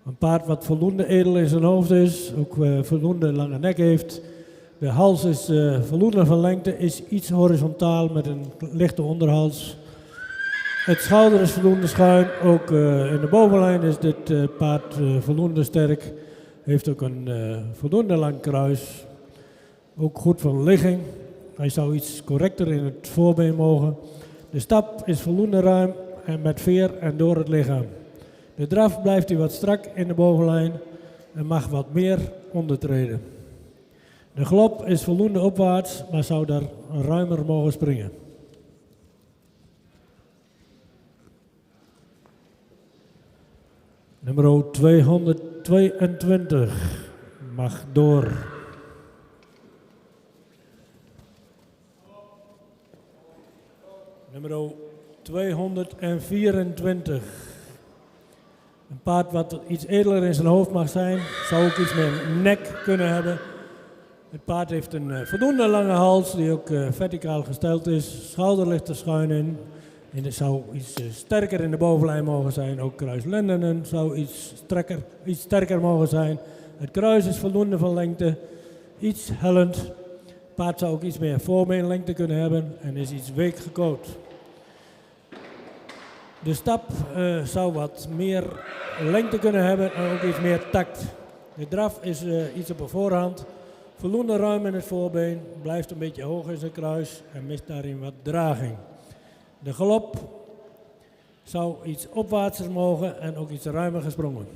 Een paard wat voldoende edel in zijn hoofd is, ook voldoende lange nek heeft. De hals is voldoende van lengte, is iets horizontaal met een lichte onderhals. Het schouder is voldoende schuin, ook in de bovenlijn is dit paard voldoende sterk. Heeft ook een voldoende lang kruis, ook goed van ligging. Hij zou iets correcter in het voorbeen mogen. De stap is voldoende ruim en met veer en door het lichaam. De draf blijft hij wat strak in de bovenlijn en mag wat meer ondertreden. De galop is voldoende opwaarts, maar zou daar ruimer mogen springen. Nummer 222 mag door. Nummer 224. Een paard wat iets edeler in zijn hoofd mag zijn. Zou ook iets meer nek kunnen hebben. Het paard heeft een voldoende lange hals die ook verticaal gesteld is. Schouder ligt er schuin in. En het zou iets sterker in de bovenlijn mogen zijn. Ook kruislendenen zou iets sterker mogen zijn. Het kruis is voldoende van lengte. Iets hellend. Het paard zou ook iets meer voorbeenlengte kunnen hebben. En is iets week gekoot. De stap zou wat meer lengte kunnen hebben en ook iets meer tact. De draf is iets op een voorhand. Voldoende ruim in het voorbeen, blijft een beetje hoog in zijn kruis en mist daarin wat draging. De galop zou iets opwaartser mogen en ook iets ruimer gesprongen.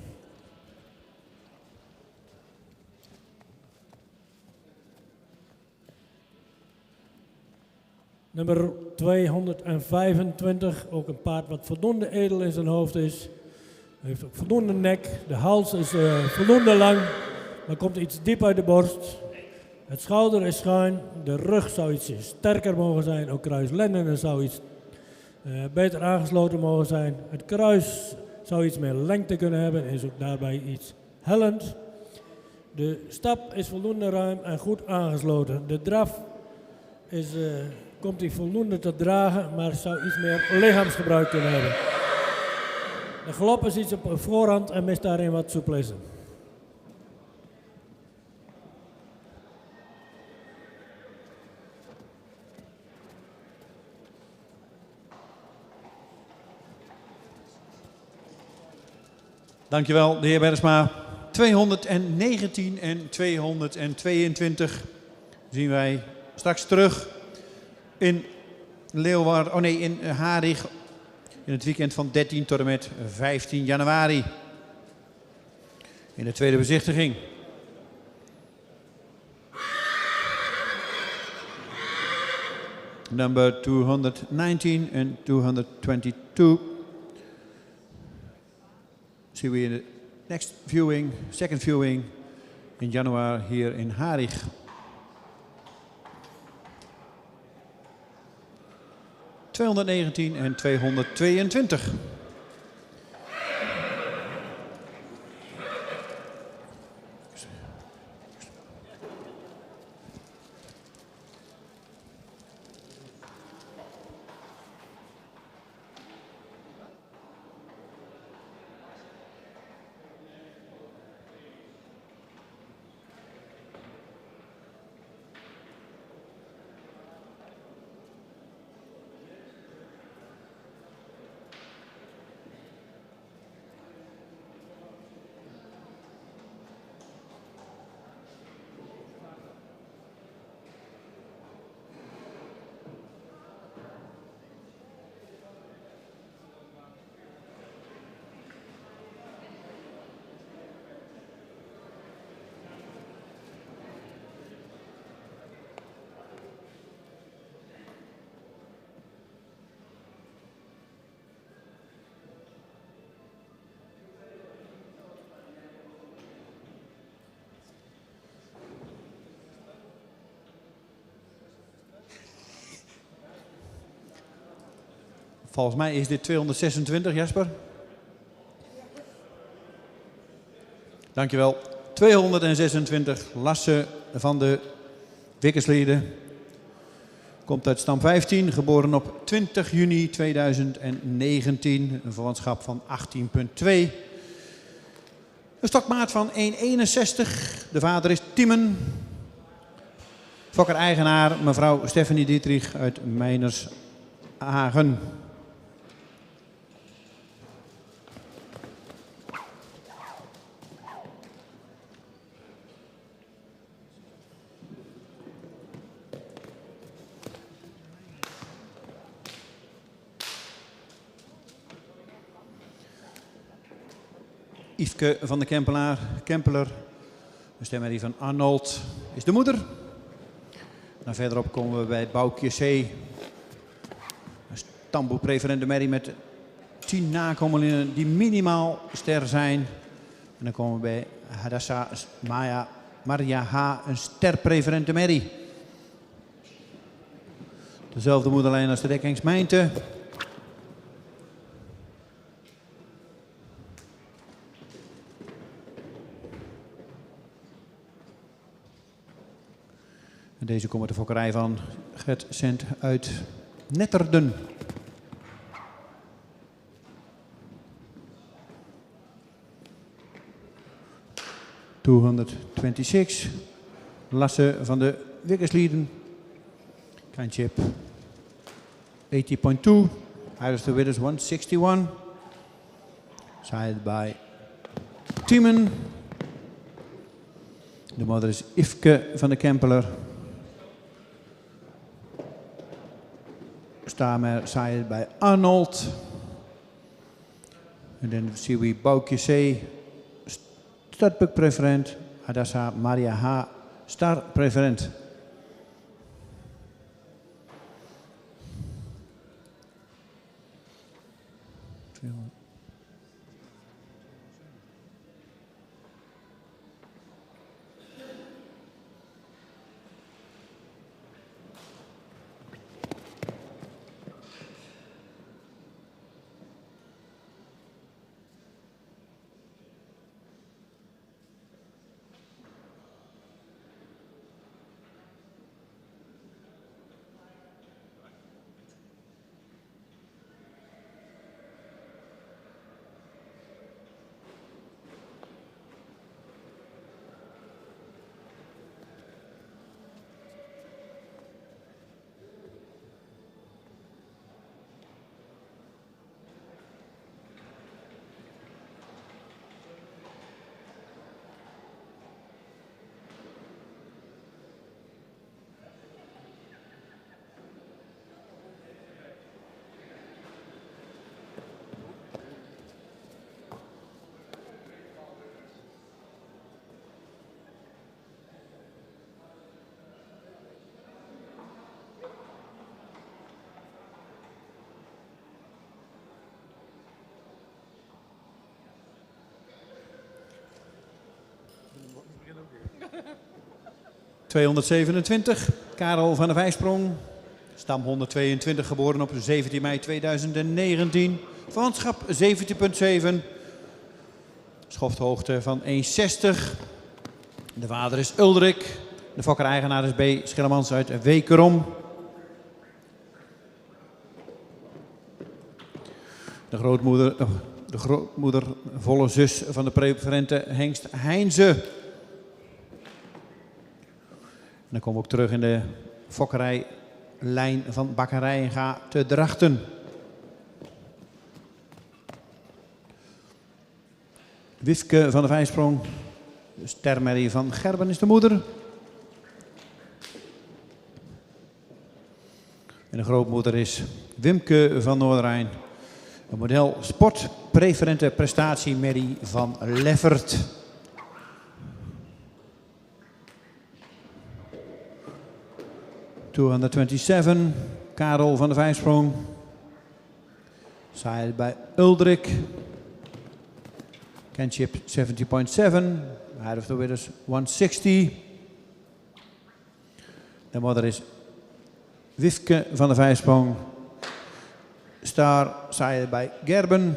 Nummer 225, ook een paard wat voldoende edel in zijn hoofd is. Hij heeft ook voldoende nek, de hals is voldoende lang, maar komt iets diep uit de borst. Het schouder is schuin, de rug zou iets sterker mogen zijn, ook kruislendenen zou iets beter aangesloten mogen zijn. Het kruis zou iets meer lengte kunnen hebben en is ook daarbij iets hellend. De stap is voldoende ruim en goed aangesloten. De draf komt hij voldoende te dragen, maar zou iets meer lichaamsgebruik kunnen hebben. De galop is iets op de voorhand en mist daarin wat souplesse. Dankjewel, de heer Bergsma. 219 en 222 zien wij straks terug in in Harig in het weekend van 13 tot en met 15 januari. In de tweede bezichtiging. Number 219 en 222. See we in the next viewing, second viewing in January here in Harig. ...219 en 222. Volgens mij is dit 226, Jasper. Dankjewel. 226, Lasse van de Wikkerslieden. Komt uit stam 15, geboren op 20 juni 2019. Een verwantschap van 18,2. Een stokmaat van 1,61. De vader is Tiemen. Fokker-eigenaar mevrouw Stephanie Dietrich uit Meinershagen. Yveske van de Kempeler, de stemmerrie van Arnold, is de moeder. Dan verderop komen we bij het Boukje C. Een stamboek preferente merrie met 10 nakomelingen die minimaal ster zijn. En dan komen we bij Hadassa Maria H. een ster preferente merrie. Dezelfde moederlijn als de Dekkingsmijnte. En deze komt uit de fokkerij van Gert Cent uit Netterden. $226. Lasse van de Wickerslieden. Klein chip. 80.2. Out of the winners 161. Sided by Tiemen. De moeder is Ifke van de Kempeler. Stamer sided by Arnold. And then see we Boukje C. Startbook preferent. Adassa Maria H. Star preferent. ...227, Karel van der Vijsprong. Stam 122, geboren op 17 mei 2019. Verwantschap 17.7. Schofthoogte van 1,60. De vader is Uldrik. De fokker-eigenaar is B. Schillemans uit Wekerom. De grootmoeder, volle zus van de preferente Hengst Heinze. En dan komen we ook terug in de fokkerijlijn van Bakkerij en Ga te Drachten. Wifke van de Vijsprong. De stermerrie van Gerben is de moeder. En de grootmoeder is Wimke van Noorderrijn. Een model sport preferente prestatiemerrie van Leffert. $227, Karel van de Vijsprong. Sided bij Uldrik. Kenship 70.7. Out of the winners 160. De moeder is Wifke van de Vijsprong. Star sided bij Gerben.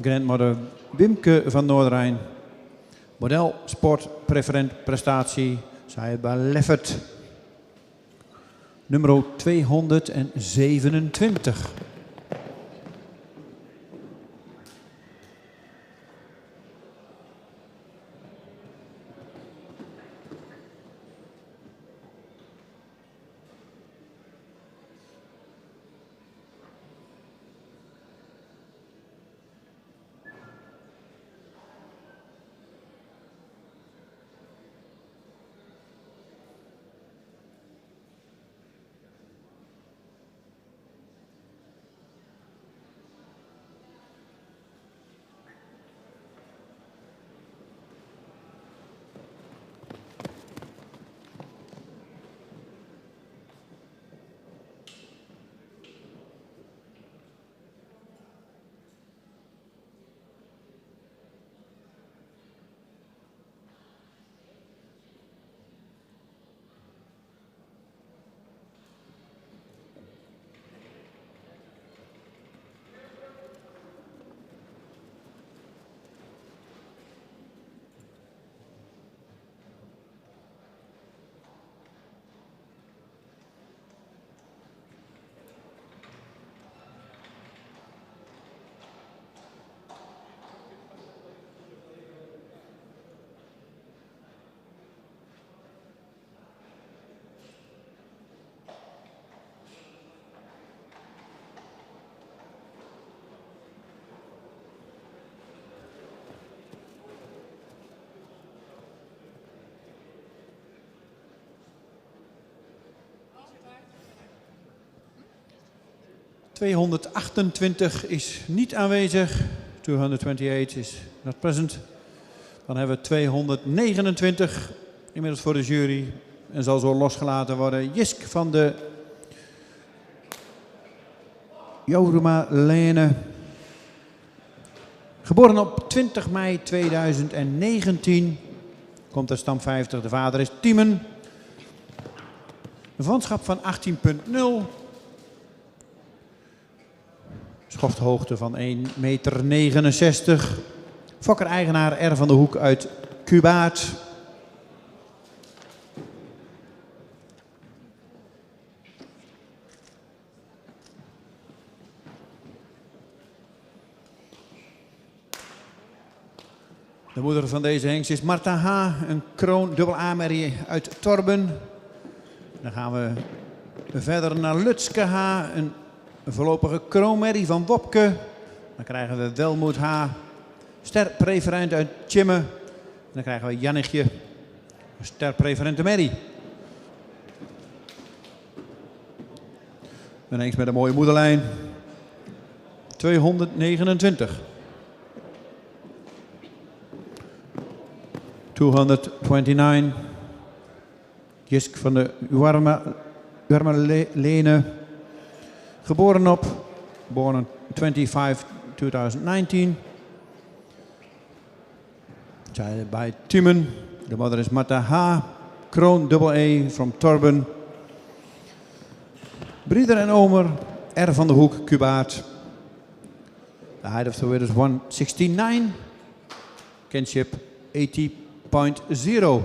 Grandmother Wimke van Noorderrijn. Model sport preferent prestatie. Sided bij Leffert. Nummer 227. 228 is niet aanwezig. 228 is not present. Dan hebben we 229 inmiddels voor de jury. En zal zo losgelaten worden. Jisk van de Jourema Lene. Geboren op 20 mei 2019. Komt uit stam 50. De vader is Tiemen. Een vanschap van 18,0. Schofthoogte van 1,69 meter. Fokker-eigenaar R. van de Hoek uit Cubaat. De moeder van deze hengst is Marta H. Een kroon dubbel A-merrie uit Torben. Dan gaan we verder naar Lutske H. Een voorlopige kroonmerrie van Wopke. Dan krijgen we Welmoed H. Sterpreferent uit Tjimme. En dan krijgen we Jannigje. Een sterpreferente merrie. Een hengst met een mooie moederlijn. 229. 229. Jisk van de Uarma Lene. Geboren op, born on 25/2019. Child by Timon. De mother is Marta H. Kroon double A from Torben. Breeder en omer R. van de Hoek, Cubaat. The height of the widow's 169. Kinship 80.0.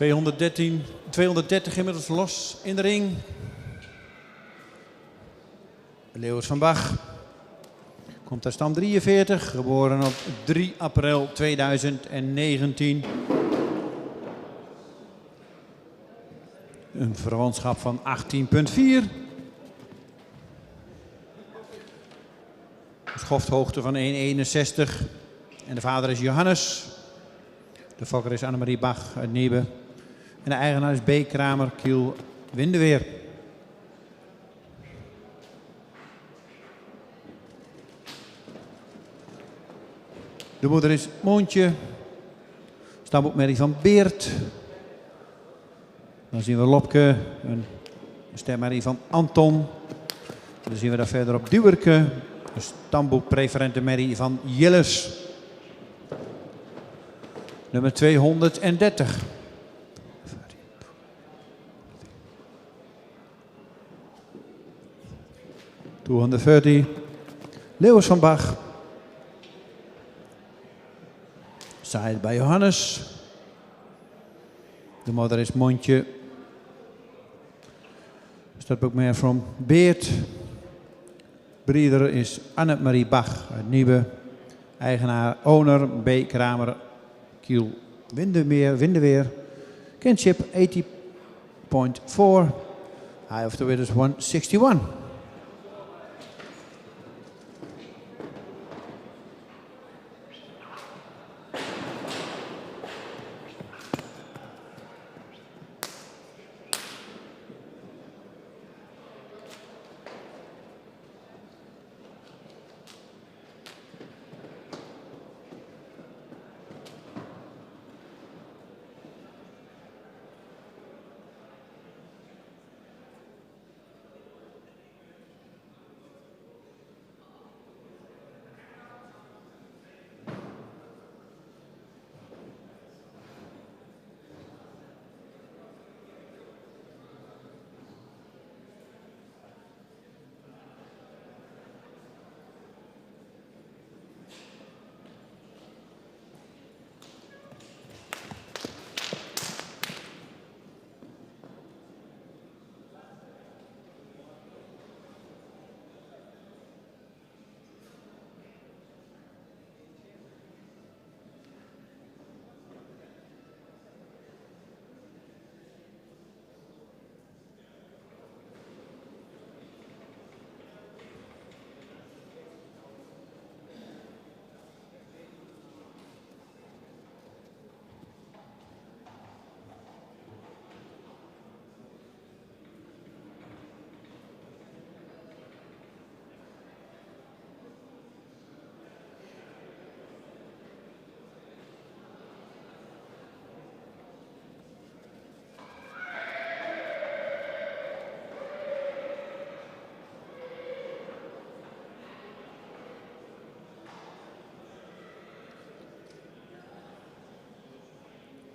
...230 inmiddels los in de ring. Leeuwers van Bach. Komt uit stam 43, geboren op 3 april 2019. Een verwantschap van 18,4. Schofthoogte van 1,61. En de vader is Johannes. De fokker is Annemarie Bach uit Niebe. En de eigenaar is B. Kramer Kiel Windeweer. De moeder is Moontje. Stamboekmerrie van Beert. Dan zien we Lopke. Een stemmerrie van Anton. Dan zien we daar verderop Duwerke. De stamboekpreferente merrie van Jilles. Nummer 230. 230. Leeuwers van Bach. Side bij Johannes. De moeder is Montje. Startboekmaker van Beert. Breeder is Annemarie Bach uit Nieuwe. Eigenaar, owner B. Kramer, Kiel, Windeweer. Kinship 80.4. High of the winners 161.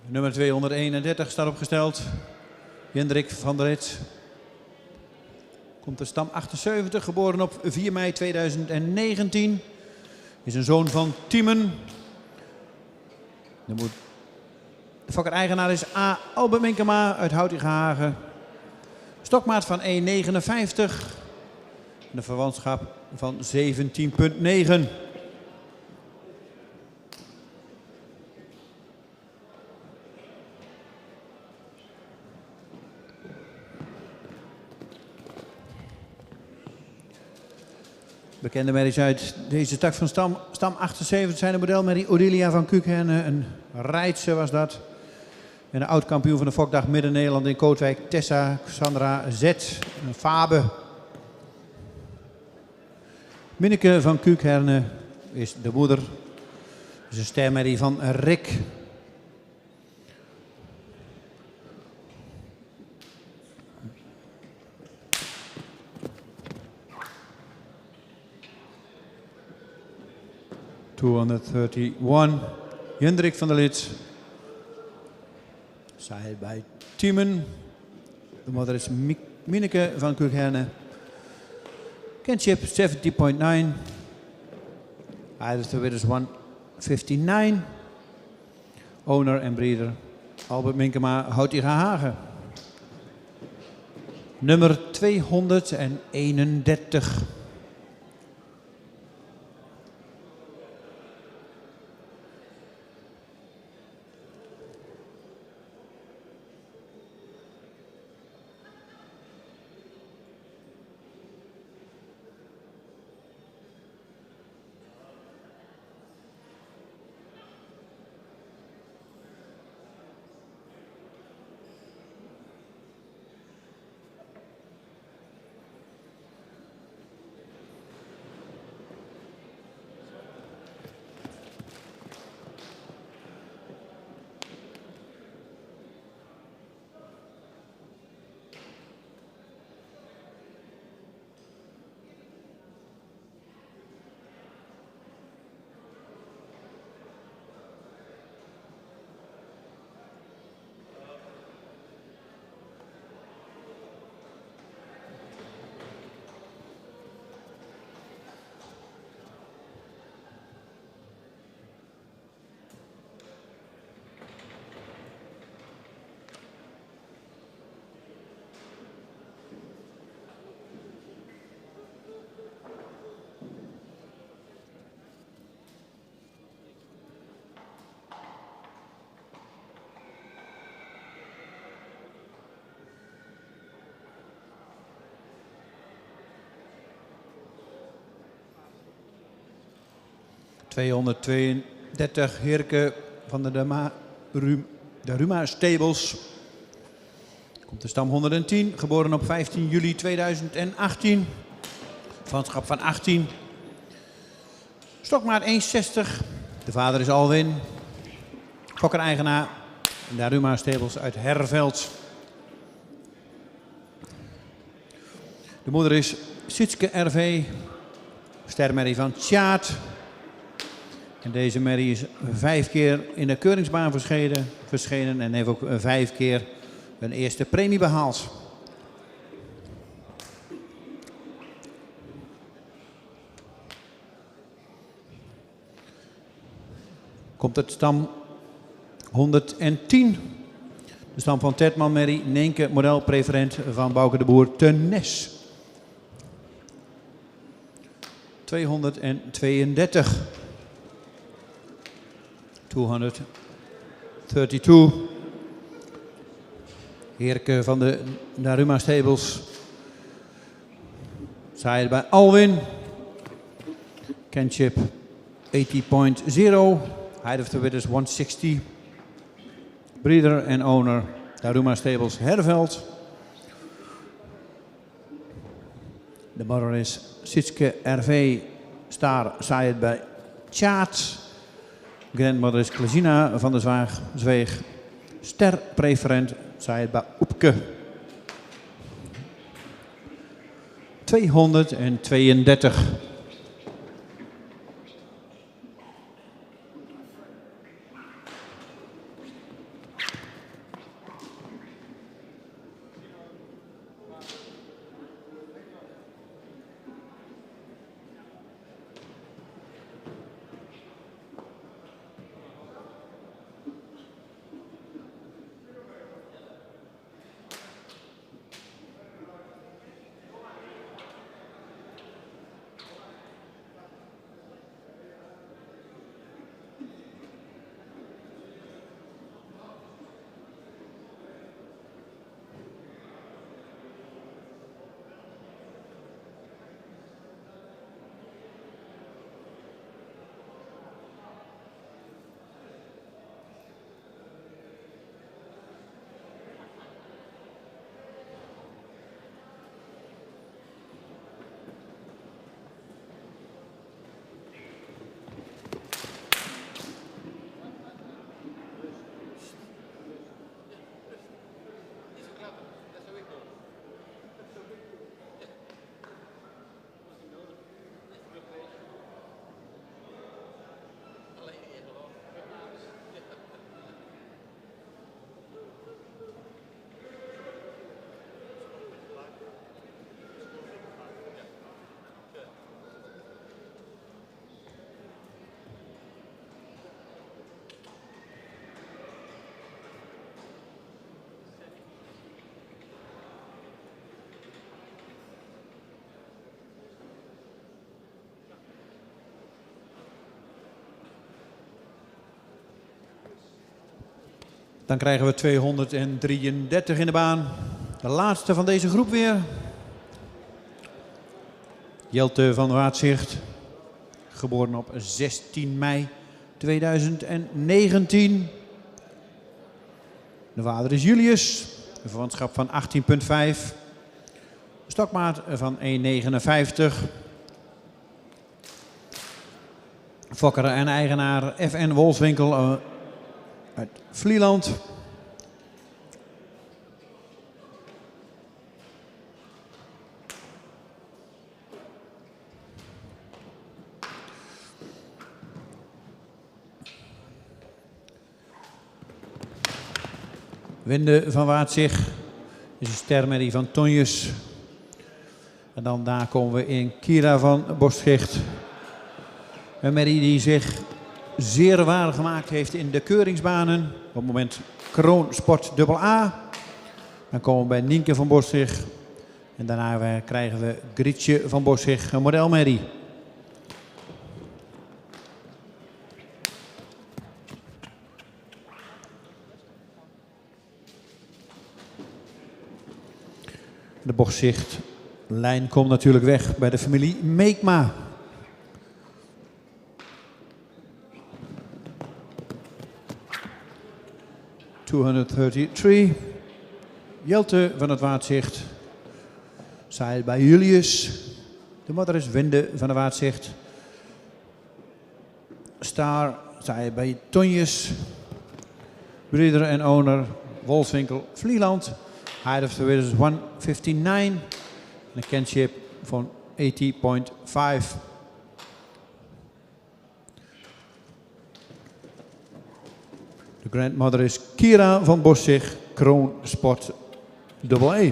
Nummer 231 staat opgesteld. Hendrik van der Rit. Komt uit stam 78, geboren op 4 mei 2019. Is een zoon van Tiemen. De fokker-eigenaar is A. Albert Minkema uit Houtigenhagen. Stokmaat van 1,59. En een verwantschap van 17,9. Bekende merries uit deze tak van stam 78 zijn de modelmerrie Odilia van Kuukherne. Een Rijdse was dat. En de oud-kampioen van de Fokdag Midden-Nederland in Kootwijk, Tessa Sandra Z. Een Fabe. Minneke van Kuukherne is de moeder. Is een stermerrie van Rick. ...231. Hendrik van der Lit. Zij bij Tiemen. De moeder is Minneke van Kuukherne. Kinship 70.9. Hij is de winners 159. Owner en breeder Albert Minkema, Houtigenhagen. Nummer 231. 232 Heerke van de Ruma Stables. Komt de stam 110, geboren op 15 juli 2018. Vanschap van 18. Stokmaat 1,60. De vader is Alwin. Fokker-eigenaar. De Ruma Stables uit Herveld. De moeder is Sitske RV. Stermerrie van Tjaat. En deze merrie is 5 keer in de keuringsbaan verschenen en heeft ook 5 keer een eerste premie behaald. Komt het stam 110. De stam van Tertman Merrie, Neenke modelpreferent van Bouke de Boer te Nes. 232. 232. Heerke van de Ruma Stables. Zaaien bij Alwin. Kenship 80.0. Height of the Witters 160. Breeder en owner Ruma Stables Herveld. De moeder is Sitske RV. Star zaaien bij Tjaat. Grandmother is Klazina van de Zweeg. Sterpreferent zaaien bij Oepke. 232. Dan krijgen we 233 in de baan. De laatste van deze groep weer. Jelte van Waatzicht. Geboren op 16 mei 2019. De vader is Julius. Een verwantschap van 18,5. Stokmaat van 1,59. Fokker en eigenaar FN Wolfswinkel uit Vlieland. Winde van Waatzicht is een stermerrie van Tonjes. En dan daar komen we in Kira van Boschricht. Een merrie die zich zeer waar gemaakt heeft in de keuringsbanen. Op het moment Kroon Sport AA. Dan komen we bij Nienke van Boschricht. En daarna krijgen we Grietje van Boschricht, een modelmerrie. De Boschrichtlijn komt natuurlijk weg bij de familie Meekma. 233. Jelte van het Waardzicht. Zij bij Julius. De modder is Wende van de Waardzicht. Star, zij bij Tonjes. Breeder en owner, Wolfswinkel, Vlieland. Height of the Winners is 159. Een kinship van 80.5. De grandmother is Kira van Boschig, Kroon Sport AA.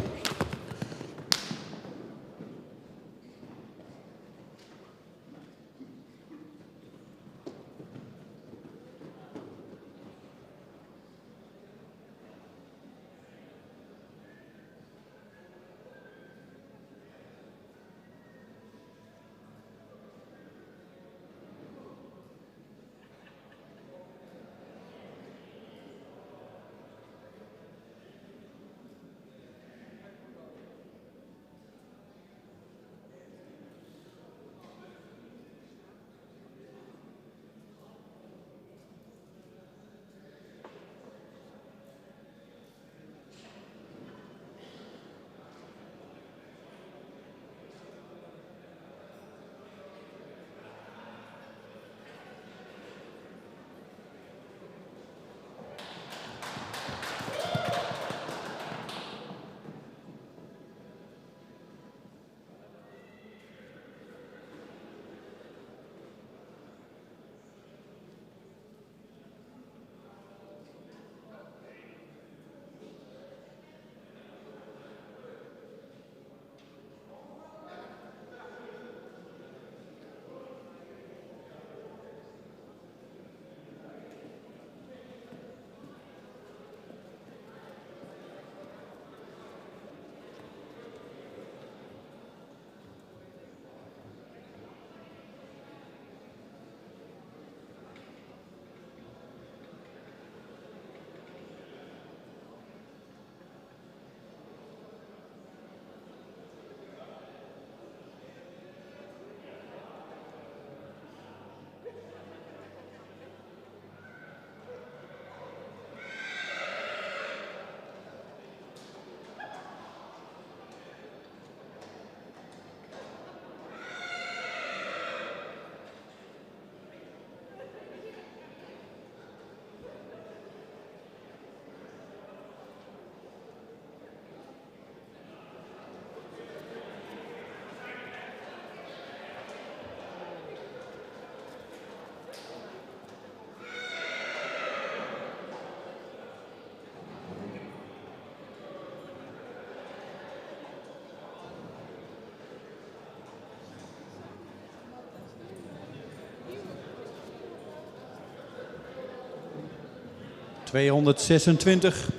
...226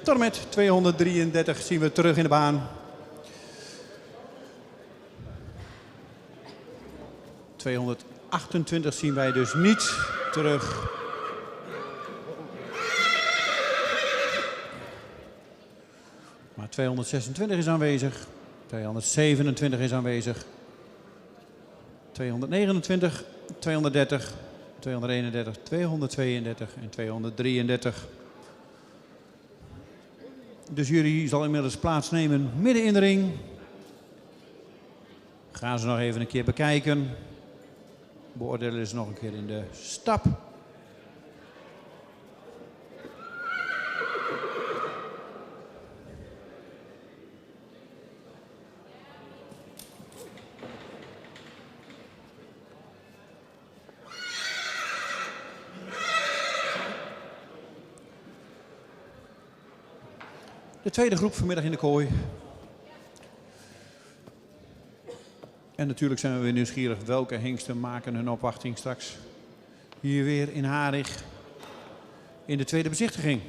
tot en met 233 zien we terug in de baan. 228 zien wij dus niet terug. Maar 226 is aanwezig. 227 is aanwezig. 229, 230, 231, 232 en 233. De jury zal inmiddels plaatsnemen midden in de ring. Gaan ze nog even een keer bekijken. Beoordelen ze nog een keer in de stap. De tweede groep vanmiddag in de kooi. En natuurlijk zijn we weer nieuwsgierig welke hengsten maken hun opwachting straks hier weer in Harig in de tweede bezichtiging.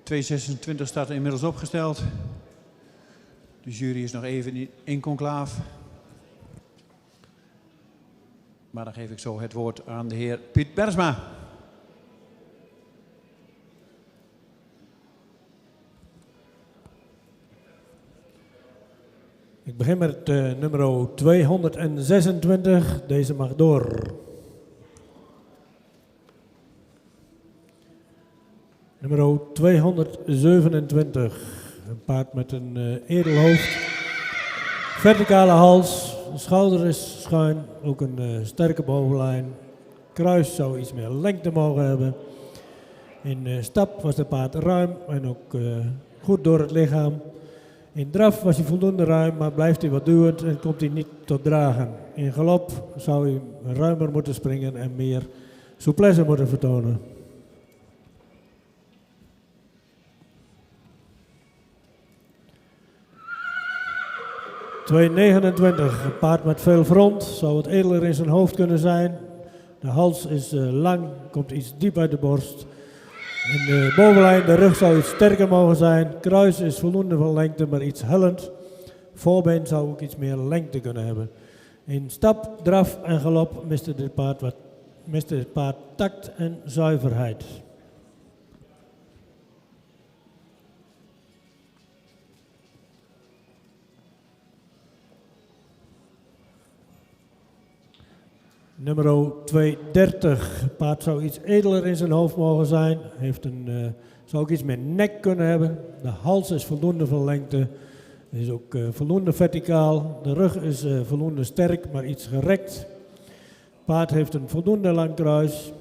226 staat inmiddels opgesteld. De jury is nog even in conclaaf. Maar dan geef ik zo het woord aan de heer Piet Bergsma. Ik begin met nummer 226. Deze mag door. Nummer 227. Een paard met een edelhoofd. Verticale hals. De schouder is schuin. Ook een sterke bovenlijn. Kruis zou iets meer lengte mogen hebben. In stap was het paard ruim en ook goed door het lichaam. In draf was hij voldoende ruim, maar blijft hij wat duwend en komt hij niet tot dragen. In galop zou hij ruimer moeten springen en meer souplesse moeten vertonen. ...229, een paard met veel front, zou wat edeler in zijn hoofd kunnen zijn. De hals is lang, komt iets diep uit de borst. In de bovenlijn, de rug zou iets sterker mogen zijn. Kruis is voldoende van lengte, maar iets hellend. Voorbeen zou ook iets meer lengte kunnen hebben. In stap, draf en galop miste dit paard tact en zuiverheid. Nummer 230. Het paard zou iets edeler in zijn hoofd mogen zijn. Zou ook iets meer nek kunnen hebben. De hals is voldoende van lengte. Is ook voldoende verticaal. De rug is voldoende sterk, maar iets gerekt. Het paard heeft een voldoende lang kruis.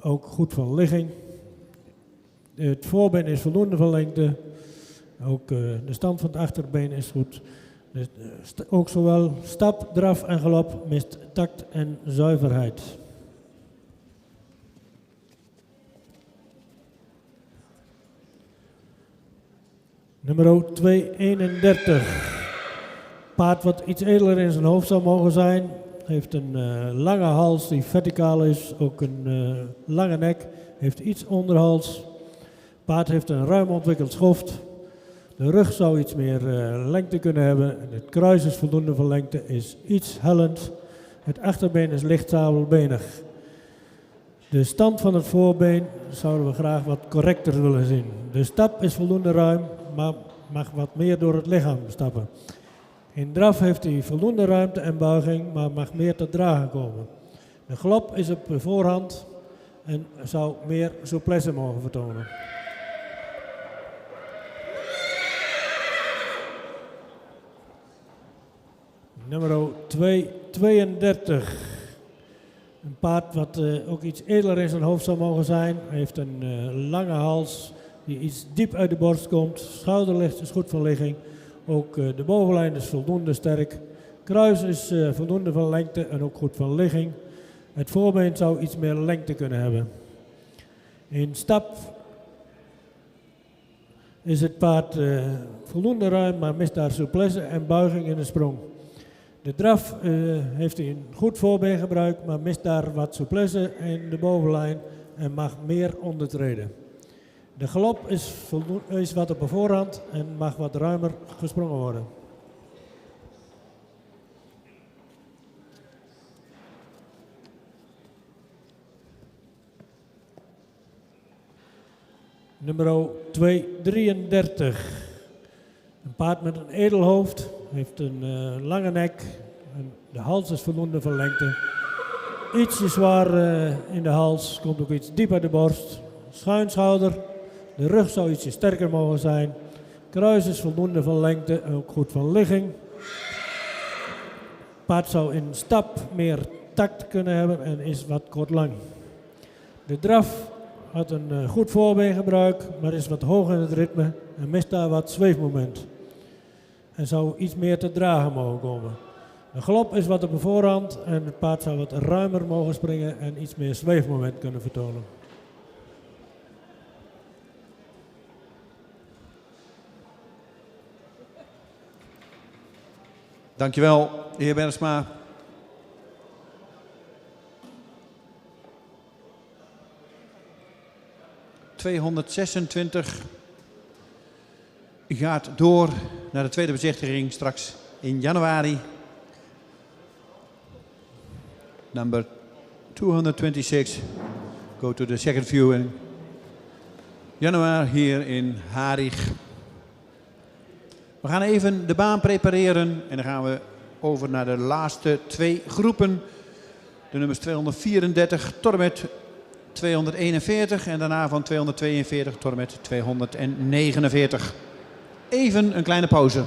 Ook goed van ligging. Het voorbeen is voldoende van lengte. Ook de stand van het achterbeen is goed. Ook zowel stap, draf en galop mist tact en zuiverheid. Nummer 231. Paard wat iets edeler in zijn hoofd zou mogen zijn. Heeft een lange hals die verticaal is. Ook een lange nek. Heeft iets onderhals. Paard heeft een ruim ontwikkeld schoft. De rug zou iets meer lengte kunnen hebben. Het kruis is voldoende van lengte, is iets hellend. Het achterbeen is licht sabelbenig. De stand van het voorbeen zouden we graag wat correcter willen zien. De stap is voldoende ruim, maar mag wat meer door het lichaam stappen. In draf heeft hij voldoende ruimte en buiging, maar mag meer tot dragen komen. De galop is op voorhand en zou meer souplesse mogen vertonen. Nummer 232. Een paard wat ook iets edeler in zijn hoofd zou mogen zijn. Hij heeft een lange hals die iets diep uit de borst komt. Schouderlicht is goed van ligging. Ook de bovenlijn is voldoende sterk. Kruis is voldoende van lengte en ook goed van ligging. Het voorbeen zou iets meer lengte kunnen hebben. In stap is het paard voldoende ruim, maar mist daar souplesse en buiging in de sprong. De draf heeft hij een goed voorbeengebruik, maar mist daar wat souplesse in de bovenlijn en mag meer ondertreden. De galop is wat op de voorhand en mag wat ruimer gesprongen worden. Nummer 233. Een paard met een edelhoofd, heeft een lange nek, de hals is voldoende van lengte. Ietsje zwaar in de hals, komt ook iets diep uit de borst. Schuin schouder, de rug zou ietsje sterker mogen zijn. Kruis is voldoende van lengte en ook goed van ligging. Paard zou in stap meer tact kunnen hebben en is wat kort lang. De draf had een goed voorbeengebruik, maar is wat hoog in het ritme en mist daar wat zweefmoment. En zou iets meer te dragen mogen komen. De galop is wat op de voorhand en het paard zou wat ruimer mogen springen en iets meer zweefmoment kunnen vertonen. Dankjewel, de heer Bergsma. 226 gaat door naar de tweede bezichtiging straks in januari. Number 226 go to the second viewing. Januari hier in Harig. We gaan even de baan prepareren en dan gaan we over naar de laatste twee groepen. De nummers 234 tot en met 241 en daarna van 242 tot en met 249. Even een kleine pauze.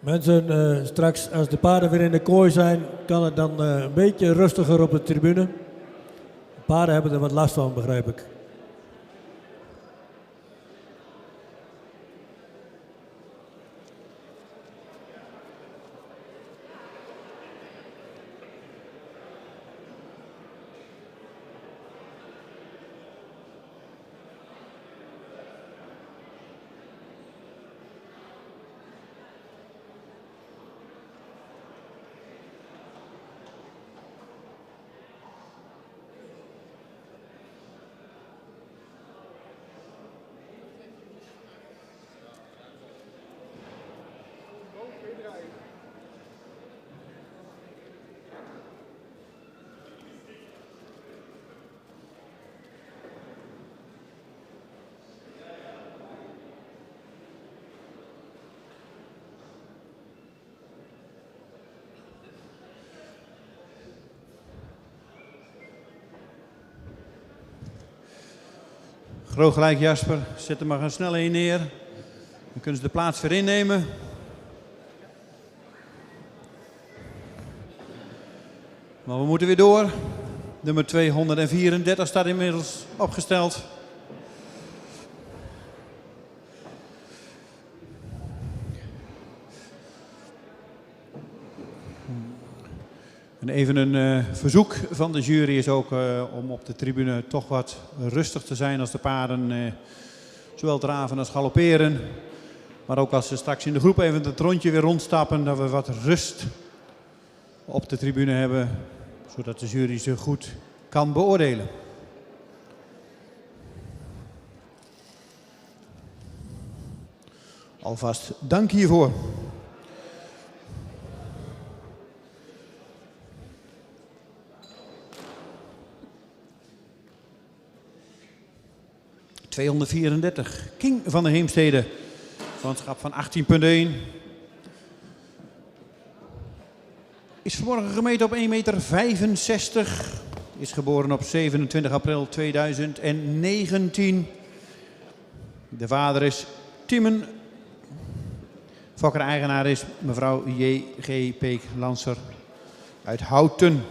Mensen, straks als de paarden weer in de kooi zijn, kan het dan een beetje rustiger op de tribune. De paarden hebben er wat last van, begrijp ik. Groot gelijk Jasper, zet er maar gaan snel in neer. Dan kunnen ze de plaats weer innemen. Maar we moeten weer door. Nummer 234 staat inmiddels opgesteld. En even een verzoek van de jury is ook om op de tribune toch wat rustig te zijn als de paarden zowel draven als galopperen. Maar ook als ze straks in de groep even het rondje weer rondstappen, dat we wat rust op de tribune hebben, zodat de jury ze goed kan beoordelen. Alvast dank hiervoor. ...234, King van de Heemstede. Zwanschap van 18,1. Is vanmorgen gemeten op 1,65 meter. Is geboren op 27 april 2019. De vader is Timmen. Fokker-eigenaar is mevrouw J.G. Peek-Lanser uit Houten.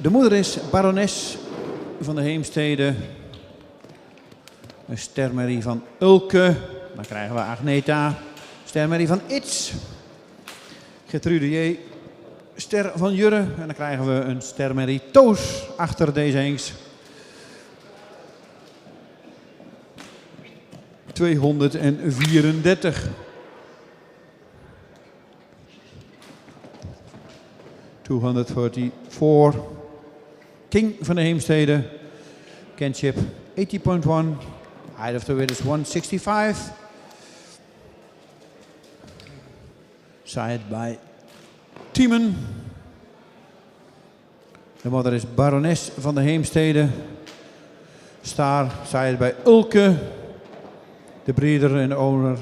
De moeder is barones van de Heemstede. Een stermerrie van Ulke. Dan krijgen we Agneta. Stermerrie van Its. Gertrude J. Ster van Jurre. En dan krijgen we een stermerrie Toos achter deze hengst. 234. 244. King van de Heemstede. Kinship 80.1. Height of the wit is 165. Side by Timmen. De moeder is barones van de Heemstede. Star, side by Ulke. De breeder en owner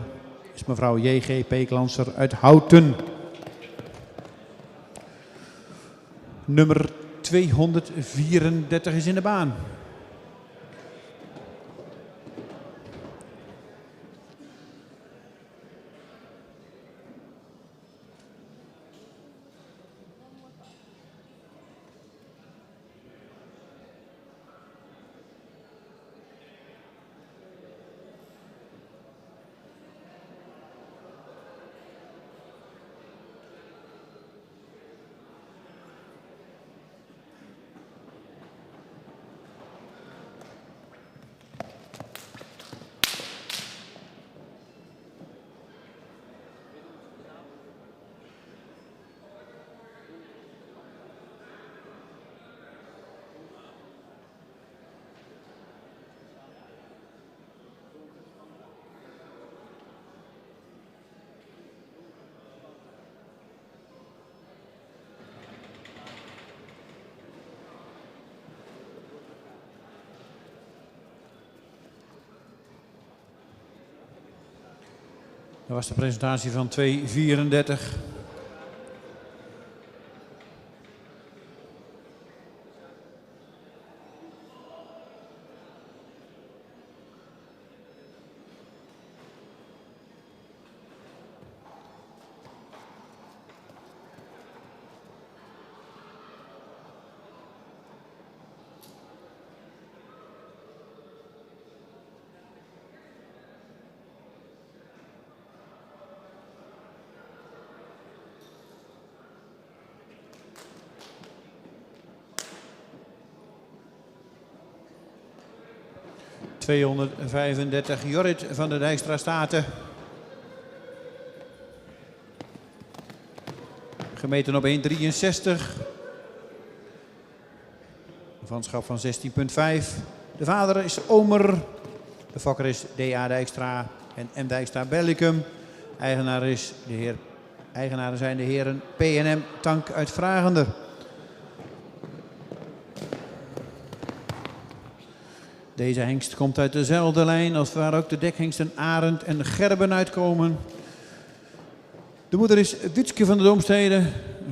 is mevrouw J.G. Peeklanser uit Houten. Nummer 234 is in de baan. Dat was de presentatie van 234. 235 Jorrit van der Dijkstra Staten. Gemeten op 1,63. Een vanschap van 16,5. De vader is Omer. De fokker is D.A. Dijkstra en M. Dijkstra Bellicum. Eigenaren zijn de heren P&M Tank uit Vragender. Deze hengst komt uit dezelfde lijn als waar ook de dekhengsten Arend en Gerben uitkomen. De moeder is Witske van de Domstede,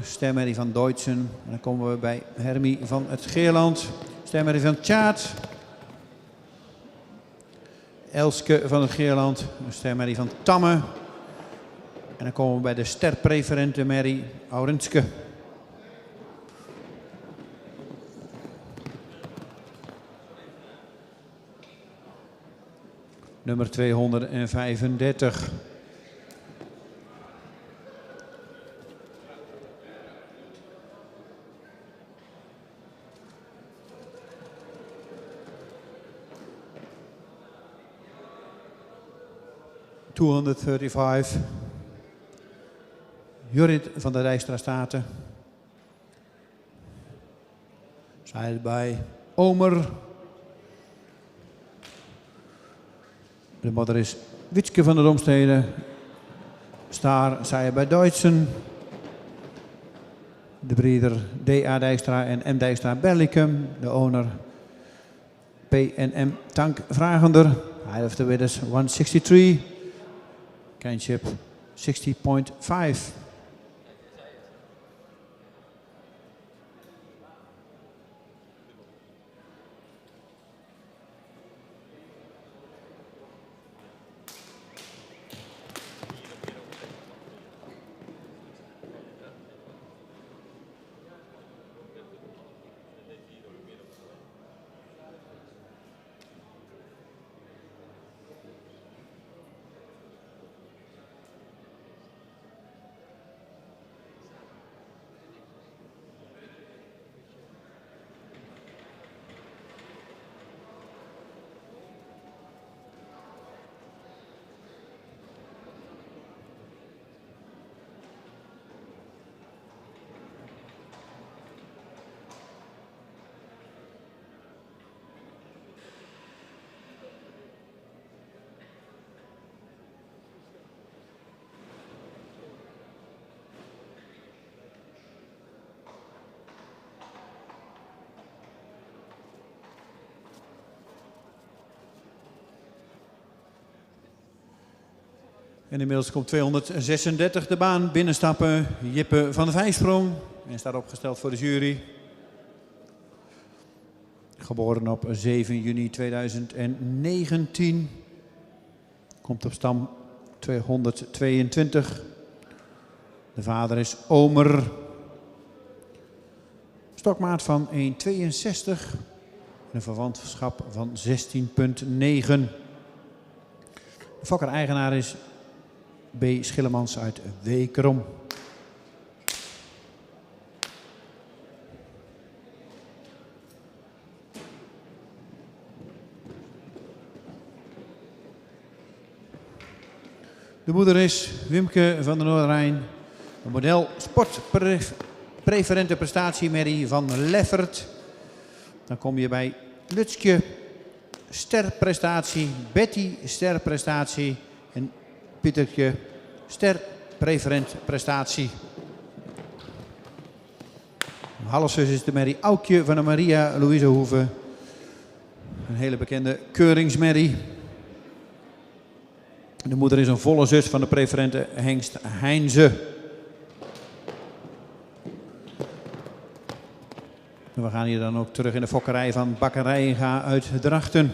stemmerrie van Deutschen. En dan komen we bij Hermie van het Geerland, stemmerrie van Tjaat. Elske van het Geerland, stemmerrie van Tamme. En dan komen we bij de sterpreferente merrie Aurenske. Nummer 235. Jorrit van der Dijkstra Staten. Zij bij Omer. De moeder is Witske van der Domstede. Staar, zij bij Deutschen. De breeder D.A. Dijkstra en M. Dijkstra Bellicum. De owner P&M Tank Vragender. Height of the winners 163. Kinship 60.5. En inmiddels komt 236 de baan binnenstappen. Jippe van de Vijsprong. En staat opgesteld voor de jury. Geboren op 7 juni 2019. Komt op stam 222. De vader is Omer. Stokmaat van 1,62. Een verwantschap van 16,9. De fokker-eigenaar is B. Schillemans uit Wekerom. De moeder is Wimke van der Noorderrijn. Een model sportpreferente prestatiemerrie van Leffert. Dan kom je bij Lutske sterprestatie, Betty sterprestatie en Pietertje sterpreferent prestatie. Halfzus is de merrie Aukje van de Maria Louise Hoeve. Een hele bekende keuringsmerrie. De moeder is een volle zus van de preferente hengst Heinze. En we gaan hier dan ook terug in de fokkerij van Bakkerijenga uit Drachten.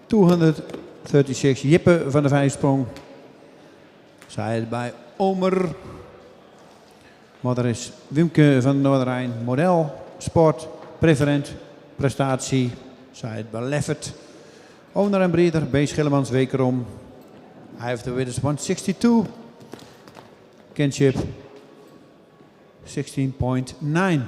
...236 Jippe van de Vijsprong. Zij bij Omer. Moeder is Wimke van de Noorderrijn. Model, sport, preferent, prestatie. Zij bij Leffert. Owner en breeder, B. Schillemans, Wekerom. High of the Winners 162. Kinship 16.9.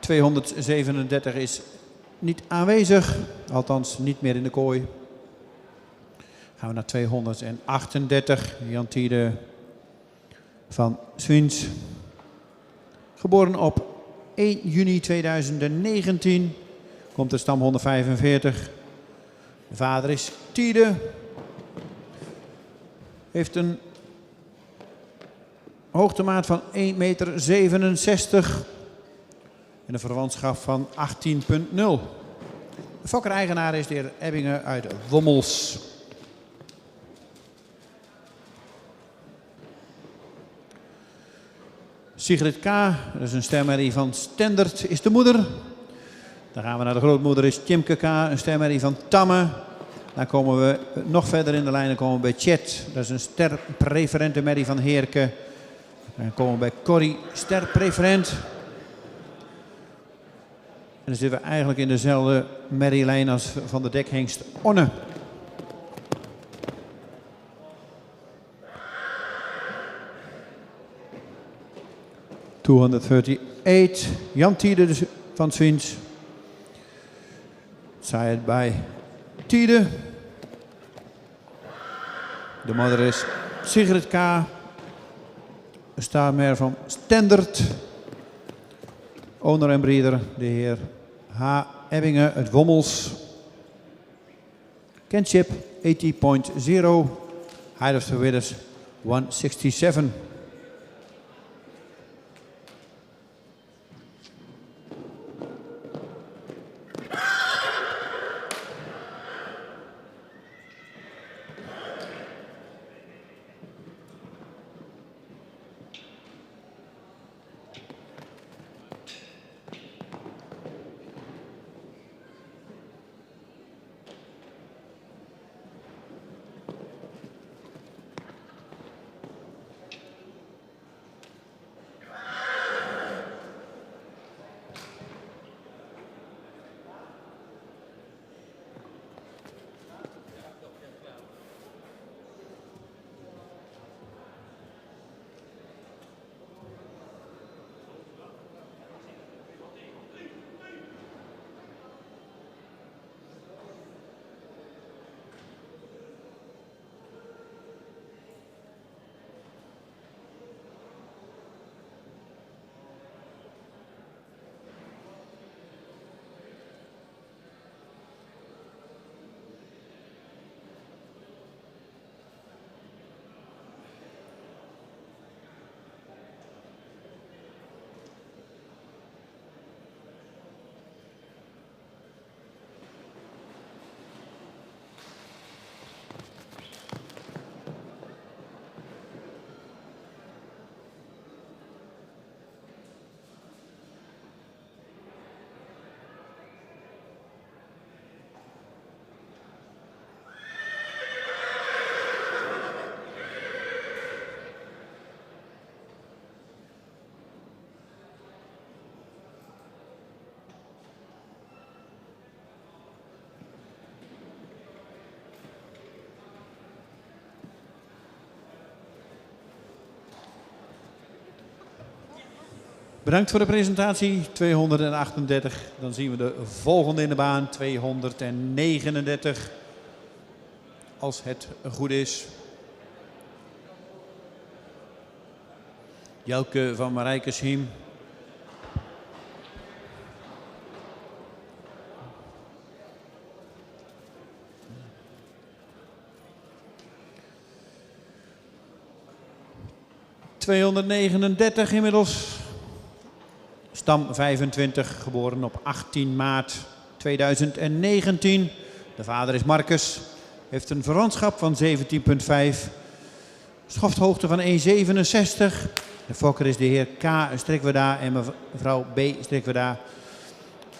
...237 is niet aanwezig, althans niet meer in de kooi. Gaan we naar 238, Jan Tiede van Swins. Geboren op 1 juni 2019, komt uit stam 145. De vader is Tiede. Heeft een hoogtemaat van 1,67 meter. En een verwantschap van 18,0. De fokker-eigenaar is de heer Ebbingen uit Wommels. Sigrid K., dat is een stermerrie van Stendert, is de moeder. Dan gaan we naar de grootmoeder, is Tjimke K., een stermerrie van Tamme. Dan komen we nog verder in de lijn, dan komen we bij Chet. Dat is een sterpreferente merrie van Heerke. Dan komen we bij Corrie, sterpreferent. En dan zitten we eigenlijk in dezelfde merrielijn als van de dekhengst Onne. ...238, Jan Tiede van Swins. Sired bij Tiede. De moeder is Sigrid K. Een staartmer van Stendert. Owner en breeder, de heer H. Ebbingen uit Wommels. Kinship 80.0. Height of the Winners 167. Bedankt voor de presentatie, 238. Dan zien we de volgende in de baan, 239. Als het goed is. Jelke van Marijkesheim. ...239 inmiddels. Stam 25, geboren op 18 maart 2019. De vader is Marcus. Heeft een verwantschap van 17,5. Schofthoogte van 1,67. De fokker is de heer K. Strikweda en mevrouw B. Strikweda.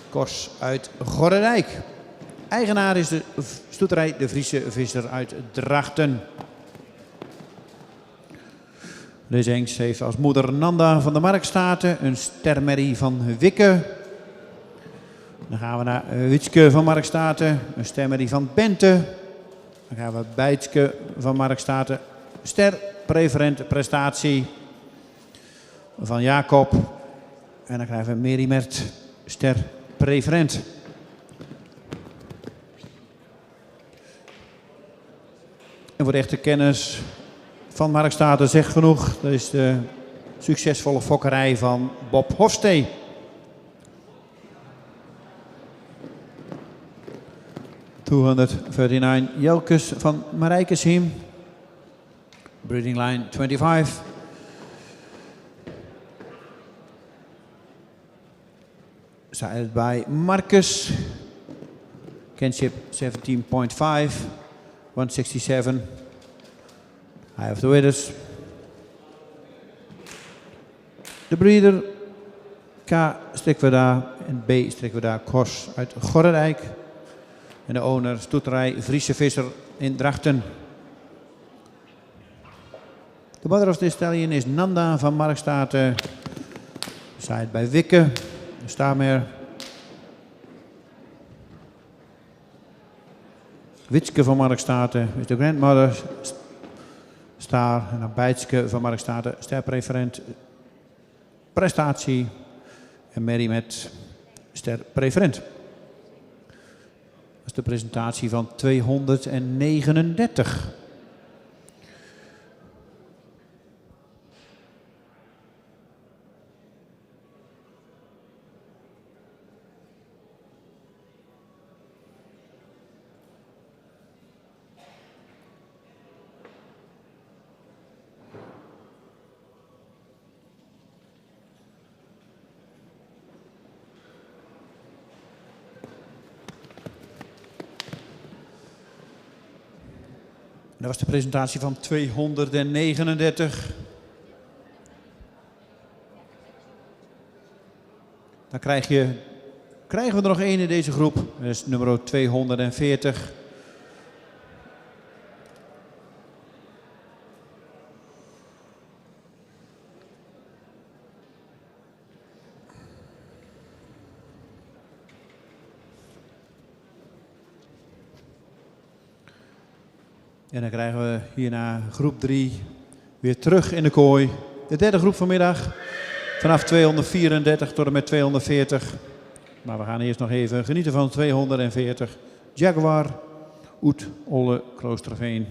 Kors uit Gorredijk. Eigenaar is de stoeterij De Friese Visser uit Drachten. Deze hengst heeft als moeder Nanda van de Markstaten, een stermerrie van Wikke. Dan gaan we naar Witske van Markstaten, een stermerrie van Bente. Dan gaan we Bijtske van Markstaten, ster preferent prestatie van Jacob. En dan krijgen we Merimert, ster preferent. En voor de echte kennis van Markstaten zegt genoeg. Dat is de succesvolle fokkerij van Bob Hofstee. ...239 Jelkes van Marijkesheim. Breeding line 25. Started by Marcus. Kinship 17.5. 167. Eye of the Winners. De breeder K. Strikweda en B. Strikweda Kors uit Gorredijk. En de owner stoeterij Friese Visser in Drachten. De mother of this stallion is Nanda van Markstaten. Side bij Wikke. De staarmer. Witske van Markstaten is de grandmother. Staar en dan Bijtske van Markstaten, sterpreferent, prestatie en Mary met sterpreferent. Dat is de presentatie van 239. Dat was de presentatie van 239. Dan krijgen we er nog één in deze groep. Dat is nummer 240. En dan krijgen we hierna groep 3 weer terug in de kooi. De derde groep vanmiddag. Vanaf 234 tot en met 240. Maar we gaan eerst nog even genieten van 240. Jaguar, Oet, Olle, Kloosterveen.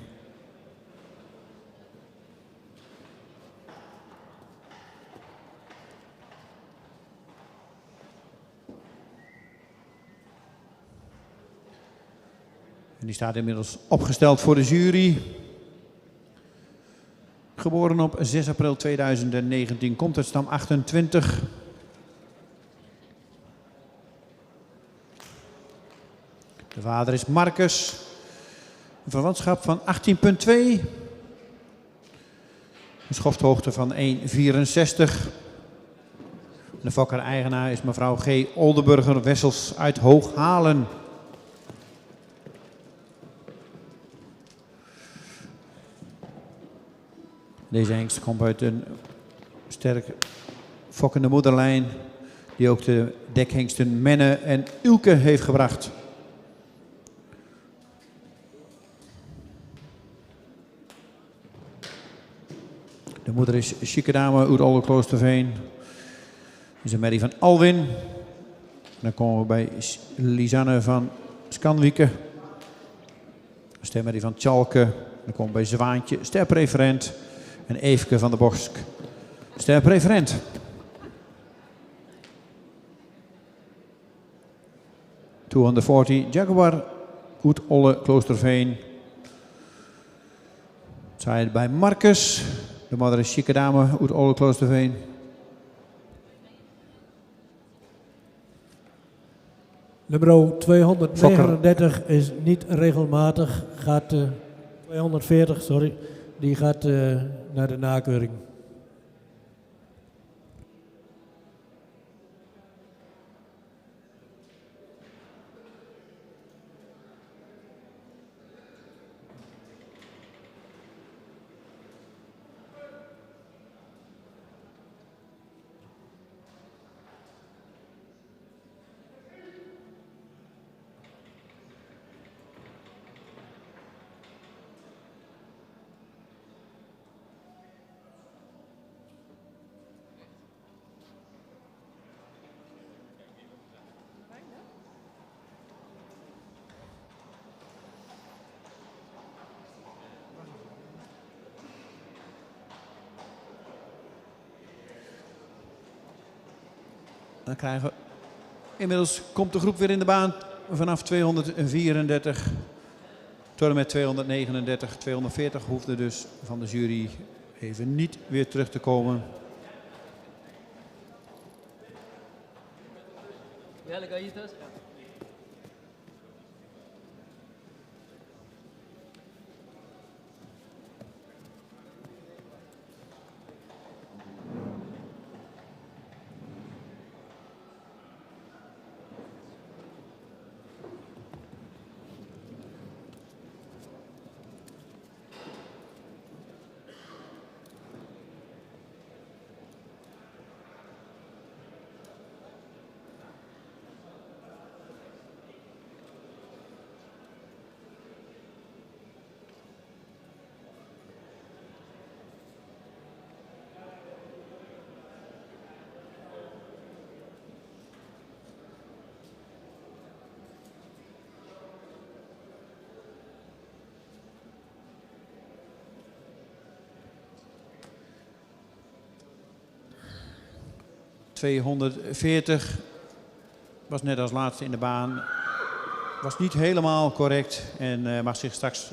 En die staat inmiddels opgesteld voor de jury. Geboren op 6 april 2019, komt uit stam 28. De vader is Marcus. Een verwantschap van 18,2. Een schofthoogte van 1,64. De fokker-eigenaar is mevrouw G. Oldenburger Wessels uit Hooghalen. Deze hengst komt uit een sterk fokkende moederlijn die ook de dekhengsten Menne en Ulke heeft gebracht. De moeder is chique dame uit Olle Kloosterveen. is een merrie van Alwin. Dan komen we bij Lisanne van Scanwieke. Stemmerrie van Tjalke. Dan komen we bij Zwaantje, sterpreferent. En Eefke van der Bosk, sterpreferent. ...240 Jaguar, Oet Olle Kloosterveen. Zij bij Marcus, de moeder is chique dame, Oet Olle Kloosterveen. Nummer 239 is niet regelmatig, gaat 240, sorry, die gaat naar de nakeuring. Dan krijgen we... Inmiddels komt de groep weer in de baan vanaf 234 tot en met 239. 240 hoefde dus van de jury even niet weer terug te komen. Ja, legalitas. ...240 was net als laatste in de baan. Was niet helemaal correct en mag zich straks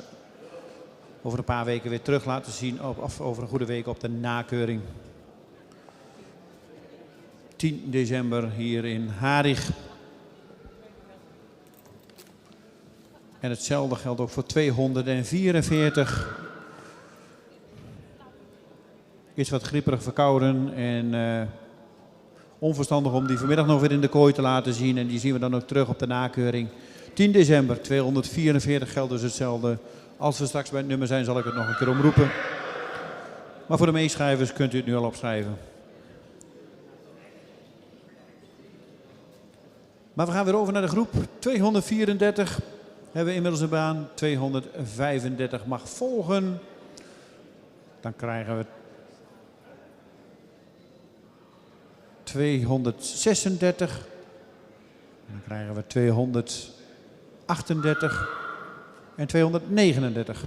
over een paar weken weer terug laten zien. Of over een goede week op de nakeuring. 10 december hier in Harig. En hetzelfde geldt ook voor 244. Is wat grieperig verkouden en onverstandig om die vanmiddag nog weer in de kooi te laten zien. En die zien we dan ook terug op de nakeuring. 10 december, 244 geldt dus hetzelfde. Als we straks bij het nummer zijn, zal ik het nog een keer omroepen. Maar voor de meeschrijvers kunt u het nu al opschrijven. Maar we gaan weer over naar de groep. 234 hebben we inmiddels een baan. 235 mag volgen. Dan krijgen we 236. En dan krijgen we 238 en 239.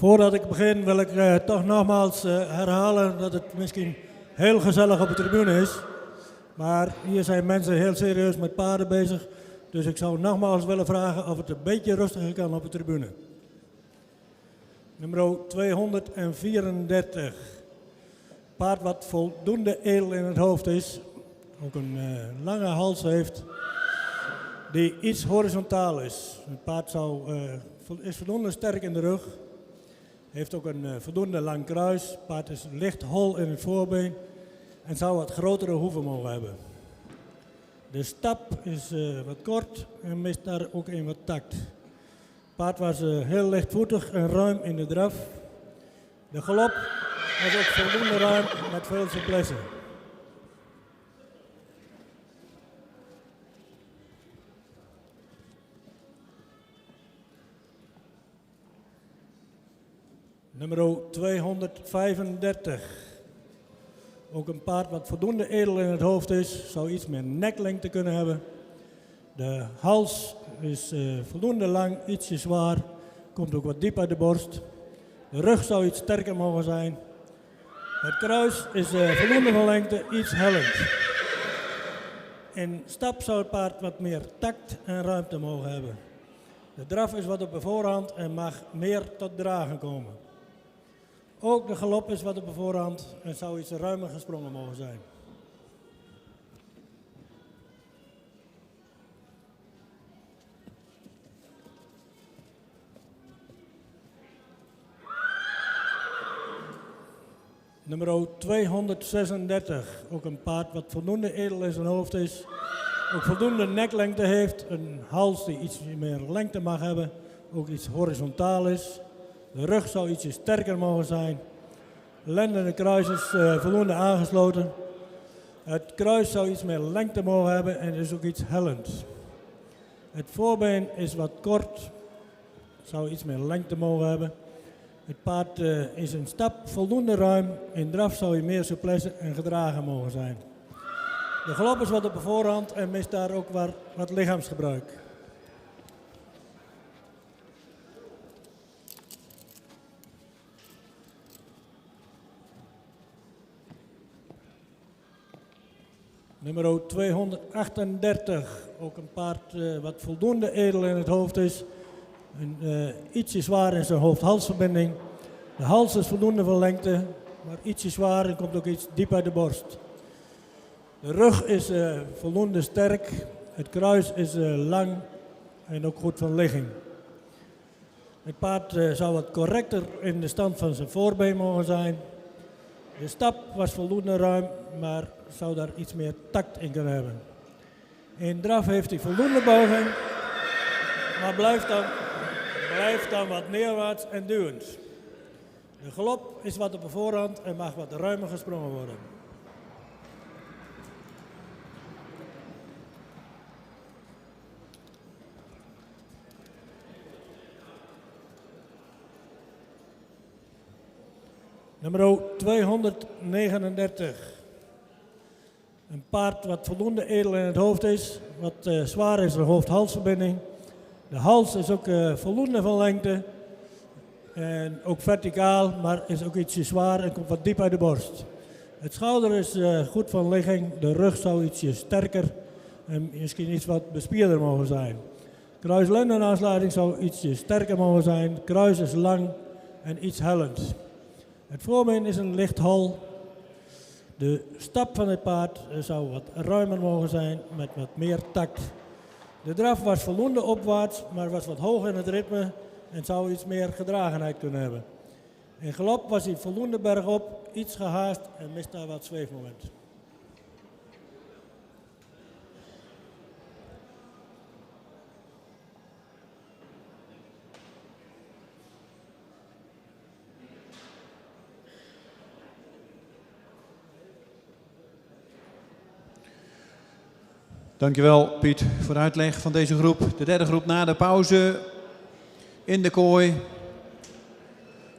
Voordat ik begin wil ik toch nogmaals herhalen dat het misschien heel gezellig op de tribune is. Maar hier zijn mensen heel serieus met paarden bezig. Dus ik zou nogmaals willen vragen of het een beetje rustiger kan op de tribune. Nummer 234. Paard wat voldoende edel in het hoofd is. Ook een lange hals heeft. Die iets horizontaal is. Het paard is voldoende sterk in de rug. Heeft ook een voldoende lang kruis. Het paard is licht hol in het voorbeen. En zou wat grotere hoeven mogen hebben. De stap is wat kort en mist daar ook in wat tact. Het paard was heel lichtvoetig en ruim in de draf. De galop was ook voldoende ruim met veel souplesse. Nummer 235. Ook een paard wat voldoende edel in het hoofd is, zou iets meer neklengte kunnen hebben. De hals is voldoende lang, ietsje zwaar, komt ook wat diep uit de borst. De rug zou iets sterker mogen zijn. Het kruis is voldoende van lengte, iets hellend. In stap zou het paard wat meer tact en ruimte mogen hebben. De draf is wat op de voorhand en mag meer tot dragen komen. Ook de galop is wat op de voorhand en zou iets ruimer gesprongen mogen zijn. Nummer 236, ook een paard wat voldoende edel in zijn hoofd is. Ook voldoende neklengte heeft, een hals die iets meer lengte mag hebben, ook iets horizontaal is. De rug zou ietsje sterker mogen zijn. De lende en de kruis is voldoende aangesloten. Het kruis zou iets meer lengte mogen hebben en is ook iets hellend. Het voorbeen is wat kort, zou iets meer lengte mogen hebben. Het paard is in stap voldoende ruim. In draf zou hij meer souplesse en gedragen mogen zijn. De galop is wat op de voorhand en mist daar ook wat lichaamsgebruik. Nummer 238, ook een paard wat voldoende edel in het hoofd is. Ietsje zwaar in zijn hoofd-halsverbinding. De hals is voldoende van lengte, maar ietsje zwaar en komt ook iets diep uit de borst. De rug is voldoende sterk, het kruis is lang en ook goed van ligging. Het paard zou wat correcter in de stand van zijn voorbeen mogen zijn. De stap was voldoende ruim, maar zou daar iets meer tact in kunnen hebben. In draf heeft hij voldoende buiging, maar blijft dan wat neerwaarts en duwend. De galop is wat op de voorhand en mag wat ruimer gesprongen worden. Nummer 239. Een paard wat voldoende edel in het hoofd is, wat zwaar is de hoofd-halsverbinding. De hals is ook voldoende van lengte en ook verticaal, maar is ook ietsje zwaar en komt wat diep uit de borst. Het schouder is goed van ligging, de rug zou ietsje sterker en misschien iets wat bespierder mogen zijn. Kruis-lendenaansluiting zou ietsje sterker mogen zijn, het kruis is lang en iets hellend. Het voorbeen is een licht hol. De stap van het paard zou wat ruimer mogen zijn met wat meer tact. De draf was voldoende opwaarts, maar was wat hoog in het ritme en zou iets meer gedragenheid kunnen hebben. In galop was hij voldoende bergop, iets gehaast en mist daar wat zweefmoment. Dankjewel Piet voor de uitleg van deze groep. De derde groep na de pauze in de kooi.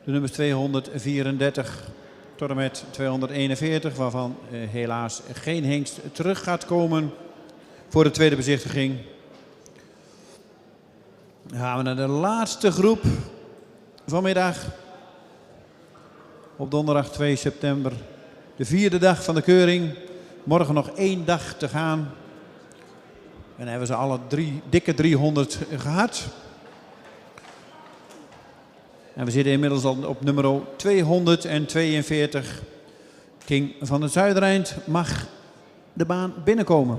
De nummers 234 tot en met 241, waarvan helaas geen hengst terug gaat komen voor de tweede bezichtiging. Dan gaan we naar de laatste groep vanmiddag. op donderdag 2 september. De 4e dag van de keuring. Morgen nog 1 dag te gaan. En dan hebben ze alle dikke 300 gehad. En we zitten inmiddels al op nummer 242. King van het Zuidereind mag de baan binnenkomen.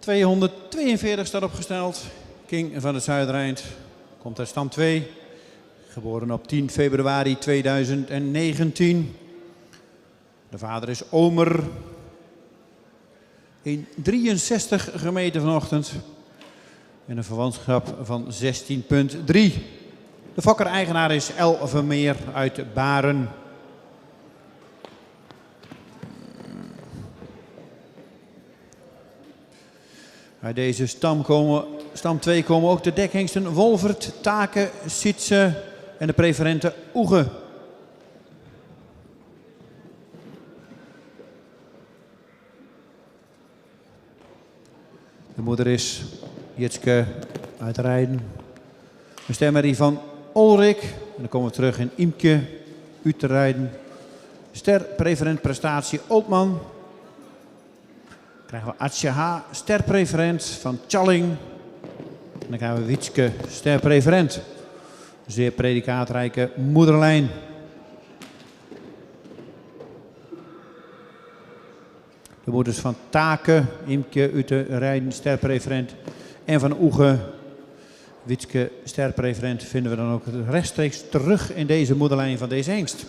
...242 staat opgesteld. King van het Zuidereind komt uit stam 2. Geboren op 10 februari 2019. De vader is Omer. 1,63 gemeten vanochtend. En een verwantschap van 16,3. De fokker-eigenaar is El Vermeer uit Baren. Uit deze stam 2 komen ook de dekhengsten Wolvert, Taken, Sietse en de preferente Oege. De moeder is Jitske uit Rijden. Een stemmerie van Olrik. En dan komen we terug in Imke uit Rijden. Ster preferent prestatie Oltman. Dan krijgen we Atje H, sterpreferent van Challing. En dan krijgen we Wietske, sterpreferent. Zeer predikaatrijke Moederlijn. De moeders van Taken, Imke, Ute, Rijden, sterpreferent. En van Oege, Wietske, sterpreferent, vinden we dan ook rechtstreeks terug in deze moederlijn van deze hengst.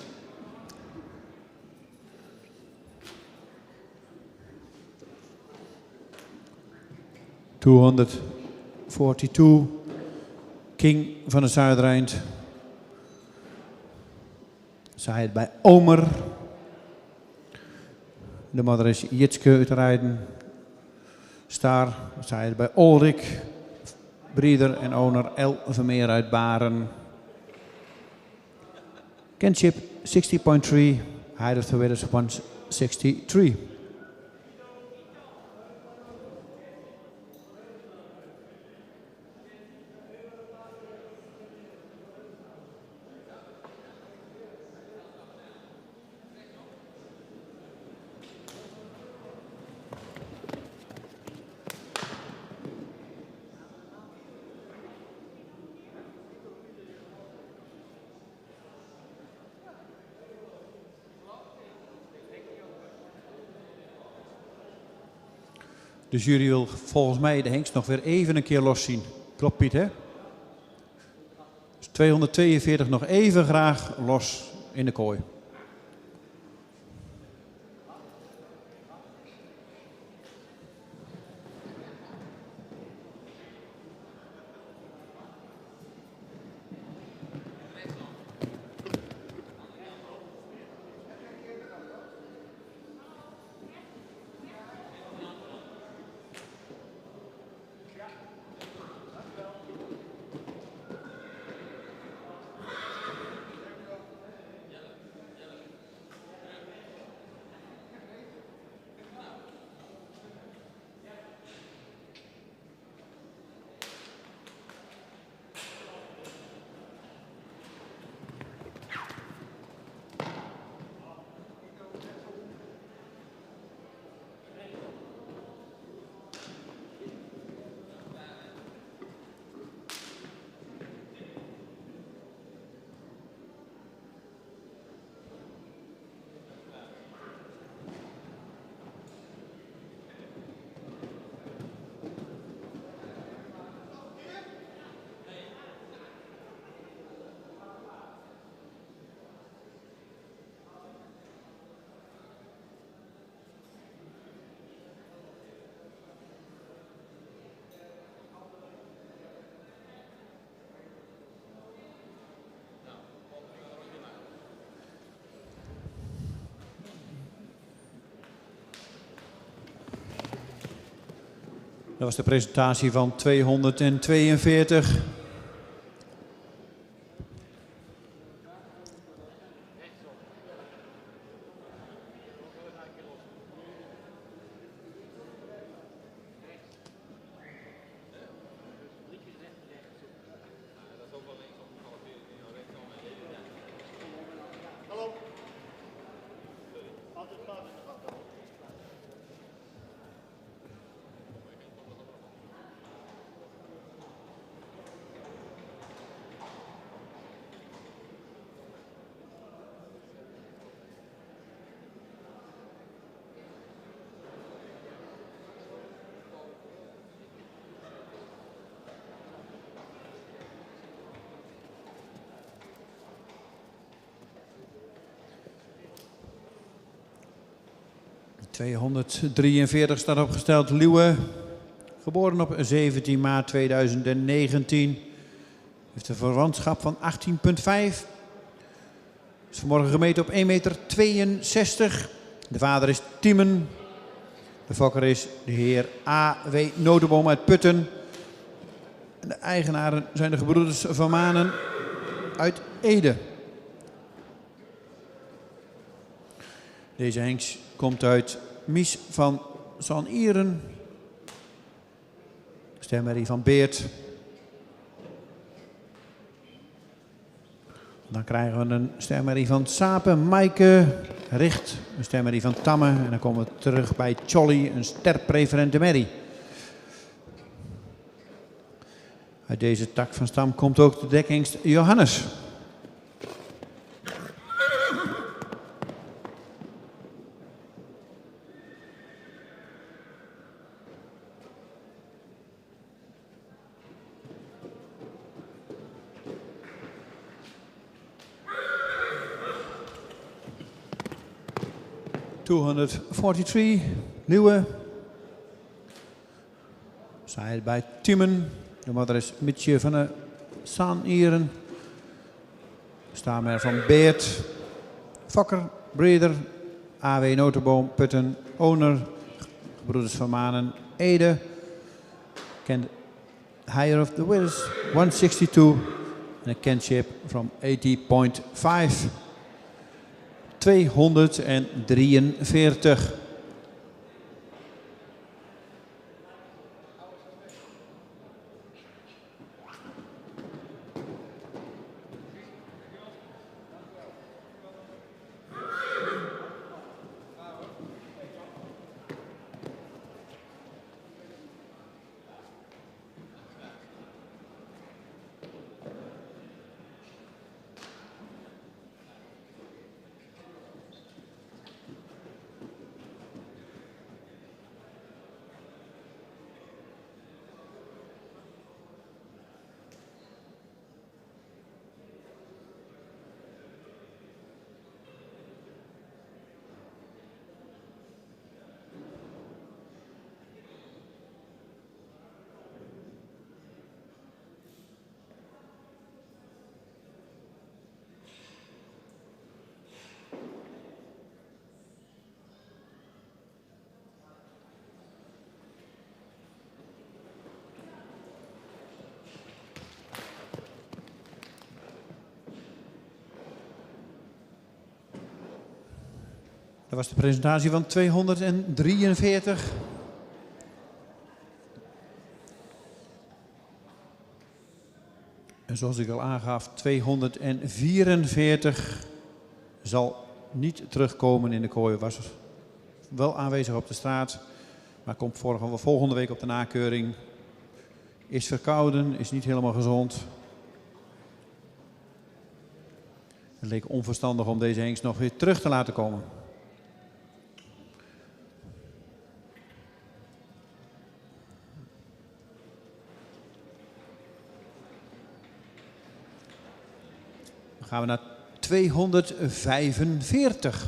...242, King van het Zuidereind. Zij het bij Omer. De moeder is Jitske uit Rijden. Star, zij het bij Olrik. Breeder en owner El Vermeer uit Baren. Kinship 60.3, height of the winners 163. De jury wil volgens mij de hengst nog weer even een keer los zien. Klopt Piet, hè? Dus 242 nog even graag los in de kooi. Dat was de presentatie van 242. ...243 staat opgesteld. Liewe, geboren op 17 maart 2019. Heeft een verwantschap van 18,5. Is vanmorgen gemeten op 1,62 meter. De vader is Tiemen. De fokker is de heer A.W. Notenboom uit Putten. En de eigenaren zijn de gebroeders Van Manen uit Ede. Deze hengst komt uit Mies van Zanieren. Stemmerrie van Beert. Dan krijgen we een stemmerrie van Sapen, Maaike, Richt, een stemmerrie van Tamme. En dan komen we terug bij Cholly, een sterpreferente merrie. Uit deze tak van stam komt ook de dekhengst Johannes. ...243, Nieuwe. Zij bij Timmen. De moeder is Mietje van de Zanieren. Stamer van Beert. Fokker, Breder. A.W. Notenboom, Putten, Owner. Gebroeders Van Manen, Ede. Kent Higher of the Wills, 162. En een kenship from 80.5. 243. Dat was de presentatie van 243. En zoals ik al aangaf, 244 zal niet terugkomen in de kooi. Was wel aanwezig op de straat, maar komt volgende week op de nakeuring. Is verkouden, is niet helemaal gezond. Het leek onverstandig om deze hengst nog weer terug te laten komen. Dan gaan we naar 245.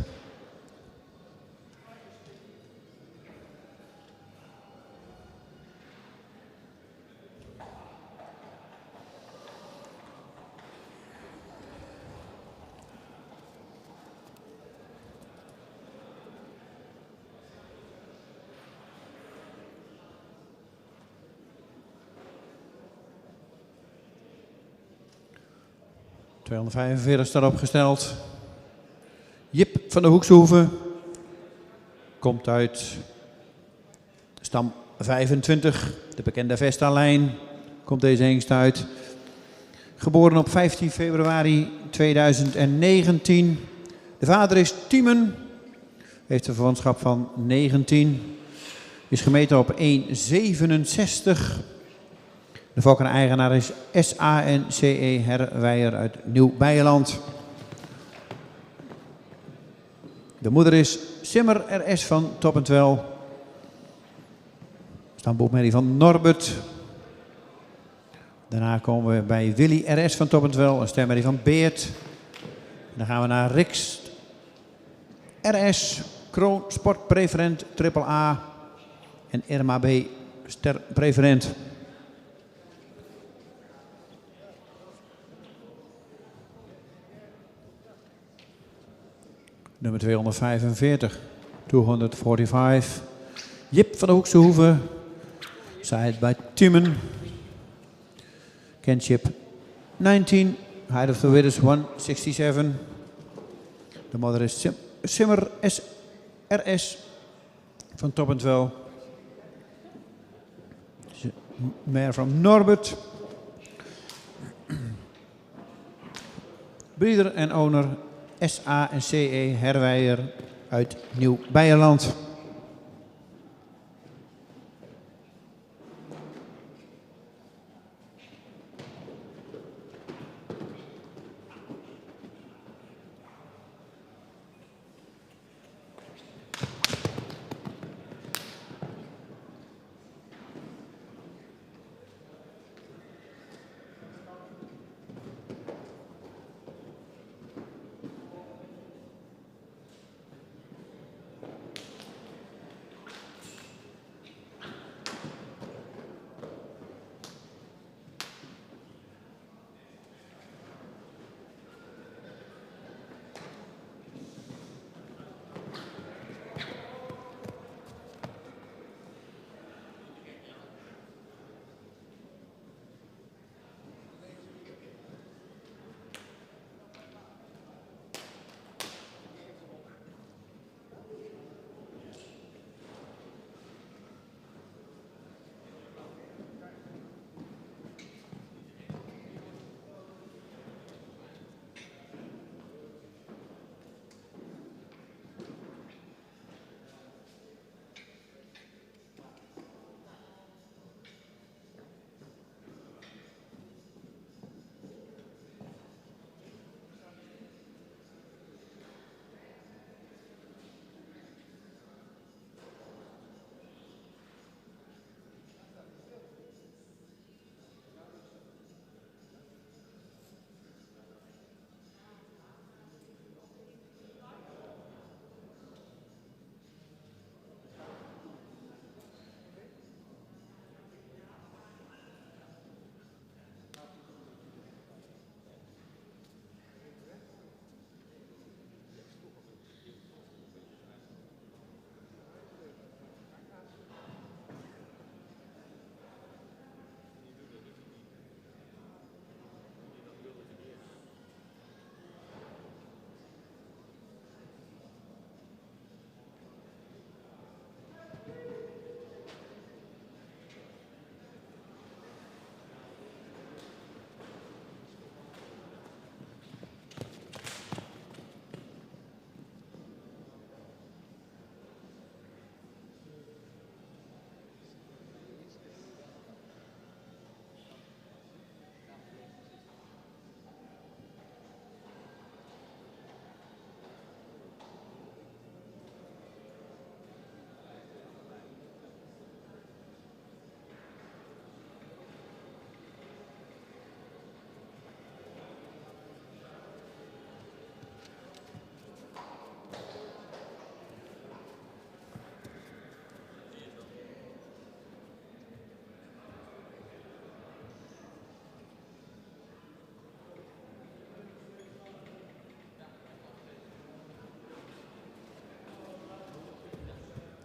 245 staat opgesteld. Jip van de Hoekshoeve komt uit stam 25, de bekende Vesta-lijn, komt deze hengst uit. Geboren op 15 februari 2019. De vader is Tiemen, heeft een verwantschap van 19, is gemeten op 1,67. De fokker-eigenaar is SANCE Herwijer uit Nieuw-Beierland. De moeder is Simmer RS van Toppentwel. Stamboekmerrie van Norbert. Daarna komen we bij Willy RS van Toppentwel, een stemmerrie van Beert. Dan gaan we naar Rix RS, Kroon Sportpreferent AAA en Irma B Ster Preferent. Nummer 245, 245. Jip van de Hoekse Hoeve, side bij Timmen. Kinship 19, height of the width is 167. De mother is Simmer SRS van Toppentwel. Mare van Norbert. Breeder en owner SANCE Herwijer uit Nieuw-Beierland.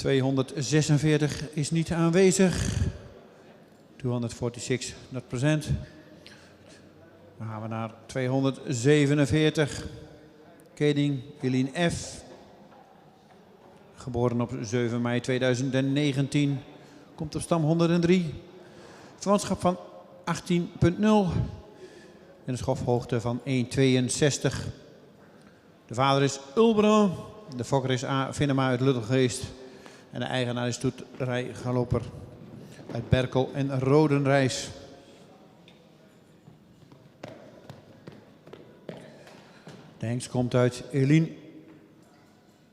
...246 is niet aanwezig. 246 not present. Dan gaan we we naar 247. Kening Eline F. Geboren op 7 mei 2019. Komt op stam 103. Verwantschap van 18,0. En een schofhoogte van 1,62. De vader is Ulbran. De fokker is A. Vinnema uit Luttelgeest. En de eigenaar is stoeterij Galopper uit Berkel en Rodenrijs. De hengst komt uit Eline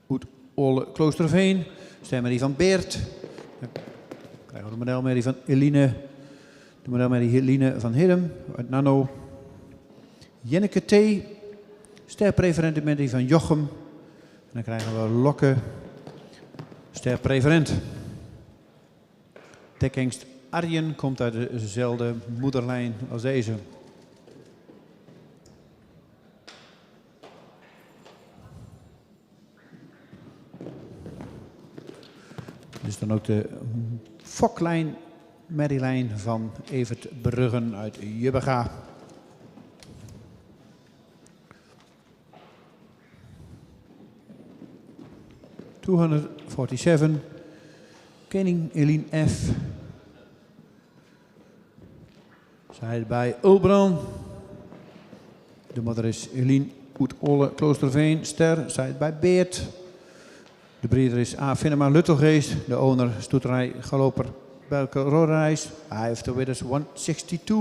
Oet Olle Kloosterveen. Stemmerrie van Beert. Dan krijgen we de modelmerrie van Eline. De modelmerrie Eline van Hidden uit Nano. Jenneke T. Sterpreferentenmerrie van Jochem. En dan krijgen we Lokke. Sterpreferent. Dekhengst Arjen komt uit dezelfde moederlijn als deze. Dit is dan ook de foklijn, merrielijn van Evert Bruggen uit Jubbega. ...247... Kening Eline F. Zij bij Ulbran. De moeder is Eline Oet Olle Kloosterveen. Ster, zij bij Beert. De breeder is A. Vinnema Luttelgeest. De owner stoeterij Galopper Belke Rodenrijs. Hij heeft de winners 162.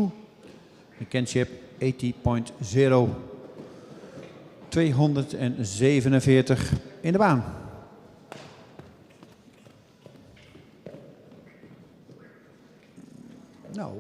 De kinship 80.0. 247 in de baan. Nou.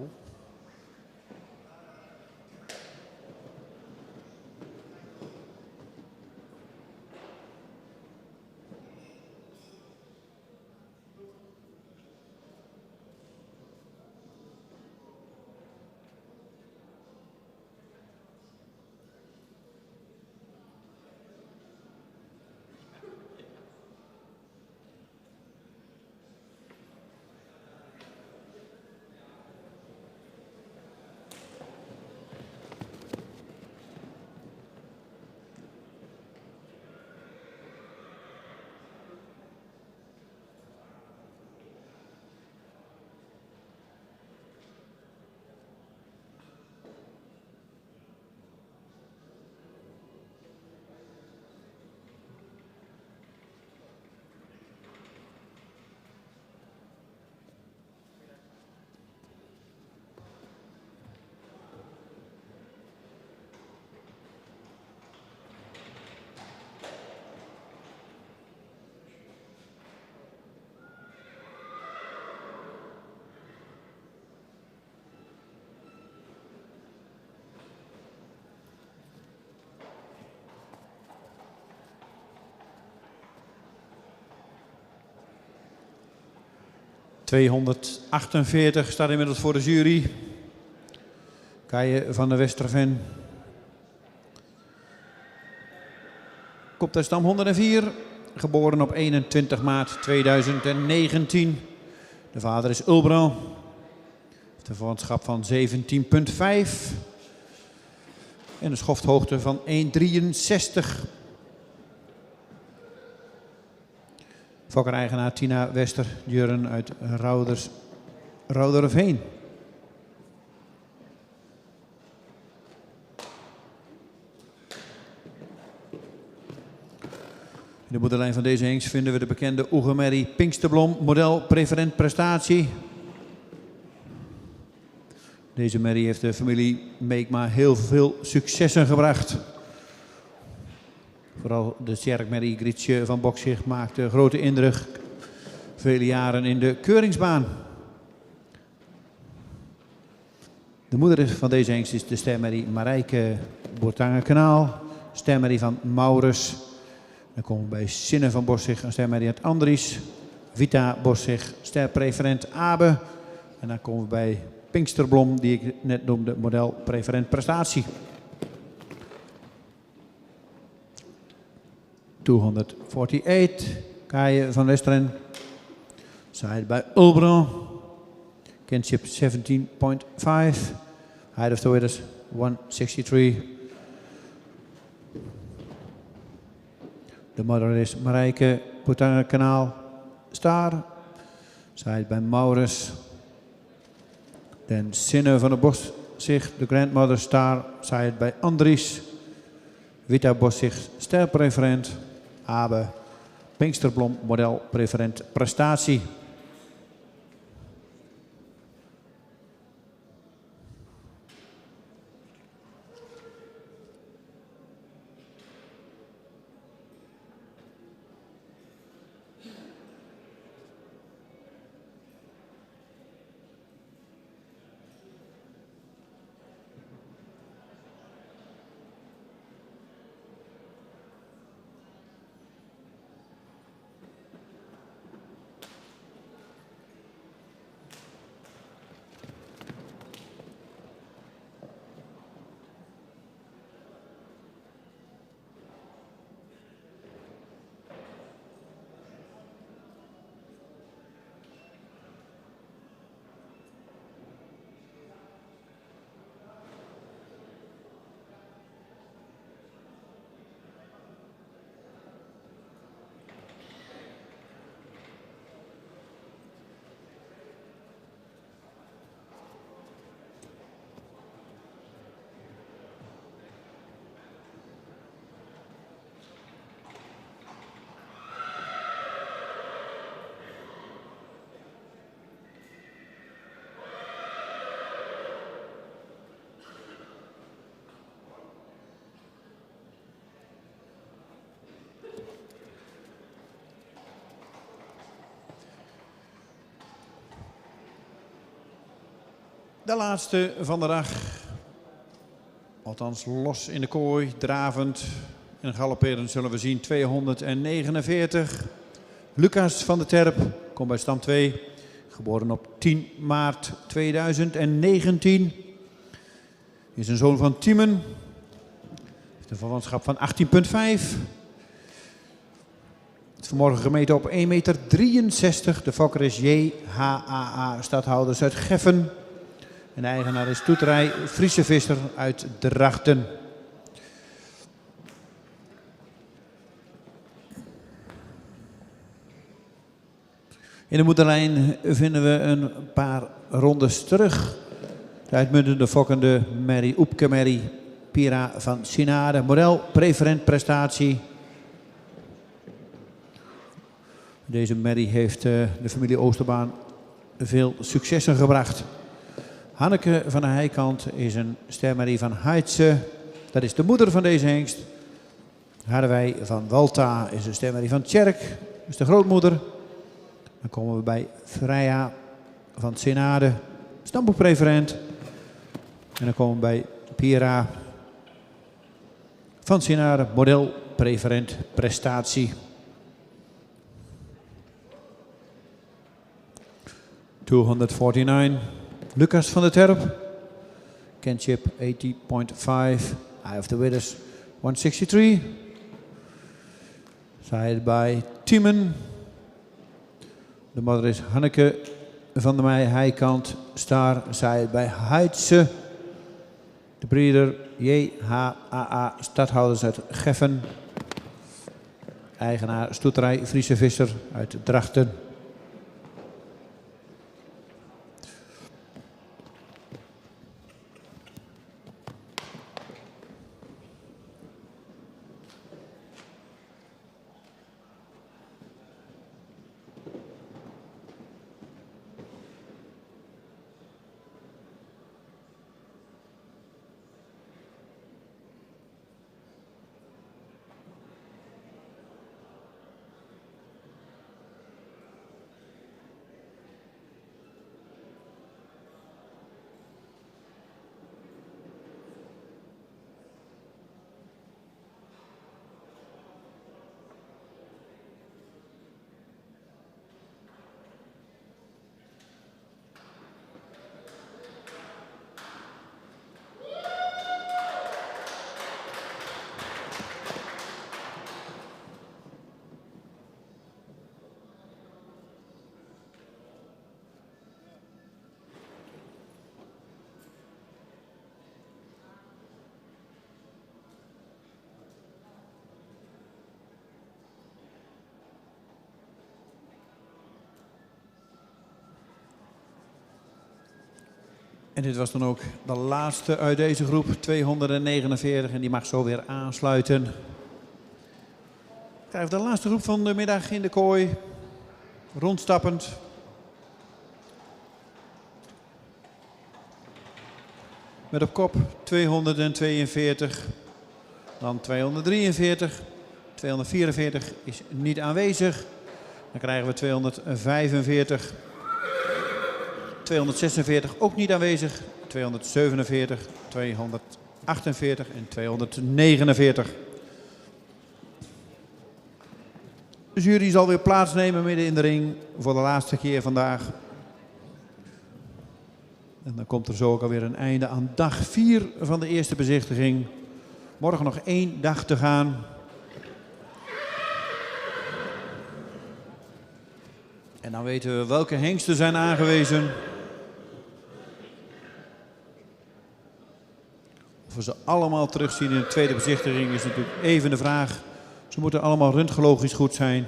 ...248 staat inmiddels voor de jury. Kaaije van de Westerven. Komt uit stam 104. Geboren op 21 maart 2019. De vader is Ulbran. De verwantschap van 17,5. En een schofthoogte van 1,63. Fokker-eigenaar Tina Wester-Jurren uit Rauderveen. In de moederlijn van deze hengst vinden we de bekende Oegemerrie Pinksterblom, model preferent prestatie. Deze merrie heeft de familie Meekma heel veel successen gebracht. Vooral de sterkmerrie Grietje van Boksig maakte grote indruk. Vele jaren in de keuringsbaan. De moeder van deze hengst is de stermerrie Marijke Boertangenkanaal. Stermerrie van Maurus. Dan komen we bij Sinne van Bossig, een stermerrie uit Andries. Vita Bossig, sterpreferent Abe. En dan komen we bij Pinksterblom, die ik net noemde, model preferent prestatie. 248, Kaaije van Westeren. Zij bij Ulbran. Kinship 17,5. Height of the winners 163. De modder is Marijke Kanaal Star. Zij bij Maurits. Dan Sinne van der Bos zich de grandmother Star. Zij bij Andries. Vita Bos zich sterpreferent. Abe Pinksterblom model preferent prestatie. De laatste van de dag. Althans los in de kooi, dravend en galopperend zullen we zien 249. Lucas van der Terp komt bij stam 2. Geboren op 10 maart 2019. Is een zoon van Tiemen. Heeft een verwantschap van 18,5. Het vanmorgen gemeten op 1,63 meter. De fokker is JHAA, stadhouders uit Geffen. En de eigenaar is Toeterij Friese Visser uit Drachten. In de moederlijn vinden we een paar rondes terug. De uitmuntende fokkende Merrie Oepke Merrie Pira van Sinade. Model preferent prestatie. Deze Merrie heeft de familie Oosterbaan veel successen gebracht. Hanneke van de Heikant is een stermerrie van Heidse. Dat is de moeder van deze hengst. Harderwij van Walta is een stermerrie van Tjerk. Dat is de grootmoeder. Dan komen we bij Freya van Sinade. Stamboekpreferent. En dan komen we bij Pira van Sinade. Model preferent prestatie. 249. Lucas van der Terp. Kenship 80.5. Eye of the Winners 163. Side by Tiemen. De modder is Hanneke van der Meij Heikant. Star. Side by Heidse. De breeder JHAA. Stadhouders uit Geffen. Eigenaar Stoeterij Friese Visser uit Drachten. En dit was dan ook de laatste uit deze groep, 249. En die mag zo weer aansluiten. Krijgen we de laatste groep van de middag in de kooi. Rondstappend. Met op kop 242. Dan 243. 244 is niet aanwezig. Dan krijgen we 245. 246 ook niet aanwezig. 247, 248 en 249. De jury zal weer plaatsnemen midden in de ring voor de laatste keer vandaag. En dan komt er zo ook alweer een einde aan dag 4 van de eerste bezichtiging. Morgen nog 1 dag te gaan. En dan weten we welke hengsten zijn aangewezen. Of we ze allemaal terugzien in de tweede bezichtiging is natuurlijk even de vraag. Ze moeten allemaal röntgenologisch goed zijn.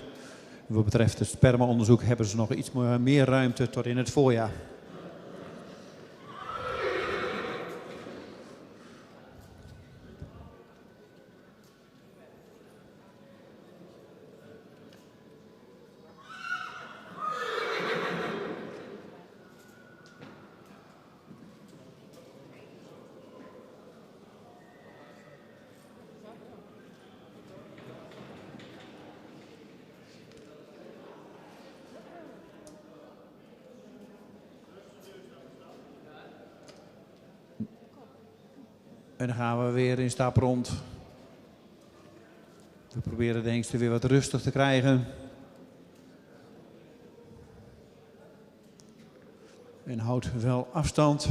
Wat betreft het spermaonderzoek hebben ze nog iets meer ruimte tot in het voorjaar. En dan gaan we weer in stap rond. We proberen de hengsten weer wat rustig te krijgen. En houd wel afstand.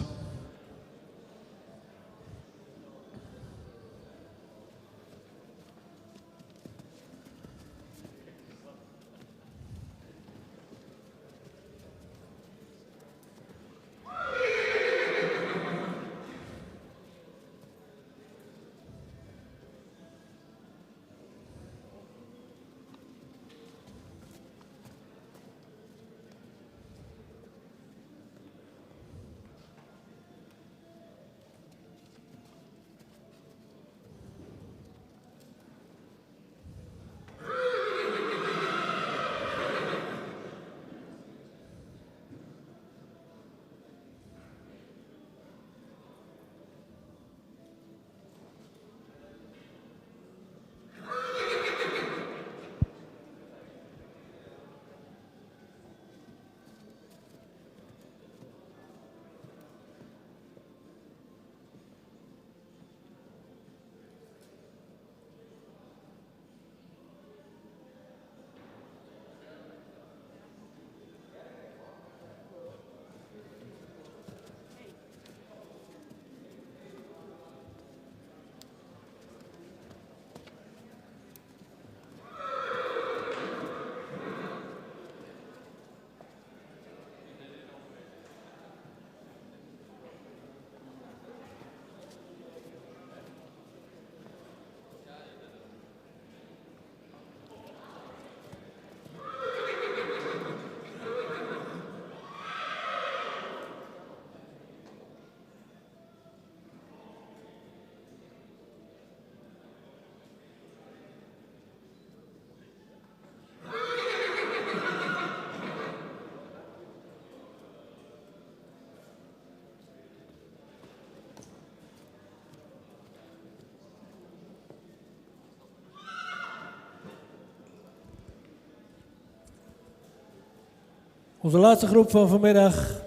Onze laatste groep van vanmiddag.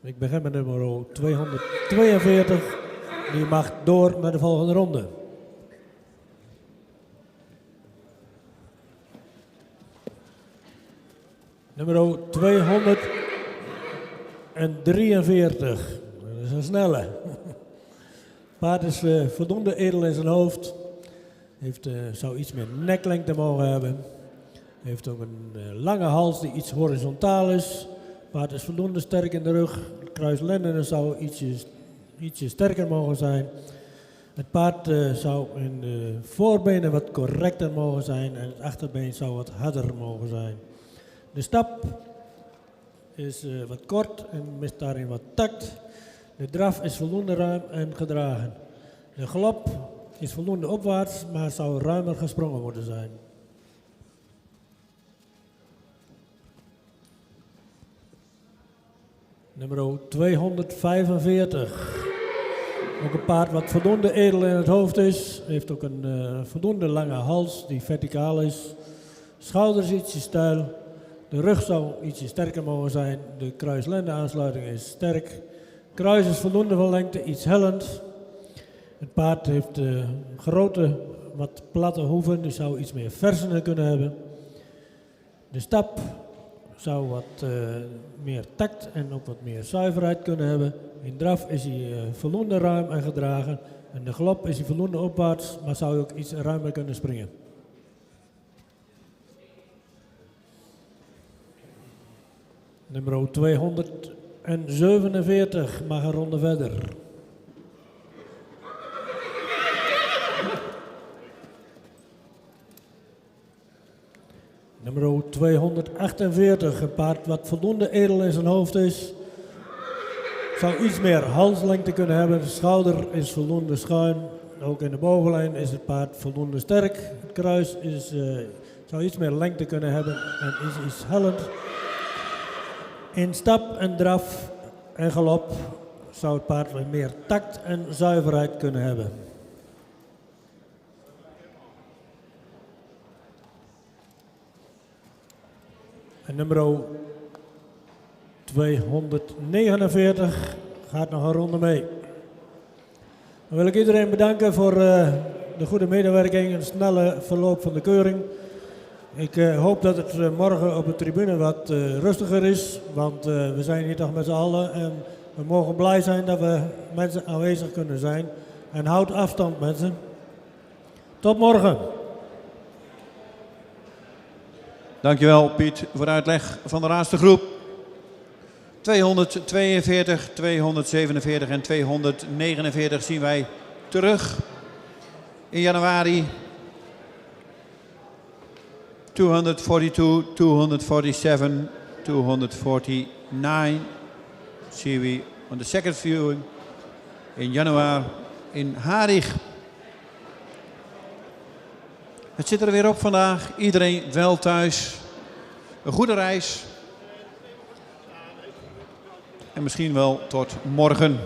Ik begin met nummer 242. Die mag door naar de volgende ronde. Nummer 243. Dat is een snelle. Paard is voldoende edel in zijn hoofd. Zou iets meer neklengte mogen hebben. Heeft ook een lange hals die iets horizontaal is. Paard is voldoende sterk in de rug. Het kruislendenen zou ietsje sterker mogen zijn. Het paard zou in de voorbenen wat correcter mogen zijn en het achterbeen zou wat harder mogen zijn. De stap is wat kort en mist daarin wat tact. De draf is voldoende ruim en gedragen. De galop is voldoende opwaarts, maar zou ruimer gesprongen moeten zijn. Nummer 245. Ook een paard wat voldoende edel in het hoofd is. Heeft ook een voldoende lange hals die verticaal is. Schouders ietsje steil. De rug zou ietsje sterker mogen zijn. De kruislende aansluiting is sterk. Kruis is voldoende van lengte, iets hellend. Het paard heeft grote, wat platte hoeven. Die zou iets meer versenen kunnen hebben. De stap zou wat meer tact en ook wat meer zuiverheid kunnen hebben. In draf is hij voldoende ruim en gedragen. En de galop is hij voldoende opwaarts, maar zou ook iets ruimer kunnen springen. Nummer 247 mag een ronde verder. Nummer 248, een paard wat voldoende edel in zijn hoofd is. Zou iets meer halslengte kunnen hebben. De schouder is voldoende schuin. Ook in de bovenlijn is het paard voldoende sterk. Het kruis zou iets meer lengte kunnen hebben en is iets hellend. In stap en draf en galop zou het paard wat meer tact en zuiverheid kunnen hebben. En nummer 249 gaat nog een ronde mee. Dan wil ik iedereen bedanken voor de goede medewerking en het snelle verloop van de keuring. Ik hoop dat het morgen op de tribune wat rustiger is, want we zijn hier toch met z'n allen en we mogen blij zijn dat we mensen aanwezig kunnen zijn. En houd afstand mensen. Tot morgen. Dankjewel Piet voor de uitleg van de laatste groep. 242, 247 en 249 zien wij terug in januari. 242, 247, 249 see we on the second viewing in januari in Harig. Het zit er weer op vandaag. Iedereen wel thuis. Een goede reis. En misschien wel tot morgen.